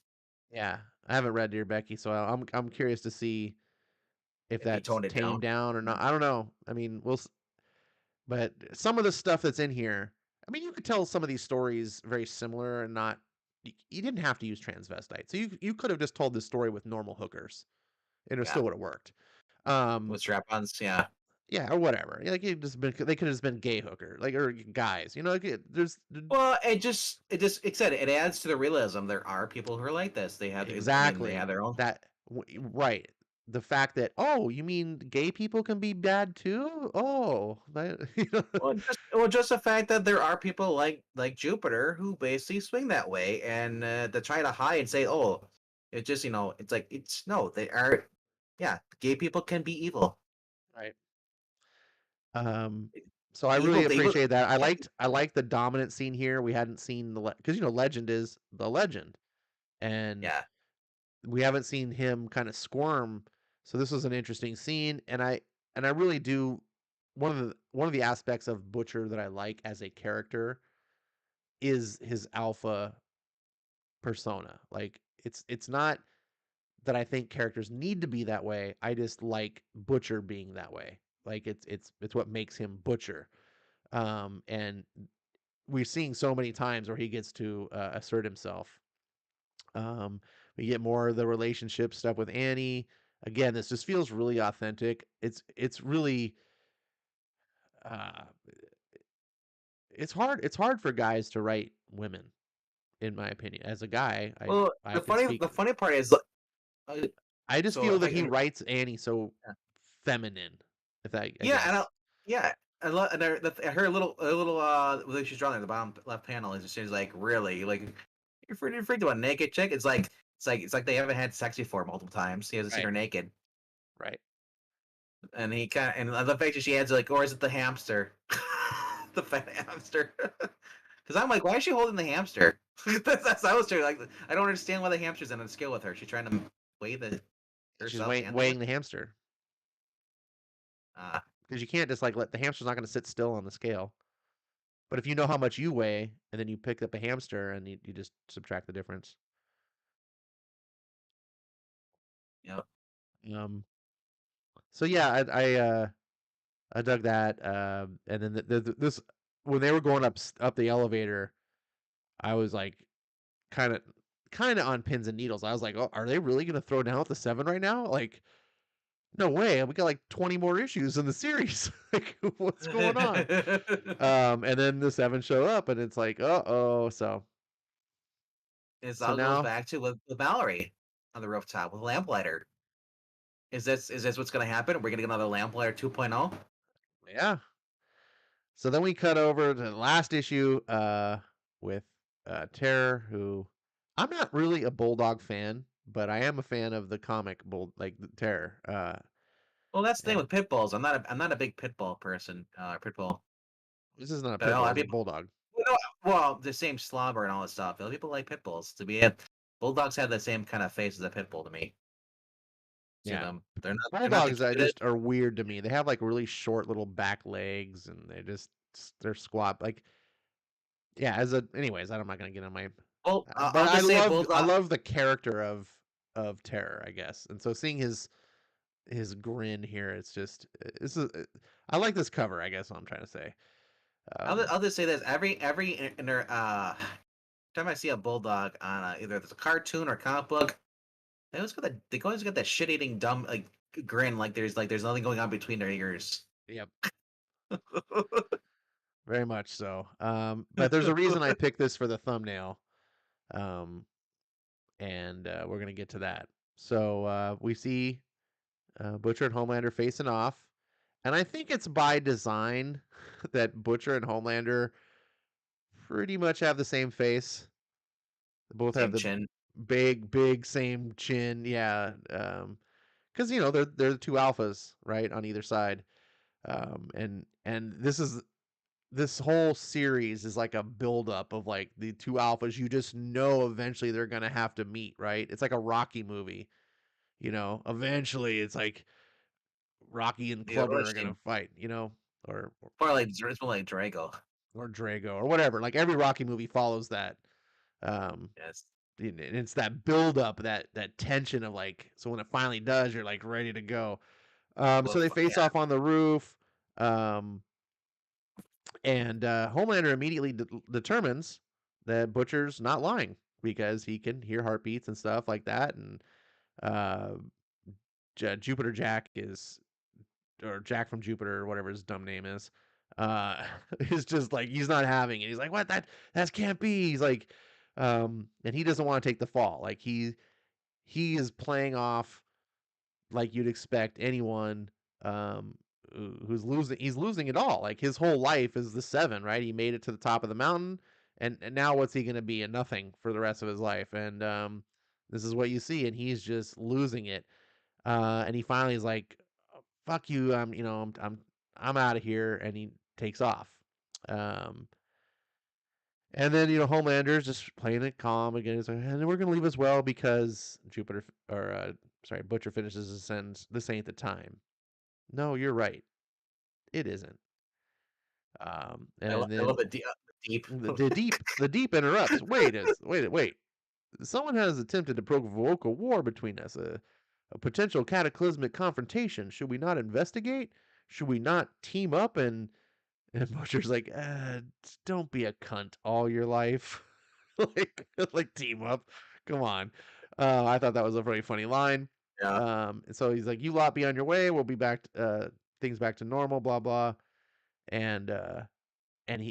[SPEAKER 1] Yeah, I haven't read Dear Becky, so I'm curious to see if
[SPEAKER 2] If he
[SPEAKER 1] that's
[SPEAKER 2] toned it down.
[SPEAKER 1] tamed down or not. I don't know. I mean, but some of the stuff that's in here, I mean, you could tell some of these stories very similar and not. You didn't have to use transvestite, so you could have just told this story with normal hookers, and it
[SPEAKER 2] Yeah,
[SPEAKER 1] still would have worked. Um,
[SPEAKER 2] with strap-ons. Yeah.
[SPEAKER 1] yeah, or whatever. Like they could have just been gay hooker, like or guys. Like there's
[SPEAKER 2] Well, it said it adds to the realism. There are people who are like this. I mean, they have
[SPEAKER 1] exactly
[SPEAKER 2] their own.
[SPEAKER 1] right. The fact that oh, you mean gay people can be bad too? Oh,
[SPEAKER 2] Well, just the fact that there are people like Jupiter who basically swing that way, and to try to hide and say, "Oh, it's just it's like it's no, they are, yeah, gay people can be evil,
[SPEAKER 1] right. Um, so I really
[SPEAKER 2] evil,
[SPEAKER 1] appreciate that. I
[SPEAKER 2] yeah,
[SPEAKER 1] liked the dominant scene here. We hadn't seen because Legend is the legend, and
[SPEAKER 2] yeah.
[SPEAKER 1] we haven't seen him kind of squirm. So this was an interesting scene, and I really do one of the aspects of Butcher that I like as a character is his alpha persona. Like it's not that I think characters need to be that way. I just like Butcher being that way. Like it's what makes him Butcher. And we're seeing so many times where he gets to assert himself. Um, we get more of the relationship stuff with Annie. Again, this just feels really authentic. It's really uh, it's hard. It's hard for guys to write women, in my opinion. As a guy,
[SPEAKER 2] Well,
[SPEAKER 1] I can speak.
[SPEAKER 2] the funny part is, uh,
[SPEAKER 1] I just
[SPEAKER 2] so
[SPEAKER 1] feel
[SPEAKER 2] if
[SPEAKER 1] that
[SPEAKER 2] I
[SPEAKER 1] he
[SPEAKER 2] can,
[SPEAKER 1] writes Annie so feminine. If I
[SPEAKER 2] yeah,
[SPEAKER 1] guess.
[SPEAKER 2] yeah, and her little when she's drawing at the bottom left panel is she's like, really, like, you're freaked about a naked chick? It's like they haven't had sex before multiple times. He hasn't seen
[SPEAKER 1] Right.
[SPEAKER 2] her naked,
[SPEAKER 1] Right.
[SPEAKER 2] and he kind of, and the fact that she adds like, or is it the hamster, the fat hamster? Because I'm like, why is she holding the hamster? That's I was trying, like, I don't understand why the hamster's in a scale with her. She's trying to weigh the
[SPEAKER 1] She's
[SPEAKER 2] herself and
[SPEAKER 1] weighing the hamster
[SPEAKER 2] uh,
[SPEAKER 1] because you can't just like let the hamster's not going to sit still on the scale. But if you know how much you weigh and then you pick up a hamster and you just subtract the difference.
[SPEAKER 2] you know,
[SPEAKER 1] Um. So yeah, I dug that. And then this when they were going up the elevator, I was like kind of kind of on pins and needles. I was like, oh, are they really going to throw down with the 7 right now? Like, no way. We got like 20 more issues in the series. Like, what's going on? And then the 7 show up, and it's like, uh-oh.
[SPEAKER 2] It
[SPEAKER 1] So
[SPEAKER 2] all goes
[SPEAKER 1] now,
[SPEAKER 2] back to with Mallory on the rooftop with Lamplighter. Is this what's going to happen? We're going to get another Lamplighter 2.0?
[SPEAKER 1] yeah. So then we cut over to the last issue with Terror, who I'm not really a Bulldog fan, but I am a fan of the comic like the Terror.
[SPEAKER 2] Well, that's the thing
[SPEAKER 1] And
[SPEAKER 2] with pit bulls. I'm not a big pit bull person. Pit bull.
[SPEAKER 1] this is not a
[SPEAKER 2] But
[SPEAKER 1] pit
[SPEAKER 2] a
[SPEAKER 1] bull;
[SPEAKER 2] lot of
[SPEAKER 1] it's a
[SPEAKER 2] people,
[SPEAKER 1] bulldog.
[SPEAKER 2] well, the same slobber and all this stuff. A lot of people like pit bulls. To be bulldogs have the same kind of face as a pit bull to me. See
[SPEAKER 1] Yeah,
[SPEAKER 2] them. They're not the
[SPEAKER 1] bulldogs
[SPEAKER 2] cutest.
[SPEAKER 1] just are weird to me. They have like really short little back legs, and they're squat. Like, yeah. Anyways, I'm not gonna get on my.
[SPEAKER 2] Well,
[SPEAKER 1] But
[SPEAKER 2] I'll just say
[SPEAKER 1] I
[SPEAKER 2] bulldog.
[SPEAKER 1] love the character of Terror, I guess. And so seeing his grin here, it's just this is I like this cover. I guess what I'm trying to say.
[SPEAKER 2] I'll just say this. Time I see a bulldog on either it's a cartoon or comic book, they always got that shit eating dumb like grin, like there's nothing going on between their ears.
[SPEAKER 1] Yep, very much so. But there's a reason I picked this for the thumbnail. Um, and we're gonna get to that. So we see Butcher and Homelander facing off, and I think it's by design that Butcher and Homelander pretty much have the same face. They both have
[SPEAKER 2] Same
[SPEAKER 1] the
[SPEAKER 2] chin.
[SPEAKER 1] big same chin. Yeah, because they're the two alphas, right, on either side. And this whole series is like a buildup of like the two alphas. You just know eventually they're gonna have to meet, right? It's like a Rocky movie. Eventually it's like Rocky and
[SPEAKER 2] Yeah,
[SPEAKER 1] Clubber are gonna fight, or
[SPEAKER 2] it's more like Drago.
[SPEAKER 1] or Drago or whatever. Like every Rocky movie follows that. Um,
[SPEAKER 2] Yes.
[SPEAKER 1] and it's that build up, that tension of like, so when it finally does, you're like ready to go. So they face
[SPEAKER 2] Yeah.
[SPEAKER 1] off on the roof. Um, and Homelander immediately determines that Butcher's not lying because he can hear heartbeats and stuff like that. And uh, Jupiter Jack or Jack from Jupiter or whatever his dumb name uh, is just like he's not having it. He's like, what that can't be. He's like, and he doesn't want to take the fall. Like he is playing off like you'd expect anyone um who's losing. He's losing it all. Like his whole life is the 7, right? He made it to the top of the mountain, and now what's he going to be? A nothing for the rest of his life. And this is what you see, and he's just losing it. And he finally is like, fuck you, I'm out of here, and he takes off. um and then Homelander's just playing it calm again. He's like, and then we're gonna leave as well because Butcher finishes his sentence. This ain't the time. No, you're right, it isn't. And
[SPEAKER 2] I love
[SPEAKER 1] then
[SPEAKER 2] the deep.
[SPEAKER 1] the deep interrupts. Wait, someone has attempted to provoke a war between us, a potential cataclysmic confrontation. Should we not investigate? should we not team up and Butcher's like, don't be a cunt all your life. like team up. Come on. I thought that was a very funny line.
[SPEAKER 2] Yeah.
[SPEAKER 1] And so he's like, you lot be on your way. We'll be back, things back to normal, blah, blah. And,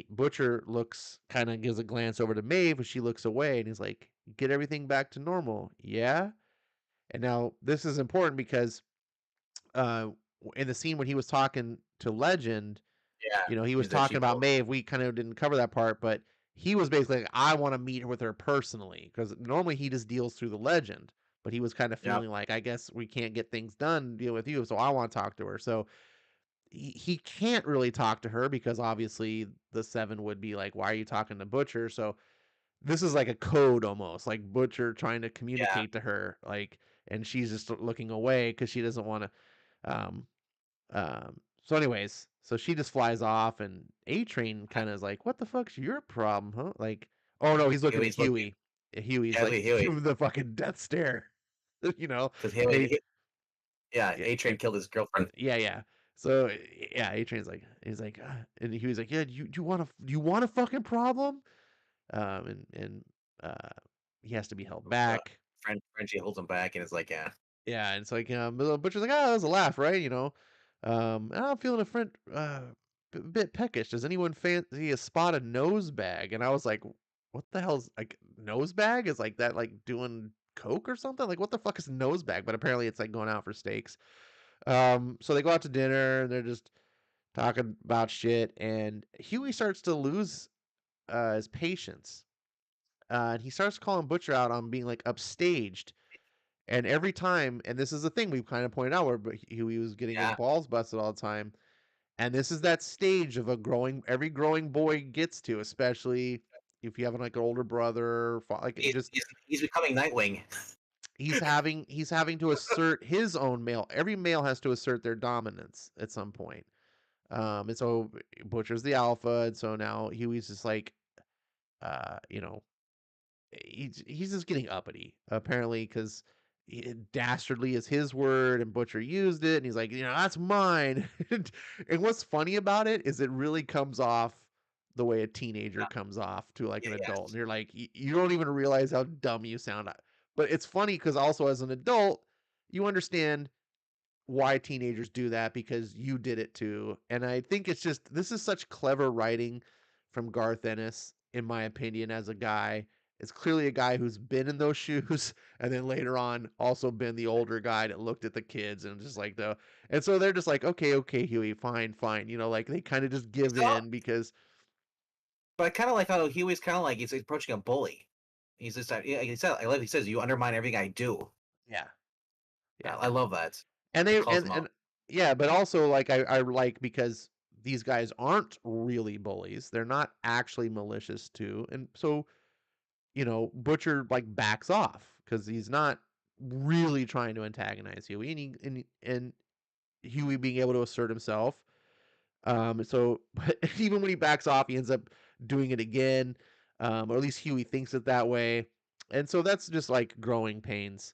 [SPEAKER 1] Butcher looks, kind of gives a glance over to Maeve, but she looks away and he's like, get everything back to normal. Yeah. And now this is important because, uh, in the scene when he was talking to Legend,
[SPEAKER 2] Yeah.
[SPEAKER 1] he was
[SPEAKER 2] Is that
[SPEAKER 1] talking
[SPEAKER 2] she
[SPEAKER 1] about
[SPEAKER 2] told?
[SPEAKER 1] Maeve. We kind of didn't cover that part, but he was basically like, I want to meet with her personally because normally he just deals through the Legend, but he was kind of
[SPEAKER 2] Yep.
[SPEAKER 1] feeling like, I guess we can't get things done deal with you, so I want to talk to her. So he can't really talk to her because obviously the Seven would be like, why are you talking to Butcher? So this is like a code almost, like Butcher trying to
[SPEAKER 2] Yeah.
[SPEAKER 1] communicate to her, like, and she's just looking away because she doesn't want to. Um, so anyways, so she just flies off and A Train kind of is like, what the fuck's your problem, huh? Like, oh no, he's looking at
[SPEAKER 2] Huey's looking.
[SPEAKER 1] Huey. Huey's
[SPEAKER 2] Yeah,
[SPEAKER 1] like,
[SPEAKER 2] look at
[SPEAKER 1] give
[SPEAKER 2] Huey.
[SPEAKER 1] him the fucking death stare, you know?
[SPEAKER 2] Because
[SPEAKER 1] And he,
[SPEAKER 2] yeah,
[SPEAKER 1] yeah,
[SPEAKER 2] A Train killed his girlfriend.
[SPEAKER 1] yeah. So yeah, A Train's like, he's like, and Huey's like, yeah, do you want a fucking problem? And uh, he has to be held
[SPEAKER 2] Uh,
[SPEAKER 1] back.
[SPEAKER 2] Frenchie holds him back and is like, yeah.
[SPEAKER 1] Yeah, and it's like, the Butcher's like, "Oh, that was a laugh, right?" And I'm feeling bit peckish. Does anyone fancy a spotted nose bag? And I was like, "What the hell's like nose bag? Is like that like doing coke or something? Like what the fuck is nose bag?" But apparently it's like going out for steaks. So they go out to dinner and they're just talking about shit, and Huey starts to lose his patience. And he starts calling Butcher out on being like upstaged, and every time, and this is the thing we've kind of pointed out where Huey was getting his
[SPEAKER 2] Yeah.
[SPEAKER 1] balls busted all the time. And this is that stage of every growing boy gets to, especially if you have like an older brother, like
[SPEAKER 2] He's,
[SPEAKER 1] just
[SPEAKER 2] he's, he's becoming Nightwing.
[SPEAKER 1] he's having to assert his own male. Every male has to assert their dominance at some point. And so Butcher's the alpha, and so now Huey's just like, you know, he's just getting uppity apparently because dastardly is his word and Butcher used it and he's like, that's mine. And what's funny about it is it really comes off the way a teenager
[SPEAKER 2] Yeah.
[SPEAKER 1] comes off to like an adult, and
[SPEAKER 2] Yes.
[SPEAKER 1] you're like, you don't even realize how dumb you sound. But it's funny because also as an adult you understand why teenagers do that because you did it too. And I think it's just, this is such clever writing from Garth Ennis, in my opinion, as a guy. It's clearly a guy who's been in those shoes and then later on also been the older guy that looked at the kids and just like and so they're just like, okay, Huey, fine. Like they kind of just give
[SPEAKER 2] So,
[SPEAKER 1] in because
[SPEAKER 2] but I kind of like how Huey's kind of like he's approaching a bully. He's just like, yeah, I like he says, you undermine everything I do.
[SPEAKER 1] yeah,
[SPEAKER 2] I,
[SPEAKER 1] yeah.
[SPEAKER 2] I love that.
[SPEAKER 1] And
[SPEAKER 2] He
[SPEAKER 1] they
[SPEAKER 2] calls him
[SPEAKER 1] and
[SPEAKER 2] out.
[SPEAKER 1] yeah, but also like I like because these guys aren't really bullies. They're not actually malicious too. And so Butcher like backs off because he's not really trying to antagonize Huey, and Huey being able to assert himself. So but even when he backs off, he ends up doing it again, or at least Huey thinks it that way, and so that's just like growing pains.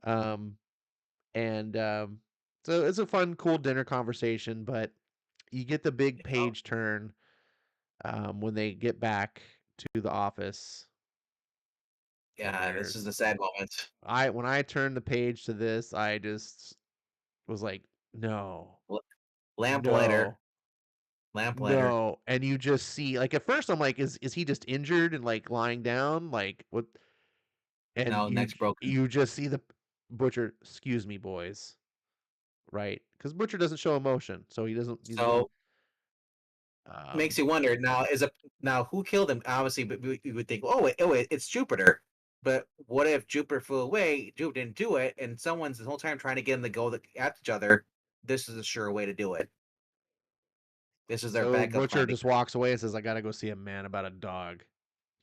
[SPEAKER 1] Um, and So it's a fun, cool dinner conversation, but you get the big
[SPEAKER 2] You know?
[SPEAKER 1] page turn when they get back to the office, and
[SPEAKER 2] Yeah, this is
[SPEAKER 1] there's
[SPEAKER 2] the sad moment.
[SPEAKER 1] I when I turned the page to this, I just was like, no,
[SPEAKER 2] L- Lamplighter,
[SPEAKER 1] no,
[SPEAKER 2] lamplighter.
[SPEAKER 1] no. And you just see, like, at first I'm like, is he just injured and like lying down? Like what? And
[SPEAKER 2] No, neck's broken.
[SPEAKER 1] you just see the Butcher, excuse me, boys, right? Because Butcher doesn't show emotion, so he doesn't
[SPEAKER 2] So makes you wonder now. Now who killed him? Obviously, but we would think, it's Jupiter. But what if Jupiter flew away? Jupiter didn't do it, and someone's the whole time trying to get them to go at each other. This is a sure way to do it. This is their
[SPEAKER 1] So
[SPEAKER 2] backup
[SPEAKER 1] Butcher
[SPEAKER 2] plan.
[SPEAKER 1] just walks away and says, I gotta go see a man about a dog.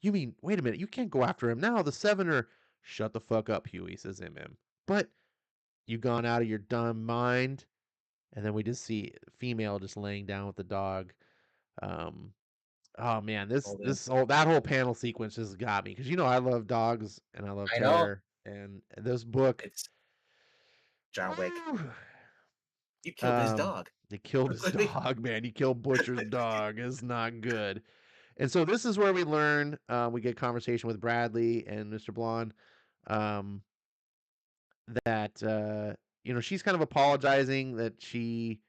[SPEAKER 1] You mean, wait a minute, you can't go after him now. The Seven are. Shut the fuck up, Huey, says MM. But you gone out of your dumb mind? And then we just see female just laying down with the dog. Um, oh man, that whole panel sequence just got me because I love dogs and I love
[SPEAKER 2] I know
[SPEAKER 1] terror, and this book,
[SPEAKER 2] it's John Wick.
[SPEAKER 1] whew,
[SPEAKER 2] You killed his dog.
[SPEAKER 1] He killed his dog, man. He killed Butcher's dog. It's not good. And so this is where we learn. We get conversation with Bradley and Mr. Blonde. Um, that she's kind of apologizing that she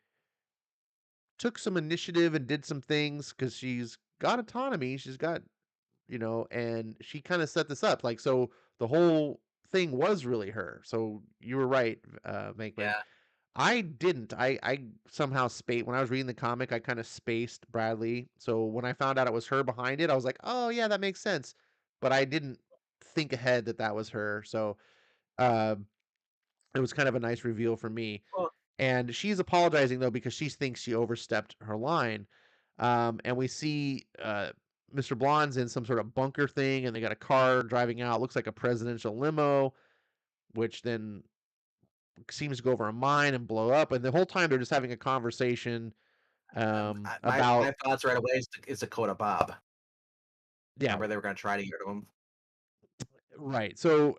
[SPEAKER 1] took some initiative and did some things because she's got autonomy. She's got and she kind of set this up like so. The whole thing was really her. So you were right, Mankman.
[SPEAKER 2] Yeah,
[SPEAKER 1] I didn't. I somehow spaced when I was reading the comic. I kind of spaced Bradley. So when I found out it was her behind it, I was like, oh yeah, that makes sense. But I didn't think ahead that that was her. So um, it was kind of a nice reveal for me.
[SPEAKER 2] well,
[SPEAKER 1] And she's apologizing though because she thinks she overstepped her line. And we see Mr. Blonde's in some sort of bunker thing, and they got a car driving out. Looks like a presidential limo, which then seems to go over a mine and blow up. And the whole time they're just having a conversation
[SPEAKER 2] my
[SPEAKER 1] about
[SPEAKER 2] thoughts right away is Dakota Bob.
[SPEAKER 1] yeah,
[SPEAKER 2] Remember they were gonna try to get rid of him.
[SPEAKER 1] right. So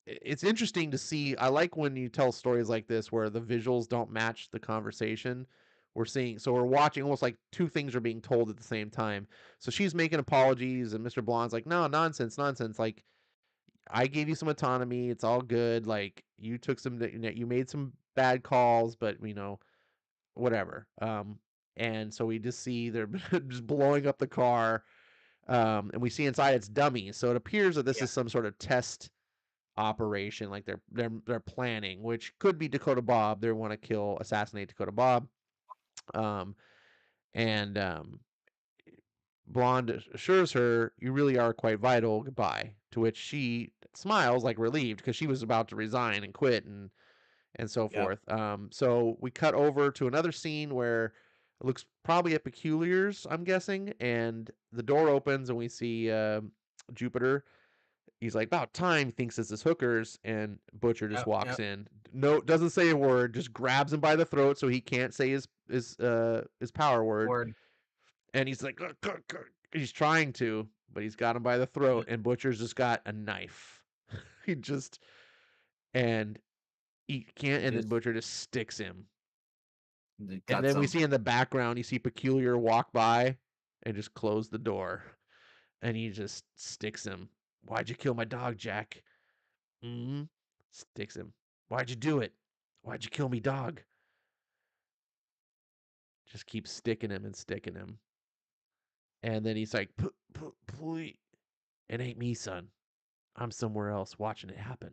[SPEAKER 1] it's interesting to see. I like when you tell stories like this where the visuals don't match the conversation. We're watching almost like two things are being told at the same time. So she's making apologies, and Mr. Blonde's like, "No, nonsense, nonsense. Like, I gave you some autonomy. It's all good. Like, you took some, you made some bad calls, but whatever." And so we just see they're just blowing up the car, and we see inside it's dummies. So it appears that this
[SPEAKER 2] Yeah,
[SPEAKER 1] is some sort of test operation, like they're planning, which could be Dakota Bob. They want to assassinate Dakota Bob. Um, and Blonde assures her, "You really are quite vital. Goodbye." To which she smiles like relieved because she was about to resign and quit and so
[SPEAKER 2] yep.
[SPEAKER 1] forth. So we cut over to another scene where it looks probably at Peculiar's, I'm guessing, and the door opens and we see Jupiter. He's like, "About time," thinks it's his hookers, and Butcher just
[SPEAKER 2] Yep,
[SPEAKER 1] walks
[SPEAKER 2] yep.
[SPEAKER 1] in. No, doesn't say a word, just grabs him by the throat so he can't say his power word.
[SPEAKER 2] Word.
[SPEAKER 1] And he's like, "Ugh, ugh, ugh." He's trying to, but he's got him by the throat, and Butcher's just got a knife. he just and he can't, and then
[SPEAKER 2] Just
[SPEAKER 1] Butcher just sticks him. And
[SPEAKER 2] got
[SPEAKER 1] then we
[SPEAKER 2] some.
[SPEAKER 1] see in the background, you see Peculiar walk by and just close the door, and he just sticks him. "Why'd you kill my dog, Jack?" Mm-hmm. Sticks him. "Why'd you do it? Why'd you kill me, dog?" Just keeps sticking him and sticking him. And then he's like, Please. It ain't me, son. I'm somewhere else watching it happen.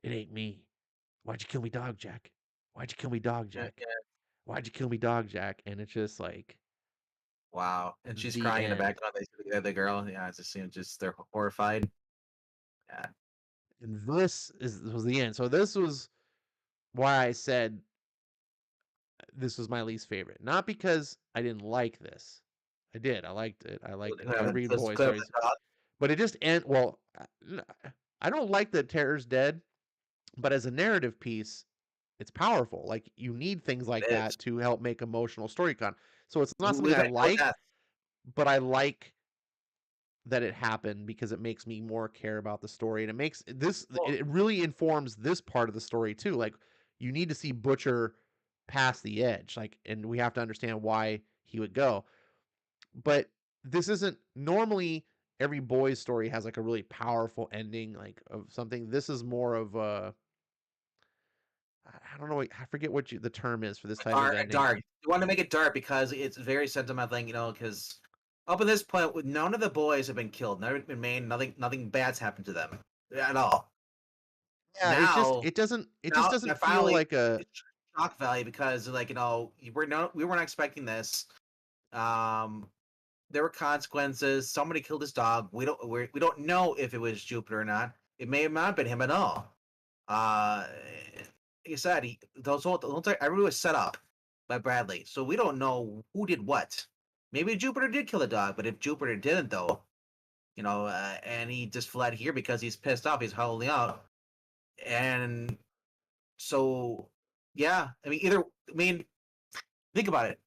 [SPEAKER 1] It ain't me. Why'd you kill me, dog, Jack? Why'd you kill me, dog,
[SPEAKER 2] Yeah,
[SPEAKER 1] Jack?
[SPEAKER 2] yeah.
[SPEAKER 1] Why'd you kill me, dog, Jack?" And it's just like
[SPEAKER 2] Wow. And she's
[SPEAKER 1] the
[SPEAKER 2] crying in the
[SPEAKER 1] end.
[SPEAKER 2] background. They see the other girl. Yeah, it's just they're horrified. Yeah.
[SPEAKER 1] And was the end. So this was why I said this was my least favorite. Not because I didn't like this. I did. I liked it. I read boy
[SPEAKER 2] Clever
[SPEAKER 1] stories.
[SPEAKER 2] dog.
[SPEAKER 1] But it just end well, I don't like that Terror's dead, but as a narrative piece, it's powerful. Like you need things like
[SPEAKER 2] It is.
[SPEAKER 1] that to help make emotional story con. So it's not something
[SPEAKER 2] We've
[SPEAKER 1] I
[SPEAKER 2] had no
[SPEAKER 1] like,
[SPEAKER 2] death.
[SPEAKER 1] but I like that it happened because it makes me more care about the story and
[SPEAKER 2] Well,
[SPEAKER 1] it really informs this part of the story too. Like you need to see Butcher past the edge, like, and we have to understand why he would go. But this isn't normally every boy's story has like a really powerful ending, like of something. This is more of a I don't know. I forget what the term is for this type of
[SPEAKER 2] dark,
[SPEAKER 1] ending.
[SPEAKER 2] dark. You want to make it dark because it's very sentimental thing, because up at this point, none of the boys have been killed. Never been made. Nothing bad's happened to them at all.
[SPEAKER 1] Yeah,
[SPEAKER 2] Now,
[SPEAKER 1] it just
[SPEAKER 2] now
[SPEAKER 1] doesn't feel
[SPEAKER 2] finally,
[SPEAKER 1] like a
[SPEAKER 2] it's shock value because like we weren't expecting this. Um, there were consequences. Somebody killed his dog. We don't know if it was Jupiter or not. It may have not been him at all. Uh, like I said, everybody was set up by Bradley, so we don't know who did what. Maybe Jupiter did kill the dog, but if Jupiter didn't, though, and he just fled here because he's pissed off, he's howling out, and so yeah, I mean, think about it.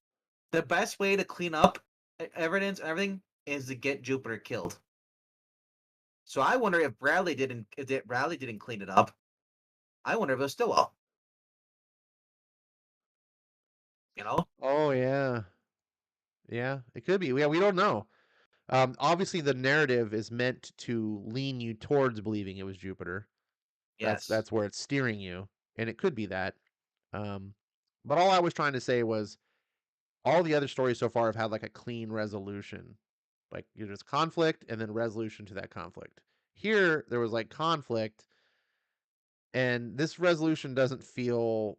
[SPEAKER 2] The best way to clean up evidence and everything is to get Jupiter killed. So I wonder if Bradley didn't clean it up. I wonder if it was Stillwell. You know?
[SPEAKER 1] Oh yeah, yeah. It could be. Yeah, we don't know. Obviously, the narrative is meant to lean you towards believing it was Jupiter.
[SPEAKER 2] Yes.
[SPEAKER 1] That's where it's steering you, and it could be that. Um, but all I was trying to say was all the other stories so far have had like a clean resolution. Like there's conflict and then resolution to that conflict. Here there was like conflict, and this resolution doesn't feel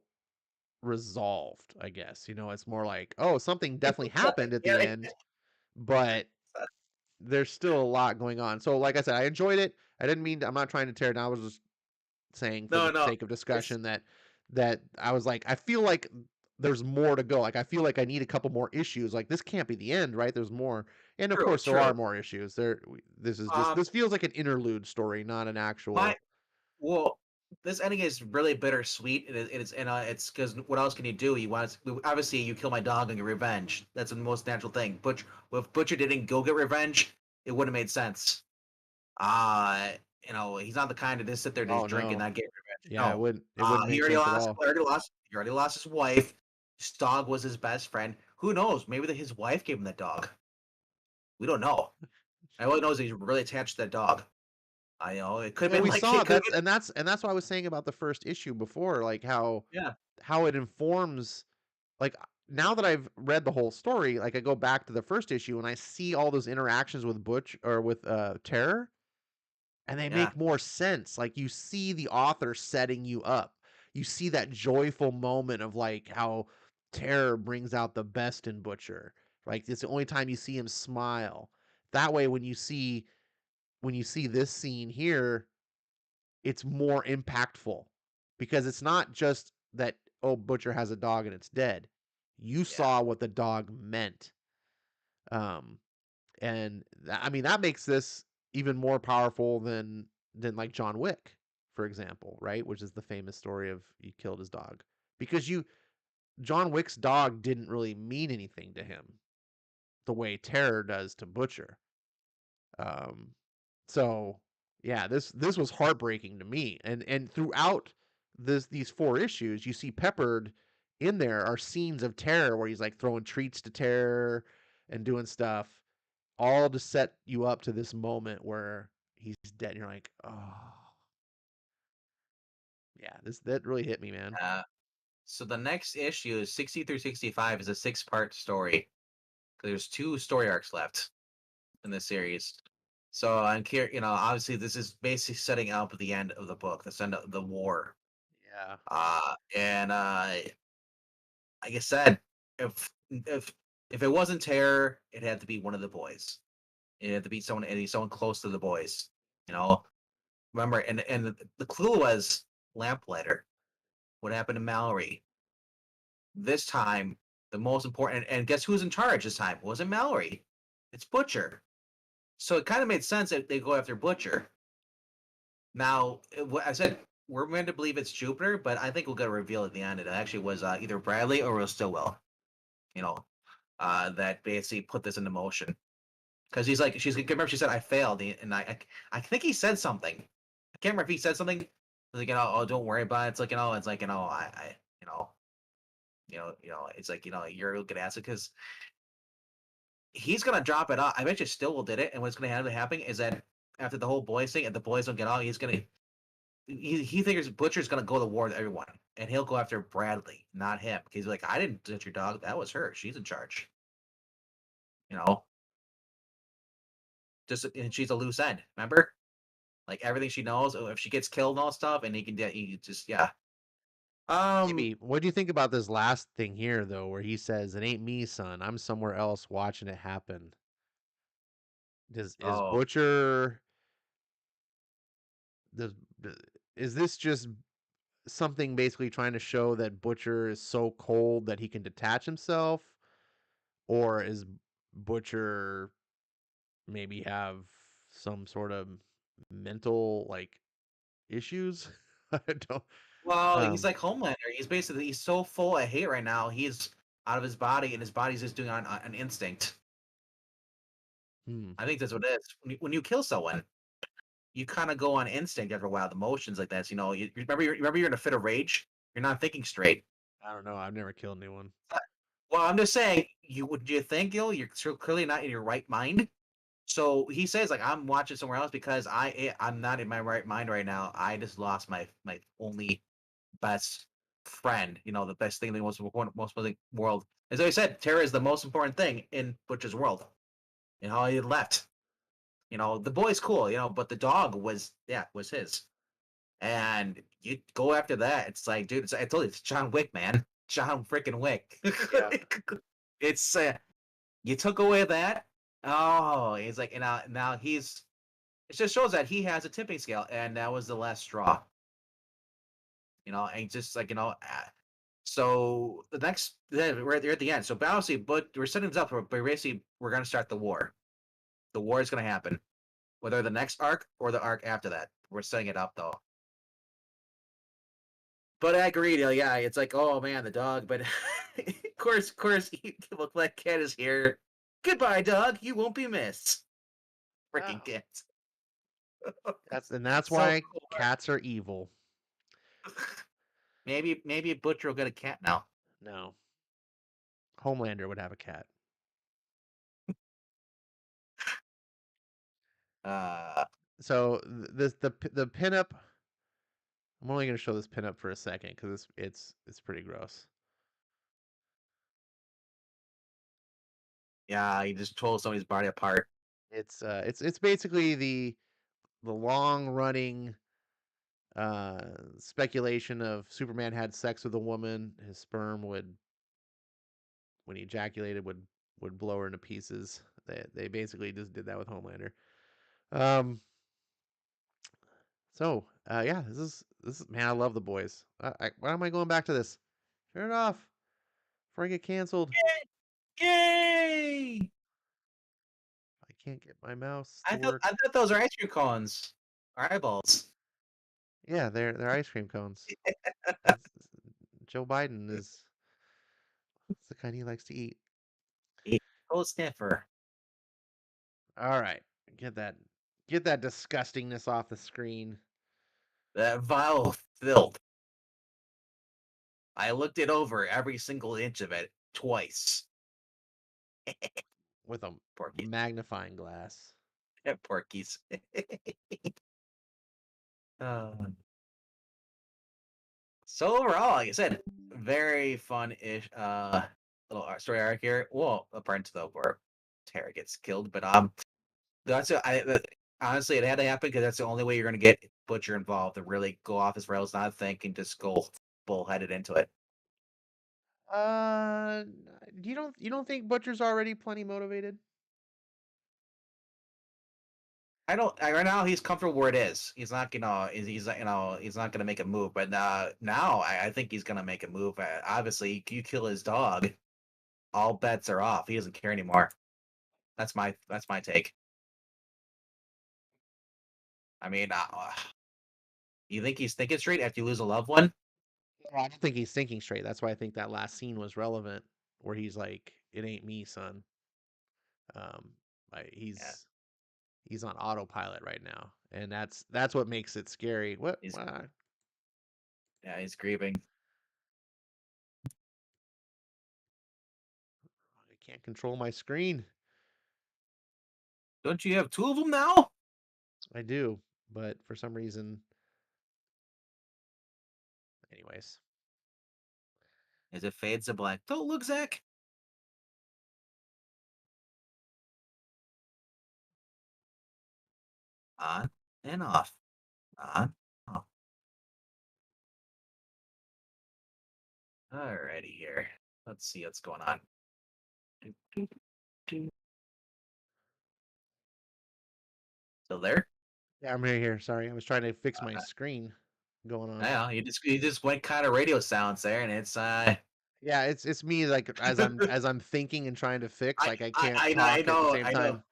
[SPEAKER 1] resolved, I guess. It's more like, oh, something definitely happened at
[SPEAKER 2] Yeah.
[SPEAKER 1] the end, but there's still a lot going on. So like I said, I enjoyed it. I'm not trying to tear it down. I was just saying for
[SPEAKER 2] No,
[SPEAKER 1] the
[SPEAKER 2] no.
[SPEAKER 1] sake of
[SPEAKER 2] It's
[SPEAKER 1] discussion that I was like, I feel like there's more to go. Like I feel like I need a couple more issues. Like this can't be the end, right? There's more. And of
[SPEAKER 2] true,
[SPEAKER 1] course there
[SPEAKER 2] true.
[SPEAKER 1] are more issues.
[SPEAKER 2] Um,
[SPEAKER 1] This feels like an interlude story, not an
[SPEAKER 2] my
[SPEAKER 1] actual.
[SPEAKER 2] well, this ending is really bittersweet. It's because what else can you do? Obviously you kill my dog and get revenge. That's the most natural thing. Butch, if Butcher didn't go get revenge, it wouldn't have made sense. Uh, he's not the kind to just sit there and just
[SPEAKER 1] Oh
[SPEAKER 2] drink and
[SPEAKER 1] no.
[SPEAKER 2] not get revenge.
[SPEAKER 1] Yeah,
[SPEAKER 2] No.
[SPEAKER 1] it wouldn't make sense at all.
[SPEAKER 2] He already lost his wife. His dog was his best friend. Who knows? Maybe his wife gave him that dog. We don't know. All he knows is he's really attached to that dog. I know it could
[SPEAKER 1] Well,
[SPEAKER 2] have been
[SPEAKER 1] we
[SPEAKER 2] like
[SPEAKER 1] saw
[SPEAKER 2] it could have
[SPEAKER 1] that's
[SPEAKER 2] been.
[SPEAKER 1] and that's what I was saying about the first issue before, like
[SPEAKER 2] Yeah,
[SPEAKER 1] how it informs like now that I've read the whole story, like I go back to the first issue and I see all those interactions with Butch or with Terror, and they
[SPEAKER 2] yeah,
[SPEAKER 1] make more sense. Like you see the author setting you up. You see that joyful moment of like how Terror brings out the best in Butcher. Like it's the only time you see him smile. That way when you see this scene here, it's more impactful because it's not just that, oh, Butcher has a dog and it's dead. You
[SPEAKER 2] yeah,
[SPEAKER 1] saw what the dog meant. Um, and I mean that makes this even more powerful than like John Wick, for example, right? Which is the famous story of he killed his dog because you John Wick's dog didn't really mean anything to him the way Terror does to Butcher. Um, so yeah, this was heartbreaking to me, and throughout these four issues, you see peppered in there are scenes of Terror where he's like throwing treats to Terror and doing stuff, all to set you up to this moment where he's dead. And you're like, oh yeah, this that really hit me, man.
[SPEAKER 2] yeah. So the next issue is 60 through 65 is a six-part story. There's two story arcs left in this series. So I'm curious, obviously this is basically setting up the end of the book, the end of the war.
[SPEAKER 1] Yeah.
[SPEAKER 2] And like I said, if if if it wasn't Terror, it had to be one of the boys. It had to be someone close to the boys. You know, remember? And the clue was Lamplighter. What happened to Mallory? This time, the most important, and guess who's in charge this time? It wasn't Mallory. It's Butcher. So it kind of made sense that they go after Butcher. Now, what I said, we're meant to believe it's Jupiter, but I think we'll get a reveal at the end. It actually was either Bradley or Will Stillwell. You know, that basically put this into motion. Because she's remember she said I failed, and I think he said something. I can't remember if he said something like oh don't worry about it. It's like I it's like you're a good asset because he's gonna drop it off. I bet you still will did it, and what's gonna have to happen is that after the whole boys thing, and the boys don't get out, he figures Butcher's gonna go to war with everyone, and he'll go after Bradley, not him, because he's like I didn't touch your dog, that was her, she's in charge, you know, just and she's a loose end, remember, like everything she knows, if she gets killed and all stuff, and he just yeah, um,
[SPEAKER 1] Maybe. What do you think about this last thing here though, where he says, "It ain't me, son. I'm somewhere else watching it happen." Is
[SPEAKER 2] oh
[SPEAKER 1] Butcher does is this just something basically trying to show that Butcher is so cold that he can detach himself, or is Butcher maybe have some sort of mental like issues? I don't.
[SPEAKER 2] well, he's
[SPEAKER 1] Um.
[SPEAKER 2] like Homelander. He's so full of hate right now. He's out of his body, and his body's just doing on an instinct.
[SPEAKER 1] Hmm.
[SPEAKER 2] I think that's what it is. When you kill someone, you kind of go on instinct after a while. The motions like that. You remember you're in a fit of rage. You're not thinking straight.
[SPEAKER 1] I don't know. I've never killed anyone.
[SPEAKER 2] Well, I'm just saying, would you think you're so clearly not in your right mind? So he says, like, I'm watching somewhere else because I'm not in my right mind right now. I just lost my only best friend. You know, the best thing in the most important world. As I said, Tara is the most important thing in Butcher's world. And how he left. You know, the boy's cool. You know, but the dog was his. And you go after that. It's like, dude, I told you, it's John Wick, man. John freaking Wick.
[SPEAKER 1] Yeah.
[SPEAKER 2] It's you took away that. Oh, he's like, and now he's. It just shows that he has a tipping scale, and that was the last straw. You know, and just like so the next, then we're at the end. So obviously, but we're setting this up. But basically, we're gonna start the war. The war is gonna happen, whether the next arc or the arc after that. We're setting it up though. But I agree, yeah, it's like, oh man, the dog. But of course, that cat is here. Goodbye, dog. You won't be missed. Freaking
[SPEAKER 1] Wow.
[SPEAKER 2] cat.
[SPEAKER 1] That's
[SPEAKER 2] So
[SPEAKER 1] why
[SPEAKER 2] cool.
[SPEAKER 1] cats are evil.
[SPEAKER 2] Maybe Butcher will get a cat now.
[SPEAKER 1] No. Homelander would have a cat.
[SPEAKER 2] Uh,
[SPEAKER 1] So the pinup. I'm only going to show this pinup for a second because it's pretty gross.
[SPEAKER 2] yeah, he just tore somebody's body apart.
[SPEAKER 1] It's basically the long running uh speculation of Superman had sex with a woman. His sperm would, when he ejaculated, would blow her into pieces. They basically just did that with Homelander. Um. So yeah, this is man. I love the boys. Why am I going back to this? Turn it off before I get canceled.
[SPEAKER 2] Yay!
[SPEAKER 1] I can't get my mouse to
[SPEAKER 2] I
[SPEAKER 1] work.
[SPEAKER 2] thought those are ice cream cones. Or eyeballs.
[SPEAKER 1] Yeah, they're ice cream cones. It's- Joe Biden is it's the kind he likes to eat.
[SPEAKER 2] Cold sniffer.
[SPEAKER 1] All right, get that get that disgustingness off the screen
[SPEAKER 2] That vile filth. I looked it over every single inch of it twice.
[SPEAKER 1] with a
[SPEAKER 2] Porkies.
[SPEAKER 1] magnifying glass.
[SPEAKER 2] Porkies. uh, so overall, like I said, very fun-ish little story arc here. Well, apart to the where Tara gets killed, but honestly, it had to happen because that's the only way you're gonna get Butcher involved to really go off his rails, not think and just go bullheaded into it.
[SPEAKER 1] Uh, you don't think Butcher's already plenty motivated?
[SPEAKER 2] I don't. Right now, he's comfortable where it is. He's not gonna. He's not gonna make a move. But now, I think he's gonna make a move. Obviously, you kill his dog, all bets are off. He doesn't care anymore. That's my take. I mean, you think he's thinking straight after you lose a loved one?
[SPEAKER 1] Well, I don't think he's thinking straight. That's why I think that last scene was relevant, where he's like, "It ain't me, son." Um, like
[SPEAKER 2] Yeah,
[SPEAKER 1] he's on autopilot right now, and that's what makes it scary. What?
[SPEAKER 2] he's
[SPEAKER 1] Why?
[SPEAKER 2] yeah, he's grieving.
[SPEAKER 1] I can't control my screen.
[SPEAKER 2] Don't you have two of them now?
[SPEAKER 1] I do, but for some reason, anyways.
[SPEAKER 2] As it fades to black. Don't look, Zach. On and off. On. Off. Alrighty here. Let's see what's going on. Still there?
[SPEAKER 1] Yeah, I'm right here. Sorry, I was trying to fix my screen going on.
[SPEAKER 2] Yeah, you just went kind of radio sounds there, and it's
[SPEAKER 1] Yeah, it's me, like, as I'm thinking and trying to fix, like, I can't
[SPEAKER 2] I
[SPEAKER 1] talk at the
[SPEAKER 2] know,
[SPEAKER 1] same
[SPEAKER 2] I know.
[SPEAKER 1] time.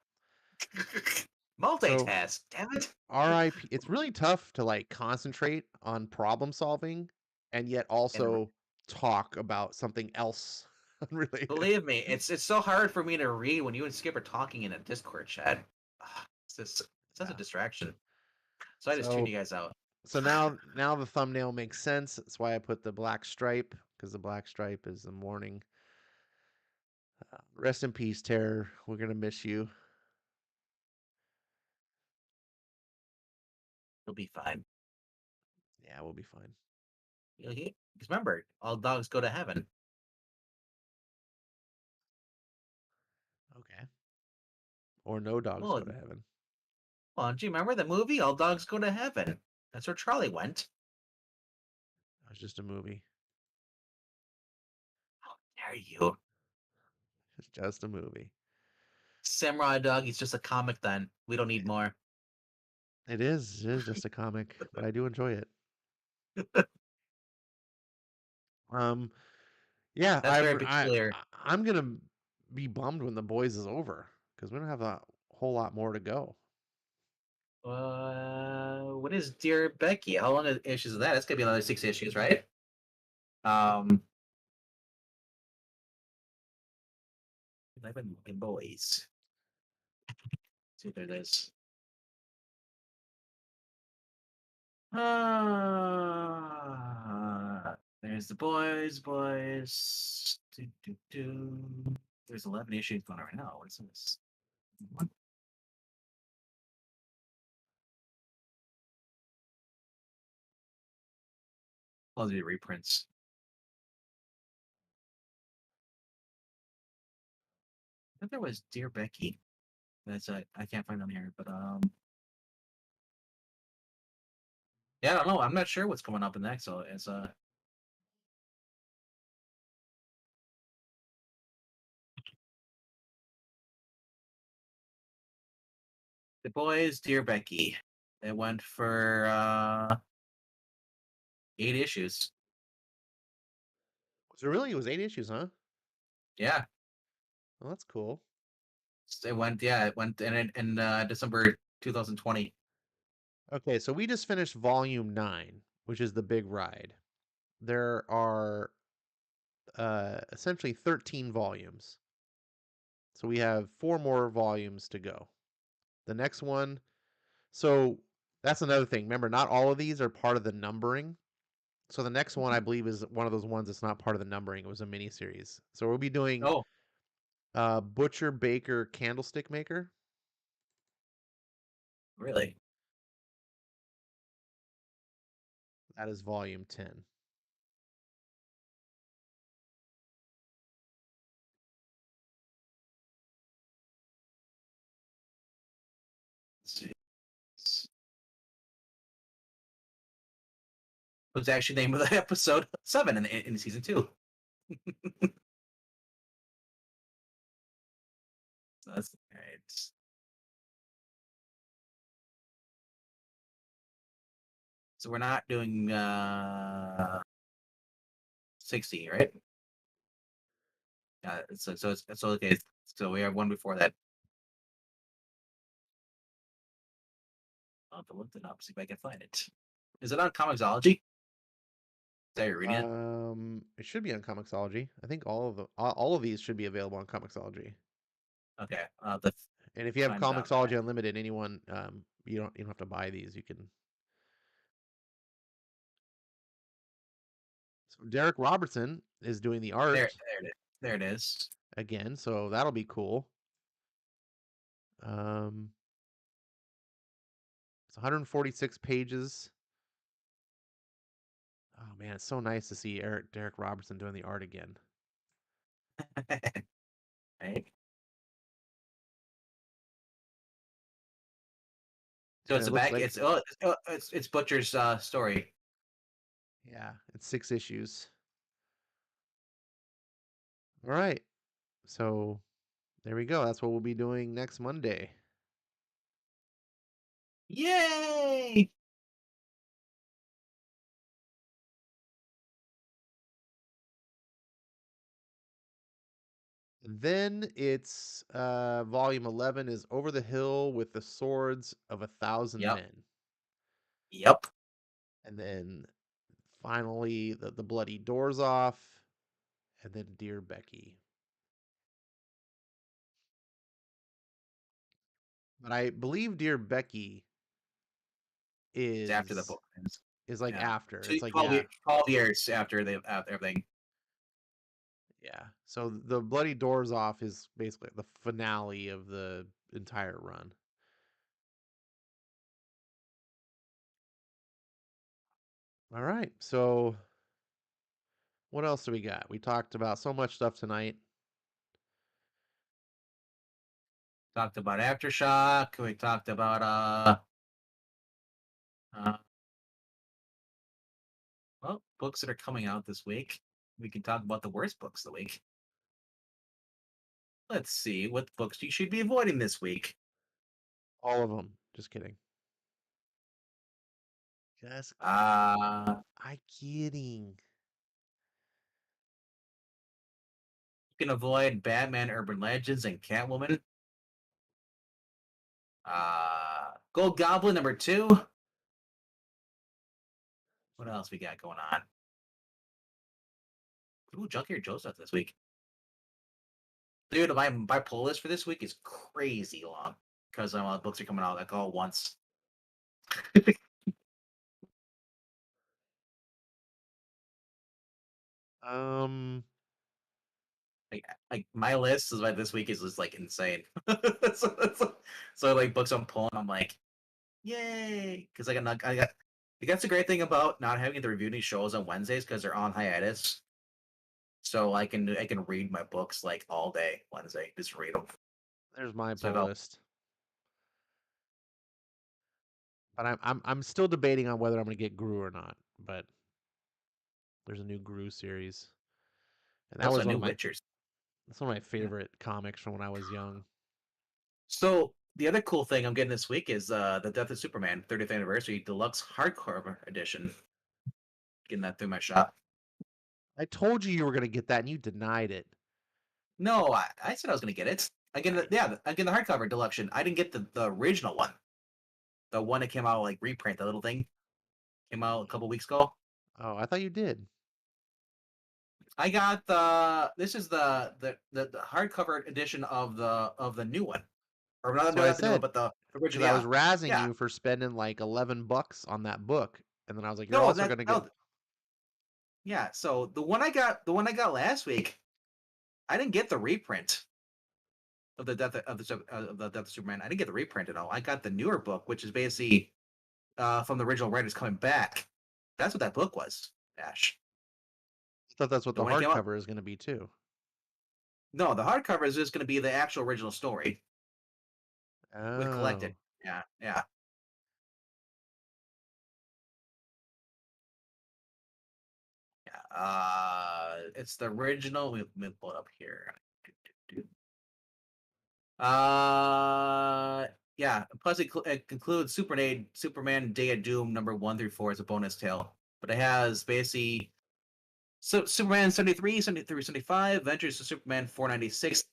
[SPEAKER 1] So
[SPEAKER 2] Multitask, damn it.
[SPEAKER 1] RIP. It's really tough to like concentrate on problem solving and yet
[SPEAKER 2] And
[SPEAKER 1] also talk about something else unrelated.
[SPEAKER 2] believe me, it's so hard for me to read when you and Skip are talking in a Discord chat. It's just such a
[SPEAKER 1] Yeah.
[SPEAKER 2] distraction. So I just tune
[SPEAKER 1] So
[SPEAKER 2] you guys out.
[SPEAKER 1] so now the thumbnail makes sense. That's why I put the black stripe, because the black stripe is the morning. Rest in peace, Terror. We're gonna miss you.
[SPEAKER 2] He'll be fine.
[SPEAKER 1] Yeah, we'll be fine.
[SPEAKER 2] Because remember, all dogs go to heaven.
[SPEAKER 1] Okay. Or no dogs
[SPEAKER 2] Well,
[SPEAKER 1] go to heaven.
[SPEAKER 2] do you remember the movie All Dogs Go to Heaven? That's where Charlie went.
[SPEAKER 1] It was just a movie.
[SPEAKER 2] How dare you?
[SPEAKER 1] It's just a movie.
[SPEAKER 2] Samurai Dog, he's just a comic then. We don't need more.
[SPEAKER 1] It is. It is just a comic, but I do enjoy it. Um, yeah,
[SPEAKER 2] That's very peculiar.
[SPEAKER 1] I'm gonna be bummed when The Boys is over because we don't have a whole lot more to go.
[SPEAKER 2] What is Dear Becky? How long is issues of that? It's gonna be another 6 issues, right? Um, 11 boys. See if there it is. There's the boys. There's 11 issues going on right now. What is this? What? Well, the reprints. I think there was Dear Becky. That's I can't find on here, but yeah, I don't know. I'm not sure what's coming up in next. So it's the boys, Dear Becky. It went for 8 issues.
[SPEAKER 1] Was it really? It was 8 issues, huh?
[SPEAKER 2] Yeah,
[SPEAKER 1] Well, that's cool.
[SPEAKER 2] it went. Yeah, it went in December 2020.
[SPEAKER 1] Okay, so we just finished volume 9, which is the big ride. There are essentially 13 volumes. So we have 4 more volumes to go. The next one, so that's another thing. Remember, not all of these are part of the numbering. So the next one, I believe, is one of those ones that's not part of the numbering. It was a mini series. So we'll be doing
[SPEAKER 2] Oh,
[SPEAKER 1] Butcher Baker Candlestick Maker.
[SPEAKER 2] really?
[SPEAKER 1] That is volume 10.
[SPEAKER 2] Let's see. It was actually the name of the episode 7 in season 2. So that's right. So we're not doing 60, right? So okay. So we have one before that. I'll have to look it up, see if I can find it. Is it on Comixology? Is that you're reading it?
[SPEAKER 1] It should be on Comixology. I think all of these should be available on Comixology.
[SPEAKER 2] Okay. The
[SPEAKER 1] And if you have
[SPEAKER 2] find it on there.
[SPEAKER 1] Comixology Unlimited, anyone, you don't have to buy these. You can. So Derek Robertson is doing the
[SPEAKER 2] There,
[SPEAKER 1] art
[SPEAKER 2] there it is. There it is.
[SPEAKER 1] again, so that'll be cool. Um, it's 146 pages. Oh man, it's so nice to see Derek Robertson doing the art again.
[SPEAKER 2] Right. So
[SPEAKER 1] And
[SPEAKER 2] it's
[SPEAKER 1] it
[SPEAKER 2] a
[SPEAKER 1] looks
[SPEAKER 2] back.
[SPEAKER 1] like,
[SPEAKER 2] It's Butcher's story.
[SPEAKER 1] yeah, it's 6 issues. All right, so there we go. That's what we'll be doing next Monday.
[SPEAKER 2] Yay!
[SPEAKER 1] Then it's volume 11 is Over the Hill with the Swords of a Thousand
[SPEAKER 2] Yep.
[SPEAKER 1] Men.
[SPEAKER 2] Yep.
[SPEAKER 1] And then finally the Bloody Doors Off, and then Dear Becky. But I believe Dear Becky
[SPEAKER 2] It's after the
[SPEAKER 1] is
[SPEAKER 2] book ends.
[SPEAKER 1] is like
[SPEAKER 2] Yeah.
[SPEAKER 1] after.
[SPEAKER 2] Two,
[SPEAKER 1] It's like
[SPEAKER 2] 12,
[SPEAKER 1] yeah,
[SPEAKER 2] 12 years after they after everything.
[SPEAKER 1] Yeah. So the Bloody Doors Off is basically the finale of the entire run. All right. So what else do we got? We talked about so much stuff tonight.
[SPEAKER 2] Talked about Aftershock. We talked about uh well, books that are coming out this week. We can talk about the worst books of the week. Let's see what books you should be avoiding this week.
[SPEAKER 1] All of them. Just kidding. Just
[SPEAKER 2] Uh
[SPEAKER 1] I kidding.
[SPEAKER 2] you can avoid Batman Urban Legends and Catwoman. Gold Goblin #2. What else we got going on? Ooh, Junkyard Joe's stuff this week. Dude, my pull list for this week is crazy long because books are coming out like all at once.
[SPEAKER 1] Um
[SPEAKER 2] like my list is like this week is just like insane. So like books I'm pulling, I'm like, yay, because I got. That's the great thing about not having to review any shows on Wednesdays because they're on hiatus. So I can read my books like all day Wednesday, just read them.
[SPEAKER 1] there's my
[SPEAKER 2] So I
[SPEAKER 1] pull
[SPEAKER 2] felt
[SPEAKER 1] list. But I'm still debating on whether I'm gonna get Gru or not. But there's a new Gru series. And that
[SPEAKER 2] also
[SPEAKER 1] was
[SPEAKER 2] a
[SPEAKER 1] one
[SPEAKER 2] new
[SPEAKER 1] of my
[SPEAKER 2] Witchers.
[SPEAKER 1] that's one of my
[SPEAKER 2] Yeah.
[SPEAKER 1] favorite comics from when I was young.
[SPEAKER 2] So the other cool thing I'm getting this week is the Death of Superman 30th Anniversary Deluxe Hardcover Edition. Getting that through my shop.
[SPEAKER 1] I told you were gonna get that and you denied it.
[SPEAKER 2] No, I said I was going to get it. I get the hardcover deluxe. I didn't get the original one. The one that came out like reprint, the little thing came out a couple weeks ago.
[SPEAKER 1] Oh, I thought you did.
[SPEAKER 2] I got this is the hardcover edition of the new one. Or
[SPEAKER 1] That's what I
[SPEAKER 2] not the new one,
[SPEAKER 1] said.
[SPEAKER 2] but the
[SPEAKER 1] Because
[SPEAKER 2] original.
[SPEAKER 1] I was
[SPEAKER 2] Yeah.
[SPEAKER 1] razzing
[SPEAKER 2] Yeah.
[SPEAKER 1] you for spending like $11 on that book. And then I was like, you're
[SPEAKER 2] No,
[SPEAKER 1] also gonna get
[SPEAKER 2] no, yeah, so the one I got last week, I didn't get the reprint of the Death of Superman. I didn't get the reprint at all. I got the newer book, which is basically from the original writers coming back. That's what that book was, Ash.
[SPEAKER 1] I thought that's what
[SPEAKER 2] The
[SPEAKER 1] the
[SPEAKER 2] one that came out.
[SPEAKER 1] hardcover is gonna be too.
[SPEAKER 2] No, the hardcover is just going to be the actual original story with collected.
[SPEAKER 1] Oh.
[SPEAKER 2] Yeah, yeah, yeah. It's the original. Let me pull it up here. Uh, yeah. Plus, it concludes Superman Day of Doom #1 through 4 as a bonus tale, but it has basically Superman 73, 73, 75, Adventures of Superman 496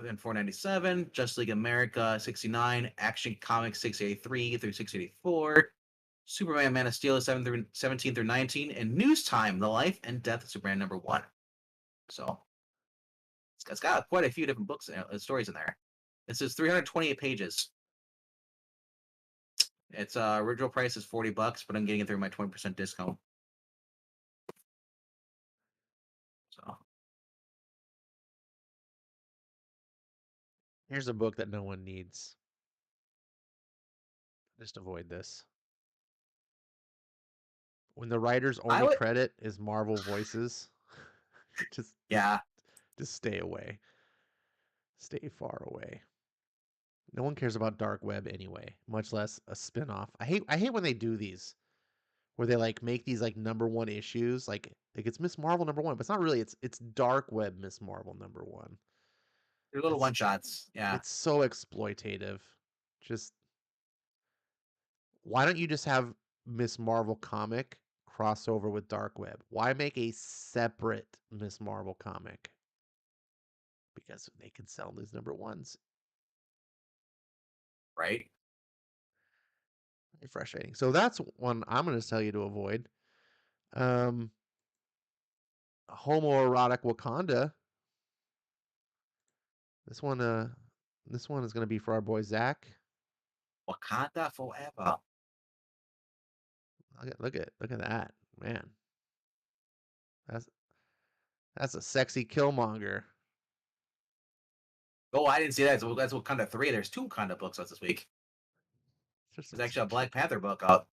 [SPEAKER 2] and 497, Justice League America 69, Action Comics 683 through 684, Superman Man of Steel 17 through 19, and News Time: The Life and Death of Superman #1. So it's got quite a few different books stories in there. This is 328 pages. Its original price is $40, but I'm getting it through my 20% discount. So
[SPEAKER 1] Here's a book that no one needs. Just avoid this. When the writer's
[SPEAKER 2] I
[SPEAKER 1] only
[SPEAKER 2] would,
[SPEAKER 1] credit is Marvel voices, just
[SPEAKER 2] yeah,
[SPEAKER 1] just stay away. Stay far away. No one cares about Dark Web anyway, much less a spin-off. I hate when they do these where they like make these like #1 issues like it's Miss Marvel #1, but it's not really. It's Dark Web Miss Marvel #1.
[SPEAKER 2] they're little
[SPEAKER 1] It's
[SPEAKER 2] one shots. Yeah,
[SPEAKER 1] it's so exploitative. Just why don't you just have Miss Marvel comic crossover with Dark Web? Why make a separate Miss Marvel comic? Because they can sell these #1s.
[SPEAKER 2] right.
[SPEAKER 1] Very frustrating. So that's one I'm going to tell you to avoid. Um, Homoerotic Wakanda. This one, this one is going to be for our boy Zach.
[SPEAKER 2] Wakanda forever.
[SPEAKER 1] Look at that, man. That's That's a sexy Killmonger.
[SPEAKER 2] Oh, I didn't see that. That's Wakanda 3. There's two Wakanda books out this week.
[SPEAKER 1] Just
[SPEAKER 2] There's actually a Black Panther book out.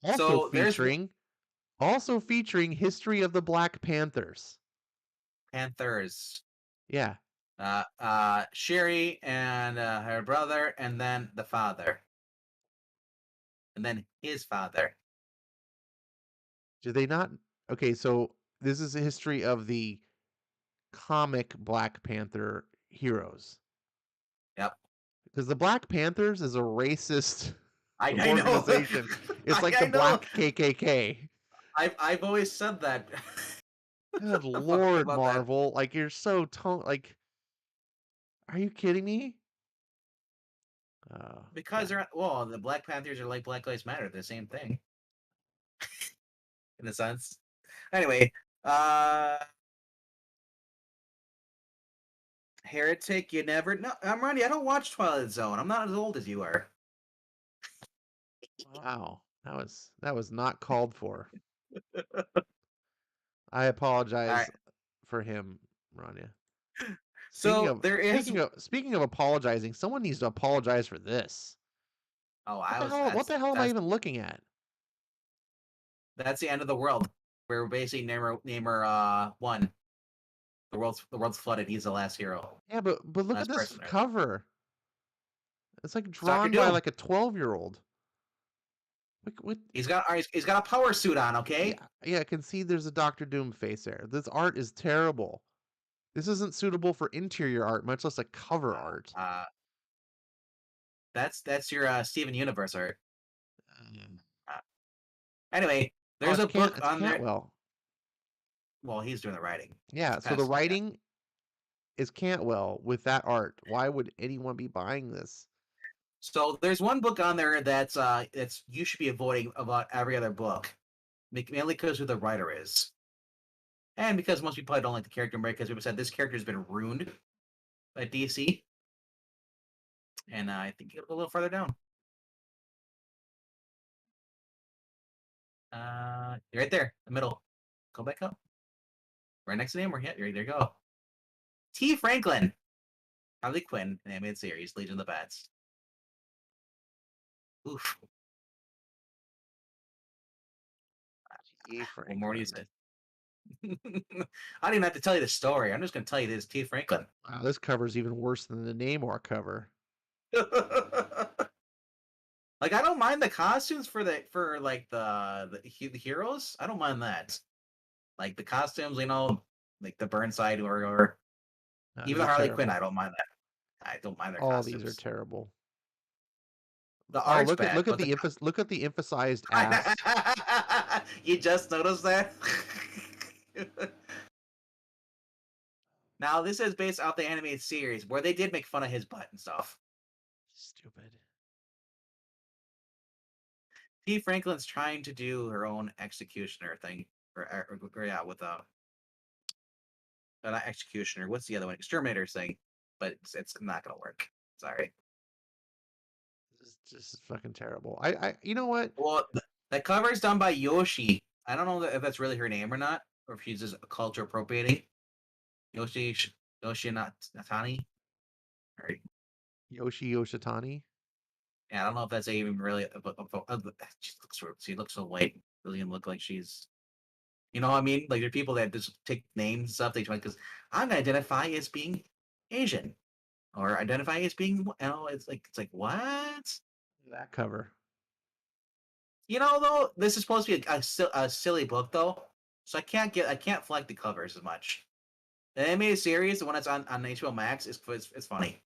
[SPEAKER 1] also
[SPEAKER 2] So there's
[SPEAKER 1] featuring also featuring History of the Black Panthers.
[SPEAKER 2] Panthers.
[SPEAKER 1] Yeah.
[SPEAKER 2] Shuri and her brother, and then the father, and then his father.
[SPEAKER 1] Do they not? Okay, so this is a history of the comic Black Panther heroes.
[SPEAKER 2] Yep.
[SPEAKER 1] Because the Black Panthers is a racist
[SPEAKER 2] I know.
[SPEAKER 1] organization. It's like the
[SPEAKER 2] I know.
[SPEAKER 1] Black KKK.
[SPEAKER 2] I've always said that.
[SPEAKER 1] Good
[SPEAKER 2] About
[SPEAKER 1] Lord,
[SPEAKER 2] that
[SPEAKER 1] Marvel! Like you're so like, are you kidding me?
[SPEAKER 2] because
[SPEAKER 1] Yeah.
[SPEAKER 2] they're the Black Panthers are like Black Lives Matter. They're the same thing in a sense. Anyway, uh, Heretic. You never. No, I'm Ronnie. I don't watch Twilight Zone. I'm not as old as you are.
[SPEAKER 1] Wow, that was not called for. I apologize
[SPEAKER 2] All
[SPEAKER 1] for him, Rania.
[SPEAKER 2] So there is.
[SPEAKER 1] Speaking of apologizing, someone needs to apologize for this.
[SPEAKER 2] Oh,
[SPEAKER 1] What
[SPEAKER 2] I
[SPEAKER 1] the
[SPEAKER 2] was.
[SPEAKER 1] hell? What the hell am I even looking at?
[SPEAKER 2] That's the end of the world. We're basically Namer one. The world's flooded. He's the last hero.
[SPEAKER 1] Yeah, but look at
[SPEAKER 2] Last
[SPEAKER 1] this
[SPEAKER 2] person.
[SPEAKER 1] cover. It's like
[SPEAKER 2] It's Doctor
[SPEAKER 1] drawn by
[SPEAKER 2] Doom.
[SPEAKER 1] like a 12-year-old. What?
[SPEAKER 2] He's got a power suit on. Okay.
[SPEAKER 1] Yeah, I can see there's a Doctor Doom face there. This art is terrible. This isn't suitable for interior art, much less a cover art.
[SPEAKER 2] That's your Steven Universe art.
[SPEAKER 1] Um,
[SPEAKER 2] Uh, anyway,
[SPEAKER 1] oh,
[SPEAKER 2] there's a book
[SPEAKER 1] it's
[SPEAKER 2] on there.
[SPEAKER 1] Cantwell.
[SPEAKER 2] Well, he's doing the writing.
[SPEAKER 1] Yeah,
[SPEAKER 2] It's
[SPEAKER 1] so
[SPEAKER 2] kind of
[SPEAKER 1] the writing is Cantwell with that art. Why would anyone be buying this?
[SPEAKER 2] So there's one book on there that's you should be avoiding about every other book, mainly because who the writer is, and because most people probably don't like the character, because people said this character has been ruined by DC, and I think you go a little further down. Right there, the middle. Go back up. Right next to the name. We're there. You go. T. Franklin, Harley Quinn, animated series, Legion of the Bats. Oof.
[SPEAKER 1] T.
[SPEAKER 2] What more do you
[SPEAKER 1] Franklin.
[SPEAKER 2] say? I don't even have to tell you the story. I'm just going to tell you this T. Franklin.
[SPEAKER 1] Wow, this cover's even worse than the Namor cover.
[SPEAKER 2] Like I don't mind the costumes for like the heroes. I don't mind that. Like the costumes, like the Burnside or even
[SPEAKER 1] These
[SPEAKER 2] the
[SPEAKER 1] are
[SPEAKER 2] Harley Quinn.
[SPEAKER 1] terrible.
[SPEAKER 2] I don't mind that. I don't mind their
[SPEAKER 1] All these are
[SPEAKER 2] costumes.
[SPEAKER 1] terrible.
[SPEAKER 2] The
[SPEAKER 1] Oh,
[SPEAKER 2] art's bad,
[SPEAKER 1] look at
[SPEAKER 2] but
[SPEAKER 1] look at the emphasized ass.
[SPEAKER 2] you just noticed that. Now this is based off the animated series where they did make fun of his butt and stuff.
[SPEAKER 1] Stupid.
[SPEAKER 2] T. Franklin's trying to do her own executioner thing, or yeah, with not executioner. What's the other one? Exterminator thing, but it's not gonna work. Sorry.
[SPEAKER 1] This is just fucking terrible. You know what?
[SPEAKER 2] Well, the cover is done by Yoshi. I don't know if that's really her name or not, or if she's just culture appropriating. Yoshi Natani. Or,
[SPEAKER 1] Yoshi Yoshitani.
[SPEAKER 2] yeah, I don't know if that's even really. She looks so white. Doesn't even look like she's. You know what I mean? Like there are people that just take names and stuff. They try because I'm gonna identify as being Asian or identify as being. It's like what?
[SPEAKER 1] That cover.
[SPEAKER 2] Though this is supposed to be a silly book though, so I can't flag the covers as much. The animated series, the one that's on HBO Max, it's funny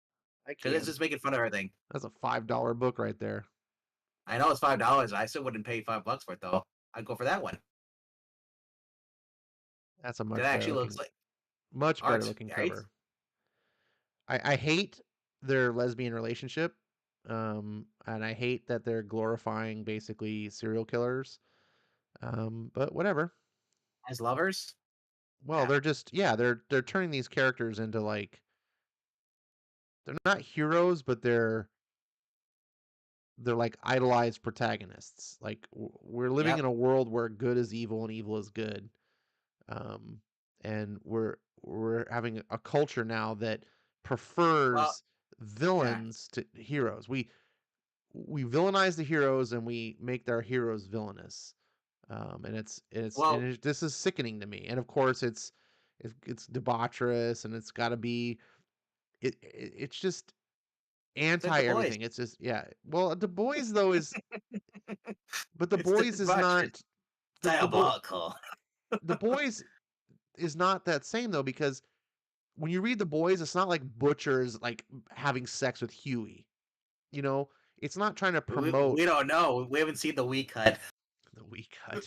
[SPEAKER 1] I
[SPEAKER 2] because it's
[SPEAKER 1] can.
[SPEAKER 2] just making fun of everything.
[SPEAKER 1] That's a $5 book right there.
[SPEAKER 2] I know it's $5. I still wouldn't pay $5 for it though. I'd go for that one.
[SPEAKER 1] That's a
[SPEAKER 2] That actually looks like
[SPEAKER 1] much better
[SPEAKER 2] art,
[SPEAKER 1] looking
[SPEAKER 2] right?
[SPEAKER 1] cover. I hate their lesbian relationship. And I hate that they're glorifying basically serial killers. But whatever.
[SPEAKER 2] As lovers,
[SPEAKER 1] Well,
[SPEAKER 2] yeah.
[SPEAKER 1] they're just they're turning these characters into like they're not heroes, but they're they're like idolized protagonists. Like we're living in
[SPEAKER 2] Yep.
[SPEAKER 1] a world where good is evil and evil is good. Um, and we're having a culture now that
[SPEAKER 2] Well,
[SPEAKER 1] prefers
[SPEAKER 2] yeah.
[SPEAKER 1] villains to heroes. We villainize the heroes and we make their heroes villainous. And
[SPEAKER 2] Well,
[SPEAKER 1] this is sickening to me. And of course, it's debaucherous and it's got to be it's just
[SPEAKER 2] it's like the
[SPEAKER 1] anti
[SPEAKER 2] boys.
[SPEAKER 1] everything. It's just yeah. Well, the boys though is but the
[SPEAKER 2] It's the
[SPEAKER 1] boys is
[SPEAKER 2] debauchery.
[SPEAKER 1] not
[SPEAKER 2] Diabolical.
[SPEAKER 1] the boys is not that same though because when you read the boys, it's not like Butcher's like having sex with Huey. You know, it's not trying to promote
[SPEAKER 2] We don't know. We haven't seen the we cut.
[SPEAKER 1] the weak cut.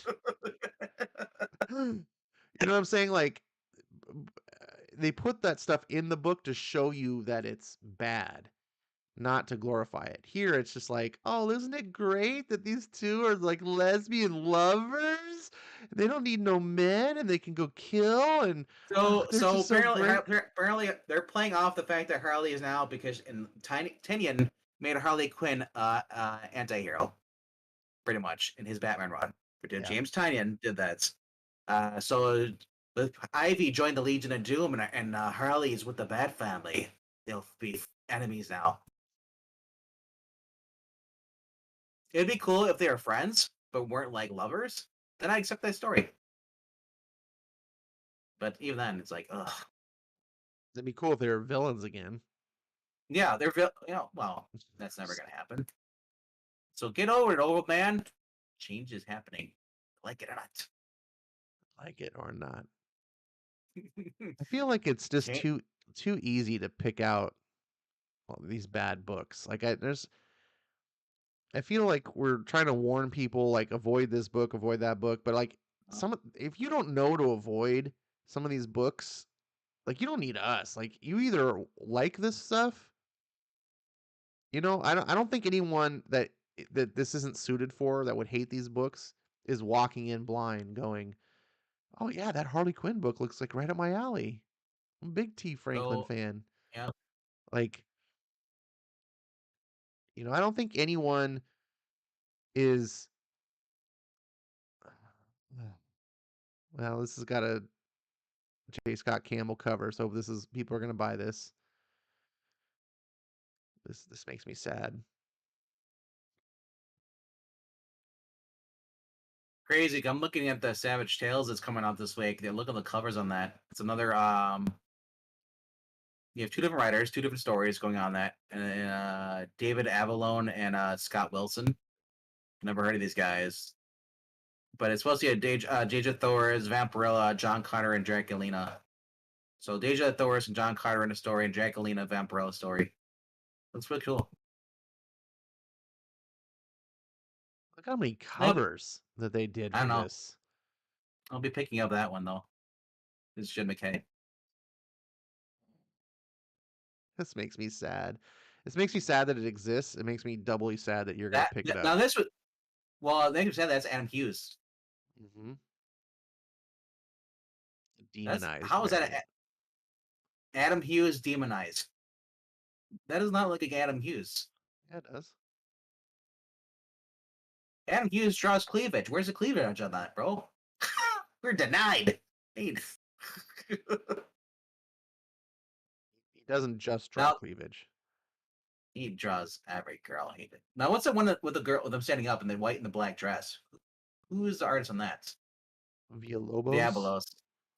[SPEAKER 1] You know what I'm saying? Like they put that stuff in the book to show you that it's bad, not to glorify it. Here it's just like, "Oh, isn't it great that these two are like lesbian lovers? They don't need no men and they can go kill and oh, they're
[SPEAKER 2] So
[SPEAKER 1] just so great."
[SPEAKER 2] apparently they're playing off the fact that Harley is now because Tinian made Harley Quinn anti-hero pretty much in his Batman run. But
[SPEAKER 1] Yeah.
[SPEAKER 2] James Tynion did that. So Ivy joined the Legion of Doom, and Harley is with the Bat Family. They'll be enemies now. It'd be cool if they were friends, but weren't like lovers. Then I accept that story. But even then, it's like, ugh.
[SPEAKER 1] It'd be cool if they were villains again.
[SPEAKER 2] Yeah, well, that's never gonna happen. So get over it, old man. Change is happening. Like it or not.
[SPEAKER 1] Like it or not. I feel like it's just
[SPEAKER 2] Change.
[SPEAKER 1] too easy to pick out these bad books. Like I feel like we're trying to warn people like avoid this book, avoid that book, but like if you don't know to avoid some of these books, like you don't need us. Like you either like this stuff, I don't think anyone that this isn't suited for that would hate these books is walking in blind going, "Oh yeah, that Harley Quinn book looks like right up my alley. I'm a big T Franklin
[SPEAKER 2] So
[SPEAKER 1] fan."
[SPEAKER 2] yeah,
[SPEAKER 1] Like, I don't think anyone is well, this has got a J. Scott Campbell cover, so this is people are gonna buy this. This makes me sad.
[SPEAKER 2] crazy. I'm looking at the Savage Tales that's coming out this week. They look at the covers on that. It's another. You have two different writers, two different stories going on that, and David Avallone and Scott Wilson. Never heard of these guys, but it's supposed to be Deja Thor's, Vampirella, John Carter, and Draculina. So Deja Thoris and John Carter in a story, and Draculina Vampirella story. Looks really cool.
[SPEAKER 1] Look how many
[SPEAKER 2] I'll
[SPEAKER 1] covers that they did
[SPEAKER 2] I
[SPEAKER 1] for
[SPEAKER 2] don't know.
[SPEAKER 1] this.
[SPEAKER 2] I'll be picking up that one though. It's Jim McKay.
[SPEAKER 1] This makes me sad. This makes me sad that it exists. It makes me doubly sad that you're gonna
[SPEAKER 2] That
[SPEAKER 1] pick it up.
[SPEAKER 2] now this was well. They said that's Adam Hughes.
[SPEAKER 1] Hmm.
[SPEAKER 2] That's
[SPEAKER 1] Demonized
[SPEAKER 2] how is that
[SPEAKER 1] variant.
[SPEAKER 2] Adam Hughes demonized? That does not look like Adam Hughes.
[SPEAKER 1] Yeah, it does.
[SPEAKER 2] Adam Hughes draws cleavage. Where's the cleavage on that, bro? We're denied. Hey.
[SPEAKER 1] He doesn't just draw
[SPEAKER 2] Now
[SPEAKER 1] cleavage.
[SPEAKER 2] he draws every girl. I hate it. Now what's the one with the girl with them standing up in the white and the black dress? Who is the artist on that?
[SPEAKER 1] Villalobos.
[SPEAKER 2] Diabolos.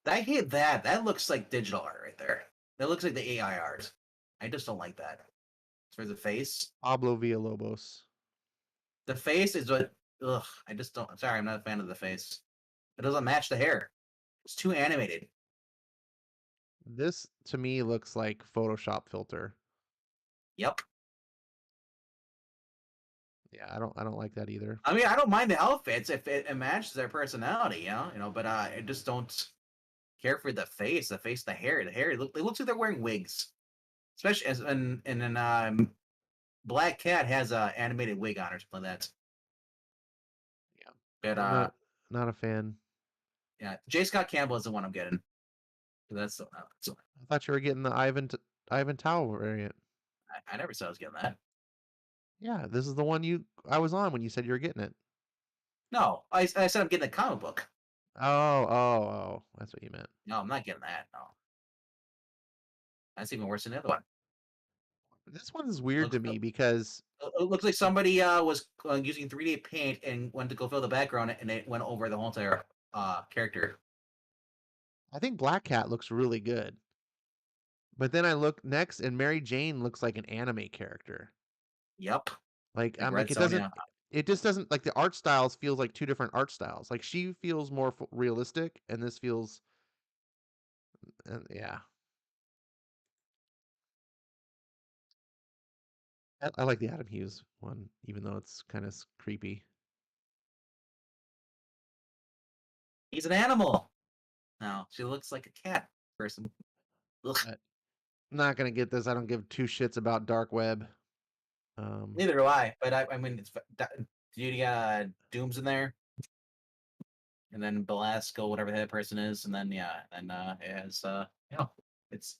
[SPEAKER 2] I hate that. That looks like digital art right there. That looks like the AI art. I just don't like that. As far as the face,
[SPEAKER 1] Pablo Villalobos.
[SPEAKER 2] the face is what. Ugh. I just don't. Sorry, I'm not a fan of the face. It doesn't match the hair. It's too animated.
[SPEAKER 1] This to me looks like Photoshop filter.
[SPEAKER 2] Yep.
[SPEAKER 1] Yeah, I don't like that either.
[SPEAKER 2] I mean, I don't mind the outfits if it matches their personality, but I just don't care for the face, the hair, the hair. It looks like they're wearing wigs, especially as Black Cat has a animated wig on or something like that.
[SPEAKER 1] Yeah.
[SPEAKER 2] But
[SPEAKER 1] I'm not a fan.
[SPEAKER 2] yeah, J. Scott Campbell is the one I'm getting. That's the
[SPEAKER 1] I thought you were getting the Ivan Tao variant.
[SPEAKER 2] I never said I was getting that.
[SPEAKER 1] Yeah, this is the one I was on when you said you were getting it.
[SPEAKER 2] No, I said I'm getting a comic book.
[SPEAKER 1] Oh, that's what you meant.
[SPEAKER 2] No, I'm not getting that. No, that's even worse than the other one.
[SPEAKER 1] This one is weird
[SPEAKER 2] Looks
[SPEAKER 1] to me because
[SPEAKER 2] it looks like somebody was using 3D paint and went to go fill the background, and it went over the whole entire character.
[SPEAKER 1] I think Black Cat looks really good. But then I look next and Mary Jane looks like an anime character.
[SPEAKER 2] Yep,
[SPEAKER 1] Like
[SPEAKER 2] like
[SPEAKER 1] I'm
[SPEAKER 2] Red
[SPEAKER 1] like
[SPEAKER 2] Sonja.
[SPEAKER 1] it just doesn't like the art styles feels like two different art styles. Like she feels more realistic and this feels yeah. I like the Adam Hughes one even though it's kind of creepy.
[SPEAKER 2] He's an animal. No, she looks like a cat person. Ugh.
[SPEAKER 1] But I'm not going to get this. I don't give two shits about dark web.
[SPEAKER 2] Neither do I. But I mean, you got Doom's in there, and then Belasco, whatever that person is, and then yeah, and it has you know, it's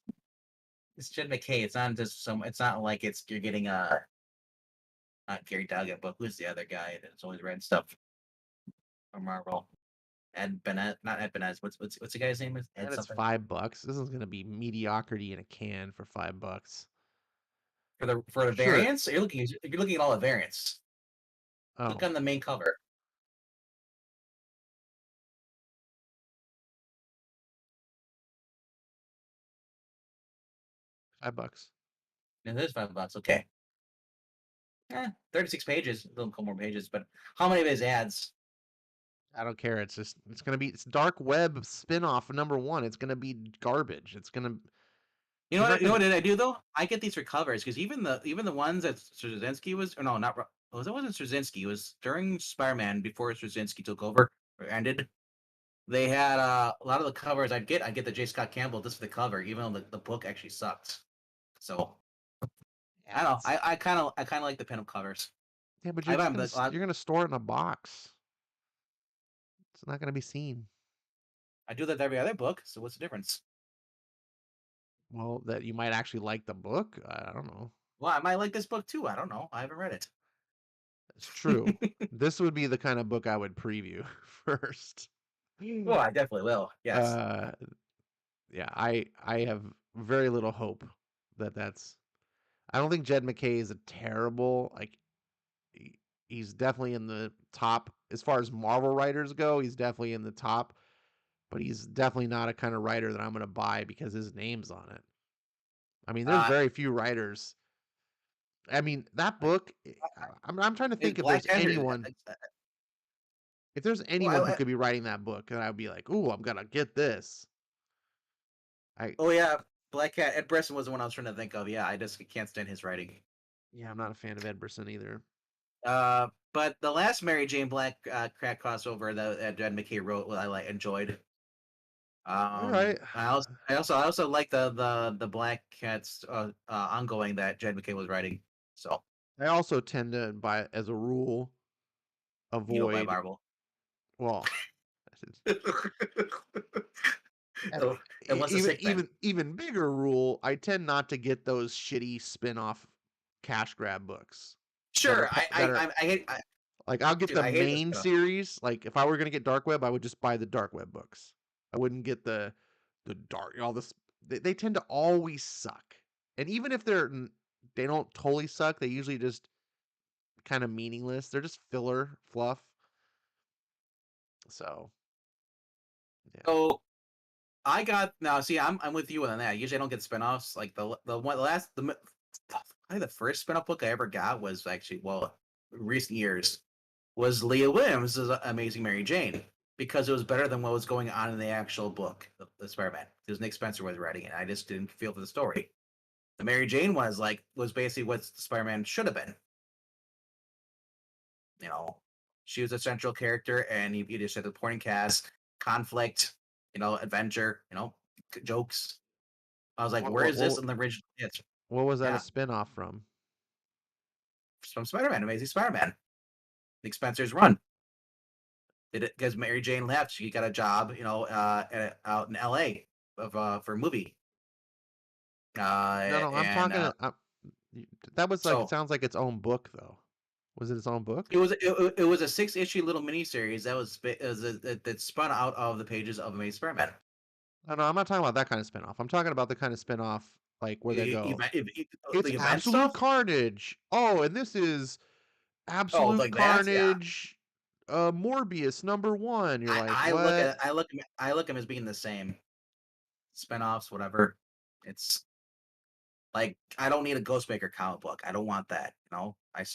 [SPEAKER 2] Jed McKay. It's not just some. It's not like you're getting not Gary Duggan, but who's the other guy that's always read stuff from Marvel? Ed Benet, not Ed Benet. What's the guy's name? Is
[SPEAKER 1] and
[SPEAKER 2] Ed
[SPEAKER 1] it's
[SPEAKER 2] something
[SPEAKER 1] $5. This is going to be mediocrity in a can for $5.
[SPEAKER 2] for the
[SPEAKER 1] Sure.
[SPEAKER 2] variants? You're looking at all the variants. Look
[SPEAKER 1] Oh,
[SPEAKER 2] on the main cover.
[SPEAKER 1] $5.
[SPEAKER 2] It is $5. Okay. 36 pages, a little couple more pages, but how many of his ads?
[SPEAKER 1] I don't care. It's gonna be it's dark web spin-off number one. It's gonna be garbage. It's gonna
[SPEAKER 2] You know
[SPEAKER 1] he's not
[SPEAKER 2] what? You know
[SPEAKER 1] gonna
[SPEAKER 2] what did I do though? I get these for covers because even the ones that Straczynski was, or no, not was it wasn't Straczynski. It was during Spider-Man before Straczynski took over or ended. They had a lot of the covers I'd get the J. Scott Campbell just for the cover, even though the book actually sucked. So I
[SPEAKER 1] yeah,
[SPEAKER 2] don't know. I kind of like the pinup covers.
[SPEAKER 1] yeah, but
[SPEAKER 2] I buy them
[SPEAKER 1] you're gonna store it in a box. It's not gonna be seen.
[SPEAKER 2] I do that with every other book. So what's the difference?
[SPEAKER 1] Well, that you might actually like the book. I don't know.
[SPEAKER 2] Well, I might like this book too. I don't know. I haven't read it.
[SPEAKER 1] It's true. This would be the kind of book I would preview first.
[SPEAKER 2] Well, I definitely will. Yes.
[SPEAKER 1] Uh, yeah, I have very little hope that's. I don't think Jed McKay is a terrible like. He's definitely in the top as far as Marvel writers go. He's definitely in the top, but he's definitely not a kind of writer that I'm going to buy because his name's on it. I mean, there's
[SPEAKER 2] Uh,
[SPEAKER 1] very few writers. I mean, that book. I'm trying to
[SPEAKER 2] is
[SPEAKER 1] think
[SPEAKER 2] Black Panther?
[SPEAKER 1] if there's anyone
[SPEAKER 2] Well,
[SPEAKER 1] who could be writing that book, and I'd be like, "Ooh, I'm gonna get this." I
[SPEAKER 2] oh yeah, Black Cat. Ed Brisson was the one I was trying to think of. Yeah, I just can't stand his writing.
[SPEAKER 1] Yeah, I'm not a fan of Ed Brisson either.
[SPEAKER 2] But the last Mary Jane Black Cat crossover that Ed McKay wrote, what I enjoyed.
[SPEAKER 1] All right.
[SPEAKER 2] I also like the Black Cat's ongoing that Jed McKay was writing. So
[SPEAKER 1] I also tend to, by as a rule,
[SPEAKER 2] you don't buy
[SPEAKER 1] avoid.
[SPEAKER 2] Marvel.
[SPEAKER 1] Well, Uh,
[SPEAKER 2] Oh, unless it's sick man.
[SPEAKER 1] even bigger rule, I tend not to get those shitty spin-off cash grab books
[SPEAKER 2] Sure,
[SPEAKER 1] that are
[SPEAKER 2] I hate
[SPEAKER 1] like I'll get
[SPEAKER 2] dude,
[SPEAKER 1] the
[SPEAKER 2] I hate this
[SPEAKER 1] main
[SPEAKER 2] stuff.
[SPEAKER 1] series. Like if I were gonna get Dark Web, I would just buy the Dark Web books. I wouldn't get the dark all this. They tend to always suck, and even if they don't totally suck, they usually just kind of meaningless. They're just filler fluff. So yeah,
[SPEAKER 2] So I got now. See, I'm with you on that. Usually, I don't get spinoffs. Like the one the last the I think the first spinoff book I ever got was actually recent years was Leah Williams' Amazing Mary Jane because it was better than what was going on in the actual book, the Spider-Man. Because Nick Spencer was writing it. I just didn't feel for the story. The Mary Jane was basically what Spider-Man should have been. You know, she was a central character, and you just had the supporting cast, conflict, adventure, jokes. I was like,
[SPEAKER 1] what
[SPEAKER 2] where
[SPEAKER 1] what
[SPEAKER 2] is this
[SPEAKER 1] what,
[SPEAKER 2] in the original? It's
[SPEAKER 1] what was that a
[SPEAKER 2] yeah,
[SPEAKER 1] spin-off from?
[SPEAKER 2] from Spider-Man, Amazing Spider-Man, Nick Spencer's run. Did it because Mary Jane left? She got a job, out in L.A. For a movie.
[SPEAKER 1] No, no, I'm
[SPEAKER 2] And
[SPEAKER 1] talking. That was like
[SPEAKER 2] So
[SPEAKER 1] sounds like its own book though. Was it its own book?
[SPEAKER 2] it was a 6 issue little miniseries that that spun out of the pages of Amazing Spider-Man.
[SPEAKER 1] Oh, no, I'm not talking about that kind of spinoff. I'm talking about the kind of spinoff like where they go, it's
[SPEAKER 2] The event
[SPEAKER 1] Absolute
[SPEAKER 2] stuff.
[SPEAKER 1] Carnage. Oh, and this is
[SPEAKER 2] Oh,
[SPEAKER 1] Absolute
[SPEAKER 2] like that, yeah.
[SPEAKER 1] Carnage, Morbius #1. You're like,
[SPEAKER 2] I look
[SPEAKER 1] what?
[SPEAKER 2] at I look at them as being the same spinoffs, whatever. It's like I don't need a Ghostmaker comic book. I don't want that.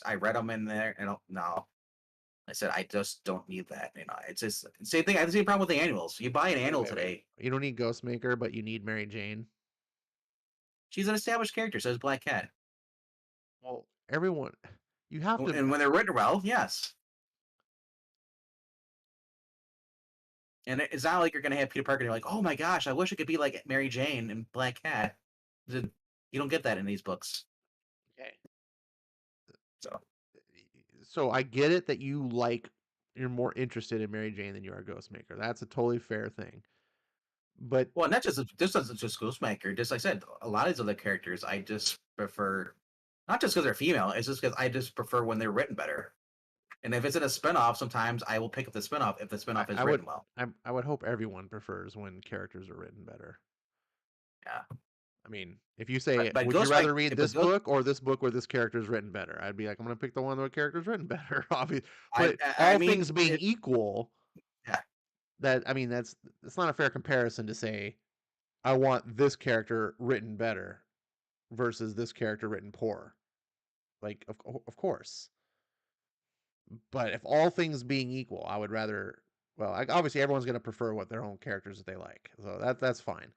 [SPEAKER 2] I read them in there. And no, I said I just don't need that. It's just same thing. I have the same problem with the annuals. You buy an
[SPEAKER 1] Wait,
[SPEAKER 2] annual
[SPEAKER 1] wait, wait.
[SPEAKER 2] today.
[SPEAKER 1] You don't need Ghostmaker, but you need Mary Jane.
[SPEAKER 2] She's an established character, so is Black Cat.
[SPEAKER 1] Well, everyone, you have to.
[SPEAKER 2] And when they're written well, yes. And it's not like you're gonna have Peter Parker and you're like, oh my gosh, I wish it could be like Mary Jane and Black Cat. You don't get that in these books.
[SPEAKER 1] Okay.
[SPEAKER 2] So
[SPEAKER 1] So I get it that you're more interested in Mary Jane than you are Ghostmaker. That's a totally fair thing. But
[SPEAKER 2] well, not just this doesn't just Ghostmaker. Just like I said, a lot of these other characters I just prefer, not just because they're female. It's just because I just prefer when they're written better. And if it's in a spinoff, sometimes I will pick up the spinoff if the
[SPEAKER 1] I,
[SPEAKER 2] spinoff is
[SPEAKER 1] I would
[SPEAKER 2] written well.
[SPEAKER 1] I would hope everyone prefers when characters are written better.
[SPEAKER 2] Yeah,
[SPEAKER 1] I mean, if you say,
[SPEAKER 2] but
[SPEAKER 1] would you
[SPEAKER 2] Ghostmaker,
[SPEAKER 1] rather read
[SPEAKER 2] but
[SPEAKER 1] this book or this book where this character is written better? I'd be like, I'm gonna pick the one where the character's written better, obviously. But
[SPEAKER 2] I
[SPEAKER 1] all
[SPEAKER 2] mean,
[SPEAKER 1] things being equal,
[SPEAKER 2] yeah,
[SPEAKER 1] it's not a fair comparison to say I want this character written better versus this character written poor. Like, of course. But if all things being equal, I would rather. Well, obviously everyone's gonna prefer what their own characters that they like, so that's fine.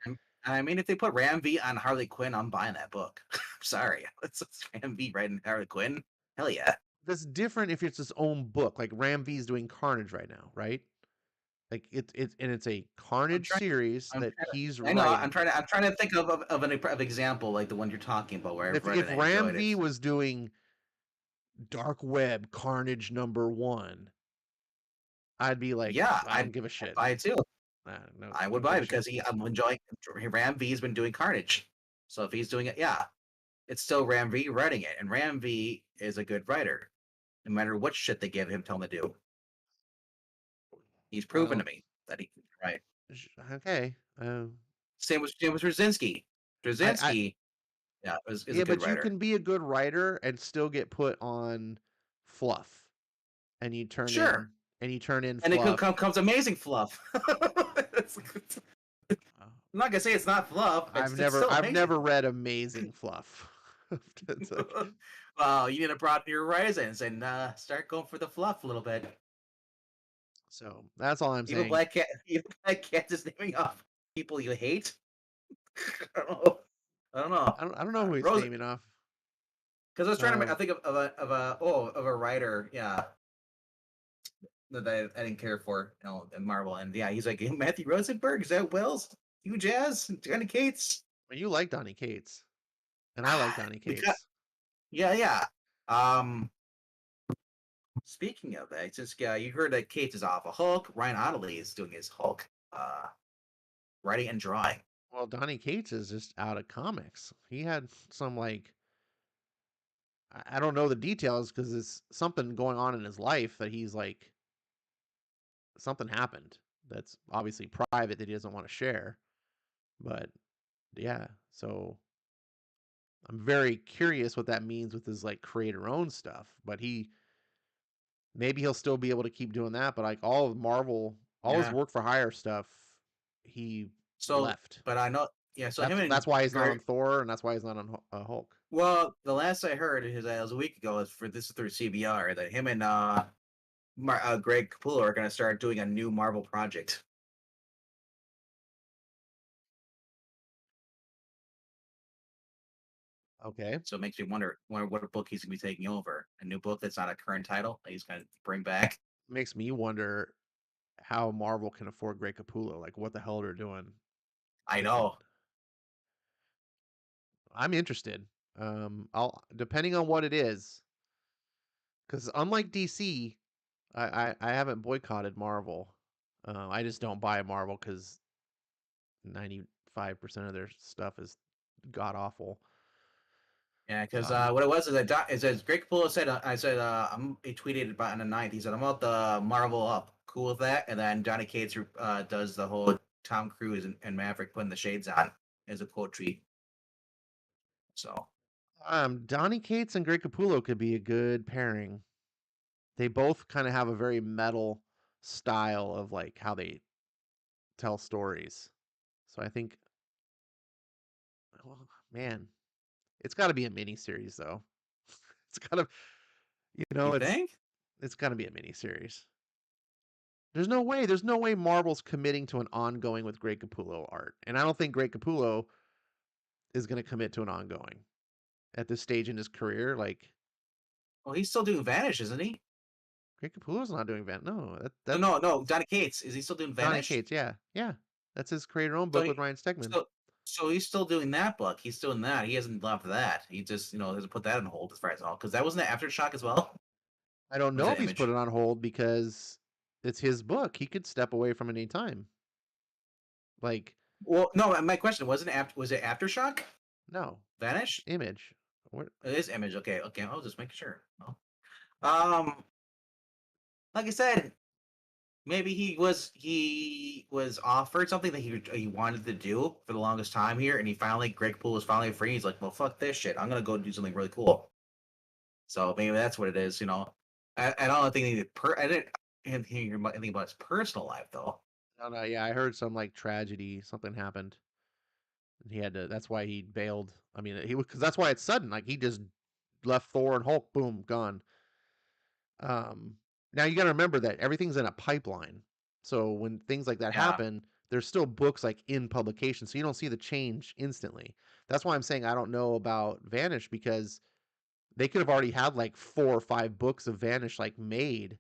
[SPEAKER 2] I mean, if they put Ram V on Harley Quinn, I'm buying that book. Sorry, it's Ram V writing Harley Quinn. Hell yeah.
[SPEAKER 1] That's different if it's its own book. Like Ram V's doing Carnage right now, right? Like it's a
[SPEAKER 2] I'm
[SPEAKER 1] Carnage
[SPEAKER 2] trying.
[SPEAKER 1] series
[SPEAKER 2] I'm
[SPEAKER 1] that
[SPEAKER 2] trying
[SPEAKER 1] he's
[SPEAKER 2] I know.
[SPEAKER 1] writing.
[SPEAKER 2] I'm trying to think of an example like the one you're talking about where I've read
[SPEAKER 1] If
[SPEAKER 2] it and I
[SPEAKER 1] Ram
[SPEAKER 2] enjoyed
[SPEAKER 1] V
[SPEAKER 2] it.
[SPEAKER 1] was doing Dark Web Carnage #1, I'd be like,
[SPEAKER 2] Yeah,
[SPEAKER 1] I don't give a
[SPEAKER 2] I'd
[SPEAKER 1] shit.
[SPEAKER 2] buy it too.
[SPEAKER 1] No,
[SPEAKER 2] I would
[SPEAKER 1] don't
[SPEAKER 2] buy
[SPEAKER 1] give
[SPEAKER 2] it
[SPEAKER 1] a shit.
[SPEAKER 2] because I'm enjoying. Ram V's been doing Carnage, so if he's doing it, yeah, it's still Ram V writing it, and Ram V is a good writer, no matter what shit they give him, tell him to do. He's proven to
[SPEAKER 1] Well,
[SPEAKER 2] me that he can write.
[SPEAKER 1] okay.
[SPEAKER 2] Same with Straczynski.
[SPEAKER 1] I
[SPEAKER 2] Straczynski, yeah, is a
[SPEAKER 1] Yeah,
[SPEAKER 2] good
[SPEAKER 1] but you
[SPEAKER 2] writer.
[SPEAKER 1] can be a good writer and still get put on fluff, and
[SPEAKER 2] Sure,
[SPEAKER 1] you turn in
[SPEAKER 2] and it
[SPEAKER 1] fluff.
[SPEAKER 2] comes amazing fluff.
[SPEAKER 1] Uh,
[SPEAKER 2] I'm not gonna say it's not fluff. It's still
[SPEAKER 1] I've
[SPEAKER 2] amazing.
[SPEAKER 1] never read amazing fluff. It's like,
[SPEAKER 2] Well, you need to broaden your horizons and start going for the fluff a little bit.
[SPEAKER 1] so that's all I'm
[SPEAKER 2] Even
[SPEAKER 1] saying.
[SPEAKER 2] Even Black Cat is naming off people you hate. I don't know. I don't know.
[SPEAKER 1] I don't know who he's
[SPEAKER 2] Rose,
[SPEAKER 1] naming off.
[SPEAKER 2] because I was trying to. I
[SPEAKER 1] Um,
[SPEAKER 2] think of a writer. Yeah, that I didn't care for. In Marvel, and yeah, he's like Matthew Rosenberg. Is that Wells? You Jazz? Johnny Cates?
[SPEAKER 1] well, you like Donny Cates, and I like Donny
[SPEAKER 2] Because
[SPEAKER 1] Cates.
[SPEAKER 2] yeah, yeah. Um, Speaking of that, just you heard that Cates is off a Hulk. Ryan Ottley is doing his Hulk writing and drawing.
[SPEAKER 1] Well, Donny Cates is just out of comics. He had some like I don't know the details because it's something going on in his life that he's like something happened that's obviously private that he doesn't want to share. But yeah, so I'm very curious what that means with his like creator own stuff. But maybe he'll still be able to keep doing that. But like all of Marvel, all his
[SPEAKER 2] Yeah.
[SPEAKER 1] work for hire stuff, he
[SPEAKER 2] So,
[SPEAKER 1] left.
[SPEAKER 2] but I know. Yeah. So him and
[SPEAKER 1] That's why he's not
[SPEAKER 2] Greg.
[SPEAKER 1] on Thor, and that's why he's not on Hulk.
[SPEAKER 2] Well, the last I heard is that it was a week ago. Is for this is through CBR that him and Greg Capullo are going to start doing a new Marvel project.
[SPEAKER 1] Okay,
[SPEAKER 2] So it makes me wonder what book he's going to be taking over. A new book that's not a current title that he's going to bring back.
[SPEAKER 1] makes me wonder how Marvel can afford Greg Capullo. Like, what the hell they're doing
[SPEAKER 2] I
[SPEAKER 1] with it.
[SPEAKER 2] know.
[SPEAKER 1] I'm interested. I'll depending on what it is, because unlike DC, I haven't boycotted Marvel. I just don't buy Marvel because 95% of their stuff is god awful.
[SPEAKER 2] Yeah, because
[SPEAKER 1] Um,
[SPEAKER 2] what it was is that it says Greg Capullo said he tweeted about on the 9th. He said I'm about the Marvel up, cool with that. And then Johnny Cates does the whole Tom Cruise and Maverick putting the shades on as a quote tweet. So
[SPEAKER 1] Donny Cates and Greg Capullo could be a good pairing. They both kind of have a very metal style of like how they tell stories. So I think, oh, man, it's got to be a mini series though. It's got to, you
[SPEAKER 2] you
[SPEAKER 1] know,
[SPEAKER 2] think?
[SPEAKER 1] it's got to be a mini series. There's no way Marvel's committing to an ongoing with Greg Capullo art, and I don't think Greg Capullo is going to commit to an ongoing at this stage in his career. Like
[SPEAKER 2] Well, he's still doing Vanish, isn't he?
[SPEAKER 1] Greg Capullo's not doing Van. No,
[SPEAKER 2] No,
[SPEAKER 1] that
[SPEAKER 2] no, no. Johnny Cates, is he still doing
[SPEAKER 1] Donny
[SPEAKER 2] Vanish?
[SPEAKER 1] Cates. Yeah, yeah, that's his create your own
[SPEAKER 2] So
[SPEAKER 1] book
[SPEAKER 2] he,
[SPEAKER 1] with Ryan Stegman.
[SPEAKER 2] so so he's still doing that book. He's still in that. He hasn't left that. He just hasn't put that on hold as far as I know. Because that wasn't an Aftershock as well.
[SPEAKER 1] I don't
[SPEAKER 2] Or was
[SPEAKER 1] know if
[SPEAKER 2] that
[SPEAKER 1] he's put
[SPEAKER 2] Image?
[SPEAKER 1] it on hold because it's his book. He could step away from it any time. Like,
[SPEAKER 2] Well, no. My question was it Aftershock?
[SPEAKER 1] no,
[SPEAKER 2] Vanish?
[SPEAKER 1] Image. What?
[SPEAKER 2] It is Image. Okay, okay. I'll just make sure. Well, um, like I said, maybe he was offered something that he wanted to do for the longest time here, and he finally Greg Poole was finally free. He's like, well, fuck this shit. I'm gonna go do something really cool. So maybe that's what it is. I don't think I didn't hear anything about his personal life though.
[SPEAKER 1] No, no, yeah, I heard some like tragedy. Something happened, and he had to. That's why he bailed. I mean, he because that's why it's sudden. Like he just left Thor and Hulk. Boom, gone. Um, Now you got to remember that everything's in a pipeline. So when things like that
[SPEAKER 2] Yeah.
[SPEAKER 1] happen, there's still books like in publication, so you don't see the change instantly. That's why I'm saying I don't know about Vanish because they could have already had like 4 or 5 books of Vanish like made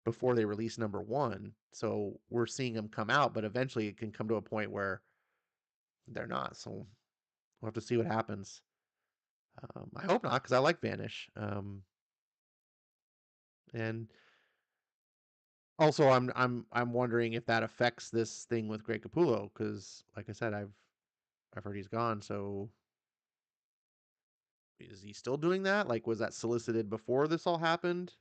[SPEAKER 1] before they release number one. So we're seeing them come out, but eventually it can come to a point where they're not. So we'll have to see what happens. I hope not because I like Vanish. And also, I'm wondering if that affects this thing with Greg Capullo because, like I said, I've heard he's gone. So is he still doing that? Like, was that solicited before this all happened?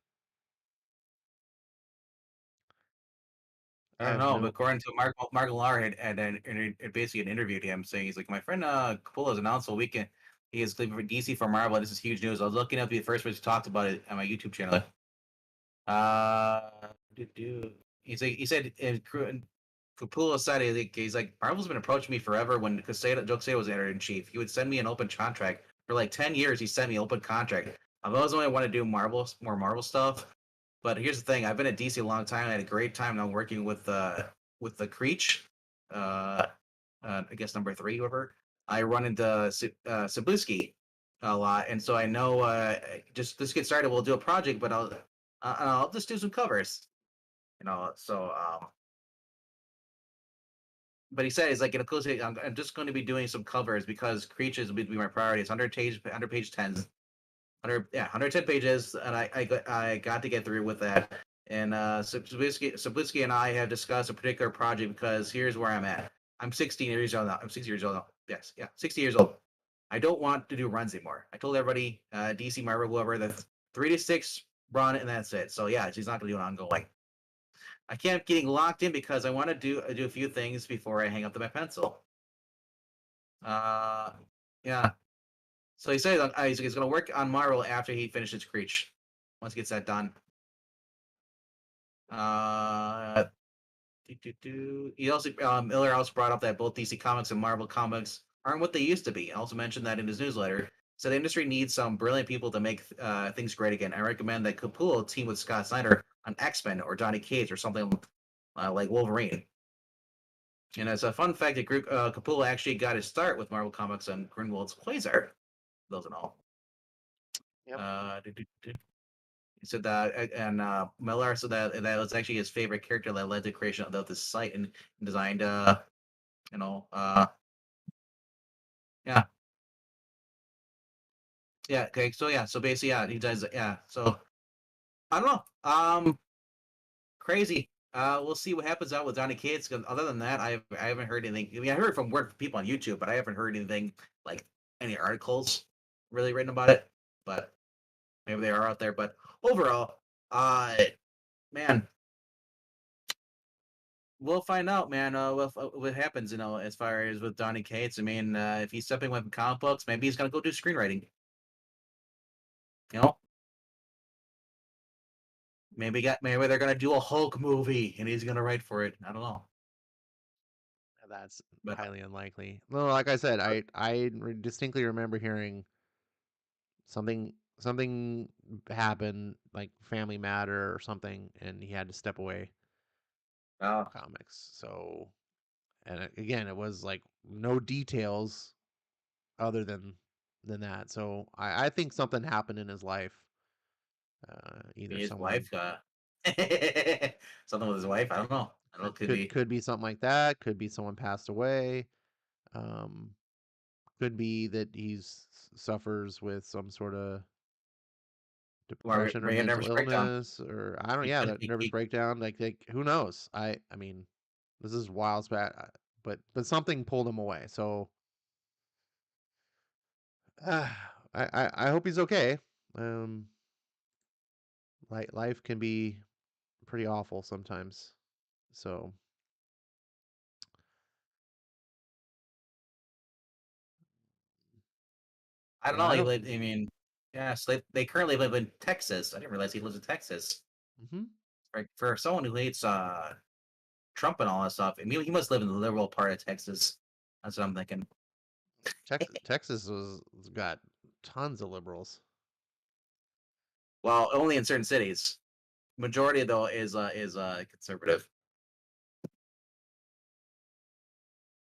[SPEAKER 2] I
[SPEAKER 1] I
[SPEAKER 2] don't
[SPEAKER 1] have
[SPEAKER 2] know, but
[SPEAKER 1] no.
[SPEAKER 2] according to Mark Millar had basically interviewed him saying he's like, my friend Capullo has announced all weekend he is leaving for DC for Marvel. This is huge news. I was looking up the first person who talked about it on my YouTube channel. Uh, he said Capullo said he's like Marvel's been approaching me forever when Joe Quesada was editor in chief. He would send me an open contract for like 10 years. He sent me an open contract. I've always only wanted to do more Marvel stuff. But here's the thing: I've been at DC a long time. I had a great time now working with the Creech. Uh, I guess number 3, whoever. I run into Sabluski a lot, and so I know just let's get started. We'll do a project, but I'll just do some covers, So, but he said he's like in a close. I'm just going to be doing some covers because Creatures will be my priority. It's 100 page 10s, 110 pages, and I got to get through with that. And Sablutsky and I have discussed a particular project because here's where I'm at. I'm 16 years old now. I'm 60 years old now. Yes, yeah, 60 years old. I don't want to do runs anymore. I told everybody, DC, Marvel, whoever, that 3 to 6 run and that's it. So yeah, she's not going to do an ongoing. I kept getting locked in because I want to do a few things before I hang up my pencil. Uh, yeah. So he says he's going to work on Marvel after he finishes Creech. Once he gets that done. Uh, He also Miller also brought up that both DC Comics and Marvel Comics aren't what they used to be. And also mentioned that in his newsletter. So the industry needs some brilliant people to make things great again. I recommend that Capullo team with Scott Snyder on X-Men or Johnny Cage or something like Wolverine. And as a fun fact, Capullo actually got his start with Marvel Comics on Grunwald's Quasar. Those and all.
[SPEAKER 1] Yep.
[SPEAKER 2] He said that, and Miller said that was actually his favorite character that led to the creation of this site and designed, you know, uh, yeah, yeah. Okay, so yeah, so basically, yeah, he does, yeah. So I don't know, crazy. We'll see what happens out with Donny Cates. Other than that, I haven't heard anything. I mean, I heard from people on YouTube, but I haven't heard anything like any articles. really written about it, but maybe they are out there. But overall, uh, man, we'll find out, man. What happens, as far as with Donny Cates. I mean, if he's stepping away from comic books, maybe he's gonna go do screenwriting. You know, maybe they're gonna do a Hulk movie and he's gonna write for it. I don't know,
[SPEAKER 1] That's
[SPEAKER 2] but
[SPEAKER 1] highly unlikely. No, like I said,
[SPEAKER 2] uh,
[SPEAKER 1] distinctly remember hearing something happened, like Family Matter or something, and he had to step away
[SPEAKER 2] uh,
[SPEAKER 1] from comics. So, and again, it was like no details other than that. So I think something happened in his life. Either
[SPEAKER 2] his
[SPEAKER 1] someone
[SPEAKER 2] wife, something with his wife. I don't know. I don't know. It could be.
[SPEAKER 1] could be something like that. Could be someone passed away. Um, could be that suffers with some sort of depression or
[SPEAKER 2] Ray
[SPEAKER 1] mental
[SPEAKER 2] nervous breakdown.
[SPEAKER 1] illness, or I don't.
[SPEAKER 2] He
[SPEAKER 1] Yeah,
[SPEAKER 2] could.
[SPEAKER 1] that nervous breakdown. Like who knows? I mean, this is wild back, but something pulled him away. So uh, I hope he's okay. Um, like life can be pretty awful sometimes. So
[SPEAKER 2] I don't
[SPEAKER 1] yeah,
[SPEAKER 2] know.
[SPEAKER 1] I
[SPEAKER 2] He
[SPEAKER 1] don't.
[SPEAKER 2] lived. I mean, yeah. So they currently live in Texas. I didn't realize he lives in Texas.
[SPEAKER 1] Mhm.
[SPEAKER 2] Right, for someone who hates Trump and all that stuff. I mean, he must live in the liberal part of Texas. That's what I'm thinking.
[SPEAKER 1] Texas was got tons of liberals.
[SPEAKER 2] Well, only in certain cities. Majority though is conservative,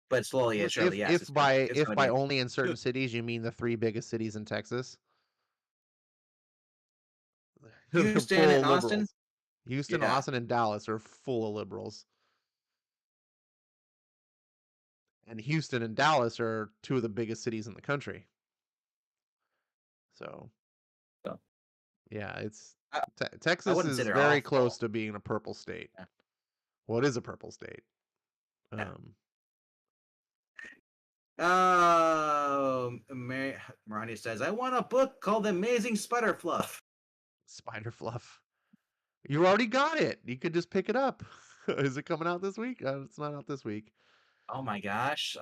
[SPEAKER 2] but slowly and surely, yes, it's
[SPEAKER 1] If
[SPEAKER 2] gonna
[SPEAKER 1] by
[SPEAKER 2] be.
[SPEAKER 1] only in certain cities you mean the three biggest cities in Texas, they're
[SPEAKER 2] Houston
[SPEAKER 1] full
[SPEAKER 2] and
[SPEAKER 1] of
[SPEAKER 2] Austin.
[SPEAKER 1] liberals. Houston,
[SPEAKER 2] Yeah,
[SPEAKER 1] Austin, and Dallas are full of liberals, and Houston and Dallas are two of the biggest cities in the country. So
[SPEAKER 2] so
[SPEAKER 1] yeah, it's
[SPEAKER 2] I, I
[SPEAKER 1] Texas
[SPEAKER 2] wouldn't say
[SPEAKER 1] is
[SPEAKER 2] they're
[SPEAKER 1] very
[SPEAKER 2] awful.
[SPEAKER 1] close to being a purple state.
[SPEAKER 2] Yeah,
[SPEAKER 1] Well, it is a purple state.
[SPEAKER 2] yeah.
[SPEAKER 1] Um,
[SPEAKER 2] Marani says, "I want a book called Amazing Spider Fluff."
[SPEAKER 1] Spider Fluff. You already got it. You could just pick it up. Is it coming out this week? It's not out this week.
[SPEAKER 2] Oh my gosh.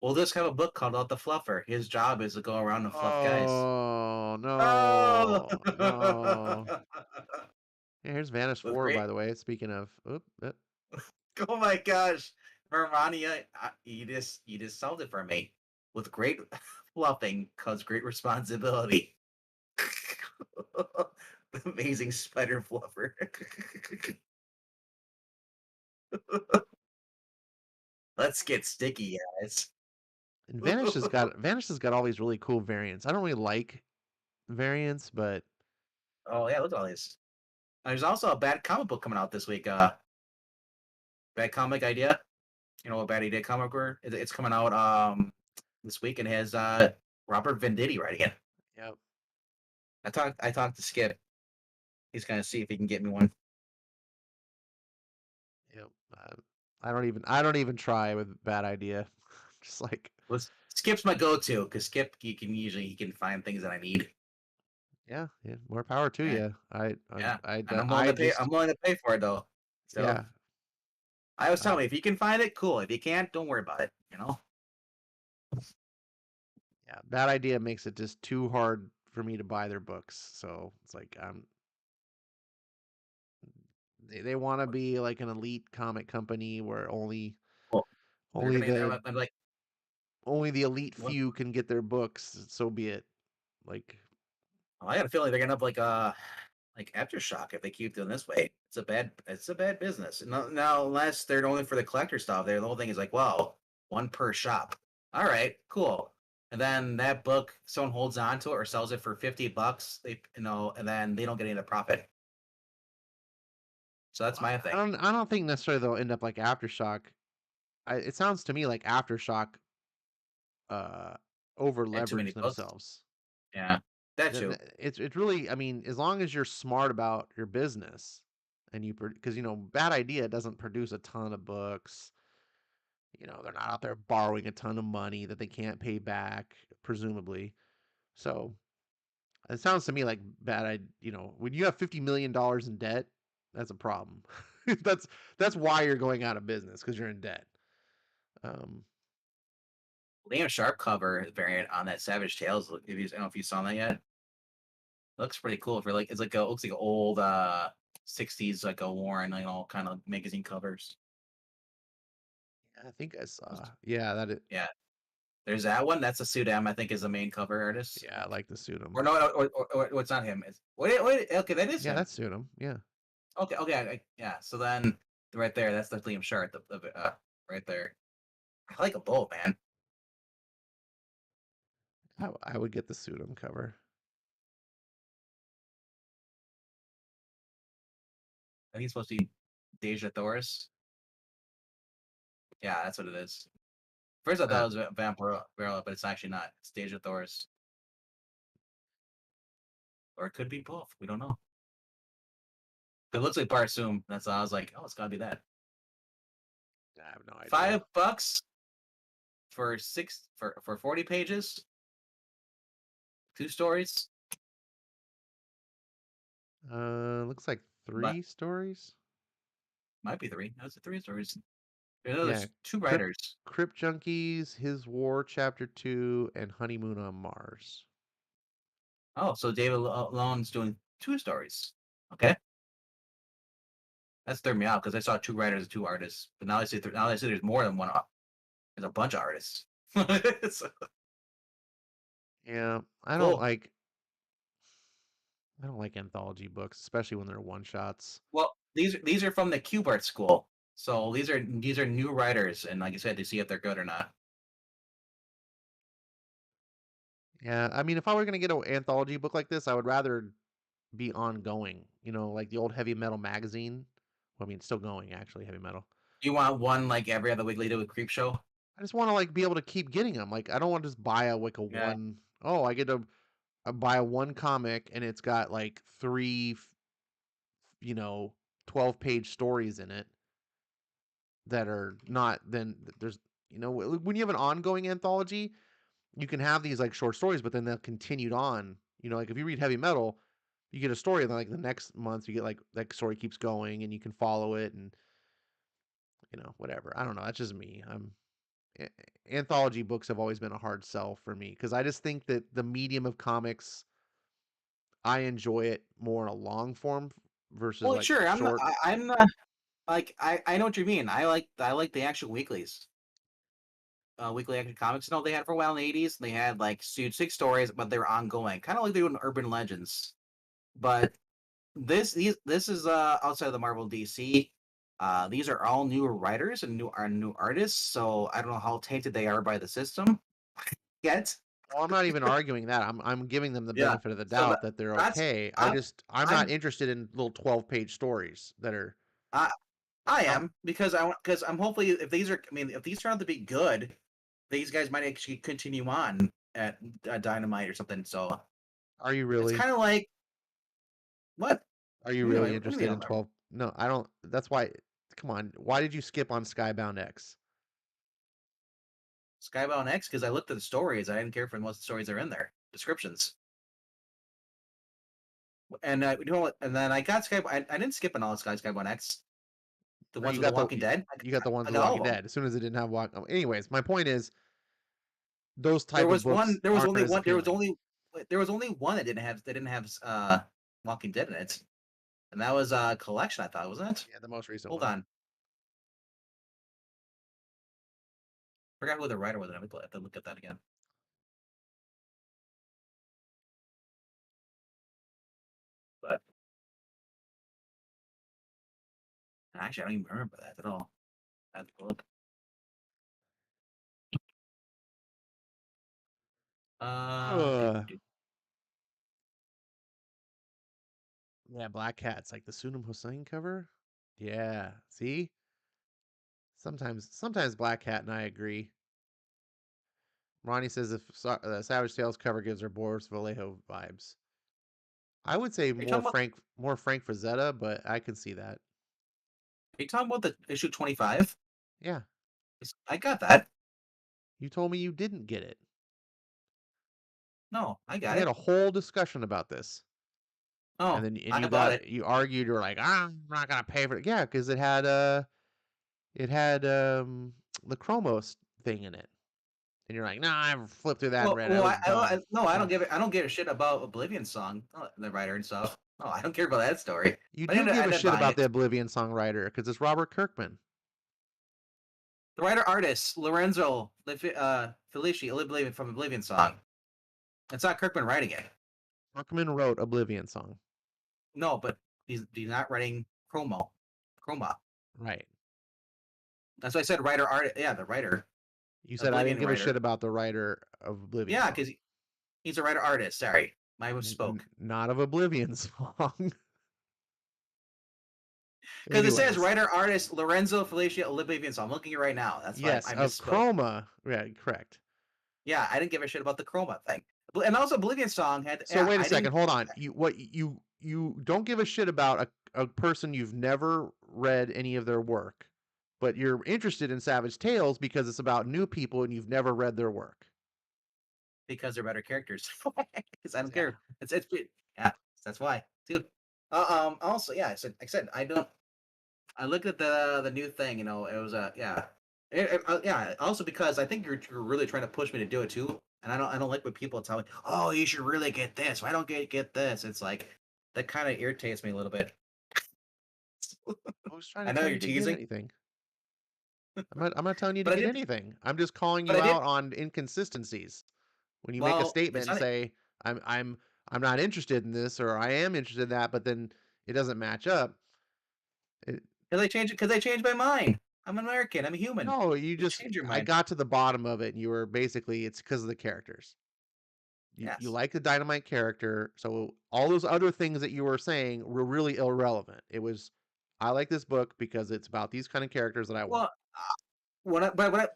[SPEAKER 2] We'll just have a book called Out the Fluffer. His job is to go around and fluff guys.
[SPEAKER 1] Oh
[SPEAKER 2] Oh,
[SPEAKER 1] no, no. Yeah, here's Vanish
[SPEAKER 2] with
[SPEAKER 1] 4,
[SPEAKER 2] great.
[SPEAKER 1] by the way. Speaking of,
[SPEAKER 2] Oh my gosh, Vermania, you just solved it for me. With great fluffing comes great responsibility. The amazing spider fluffer. Let's get sticky, guys.
[SPEAKER 1] and Vanish has got all these really cool variants. I don't really like variants, but
[SPEAKER 2] Oh yeah, look at all these. There's also a bad comic book coming out this week. Bad comic idea. You know what bad idea comic were? It's coming out this week and has Robert Venditti writing it.
[SPEAKER 1] yep,
[SPEAKER 2] I talked to Skip. He's gonna see if he can get me one.
[SPEAKER 1] yep. I don't even try with bad idea. Just like
[SPEAKER 2] Was Skip's my go-to because Skip he can find things that I need.
[SPEAKER 1] yeah, yeah. More power to
[SPEAKER 2] And
[SPEAKER 1] you.
[SPEAKER 2] yeah, and
[SPEAKER 1] I
[SPEAKER 2] I'm
[SPEAKER 1] just
[SPEAKER 2] willing to pay for it though. So
[SPEAKER 1] yeah.
[SPEAKER 2] I always tell
[SPEAKER 1] Uh,
[SPEAKER 2] me if you can find it, cool. If you can't, don't worry about it.
[SPEAKER 1] yeah, bad idea makes it just too hard for me to buy their books. So it's like they want to be like an elite comic company where
[SPEAKER 2] Well, they're
[SPEAKER 1] only
[SPEAKER 2] gonna.
[SPEAKER 1] the
[SPEAKER 2] I'm like,
[SPEAKER 1] only the elite
[SPEAKER 2] what?
[SPEAKER 1] few can get their books. So be it. Like
[SPEAKER 2] I got a feeling they're gonna have like aftershock if they keep doing this way. It's a bad business. Now unless they're only for the collector stuff, the whole thing is like, wow, one per shop. All right, cool. And then that book, someone holds on to it or sells it for $50. And then they don't get any of the profit. So that's my thing.
[SPEAKER 1] I don't think necessarily they'll end up like Aftershock. It sounds to me like Aftershock uh over
[SPEAKER 2] Had too many
[SPEAKER 1] leverage
[SPEAKER 2] books.
[SPEAKER 1] themselves.
[SPEAKER 2] Yeah, that too.
[SPEAKER 1] It's really, I mean, as long as you're smart about your business and because bad idea doesn't produce a ton of books. They're not out there borrowing a ton of money that they can't pay back, presumably. So it sounds to me like when you have $50 million in debt, that's a problem. that's that's why you're going out of business, because you're in debt. Um,
[SPEAKER 2] Liam Sharp cover variant on that Savage Tales. If you, I don't know if you saw that yet. Looks pretty cool. For like, it's like looks like old '60s like a Warren, kind of magazine covers.
[SPEAKER 1] I think I saw. Yeah,
[SPEAKER 2] Yeah, there's that one. That's a Sudam, I think, is the main cover artist.
[SPEAKER 1] yeah, I like to suit him.
[SPEAKER 2] Or no, or it's not him. It's wait. Okay, that is
[SPEAKER 1] Yeah,
[SPEAKER 2] him.
[SPEAKER 1] that's suit him. Yeah,
[SPEAKER 2] Okay, okay, yeah. So then, right there, that's the Liam Sharp. Right there. I like them both, man.
[SPEAKER 1] I would get the suit him cover.
[SPEAKER 2] I think it's supposed to be Deja Thoris. Yeah, that's what it is. First, I thought
[SPEAKER 1] Uh,
[SPEAKER 2] it was Vampiro, but it's actually not. It's Deja Thoris, or it could be both. We don't know. It looks like Barsoom. That's all. I was like, oh, it's gotta be that.
[SPEAKER 1] I have no idea.
[SPEAKER 2] $5 for 40 pages, 2 stories.
[SPEAKER 1] Looks like
[SPEAKER 2] But
[SPEAKER 1] 3 stories.
[SPEAKER 2] might be three. No, it's 3 stories. No,
[SPEAKER 1] Yeah,
[SPEAKER 2] there's two
[SPEAKER 1] Crypt
[SPEAKER 2] writers.
[SPEAKER 1] Crypt Junkies, His War Chapter 2, and Honeymoon on Mars.
[SPEAKER 2] Oh, so David Lone's doing 2 stories. Okay, that's threw me out because I saw 2 writers and 2 artists, but now I see there's more than one. There's a bunch of artists. So,
[SPEAKER 1] Yeah,
[SPEAKER 2] cool.
[SPEAKER 1] I don't like anthology books, especially when they're one shots.
[SPEAKER 2] Well, these are from the Cube Art School, so these are new writers, and like I said, to see if they're good or not.
[SPEAKER 1] Yeah, I mean, if I were gonna get an anthology book like this, I would rather be ongoing. Like the old Heavy Metal magazine. Well, I mean, it's still going actually, Heavy Metal.
[SPEAKER 2] You want one like every other week later with Creep Show?
[SPEAKER 1] I just want to be able to keep getting them. Like, I don't want to just buy a
[SPEAKER 2] Yeah.
[SPEAKER 1] one. Oh, I get to buy a one comic and it's got like three, you know, 12-page stories in it that are not. Then there's, when you have an ongoing anthology, you can have these like short stories, but then they're continued on. Like if you read Heavy Metal, you get a story, and then like the next month you get like that story keeps going, and you can follow it, and whatever. I don't know. That's just me. Anthology books have always been a hard sell for me because I just think that the medium of comics, I enjoy it more in a long form versus
[SPEAKER 2] Well,
[SPEAKER 1] like
[SPEAKER 2] sure.
[SPEAKER 1] short.
[SPEAKER 2] I'm not like I know what you mean. I like the actual weeklies. Weekly action comics. They had for a while in the '80s. They had like 6 stories, but they were ongoing, kind of like they do in Urban Legends. But this is outside of the Marvel DC. These are all newer writers and new artists. So I don't know how tainted they are by the system yet.
[SPEAKER 1] Well, I'm not even arguing that. I'm giving them the
[SPEAKER 2] Yeah.
[SPEAKER 1] benefit of the
[SPEAKER 2] So
[SPEAKER 1] doubt that they're
[SPEAKER 2] that's
[SPEAKER 1] okay.
[SPEAKER 2] I'm
[SPEAKER 1] I'm not
[SPEAKER 2] I'm
[SPEAKER 1] interested in little 12-page stories that are.
[SPEAKER 2] I I
[SPEAKER 1] I'm
[SPEAKER 2] am because I'm hopefully if these are, I mean, if these turn out to be good, these guys might actually continue on at Dynamite or something. So
[SPEAKER 1] Are you
[SPEAKER 2] it's
[SPEAKER 1] really?
[SPEAKER 2] kind of like what?
[SPEAKER 1] Are you
[SPEAKER 2] Anyway,
[SPEAKER 1] really
[SPEAKER 2] what do you
[SPEAKER 1] interested
[SPEAKER 2] mean?
[SPEAKER 1] in 12? No, I don't. That's why. Come on. Why did you skip on Skybound X?
[SPEAKER 2] Skybound X, because I looked at the stories. I didn't care for most of the stories that are in there. Descriptions. And and then I got Skybound. I didn't skip on all the Skybound X. The
[SPEAKER 1] No,
[SPEAKER 2] ones
[SPEAKER 1] you
[SPEAKER 2] with The
[SPEAKER 1] got
[SPEAKER 2] Walking Dead.
[SPEAKER 1] you got the ones
[SPEAKER 2] I
[SPEAKER 1] with The
[SPEAKER 2] got all
[SPEAKER 1] Walking
[SPEAKER 2] of them.
[SPEAKER 1] Dead. As soon as it didn't have walk. Anyways, my point is those
[SPEAKER 2] There
[SPEAKER 1] type of
[SPEAKER 2] was one.
[SPEAKER 1] books
[SPEAKER 2] There was
[SPEAKER 1] aren't
[SPEAKER 2] only
[SPEAKER 1] as
[SPEAKER 2] one.
[SPEAKER 1] appealing.
[SPEAKER 2] There was only one that didn't have Walking Dead in it, and that was Collection. I thought, wasn't it?
[SPEAKER 1] Yeah, the most recent
[SPEAKER 2] Hold
[SPEAKER 1] one.
[SPEAKER 2] on. Forgot who the writer was. I have to look at that again. But actually, I don't even remember that at all. I have to look. Do,
[SPEAKER 1] Ugh.
[SPEAKER 2] do.
[SPEAKER 1] Yeah, Black Cat's like the Sunam Hussein cover. Yeah. See? Sometimes Black Cat and I agree. Ronnie says if Savage Tales cover gives her Boris Vallejo vibes. I would say
[SPEAKER 2] Are you talking about?
[SPEAKER 1] more Frank Frazetta, but I can see that.
[SPEAKER 2] Are you talking about the issue 25?
[SPEAKER 1] Yeah.
[SPEAKER 2] I got that.
[SPEAKER 1] You told me you didn't get it.
[SPEAKER 2] No, I got
[SPEAKER 1] We had
[SPEAKER 2] it.
[SPEAKER 1] a whole discussion about this. And
[SPEAKER 2] Oh,
[SPEAKER 1] then
[SPEAKER 2] I bought it.
[SPEAKER 1] you argued, you were like, I'm not gonna pay for it. Yeah, because it had the Chromos thing in it. And you're like, nah, I flipped through that and read it. It was dumb.
[SPEAKER 2] No, I don't
[SPEAKER 1] Ugh.
[SPEAKER 2] give it. I don't give a shit about Oblivion song, the writer and stuff. No, I don't care about that story.
[SPEAKER 1] You
[SPEAKER 2] But
[SPEAKER 1] do
[SPEAKER 2] I
[SPEAKER 1] give a
[SPEAKER 2] ended up
[SPEAKER 1] shit
[SPEAKER 2] buying
[SPEAKER 1] about
[SPEAKER 2] it.
[SPEAKER 1] the Oblivion songwriter because it's Robert Kirkman.
[SPEAKER 2] The writer artist Lorenzo Felici Oblivion from Oblivion song. It's not Kirkman writing it.
[SPEAKER 1] Kirkman wrote Oblivion song.
[SPEAKER 2] No, but he's not writing Chroma.
[SPEAKER 1] Right.
[SPEAKER 2] That's why I said writer art. Yeah, the writer,
[SPEAKER 1] You said I didn't
[SPEAKER 2] Oblivion
[SPEAKER 1] give a shit
[SPEAKER 2] writer.
[SPEAKER 1] about the writer of Oblivion
[SPEAKER 2] Yeah,
[SPEAKER 1] song.
[SPEAKER 2] because he's a writer artist. Sorry, I misspoke.
[SPEAKER 1] Not of Oblivion song.
[SPEAKER 2] Because it says
[SPEAKER 1] Anyways.
[SPEAKER 2] writer artist Lorenzo Felicia Oblivion. So I'm looking at it right now. That's why
[SPEAKER 1] Yes,
[SPEAKER 2] I
[SPEAKER 1] of
[SPEAKER 2] misspoke.
[SPEAKER 1] Chroma. Yeah, correct.
[SPEAKER 2] Yeah, I didn't give a shit about the Chroma thing. And also Oblivion song had.
[SPEAKER 1] So
[SPEAKER 2] Yeah,
[SPEAKER 1] wait a
[SPEAKER 2] I
[SPEAKER 1] second,
[SPEAKER 2] didn't.
[SPEAKER 1] hold on. You don't give a shit about a person you've never read any of their work, but you're interested in Savage Tales because it's about new people and you've never read their work.
[SPEAKER 2] Because they're better characters. Because I don't
[SPEAKER 1] Yeah.
[SPEAKER 2] care. It's yeah. That's why, dude. Also, yeah. I said I don't. I looked at the new thing. You know, it was yeah. Yeah. Also, because I think you're really trying to push me to do it too, and I don't like when people tell me, "Oh, you should really get this." Why don't get this? It's like that kind of irritates me a little bit.
[SPEAKER 1] I was trying to
[SPEAKER 2] I know
[SPEAKER 1] tell
[SPEAKER 2] you're
[SPEAKER 1] you to get
[SPEAKER 2] teasing,
[SPEAKER 1] anything. I'm not telling you to
[SPEAKER 2] but I
[SPEAKER 1] get
[SPEAKER 2] did.
[SPEAKER 1] anything. I'm just calling
[SPEAKER 2] But
[SPEAKER 1] you
[SPEAKER 2] I did.
[SPEAKER 1] out on inconsistencies. When you make a
[SPEAKER 2] Well,
[SPEAKER 1] statement
[SPEAKER 2] it's
[SPEAKER 1] and
[SPEAKER 2] not
[SPEAKER 1] say, I'm not interested in this or I am interested in that, but then it doesn't match up. It,
[SPEAKER 2] because I changed my mind. I'm an American. I'm a human.
[SPEAKER 1] no,
[SPEAKER 2] You change your
[SPEAKER 1] I
[SPEAKER 2] mind.
[SPEAKER 1] got to the bottom of it and you were basically, it's because of the characters. You
[SPEAKER 2] Yes.
[SPEAKER 1] like the Dynamite character, so all those other things that you were saying were really irrelevant. It was, I like this book because it's about these kind of characters that I want.
[SPEAKER 2] Well,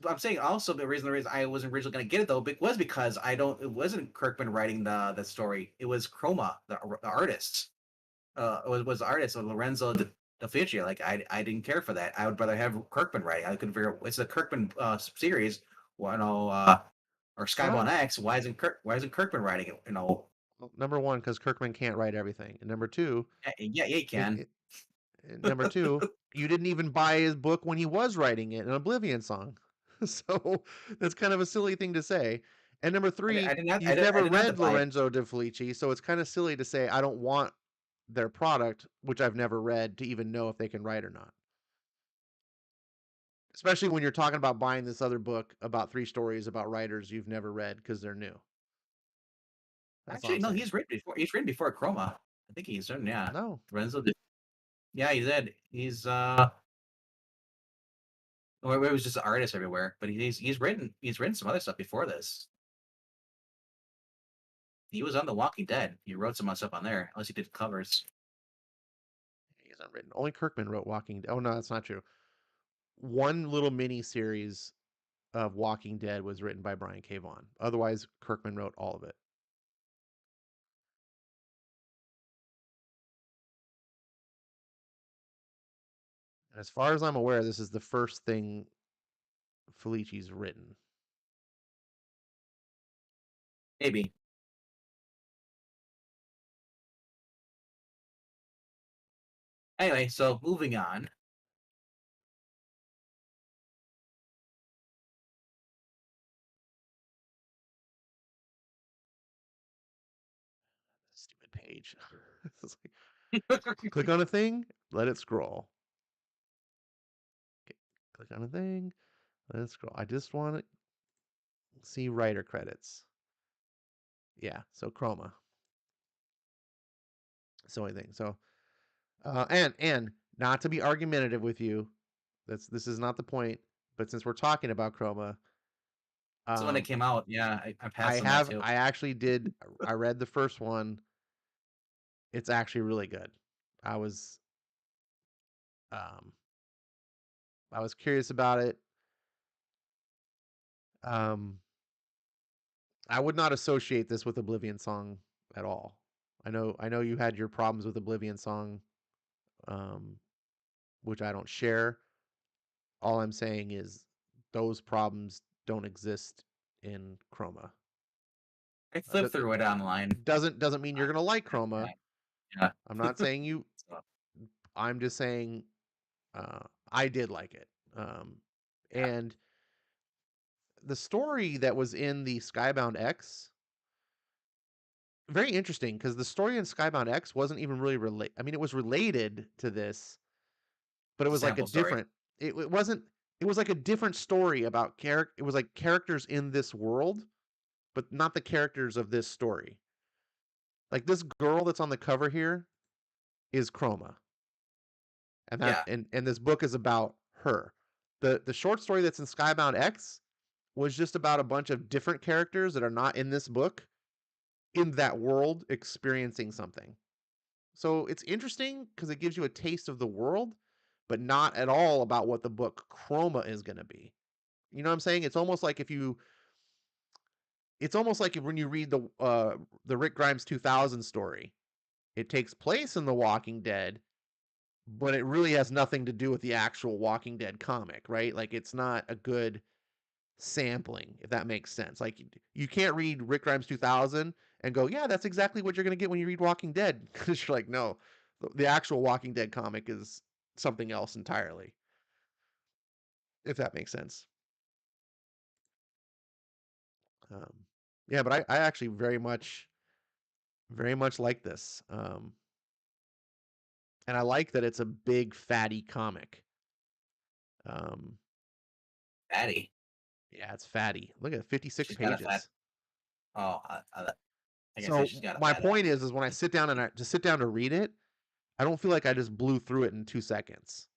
[SPEAKER 2] I'm saying also the reason I wasn't originally going to get it though was because I don't. It wasn't Kirkman writing the story. It was Chroma, the artist. Was the artist Lorenzo De Ficia. Like I didn't care for that. I would rather have Kirkman writing. I couldn't figure. It's a Kirkman series. Well, you know, or Skybound
[SPEAKER 1] Well,
[SPEAKER 2] X. Why isn't Kirkman writing it? You know.
[SPEAKER 1] number one, because Kirkman can't write everything, and number two,
[SPEAKER 2] Yeah, you
[SPEAKER 1] it,
[SPEAKER 2] can.
[SPEAKER 1] it number two, you didn't even buy his book when he was writing it, an Oblivion song. So that's kind of a silly thing to say. And number three, you've
[SPEAKER 2] I
[SPEAKER 1] never
[SPEAKER 2] didn't have to
[SPEAKER 1] read
[SPEAKER 2] buy it.
[SPEAKER 1] Lorenzo de Felici, so it's kind of silly to say I don't want their product, which I've never read, to even know if they can write or not. Especially when you're talking about buying this other book about 3 stories about writers you've never read because they're new. That's all
[SPEAKER 2] Actually,
[SPEAKER 1] I'm
[SPEAKER 2] no,
[SPEAKER 1] saying.
[SPEAKER 2] he's written before. He's written before Chroma. I think he's done. Yeah,
[SPEAKER 1] No,
[SPEAKER 2] Lorenzo. Yeah, he did. Or it was just an artist everywhere. But he's written some other stuff before this. He was on The Walking Dead. He wrote some stuff on there, unless he did covers.
[SPEAKER 1] he hasn't written. Only Kirkman wrote Walking Dead. Oh no, that's not true. One little mini series of Walking Dead was written by Brian K. Vaughan. Otherwise, Kirkman wrote all of it. And as far as I'm aware, this is the first thing Felici's written.
[SPEAKER 2] Maybe. Anyway, so moving on.
[SPEAKER 1] Stupid page. It's click on a thing, let it scroll. Okay, click on a thing, let it scroll. I just want to see writer credits. Yeah, so Chroma. So anything. So and not to be argumentative with you, this is not the point. But since we're talking about Chroma,
[SPEAKER 2] So when it
[SPEAKER 1] um,
[SPEAKER 2] came out, yeah, I passed on that too.
[SPEAKER 1] I actually did. I read the first one. It's actually really good. I was um, I was curious about it. Um, I would not associate this with Oblivion Song at all. I know you had your problems with Oblivion Song, um, which I don't share. All I'm saying is those problems don't exist in Chroma.
[SPEAKER 2] I flipped through it online.
[SPEAKER 1] Doesn't mean you're
[SPEAKER 2] Uh,
[SPEAKER 1] gonna like Chroma.
[SPEAKER 2] Yeah.
[SPEAKER 1] I'm not saying you.
[SPEAKER 2] So,
[SPEAKER 1] I'm just saying uh, I did like it. Um,
[SPEAKER 2] yeah.
[SPEAKER 1] and the story that was in the Skybound X, very interesting because the story in Skybound X wasn't even really relate. I mean, it was related to this, but it
[SPEAKER 2] It's a
[SPEAKER 1] was like a
[SPEAKER 2] sample story.
[SPEAKER 1] different. It wasn't. It was like a different story about character. It was like characters in this world, but not the characters of this story. Like this girl that's on the cover here is Chroma, and that
[SPEAKER 2] Yeah.
[SPEAKER 1] and this book is about her. The short story that's in Skybound X was just about a bunch of different characters that are not in this book in that world experiencing something. So it's interesting because it gives you a taste of the world, but not at all about what the book Chroma is going to be. You know what I'm saying? It's almost like if when you read the Rick Grimes 2000 story, it takes place in The Walking Dead, but it really has nothing to do with the actual Walking Dead comic, right? Like it's not a good sampling, if that makes sense. Like you can't read Rick Grimes 2000 and go, yeah, that's exactly what you're going to get when you read Walking Dead. Because you're like, no, the actual Walking Dead comic is something else entirely, if that makes sense. Um, yeah, but I actually very much like this. And I like that it's a big fatty comic. Um,
[SPEAKER 2] Fatty.
[SPEAKER 1] yeah, it's fatty. Look at 56
[SPEAKER 2] She's got a fat.
[SPEAKER 1] pages.
[SPEAKER 2] Oh, I can say
[SPEAKER 1] So
[SPEAKER 2] she's got a
[SPEAKER 1] my
[SPEAKER 2] fat
[SPEAKER 1] point
[SPEAKER 2] ass.
[SPEAKER 1] is when I sit down and to sit down to read it, I don't feel like I just blew through it in 2 seconds.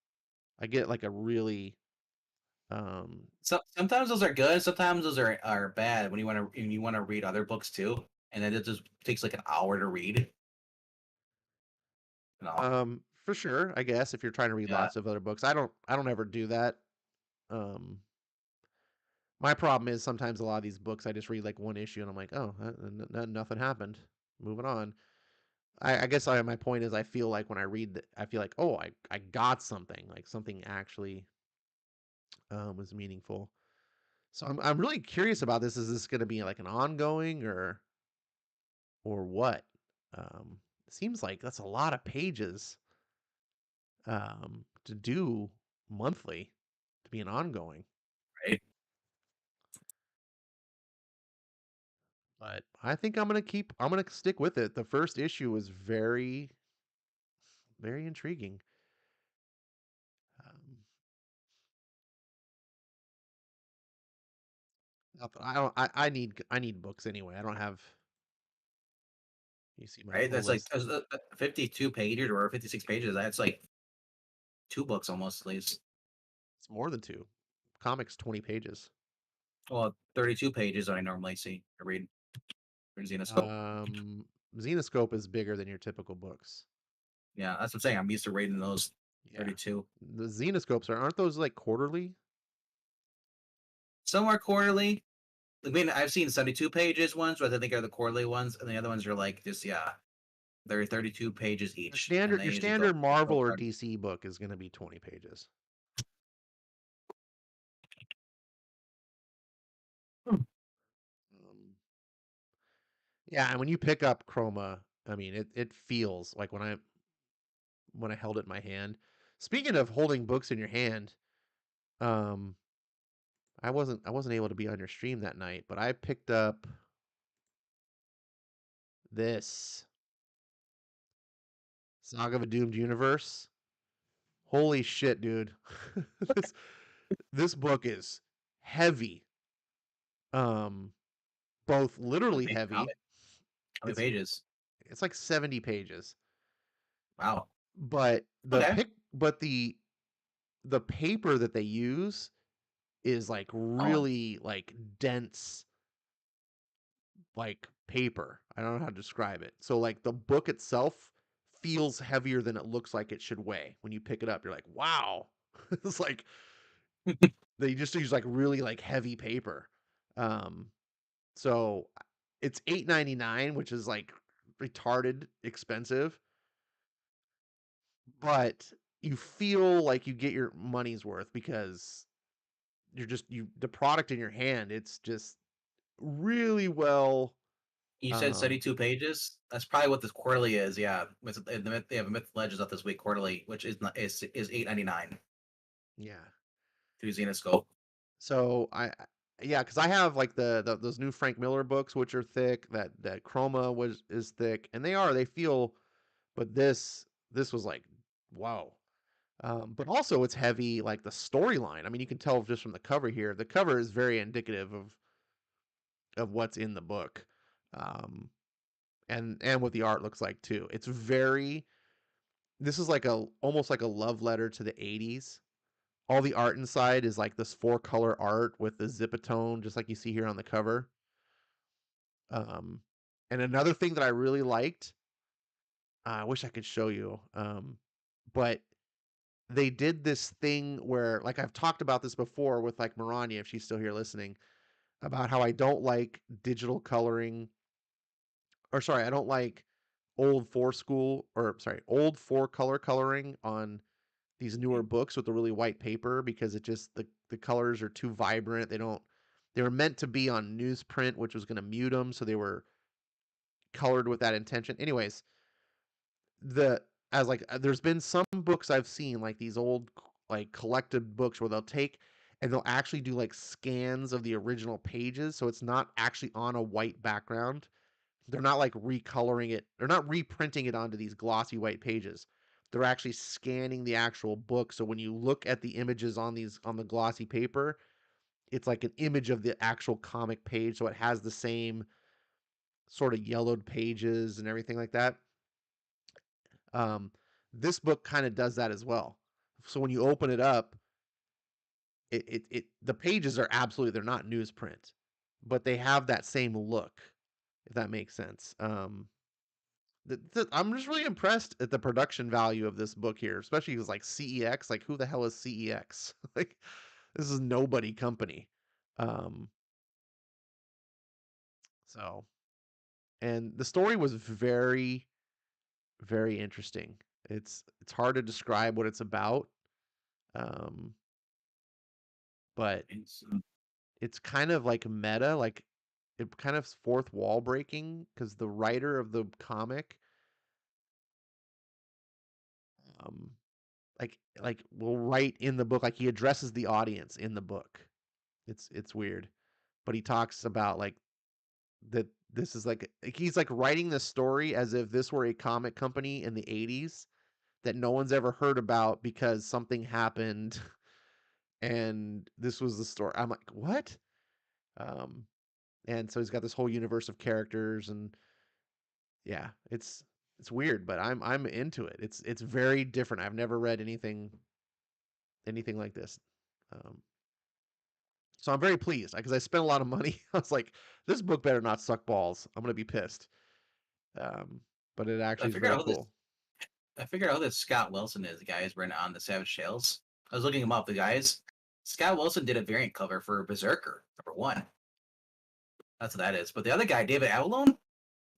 [SPEAKER 1] I get like a really um
[SPEAKER 2] So sometimes those are good. Sometimes those are bad when you want to read other books too, and then it just takes like an hour to read. No.
[SPEAKER 1] for sure, I guess if you're trying to read
[SPEAKER 2] Yeah.
[SPEAKER 1] lots of other books. I don't ever do that. Um my problem is sometimes a lot of these books I just read like one issue and I'm like, "Oh, nothing happened. Moving on." I guess my point is I feel like when I read I feel like, "Oh, I got something. Like something actually was meaningful." So I'm really curious about this. Is this going to be like an ongoing or what? It seems like that's a lot of pages to do monthly to be an ongoing.
[SPEAKER 2] Right.
[SPEAKER 1] But I think I'm gonna stick with it. The first issue was very intriguing. Um, I don't I need books anyway. I don't have. You see my
[SPEAKER 2] Right.
[SPEAKER 1] whole
[SPEAKER 2] That's like
[SPEAKER 1] list.
[SPEAKER 2] 52 pages or 56 pages. That's like two books almost at least.
[SPEAKER 1] It's more than two. Comics 20 pages.
[SPEAKER 2] Well, 32 pages I normally see. I read for Xenoscope.
[SPEAKER 1] Um, Xenoscope is bigger than your typical books.
[SPEAKER 2] Yeah, that's what I'm saying. I'm used to reading those
[SPEAKER 1] Yeah,
[SPEAKER 2] 32.
[SPEAKER 1] the Xenoscopes aren't those like quarterly?
[SPEAKER 2] Some are quarterly. I mean, I've seen 72 pages ones, but I think are the quarterly ones, and the other ones are like just yeah, they're 32 pages each, and they
[SPEAKER 1] Your
[SPEAKER 2] usually go
[SPEAKER 1] standard Marvel or
[SPEAKER 2] hard.
[SPEAKER 1] DC book is going to be 20 pages.
[SPEAKER 2] Hmm.
[SPEAKER 1] Um, yeah, and when you pick up Chroma, I mean it feels like when I held it in my hand. Speaking of holding books in your hand, um, I wasn't able to be on your stream that night, but I picked up this Saga of a Doomed Universe. Holy shit, dude! this this book is heavy. Um, both literally heavy.
[SPEAKER 2] How many
[SPEAKER 1] It's
[SPEAKER 2] pages?
[SPEAKER 1] it's like 70 pages,
[SPEAKER 2] Wow.
[SPEAKER 1] but
[SPEAKER 2] Okay.
[SPEAKER 1] the paper that they use is like
[SPEAKER 2] Oh,
[SPEAKER 1] really like dense like paper. I don't know how to describe it. So like the book itself feels heavier than it looks like it should weigh. When you pick it up, you're like, wow. It's like they just use like really like heavy paper. Um, so it's $8.99, which is like retarded expensive, but you feel like you get your money's worth because the product in your hand. It's just really well.
[SPEAKER 2] You said
[SPEAKER 1] Um,
[SPEAKER 2] 72 pages. That's probably what this quarterly is. Yeah, they have a Myth Legends up this week quarterly, which is $8.99
[SPEAKER 1] yeah.
[SPEAKER 2] through Zenoscope.
[SPEAKER 1] So yeah, because I have like those new Frank Miller books, which are thick. That Chroma is thick, and they feel, but this was like, wow. But also it's heavy, like the storyline. I mean, you can tell just from the cover here. The cover is very indicative of what's in the book, um, and what the art looks like too. It's very. This is like almost like a love letter to the '80s. All the art inside is like this 4-color art with the Zipatone, just like you see here on the cover. Um, and another thing that I really liked, I wish I could show you, but they did this thing where, like I've talked about this before with like Marania, if she's still here listening, about how I don't like digital coloring, or sorry, I don't like old 4-color coloring on these newer books with the really white paper, because it just the colors are too vibrant. They were meant to be on newsprint, which was going to mute them, so they were colored with that intention. Anyways, the as like there's been some books I've seen, like these old like collected books, where they'll take and they'll actually do like scans of the original pages, so it's not actually on a white background. They're not like recoloring it. They're not reprinting it onto these glossy white pages. They're actually scanning the actual book. So when you look at the images on the glossy paper, it's like an image of the actual comic page. So it has the same sort of yellowed pages and everything like that. Um, this book kind of does that as well. So when you open it up, the pages are absolutely, they're not newsprint, but they have that same look, if that makes sense. I'm just really impressed at the production value of this book here, especially because like CEX, like who the hell is CEX? Like this is nobody company. Um, so and the story was very, very interesting. It's hard to describe what it's about, um, but it's kind of like meta, like it kind of fourth wall breaking, because the writer of the comic, um, like will write in the book, like he addresses the audience in the book. It's weird, but he talks about like that this is like he's like writing the story as if this were a comic company in the '80s that no one's ever heard about because something happened, and this was the story. I'm like, what? Um, and so he's got this whole universe of characters, and yeah, it's weird, but I'm into it. It's very different. I've never read anything like this. Um, so I'm very pleased because I spent a lot of money. I was like, this book better not suck balls. I'm gonna be pissed. Um, but it
[SPEAKER 2] I
[SPEAKER 1] actually is
[SPEAKER 2] figured
[SPEAKER 1] very
[SPEAKER 2] out who this.
[SPEAKER 1] cool.
[SPEAKER 2] I figured out who this Scott Wilson is. The guy who's written on the Savage Tales. I was looking him up. The guys. Scott Wilson did a variant cover for Berserker #1. That's what that is. But the other guy, David Avalone,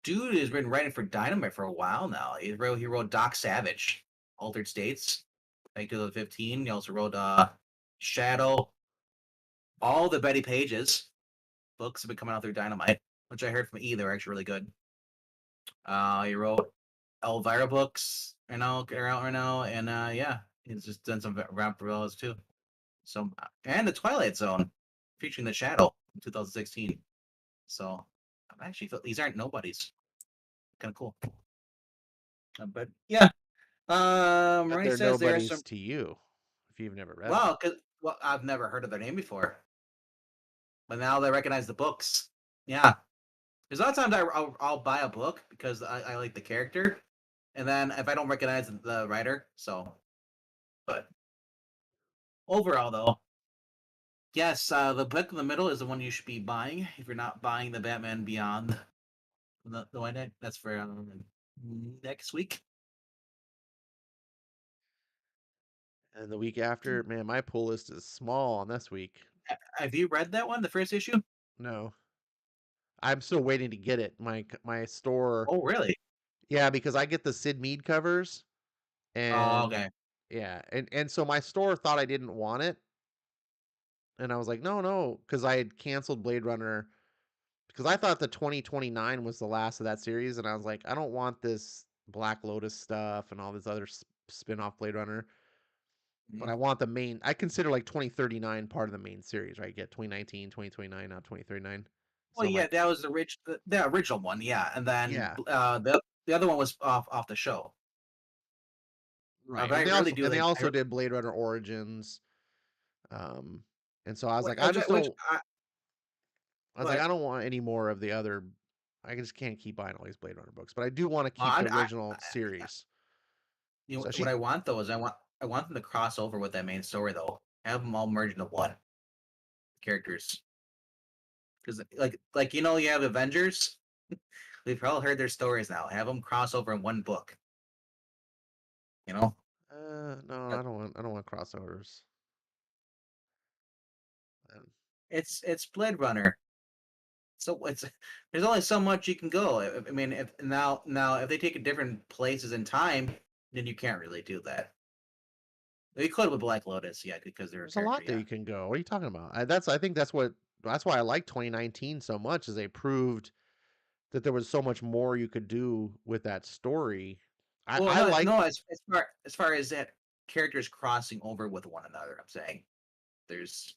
[SPEAKER 2] dude has been writing for Dynamite for a while now. He wrote Doc Savage, Altered States, like 2015. He also wrote Shadow. All the Betty Pages books have been coming out through Dynamite, which I heard from E. They're actually really good. He wrote Elvira books, are out right now, and yeah, he's just done some rap novellas too. So and the Twilight Zone, featuring the Shadow in 2016. So I'm actually feel these aren't nobodies. Kind of cool. But yeah,
[SPEAKER 1] But
[SPEAKER 2] Ronnie
[SPEAKER 1] they're
[SPEAKER 2] says there are some.
[SPEAKER 1] nobodies to you if you've never read them.
[SPEAKER 2] Well, I've never heard of their name before, but now they recognize the books. Yeah, there's a lot of times I'll buy a book because I like the character, and then if I don't recognize the writer, so. But overall, though, yes, the book in the middle is the one you should be buying if you're not buying the Batman Beyond the White Knight. That's for next week.
[SPEAKER 1] And the week after, man, my pull list is small on this week.
[SPEAKER 2] Have you read that one, the first issue?
[SPEAKER 1] No, I'm still waiting to get it. My store,
[SPEAKER 2] Oh, really?
[SPEAKER 1] yeah, because I get the Sid Mead covers,
[SPEAKER 2] Oh,
[SPEAKER 1] and
[SPEAKER 2] okay.
[SPEAKER 1] yeah, and so my store thought I didn't want it, and I was like, no, no, because I had canceled Blade Runner because I thought the 2029 was the last of that series, and I was like, I don't want this Black Lotus stuff and all this other spin-off Blade Runner, but
[SPEAKER 2] Mhm.
[SPEAKER 1] I want the main. I consider like 2039 part of the main series, right? Get 2019, 2029, now 2039.
[SPEAKER 2] Well,
[SPEAKER 1] So I'm
[SPEAKER 2] yeah,
[SPEAKER 1] like,
[SPEAKER 2] that was the original one, yeah, and then
[SPEAKER 1] yeah,
[SPEAKER 2] the other one was off the show.
[SPEAKER 1] right.
[SPEAKER 2] But I really do
[SPEAKER 1] And they
[SPEAKER 2] like
[SPEAKER 1] also did Blade Runner Origins. Um, and so I was like, I just
[SPEAKER 2] which
[SPEAKER 1] don't.
[SPEAKER 2] I
[SPEAKER 1] I was like,
[SPEAKER 2] but
[SPEAKER 1] I don't want any more of the other. I just can't keep buying all these Blade Runner books, but I do want to keep the original series.
[SPEAKER 2] you know
[SPEAKER 1] So
[SPEAKER 2] what
[SPEAKER 1] she,
[SPEAKER 2] I want though is I want them to cross over with that main story though. Have them all merge into one characters because like you know you have Avengers. We've all heard their stories now. Have them cross over in one book. You know,
[SPEAKER 1] no,
[SPEAKER 2] Uh,
[SPEAKER 1] I don't want crossovers. Um,
[SPEAKER 2] it's Blade Runner. So it's there's only so much you can go. I mean, if now if they take it different places in time, then you can't really do that. They could with Black Lotus, yeah, because they're a
[SPEAKER 1] there's a
[SPEAKER 2] character,
[SPEAKER 1] lot that
[SPEAKER 2] yeah.
[SPEAKER 1] you can go. What are you talking about? I think that's why I like 2019 so much is they proved that there was so much more you could do with that story.
[SPEAKER 2] Well,
[SPEAKER 1] I
[SPEAKER 2] no,
[SPEAKER 1] like
[SPEAKER 2] no, as far as that characters crossing over with one another, I'm saying there's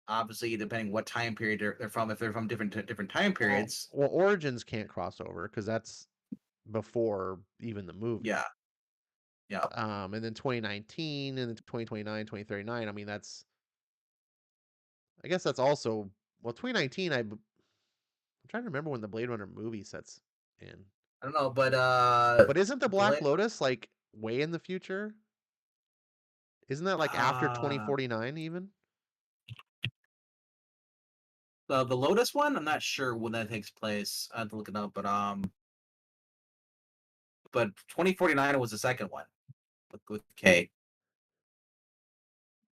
[SPEAKER 2] obviously depending what time period they're from. If they're from different time periods,
[SPEAKER 1] well Origins can't cross over because that's before even the movie.
[SPEAKER 2] yeah, yeah.
[SPEAKER 1] And then 2019 and then 2029, 2039. I mean, I guess that's also, well, 2019. I'm trying to remember when the Blade Runner movie sets in.
[SPEAKER 2] I don't know, but
[SPEAKER 1] But isn't the Black
[SPEAKER 2] Bla-
[SPEAKER 1] Lotus like way in the future? Isn't that like after
[SPEAKER 2] uh
[SPEAKER 1] 2049 even?
[SPEAKER 2] the Lotus one, I'm not sure when that takes place. I have to look it up, but 2049 was the second one with K.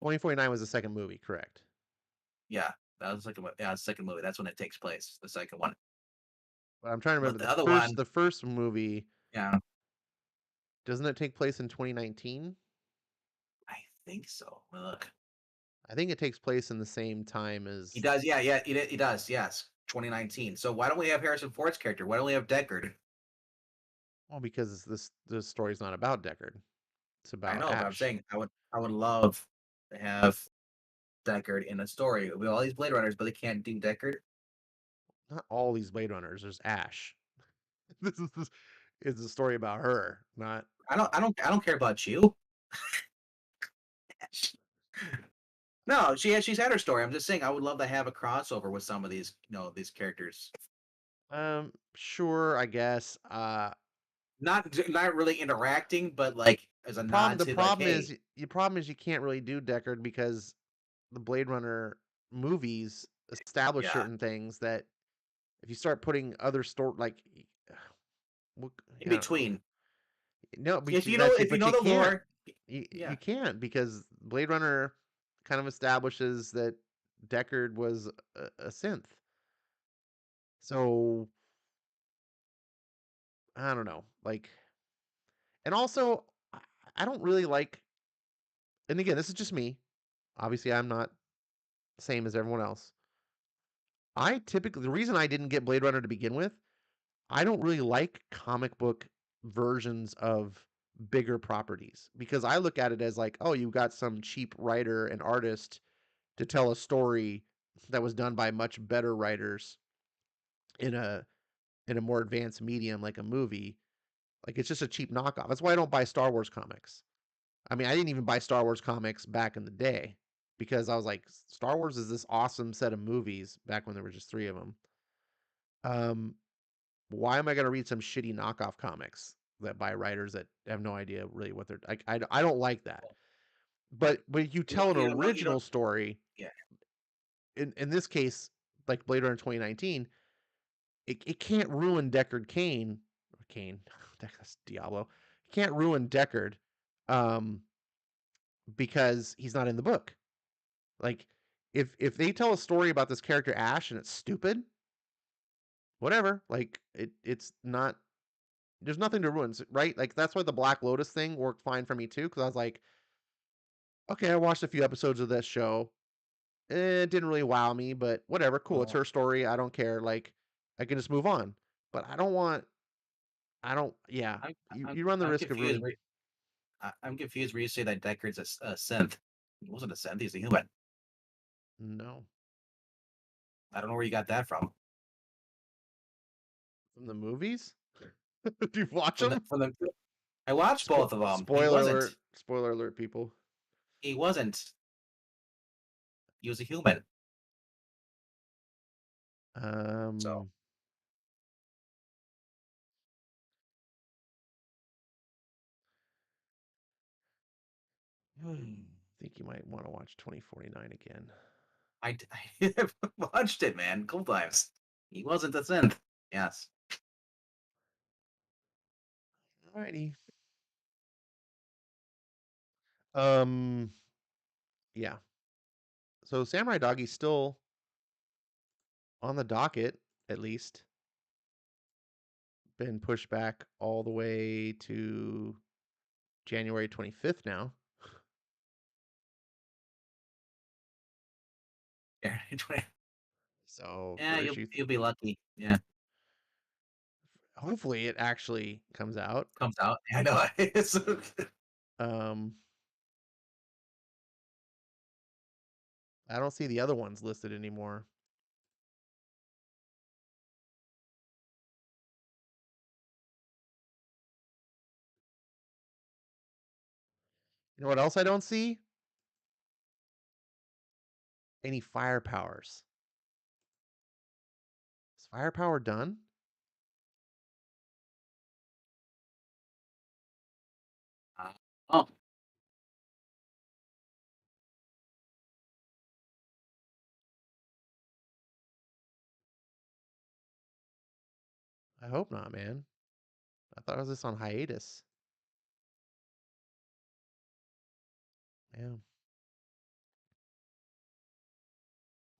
[SPEAKER 1] 2049 was the second movie, correct?
[SPEAKER 2] Yeah, that was like yeah, second movie. That's when it takes place. The second one,
[SPEAKER 1] But I'm trying to
[SPEAKER 2] but
[SPEAKER 1] remember
[SPEAKER 2] the other one,
[SPEAKER 1] the first movie.
[SPEAKER 2] yeah,
[SPEAKER 1] Doesn't it take place in 2019?
[SPEAKER 2] I think so. Let me look.
[SPEAKER 1] I think it takes place in the same time
[SPEAKER 2] He
[SPEAKER 1] as,
[SPEAKER 2] does, yeah, yeah, he does, yes. 2019. So why don't we have Harrison Ford's character? Why don't we have Deckard?
[SPEAKER 1] well, because this story's not about Deckard. It's
[SPEAKER 2] I
[SPEAKER 1] about
[SPEAKER 2] know, but I'm
[SPEAKER 1] Ash.
[SPEAKER 2] saying I would love to have Deckard in a story with all these Blade Runners, but they can't do Deckard.
[SPEAKER 1] Not all these Blade Runners. There's Ash. This is a story about her, not.
[SPEAKER 2] I don't care about you. No, she's had her story. I'm just saying I would love to have a crossover with some of these, these characters.
[SPEAKER 1] Sure, I guess.
[SPEAKER 2] Not really interacting, but like as a nod
[SPEAKER 1] The
[SPEAKER 2] to like,
[SPEAKER 1] problem
[SPEAKER 2] hey,
[SPEAKER 1] is you can't really do Deckard because the Blade Runner movies establish
[SPEAKER 2] yeah,
[SPEAKER 1] certain things that if you start putting other story like, what,
[SPEAKER 2] in
[SPEAKER 1] I don't know.
[SPEAKER 2] between.
[SPEAKER 1] No, but that's
[SPEAKER 2] If you
[SPEAKER 1] but
[SPEAKER 2] know
[SPEAKER 1] you
[SPEAKER 2] the
[SPEAKER 1] can't.
[SPEAKER 2] lore,
[SPEAKER 1] You
[SPEAKER 2] yeah.
[SPEAKER 1] can't because Blade Runner kind of establishes that Deckard was a synth. So I don't know, like, and also I I don't really like. And again, this is just me. Obviously, I'm not the same as everyone else. I typically the reason I didn't get Blade Runner to begin with, I don't really like comic book versions of bigger properties because I look at it as like, oh, you got some cheap writer and artist to tell a story that was done by much better writers in a more advanced medium like a movie. Like it's just a cheap knockoff. That's why I don't buy Star Wars comics. I mean, I didn't even buy Star Wars comics back in the day because I was like, Star Wars is this awesome set of movies back when there were just three of them. Um, why am I going to read some shitty knockoff comics that by writers that have no idea really what they're like? I don't like that. But you tell an
[SPEAKER 2] You don't,
[SPEAKER 1] original story
[SPEAKER 2] yeah.
[SPEAKER 1] in this case, like Blade Runner 2019, it can't ruin Deckard Kane or Kane. That's Diablo. It can't ruin Deckard, um, because he's not in the book. Like if they tell a story about this character Ash and it's stupid, whatever. Like it's not. There's nothing to ruin, right? Like that's why the Black Lotus thing worked fine for me too, because I was like, okay, I watched a few episodes of this show. It didn't really wow me, but whatever, cool. It's
[SPEAKER 2] Oh,
[SPEAKER 1] her story. I don't care. Like, I can just move on. But I don't want. I don't. Yeah,
[SPEAKER 2] I'm
[SPEAKER 1] you
[SPEAKER 2] I'm
[SPEAKER 1] you run the
[SPEAKER 2] I'm
[SPEAKER 1] risk of
[SPEAKER 2] confused.
[SPEAKER 1] ruining.
[SPEAKER 2] I'm confused where you say that Deckard's a synth. He wasn't a synth. He's a human.
[SPEAKER 1] No,
[SPEAKER 2] I don't know where you got that from.
[SPEAKER 1] from the movies. Do you watch
[SPEAKER 2] From
[SPEAKER 1] them?
[SPEAKER 2] the I watched both of them. He
[SPEAKER 1] Spoiler
[SPEAKER 2] wasn't.
[SPEAKER 1] alert! Spoiler alert, people.
[SPEAKER 2] He wasn't. He was a human. So
[SPEAKER 1] Um, I think you might want to watch 2049 again.
[SPEAKER 2] I watched it, man, a couple times. He wasn't a synth. Yes.
[SPEAKER 1] Alrighty. Um, yeah. So Samurai Doggy's still on the docket, at least. Been pushed back all the way to January 25th now.
[SPEAKER 2] Yeah,
[SPEAKER 1] So
[SPEAKER 2] yeah,
[SPEAKER 1] first you
[SPEAKER 2] you'll be lucky. Yeah,
[SPEAKER 1] hopefully it actually comes out.
[SPEAKER 2] comes out. Yeah, I know. It's
[SPEAKER 1] Um, I don't see the other ones listed anymore. You know what else I don't see? Any firepowers. Is firepower done?
[SPEAKER 2] oh,
[SPEAKER 1] I hope not, man. I thought I was just on hiatus. Yeah.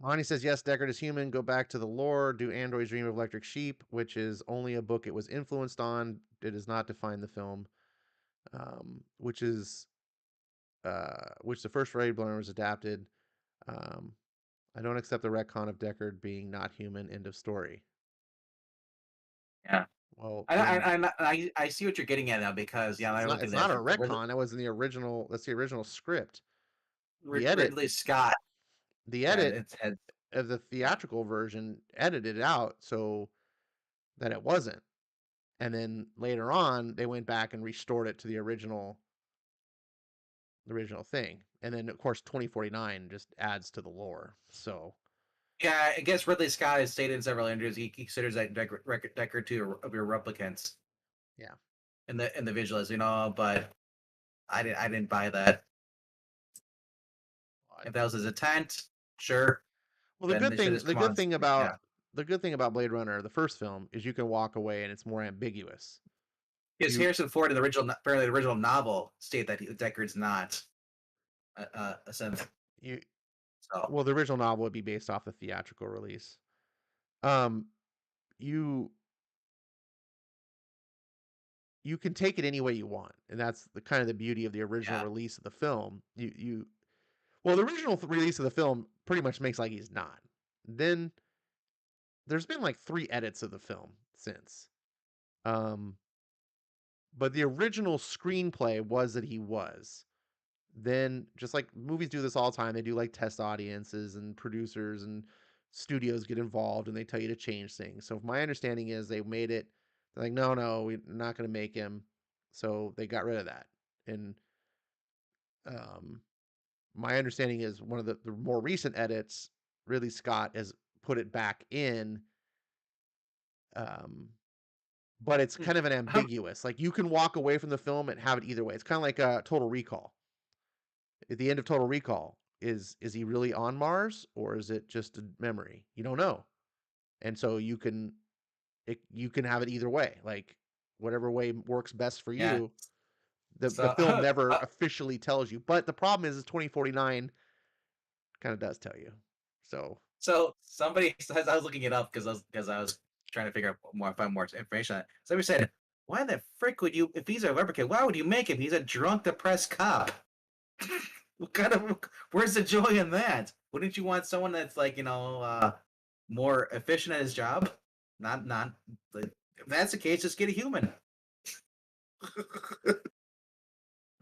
[SPEAKER 1] Lonnie says, yes, Deckard is human. Go back to the lore. Do androids dream of electric sheep, which is only a book it was influenced on. It does not define the film, which is which the first Blade Runner was adapted. Um, I don't accept the retcon of Deckard being not human. End of story.
[SPEAKER 2] yeah.
[SPEAKER 1] Well, then
[SPEAKER 2] I see what you're getting at now because yeah, I looked at
[SPEAKER 1] it's
[SPEAKER 2] this.
[SPEAKER 1] not a retcon. That was in the original. That's the original script. The edit,
[SPEAKER 2] Ridley Scott
[SPEAKER 1] the
[SPEAKER 2] had
[SPEAKER 1] edit
[SPEAKER 2] it had
[SPEAKER 1] of the
[SPEAKER 2] yeah
[SPEAKER 1] theatrical version edited it out so that it wasn't. And then later on, they went back and restored it to the original thing. And then of course 2049 just adds to the lore. So
[SPEAKER 2] yeah. I guess Ridley Scott has stated in several interviews he considers that Deckard two of your replicants
[SPEAKER 1] yeah.
[SPEAKER 2] in the visuals, but I didn't buy that. If that was his intent, sure.
[SPEAKER 1] Well, the
[SPEAKER 2] Then
[SPEAKER 1] good
[SPEAKER 2] they should
[SPEAKER 1] thing
[SPEAKER 2] have
[SPEAKER 1] the
[SPEAKER 2] come
[SPEAKER 1] good
[SPEAKER 2] on.
[SPEAKER 1] thing
[SPEAKER 2] Yeah,
[SPEAKER 1] about the good thing about Blade Runner, the first film, is you can walk away and it's more ambiguous.
[SPEAKER 2] because
[SPEAKER 1] You
[SPEAKER 2] Harrison Ford in the original, apparently the original novel, state that Deckard's not a synth.
[SPEAKER 1] you
[SPEAKER 2] So
[SPEAKER 1] well, the original novel would be based off the theatrical release. Um, you you can take it any way you want, and that's the kind of the beauty of the original
[SPEAKER 2] yeah,
[SPEAKER 1] release of the film. Well, the original release of the film pretty much makes like he's not. Then there's been like 3 edits of the film since. Um, but the original screenplay was that he was. Then just like movies do this all the time, they do like test audiences and producers and studios get involved and they tell you to change things. So my understanding is they made it they're like, no, we're not gonna make him. So they got rid of that. And um my understanding is one of the more recent edits, Ridley Scott has put it back in, um, but it's kind of an
[SPEAKER 2] um,
[SPEAKER 1] ambiguous. Like you can walk away from the film and have it either way. It's kind of like Total Recall. At the end of Total Recall, is he really on Mars or is it just a memory? You don't know, and so you can have it either way. Like whatever way works best for
[SPEAKER 2] yeah.
[SPEAKER 1] you. The
[SPEAKER 2] So
[SPEAKER 1] film never officially tells you, but the problem is 2049 kind of does tell you. So
[SPEAKER 2] so somebody says I was looking it up because I was trying to figure out find more information on it. Somebody said, "Why the frick would you if he's a replicant? Why would you make him? He's a drunk, depressed cop." What kind of where's the joy in that? Wouldn't you want someone that's like, more efficient at his job? Not like, if that's the case, just get a human.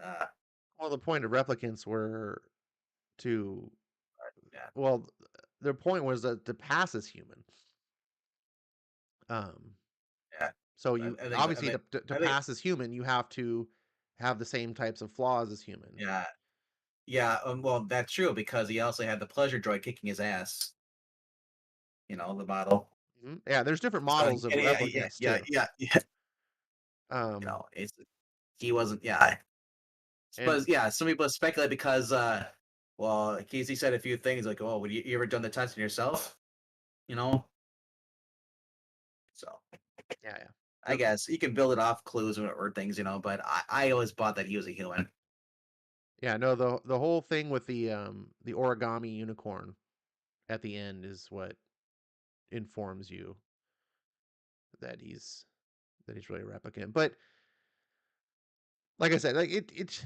[SPEAKER 2] uh,
[SPEAKER 1] Well, the point of replicants were to,
[SPEAKER 2] yeah.
[SPEAKER 1] well, their point was that to pass as human. Um,
[SPEAKER 2] Yeah.
[SPEAKER 1] so
[SPEAKER 2] I,
[SPEAKER 1] you
[SPEAKER 2] I think so.
[SPEAKER 1] obviously to
[SPEAKER 2] I think
[SPEAKER 1] pass as human, you have to have the same types of flaws as human.
[SPEAKER 2] yeah. Yeah, well, that's true because he also had the pleasure droid kicking his ass, the model.
[SPEAKER 1] Yeah, there's different
[SPEAKER 2] So
[SPEAKER 1] models of
[SPEAKER 2] yeah, yeah,
[SPEAKER 1] replicants
[SPEAKER 2] yeah,
[SPEAKER 1] too.
[SPEAKER 2] yeah, yeah.
[SPEAKER 1] Um,
[SPEAKER 2] It's he wasn't. Yeah,
[SPEAKER 1] and
[SPEAKER 2] but yeah, some people speculate because, well, Casey said a few things like, "Oh, would you ever done the testing yourself?" You know, so
[SPEAKER 1] yeah, yeah.
[SPEAKER 2] I guess you can build it off clues or things, but I always thought that he was a human.
[SPEAKER 1] Yeah, no, the whole thing with the origami unicorn at the end is what informs you that he's really a replicant. But like I said, like it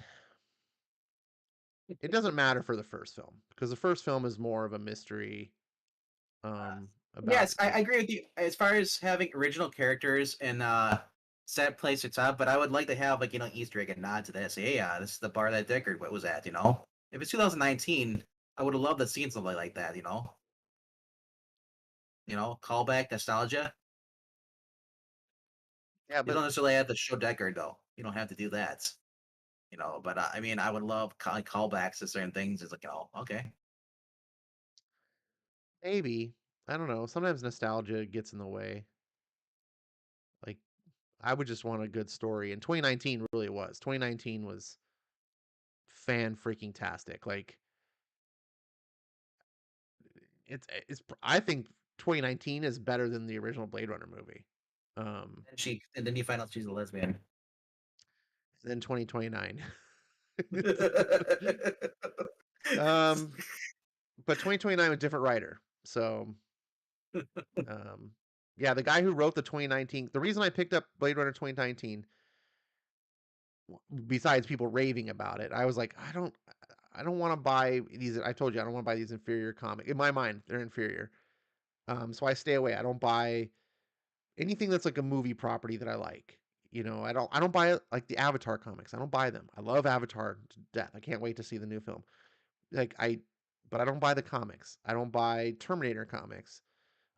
[SPEAKER 1] doesn't matter for the first film because the first film is more of a mystery
[SPEAKER 2] Uh,
[SPEAKER 1] about
[SPEAKER 2] yes, I agree with you as far as having original characters and set place or top, but I would like to have like Easter egg and nod to this. Hey, this is the bar that Deckard was at. If it's 2019, I would have loved to see something like that. Callback nostalgia.
[SPEAKER 1] yeah,
[SPEAKER 2] You
[SPEAKER 1] but
[SPEAKER 2] don't necessarily have to show Deckard though. You don't have to do that. But I mean, I would love callbacks to certain things. It's like, okay.
[SPEAKER 1] maybe I don't know. Sometimes nostalgia gets in the way. Like I would just want a good story, and 2019 really was. 2019 was fan freaking tastic. Like I think 2019 is better than the original Blade Runner movie.
[SPEAKER 2] And then you find out she's a lesbian.
[SPEAKER 1] Then 2029. um, but 2029 was a different writer. So, um, yeah, the guy who wrote the 2019, the reason I picked up Blade Runner 2019, besides people raving about it, I was like, I don't want to buy these. I told you I don't want to buy these inferior comics. In my mind, they're inferior. So I stay away. I don't buy anything that's like a movie property that I like. I don't buy it like the Avatar comics. I don't buy them. I love Avatar to death. I can't wait to see the new film. Like but I don't buy the comics. I don't buy Terminator comics.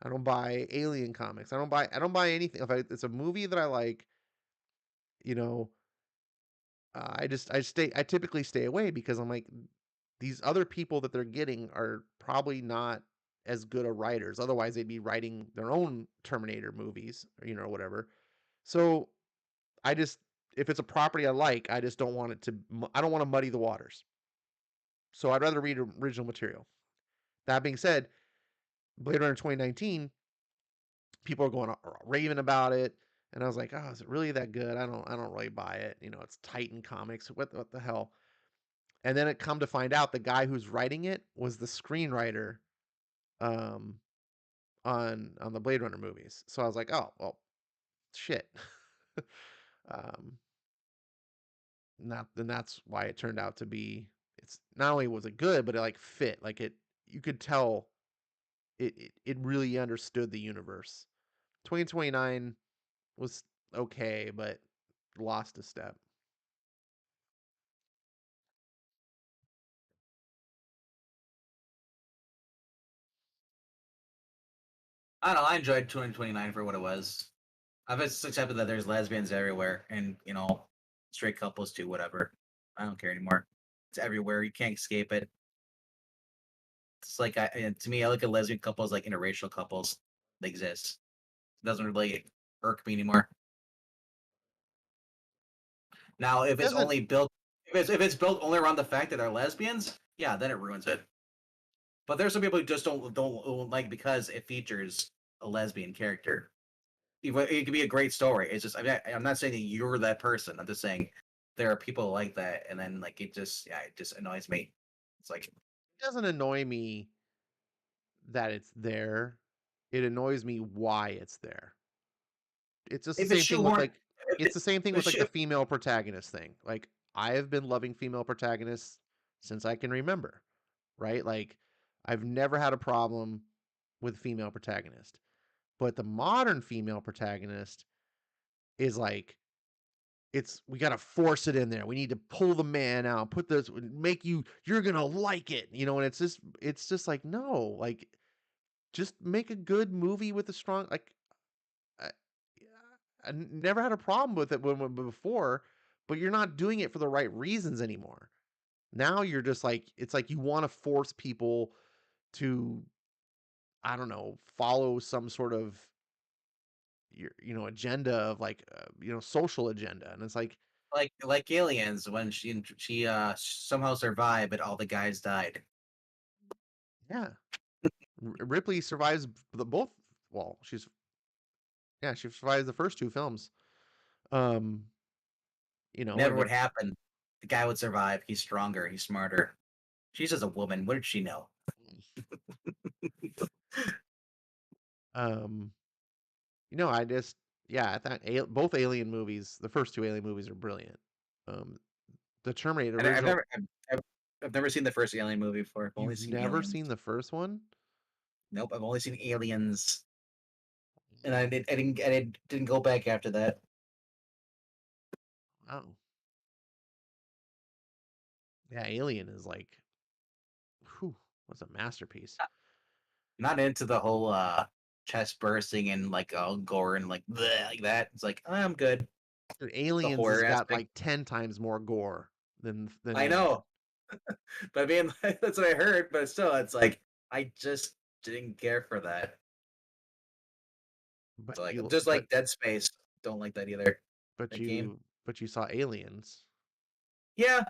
[SPEAKER 1] I don't buy Alien comics. I don't buy anything. If it's a movie that I like, you know, I typically stay away because I'm like these other people that they're getting are probably not as good of writers. Otherwise, they'd be writing their own Terminator movies, or whatever. So I just if it's a property I like, I just don't want it to. I don't want to muddy the waters. So I'd rather read original material. That being said, Blade Runner 2019, people are going raving about it, and I was like, oh, is it really that good? I don't really buy it. It's Titan Comics. What the hell? And then it come to find out the guy who's writing it was the screenwriter um, on the Blade Runner movies. So I was like, oh well, shit. um, and that's why it turned out to be. It's not only was it good, but it like fit. Like you could tell it really understood the universe. 2029 was okay, but lost a step.
[SPEAKER 2] I don't know. I enjoyed 2029 for what it was. I've just accepted that there's lesbians everywhere, and straight couples too. Whatever. I don't care anymore. It's everywhere. You can't escape it. It's like and to me, I look at lesbian couples like interracial couples. They exist. It doesn't really irk me anymore. Now, if
[SPEAKER 1] It
[SPEAKER 2] it's
[SPEAKER 1] doesn't
[SPEAKER 2] only built, if it's built only around the fact that they're lesbians, yeah, then it ruins it. But there's some people who just don't like because it features a lesbian character. It could be a great story. It's just I'm not saying that you're that person. I'm just saying there are people like that, and then like it just annoys me. It's like
[SPEAKER 1] it doesn't annoy me that it's there. It annoys me why it's there. It's just the
[SPEAKER 2] if it
[SPEAKER 1] same thing with
[SPEAKER 2] shoehorn,
[SPEAKER 1] like it's the same thing
[SPEAKER 2] if it
[SPEAKER 1] with like the
[SPEAKER 2] should,
[SPEAKER 1] female protagonist thing. Like I have been loving female protagonists since I can remember, right? Like I've never had a problem with female protagonist. But the modern female protagonist is like, it's we gotta force it in there. We need to pull the man out, put this, make you're gonna like it, and it's just like, no, like, just make a good movie with a strong, like, I, never had a problem with it when before, but you're not doing it for the right reasons anymore. Now you're just like, it's like you want to force people to, I don't know, follow some sort of your, agenda of like, social agenda, and it's like,
[SPEAKER 2] Like Aliens when she somehow survived, but all the guys died.
[SPEAKER 1] yeah, Ripley survives the both. Well, she survives the first two films. Um,
[SPEAKER 2] Never
[SPEAKER 1] and
[SPEAKER 2] would happen. The guy would survive. He's stronger. He's smarter. She's just a woman. What did she know?
[SPEAKER 1] um, I just, yeah, I thought both Alien movies, the first two Alien movies, are brilliant. Um, the Terminator
[SPEAKER 2] I've
[SPEAKER 1] original.
[SPEAKER 2] I've never seen the first Alien movie before. I've only
[SPEAKER 1] You've
[SPEAKER 2] seen
[SPEAKER 1] never
[SPEAKER 2] Aliens.
[SPEAKER 1] seen the first one?
[SPEAKER 2] Nope, I've only seen Aliens, and I didn't go back after that.
[SPEAKER 1] Oh, yeah, Alien is like, whew, was a masterpiece.
[SPEAKER 2] Not into the whole chest bursting and like all gore and like bleh, like that. It's like I'm good.
[SPEAKER 1] Dude,
[SPEAKER 2] The
[SPEAKER 1] Aliens has
[SPEAKER 2] horror
[SPEAKER 1] got
[SPEAKER 2] aspect.
[SPEAKER 1] like 10 times more gore than
[SPEAKER 2] I
[SPEAKER 1] Alien.
[SPEAKER 2] know, but I mean that's what I heard. But still, it's like I just didn't care for that.
[SPEAKER 1] But
[SPEAKER 2] So like
[SPEAKER 1] you
[SPEAKER 2] just
[SPEAKER 1] but
[SPEAKER 2] like Dead Space, don't like that either.
[SPEAKER 1] but
[SPEAKER 2] That game.
[SPEAKER 1] you but you saw Aliens.
[SPEAKER 2] Yeah.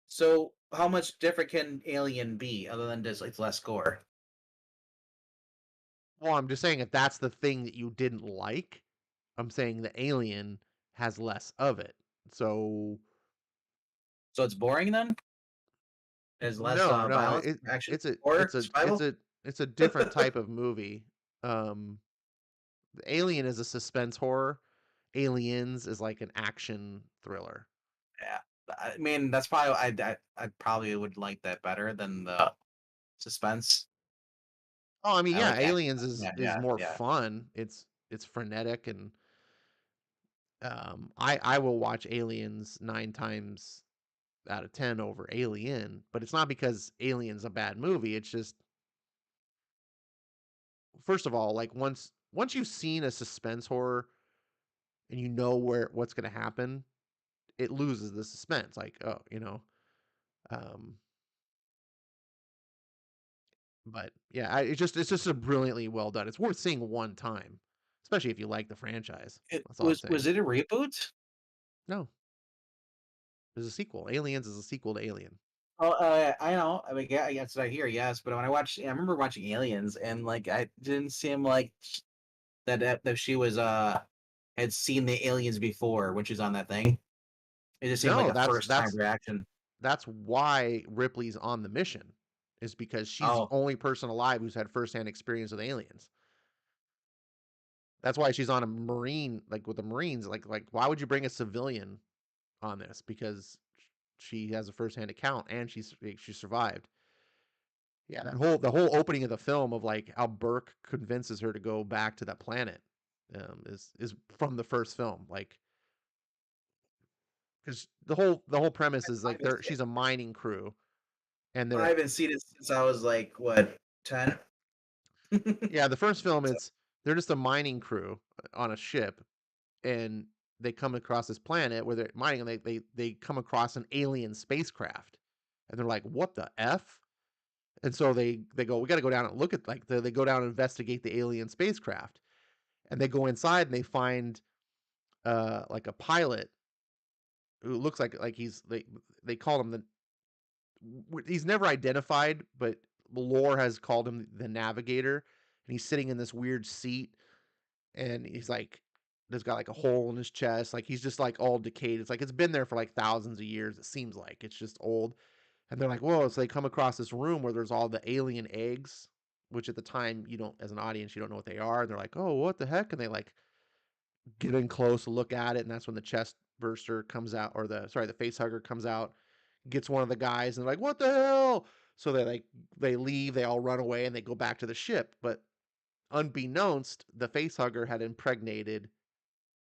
[SPEAKER 2] So how much different can Alien be other than just like less gore?
[SPEAKER 1] Well, I'm just saying, if that's the thing that you didn't like, I'm saying the Alien has less of it. So
[SPEAKER 2] So it's boring then? There's less
[SPEAKER 1] no, no,
[SPEAKER 2] violence, action,
[SPEAKER 1] it's a
[SPEAKER 2] horror,
[SPEAKER 1] it's a it's
[SPEAKER 2] survival.
[SPEAKER 1] a it's a different type of movie. Um, the Alien is a suspense horror. Aliens is like an action thriller.
[SPEAKER 2] Yeah, I mean that's probably I probably would like that better than the suspense.
[SPEAKER 1] Oh, I mean,
[SPEAKER 2] I
[SPEAKER 1] yeah,
[SPEAKER 2] like action.
[SPEAKER 1] Aliens is
[SPEAKER 2] Yeah,
[SPEAKER 1] is
[SPEAKER 2] yeah,
[SPEAKER 1] more
[SPEAKER 2] yeah.
[SPEAKER 1] fun. It's frenetic, and I will watch Aliens 9 times out of 10 over Alien, but it's not because Alien's a bad movie. It's just, first of all, like, once you've seen a suspense horror and you know what's going to happen, it loses the suspense. Like, oh, um, but yeah, it's just a brilliantly well done. It's worth seeing one time, especially if you like the franchise.
[SPEAKER 2] It
[SPEAKER 1] That's all I'm
[SPEAKER 2] was
[SPEAKER 1] saying.
[SPEAKER 2] it a reboot?
[SPEAKER 1] No, there's a sequel. Aliens is a sequel to Alien.
[SPEAKER 2] Oh, I know. I mean, yeah, that's what I hear. Yes, but when I remember watching Aliens, and like, I didn't seem like that she was had seen the aliens before when she was on that thing. It just seemed like
[SPEAKER 1] No,
[SPEAKER 2] a
[SPEAKER 1] that's
[SPEAKER 2] first time
[SPEAKER 1] that's
[SPEAKER 2] reaction.
[SPEAKER 1] that's why Ripley's on the mission, is because she's the
[SPEAKER 2] Oh,
[SPEAKER 1] only person alive who's had firsthand experience with aliens. That's why she's on a Marine, like with the Marines. Like why would you bring a civilian on this? Because she has a firsthand account and she survived. Yeah, the whole opening of the film of like how Burke convinces her to go back to that planet, is from the first film. Like, because the whole premise is
[SPEAKER 2] I
[SPEAKER 1] like,
[SPEAKER 2] haven't,
[SPEAKER 1] she's a mining crew, and
[SPEAKER 2] I
[SPEAKER 1] they're,
[SPEAKER 2] haven't seen it since I was like what 10.
[SPEAKER 1] yeah, the first film,
[SPEAKER 2] So,
[SPEAKER 1] it's they're just a mining crew on a ship, and they come across this planet where they're mining, and they come across an alien spacecraft, and they're like, what the f? And so they go, we got to go down and look at, like, they go down and investigate the alien spacecraft, and they go inside and they find like a pilot who looks like they call him he's never identified, but lore has called him the navigator, and he's sitting in this weird seat, and he's like, there's got like a hole in his chest, like he's just like all decayed. It's like it's been there for like thousands of years. It seems like it's just old. And they're like, whoa. So they come across this room where there's all the alien eggs, which at the time, you don't, as an audience, you don't know what they are. And they're like, oh, what the heck? And they like get in close, look at it, and that's when the chest burster comes out, or the face hugger comes out, gets one of the guys, and they're like, what the hell? So they leave, they all run away, and they go back to the ship. But unbeknownst, the face hugger had impregnated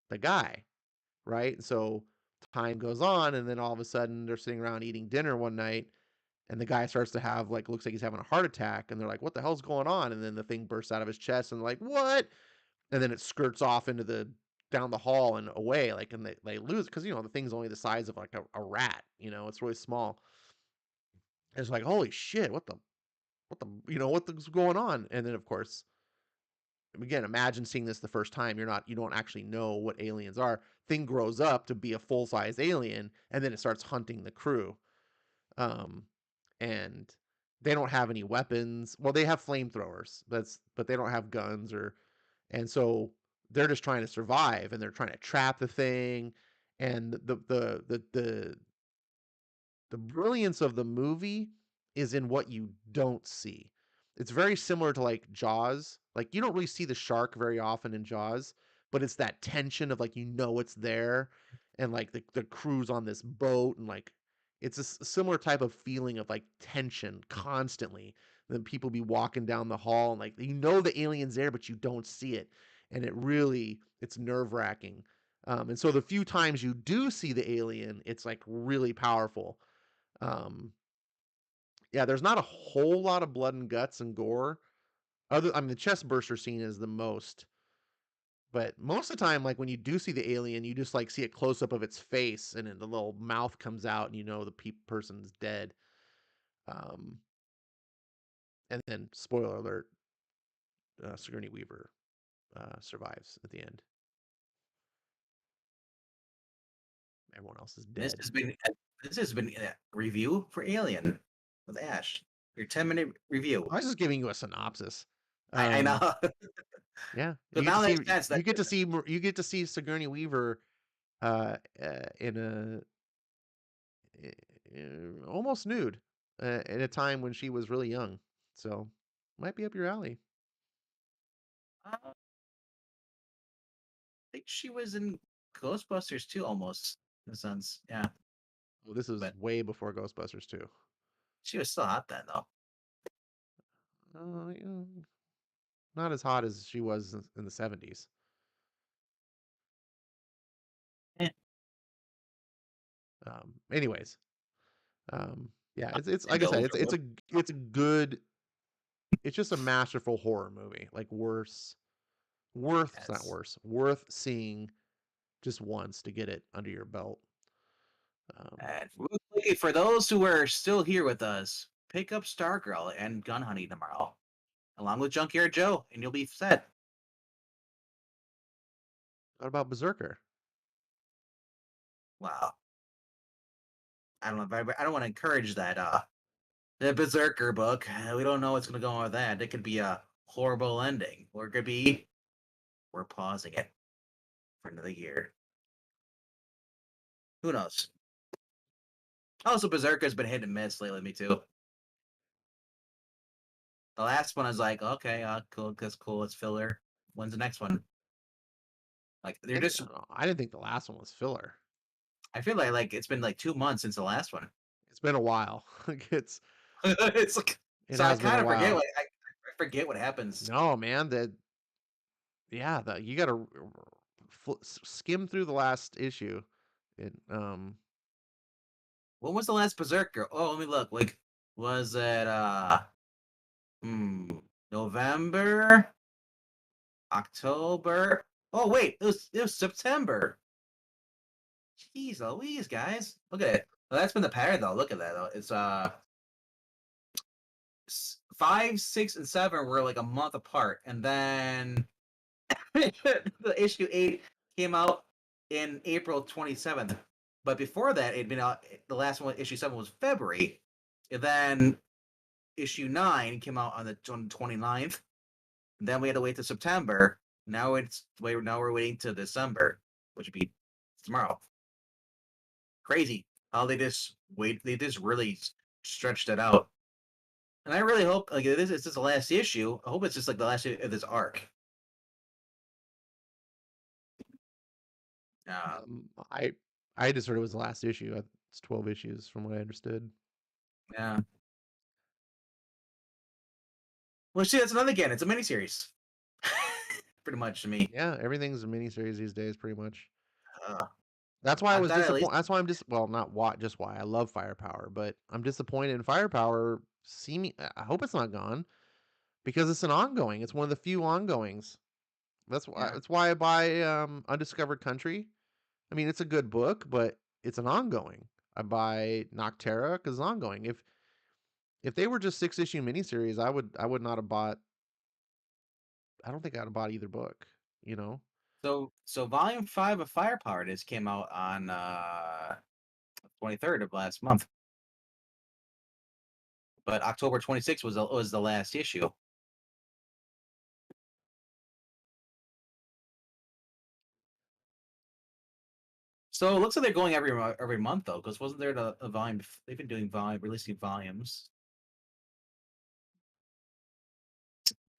[SPEAKER 1] the guy, right? So time goes on, and then all of a sudden they're sitting around eating dinner one night, and the guy starts to have like looks like he's having a heart attack, and they're like, "What the hell's going on?" And then the thing bursts out of his chest, and they're like, "What?" And then it skirts off into the down the hall and away, like, and they lose because the thing's only the size of like a rat, it's really small. It's like, holy shit, what's going on? And then of course, again, imagine seeing this the first time. You don't actually know what aliens are. Thing grows up to be a full size alien, and then it starts hunting the crew. Um, and they don't have any weapons. Well, they have flamethrowers. But they don't have guns and so they're just trying to survive, and they're trying to trap the thing. And the brilliance of the movie is in what you don't see. It's very similar to like Jaws. Like you don't really see the shark very often in Jaws, but it's that tension of like it's there, and like the crew's on this boat, and like it's a similar type of feeling of like tension constantly. Then people be walking down the hall, and like the alien's there, but you don't see it, and it's nerve wracking. And so the few times you do see the alien, it's like really powerful. um, yeah, there's not a whole lot of blood and guts and gore. The chest burster scene is the most, but most of the time, like when you do see the alien, you just like see a close up of its face, and then the little mouth comes out, and the person's dead. Um, and then spoiler alert, Sigourney Weaver survives at the end. Everyone else is
[SPEAKER 2] This
[SPEAKER 1] dead.
[SPEAKER 2] has been this has been a review for Alien with Ash. Your 10-minute review.
[SPEAKER 1] I was just giving you a synopsis.
[SPEAKER 2] I know.
[SPEAKER 1] Yeah,
[SPEAKER 2] So now that makes sense. That
[SPEAKER 1] you get to see Sigourney Weaver in almost nude at a time when she was really young. So might be up your alley.
[SPEAKER 2] I think she was in Ghostbusters too, almost in a sense. Yeah,
[SPEAKER 1] Well, this is
[SPEAKER 2] but
[SPEAKER 1] way before Ghostbusters too.
[SPEAKER 2] she was still hot then, though.
[SPEAKER 1] Yeah, not as hot as she was in the 70s.
[SPEAKER 2] Eh,
[SPEAKER 1] Anyways, yeah, it's like I
[SPEAKER 2] Nintendo
[SPEAKER 1] said,
[SPEAKER 2] overload.
[SPEAKER 1] it's a good, it's just a masterful horror movie. Like not
[SPEAKER 2] Yes.
[SPEAKER 1] worth seeing just once to get it under your belt. Um,
[SPEAKER 2] And real quickly, for those who are still here with us, pick up Stargirl and Gun Honey tomorrow, along with Junkyard Joe, and you'll be set.
[SPEAKER 1] what about Berserker?
[SPEAKER 2] Wow. I don't know. I don't want to encourage that. The Berserker book. We don't know what's going to go on with that. It could be a horrible ending, or it could be we're pausing it for another year. Who knows? Also, Berserker's been hit and miss lately. Me too. The last one I was like, okay, cool, that's cool. It's filler. When's the next one? Like they're just.
[SPEAKER 1] I didn't think the last one was filler.
[SPEAKER 2] I feel like it's been like 2 months since the last one.
[SPEAKER 1] It's been a while. Like
[SPEAKER 2] It's like
[SPEAKER 1] it
[SPEAKER 2] so I
[SPEAKER 1] has been
[SPEAKER 2] kind
[SPEAKER 1] a
[SPEAKER 2] of forget
[SPEAKER 1] while.
[SPEAKER 2] what I forget what happens.
[SPEAKER 1] No, man, you got to skim through the last issue. It
[SPEAKER 2] When was the last Berserker? Oh, let me look. Like, was it hmm, November, October? Oh wait, it was September. Jeez Louise, guys, look at it. Well, that's been the pattern though. Look at that though. It's 5, 6, and 7 were like a month apart, and then the issue 8 came out in April 27th. But before that, it'd been out. The last one, issue 7, was February, and then issue 9 came out on the 29th. And then we had to wait to September. Now we're waiting to December, which would be tomorrow. Crazy how they just wait. They just really stretched it out. And I really hope like this is just the last issue. I hope it's just like the last issue of this arc. Uh,
[SPEAKER 1] um, I I just heard it was the last issue. It's 12 issues from what I understood.
[SPEAKER 2] yeah. Well, see, that's another again. It's a miniseries, pretty much to me.
[SPEAKER 1] Yeah, everything's a miniseries these days, pretty much.
[SPEAKER 2] Uh,
[SPEAKER 1] That's why I
[SPEAKER 2] I
[SPEAKER 1] was
[SPEAKER 2] thought at least
[SPEAKER 1] disappointed. That's why I'm just well, not why, just why I love Firepower, but I'm disappointed in Firepower. Seeming, I hope it's not gone because it's an ongoing. It's one of the few ongoings. That's why.
[SPEAKER 2] yeah.
[SPEAKER 1] That's why I buy Undiscovered Country. I mean, it's a good book, but it's an ongoing. I buy Noctera because it's ongoing. If they were just 6 issue miniseries, I would not have bought. I don't think I'd have bought either book. You know.
[SPEAKER 2] So volume 5 of Firepower just came out on 23rd of last month, but October 26th was the last issue. So it looks like they're going every month though, because wasn't there a volume? They've been doing releasing volumes.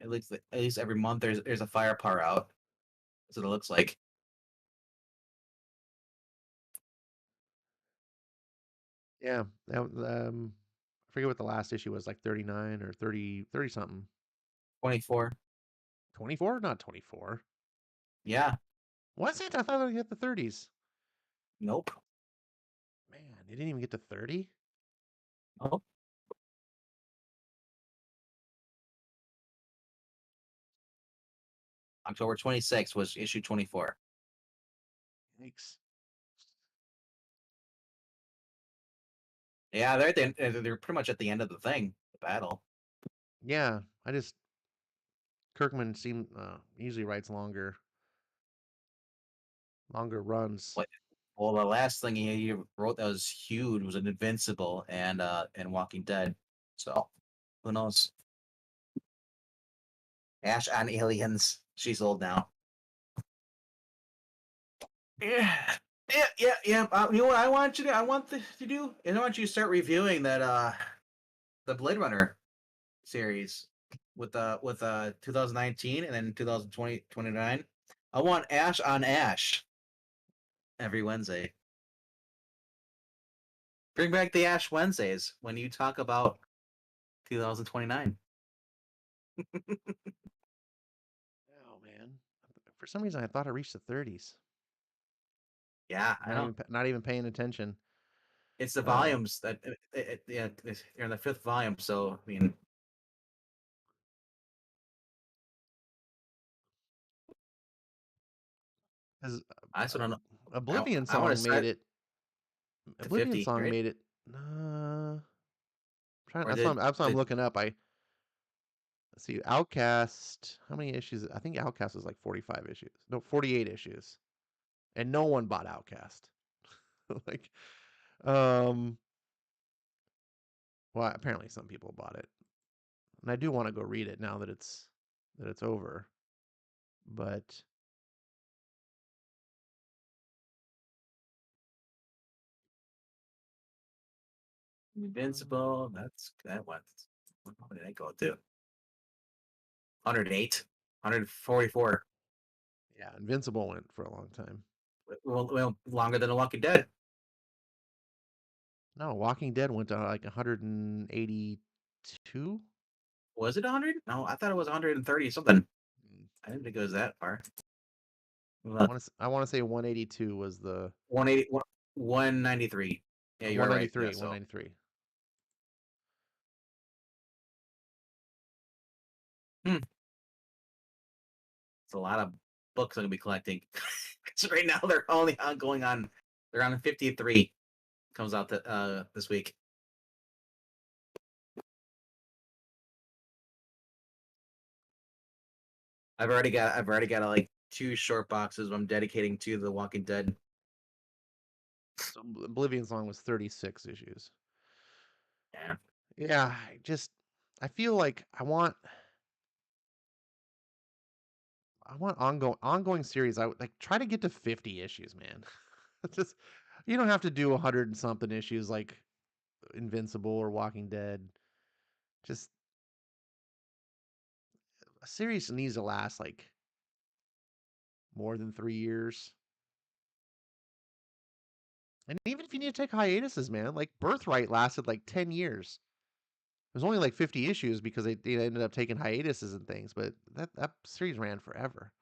[SPEAKER 2] At least every month there's a Firepower out. That's what it looks like.
[SPEAKER 1] Yeah. I forget what the last issue was, like 39 or 30 something.
[SPEAKER 2] 24.
[SPEAKER 1] 24? Not 24.
[SPEAKER 2] Yeah.
[SPEAKER 1] Was it? I thought it hit the 30s.
[SPEAKER 2] Nope.
[SPEAKER 1] Man, it didn't even get to 30?
[SPEAKER 2] Nope. October 26th was issue 24.
[SPEAKER 1] Yikes.
[SPEAKER 2] Yeah, they're pretty much at the end of the thing, the battle.
[SPEAKER 1] Yeah, Kirkman seemed usually writes longer runs.
[SPEAKER 2] What? Well, the last thing he wrote that was huge was an Invincible and Walking Dead. So who knows? Ash on Aliens. She's old now. Yeah. Yeah. You know what I want you to? I want to do. And I want you to start reviewing the Blade Runner series with 2019 and then 2020 29. I want Ash on Ash every Wednesday. Bring back the Ash Wednesdays when you talk about 2029.
[SPEAKER 1] Oh man. For some reason I thought it reached the 30s.
[SPEAKER 2] Yeah, I know.
[SPEAKER 1] Not even paying attention.
[SPEAKER 2] It's the
[SPEAKER 1] Uh
[SPEAKER 2] volumes that yeah, you're in the 5th volume, so I mean,
[SPEAKER 1] 'cause
[SPEAKER 2] I still don't know.
[SPEAKER 1] Oblivion
[SPEAKER 2] I want to
[SPEAKER 1] Song made
[SPEAKER 2] start
[SPEAKER 1] it.
[SPEAKER 2] to
[SPEAKER 1] Oblivion
[SPEAKER 2] 50,
[SPEAKER 1] Song
[SPEAKER 2] right?
[SPEAKER 1] made it. Trying,
[SPEAKER 2] Or did
[SPEAKER 1] that's what I'm
[SPEAKER 2] did
[SPEAKER 1] looking up. Let's see, Outcast. How many issues? I think Outcast was like 45 issues. No, 48 issues. And no one bought Outcast. Like, um, well, apparently some people bought it, and I do want to go read it now that it's over. But
[SPEAKER 2] Invincible? That one. What did I go to? 108, 144.
[SPEAKER 1] yeah, Invincible went for a long time.
[SPEAKER 2] Well, longer than The Walking Dead.
[SPEAKER 1] No, Walking Dead went to like 182.
[SPEAKER 2] Was it 100? No, I thought it was 130 something. I didn't think it was that far.
[SPEAKER 1] I want to say 182 was the
[SPEAKER 2] 180, 193. Yeah, you are right. Yeah,
[SPEAKER 1] 193,
[SPEAKER 2] so
[SPEAKER 1] 193.
[SPEAKER 2] hmm, it's a lot of books I'm gonna be collecting. Because right now they're only on going on. They're on 53. Comes out this week. I've already got like 2 short boxes I'm dedicating to The Walking Dead.
[SPEAKER 1] So Oblivion Song was 36 issues.
[SPEAKER 2] Yeah.
[SPEAKER 1] Yeah, I feel like I want ongoing series. I would like try to get to 50 issues, man. Just you don't have to do 100 and something issues like Invincible or Walking Dead. Just a series needs to last like more than 3 years. And even if you need to take hiatuses, man, like Birthright lasted like 10 years. There's only like 50 issues because they ended up taking hiatuses and things, but that series ran forever.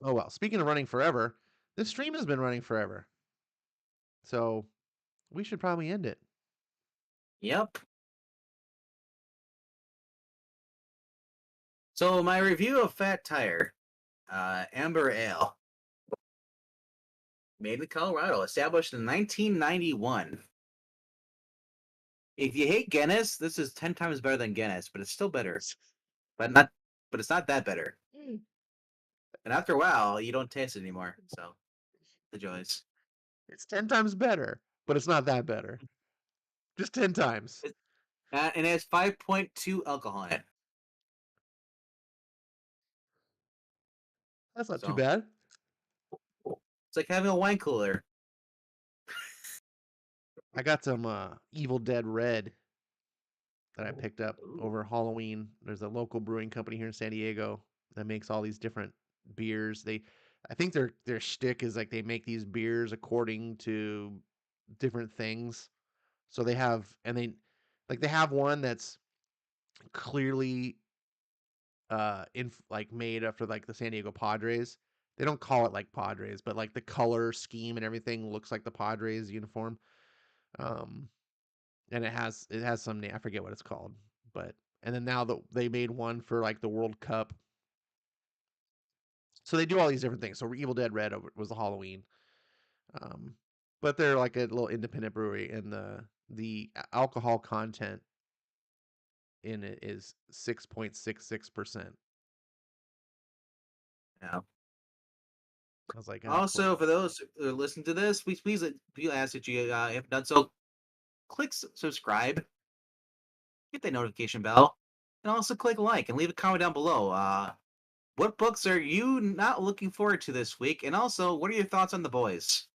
[SPEAKER 1] Oh well, speaking of running forever, this stream has been running forever. So we should probably end it.
[SPEAKER 2] Yep. So my review of Fat Tire, Amber Ale, made in Colorado, established in 1991. If you hate Guinness, this is 10 times better than Guinness, but it's still better. But not, but it's not that better. And after a while, you don't taste it anymore. So the joys.
[SPEAKER 1] It's 10 times better, but it's not that better. Just 10 times.
[SPEAKER 2] And it has 5.2 alcohol in it.
[SPEAKER 1] That's not too
[SPEAKER 2] So
[SPEAKER 1] bad.
[SPEAKER 2] it's like having a wine cooler.
[SPEAKER 1] I got some Evil Dead Red that I picked up
[SPEAKER 2] Ooh.
[SPEAKER 1] over Halloween. There's a local brewing company here in San Diego that makes all these different beers. I think their shtick is like they make these beers according to different things. So they have, and they have one that's clearly in like made after like the San Diego Padres. They don't call it like Padres, but like the color scheme and everything looks like the Padres uniform. Um, and it has some name, I forget what it's called, but and then now that they made one for like the World Cup, so they do all these different things. So Evil Dead Red was the Halloween, um, but they're like a little independent brewery, and the alcohol content in it is 6.66%.
[SPEAKER 2] Yeah.
[SPEAKER 1] I was like, ah,
[SPEAKER 2] Also,
[SPEAKER 1] cool.
[SPEAKER 2] for those who listen to this, please we ask that you, if done so, click subscribe, hit that notification bell, and also click like and leave a comment down below. What books are you not looking forward to this week? And also, what are your thoughts on The Boys?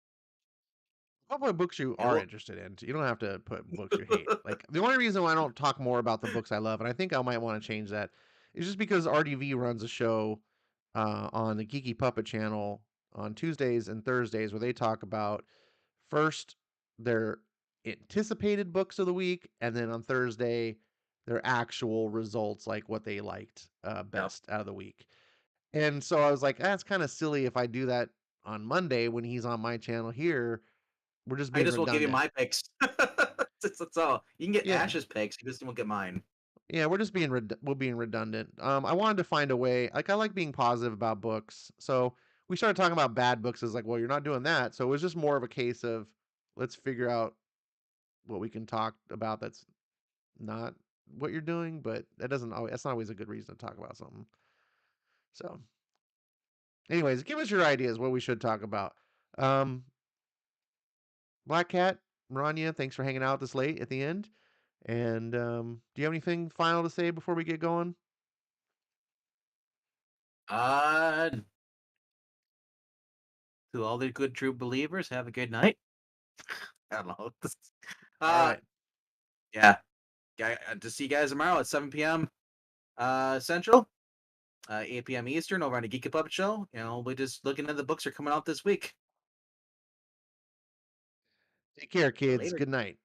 [SPEAKER 1] What about books you
[SPEAKER 2] And
[SPEAKER 1] are
[SPEAKER 2] we'll,
[SPEAKER 1] interested in? You don't have to put books you hate. Like the only reason why I don't talk more about the books I love, and I think I might want to change that, is just because RDV runs a show on the Geeky Puppet channel on Tuesdays and Thursdays where they talk about first their anticipated books of the week, and then on Thursday their actual results, like what they liked
[SPEAKER 2] yep.
[SPEAKER 1] best out of the week. And so I was like, that's kind of silly if I do that on Monday when he's on my channel here. We're just
[SPEAKER 2] I
[SPEAKER 1] being
[SPEAKER 2] just will give you
[SPEAKER 1] redundant.
[SPEAKER 2] my picks. That's all. You can get
[SPEAKER 1] Yeah.
[SPEAKER 2] Ash's picks. You just won't get mine.
[SPEAKER 1] Yeah, we're being redundant. I wanted to find a way. Like I like being positive about books. So we started talking about bad books as like, well, you're not doing that. So it was just more of a case of let's figure out what we can talk about that's not what you're doing, but that's not always a good reason to talk about something. So anyways, give us your ideas what we should talk about. Um Black Cat, Rania, thanks for hanging out this late at the end. And do you have anything final to say before we get going?
[SPEAKER 2] Uh, to all the good true believers, have a good night. I don't know.
[SPEAKER 1] All
[SPEAKER 2] Uh,
[SPEAKER 1] right.
[SPEAKER 2] yeah. To see you guys tomorrow at 7 p.m. Central, 8 p.m. Eastern over on the Geeky Puppet Show. You know, we're just looking at the books that are coming out this week.
[SPEAKER 1] Take care, kids.
[SPEAKER 2] Later.
[SPEAKER 1] Good night.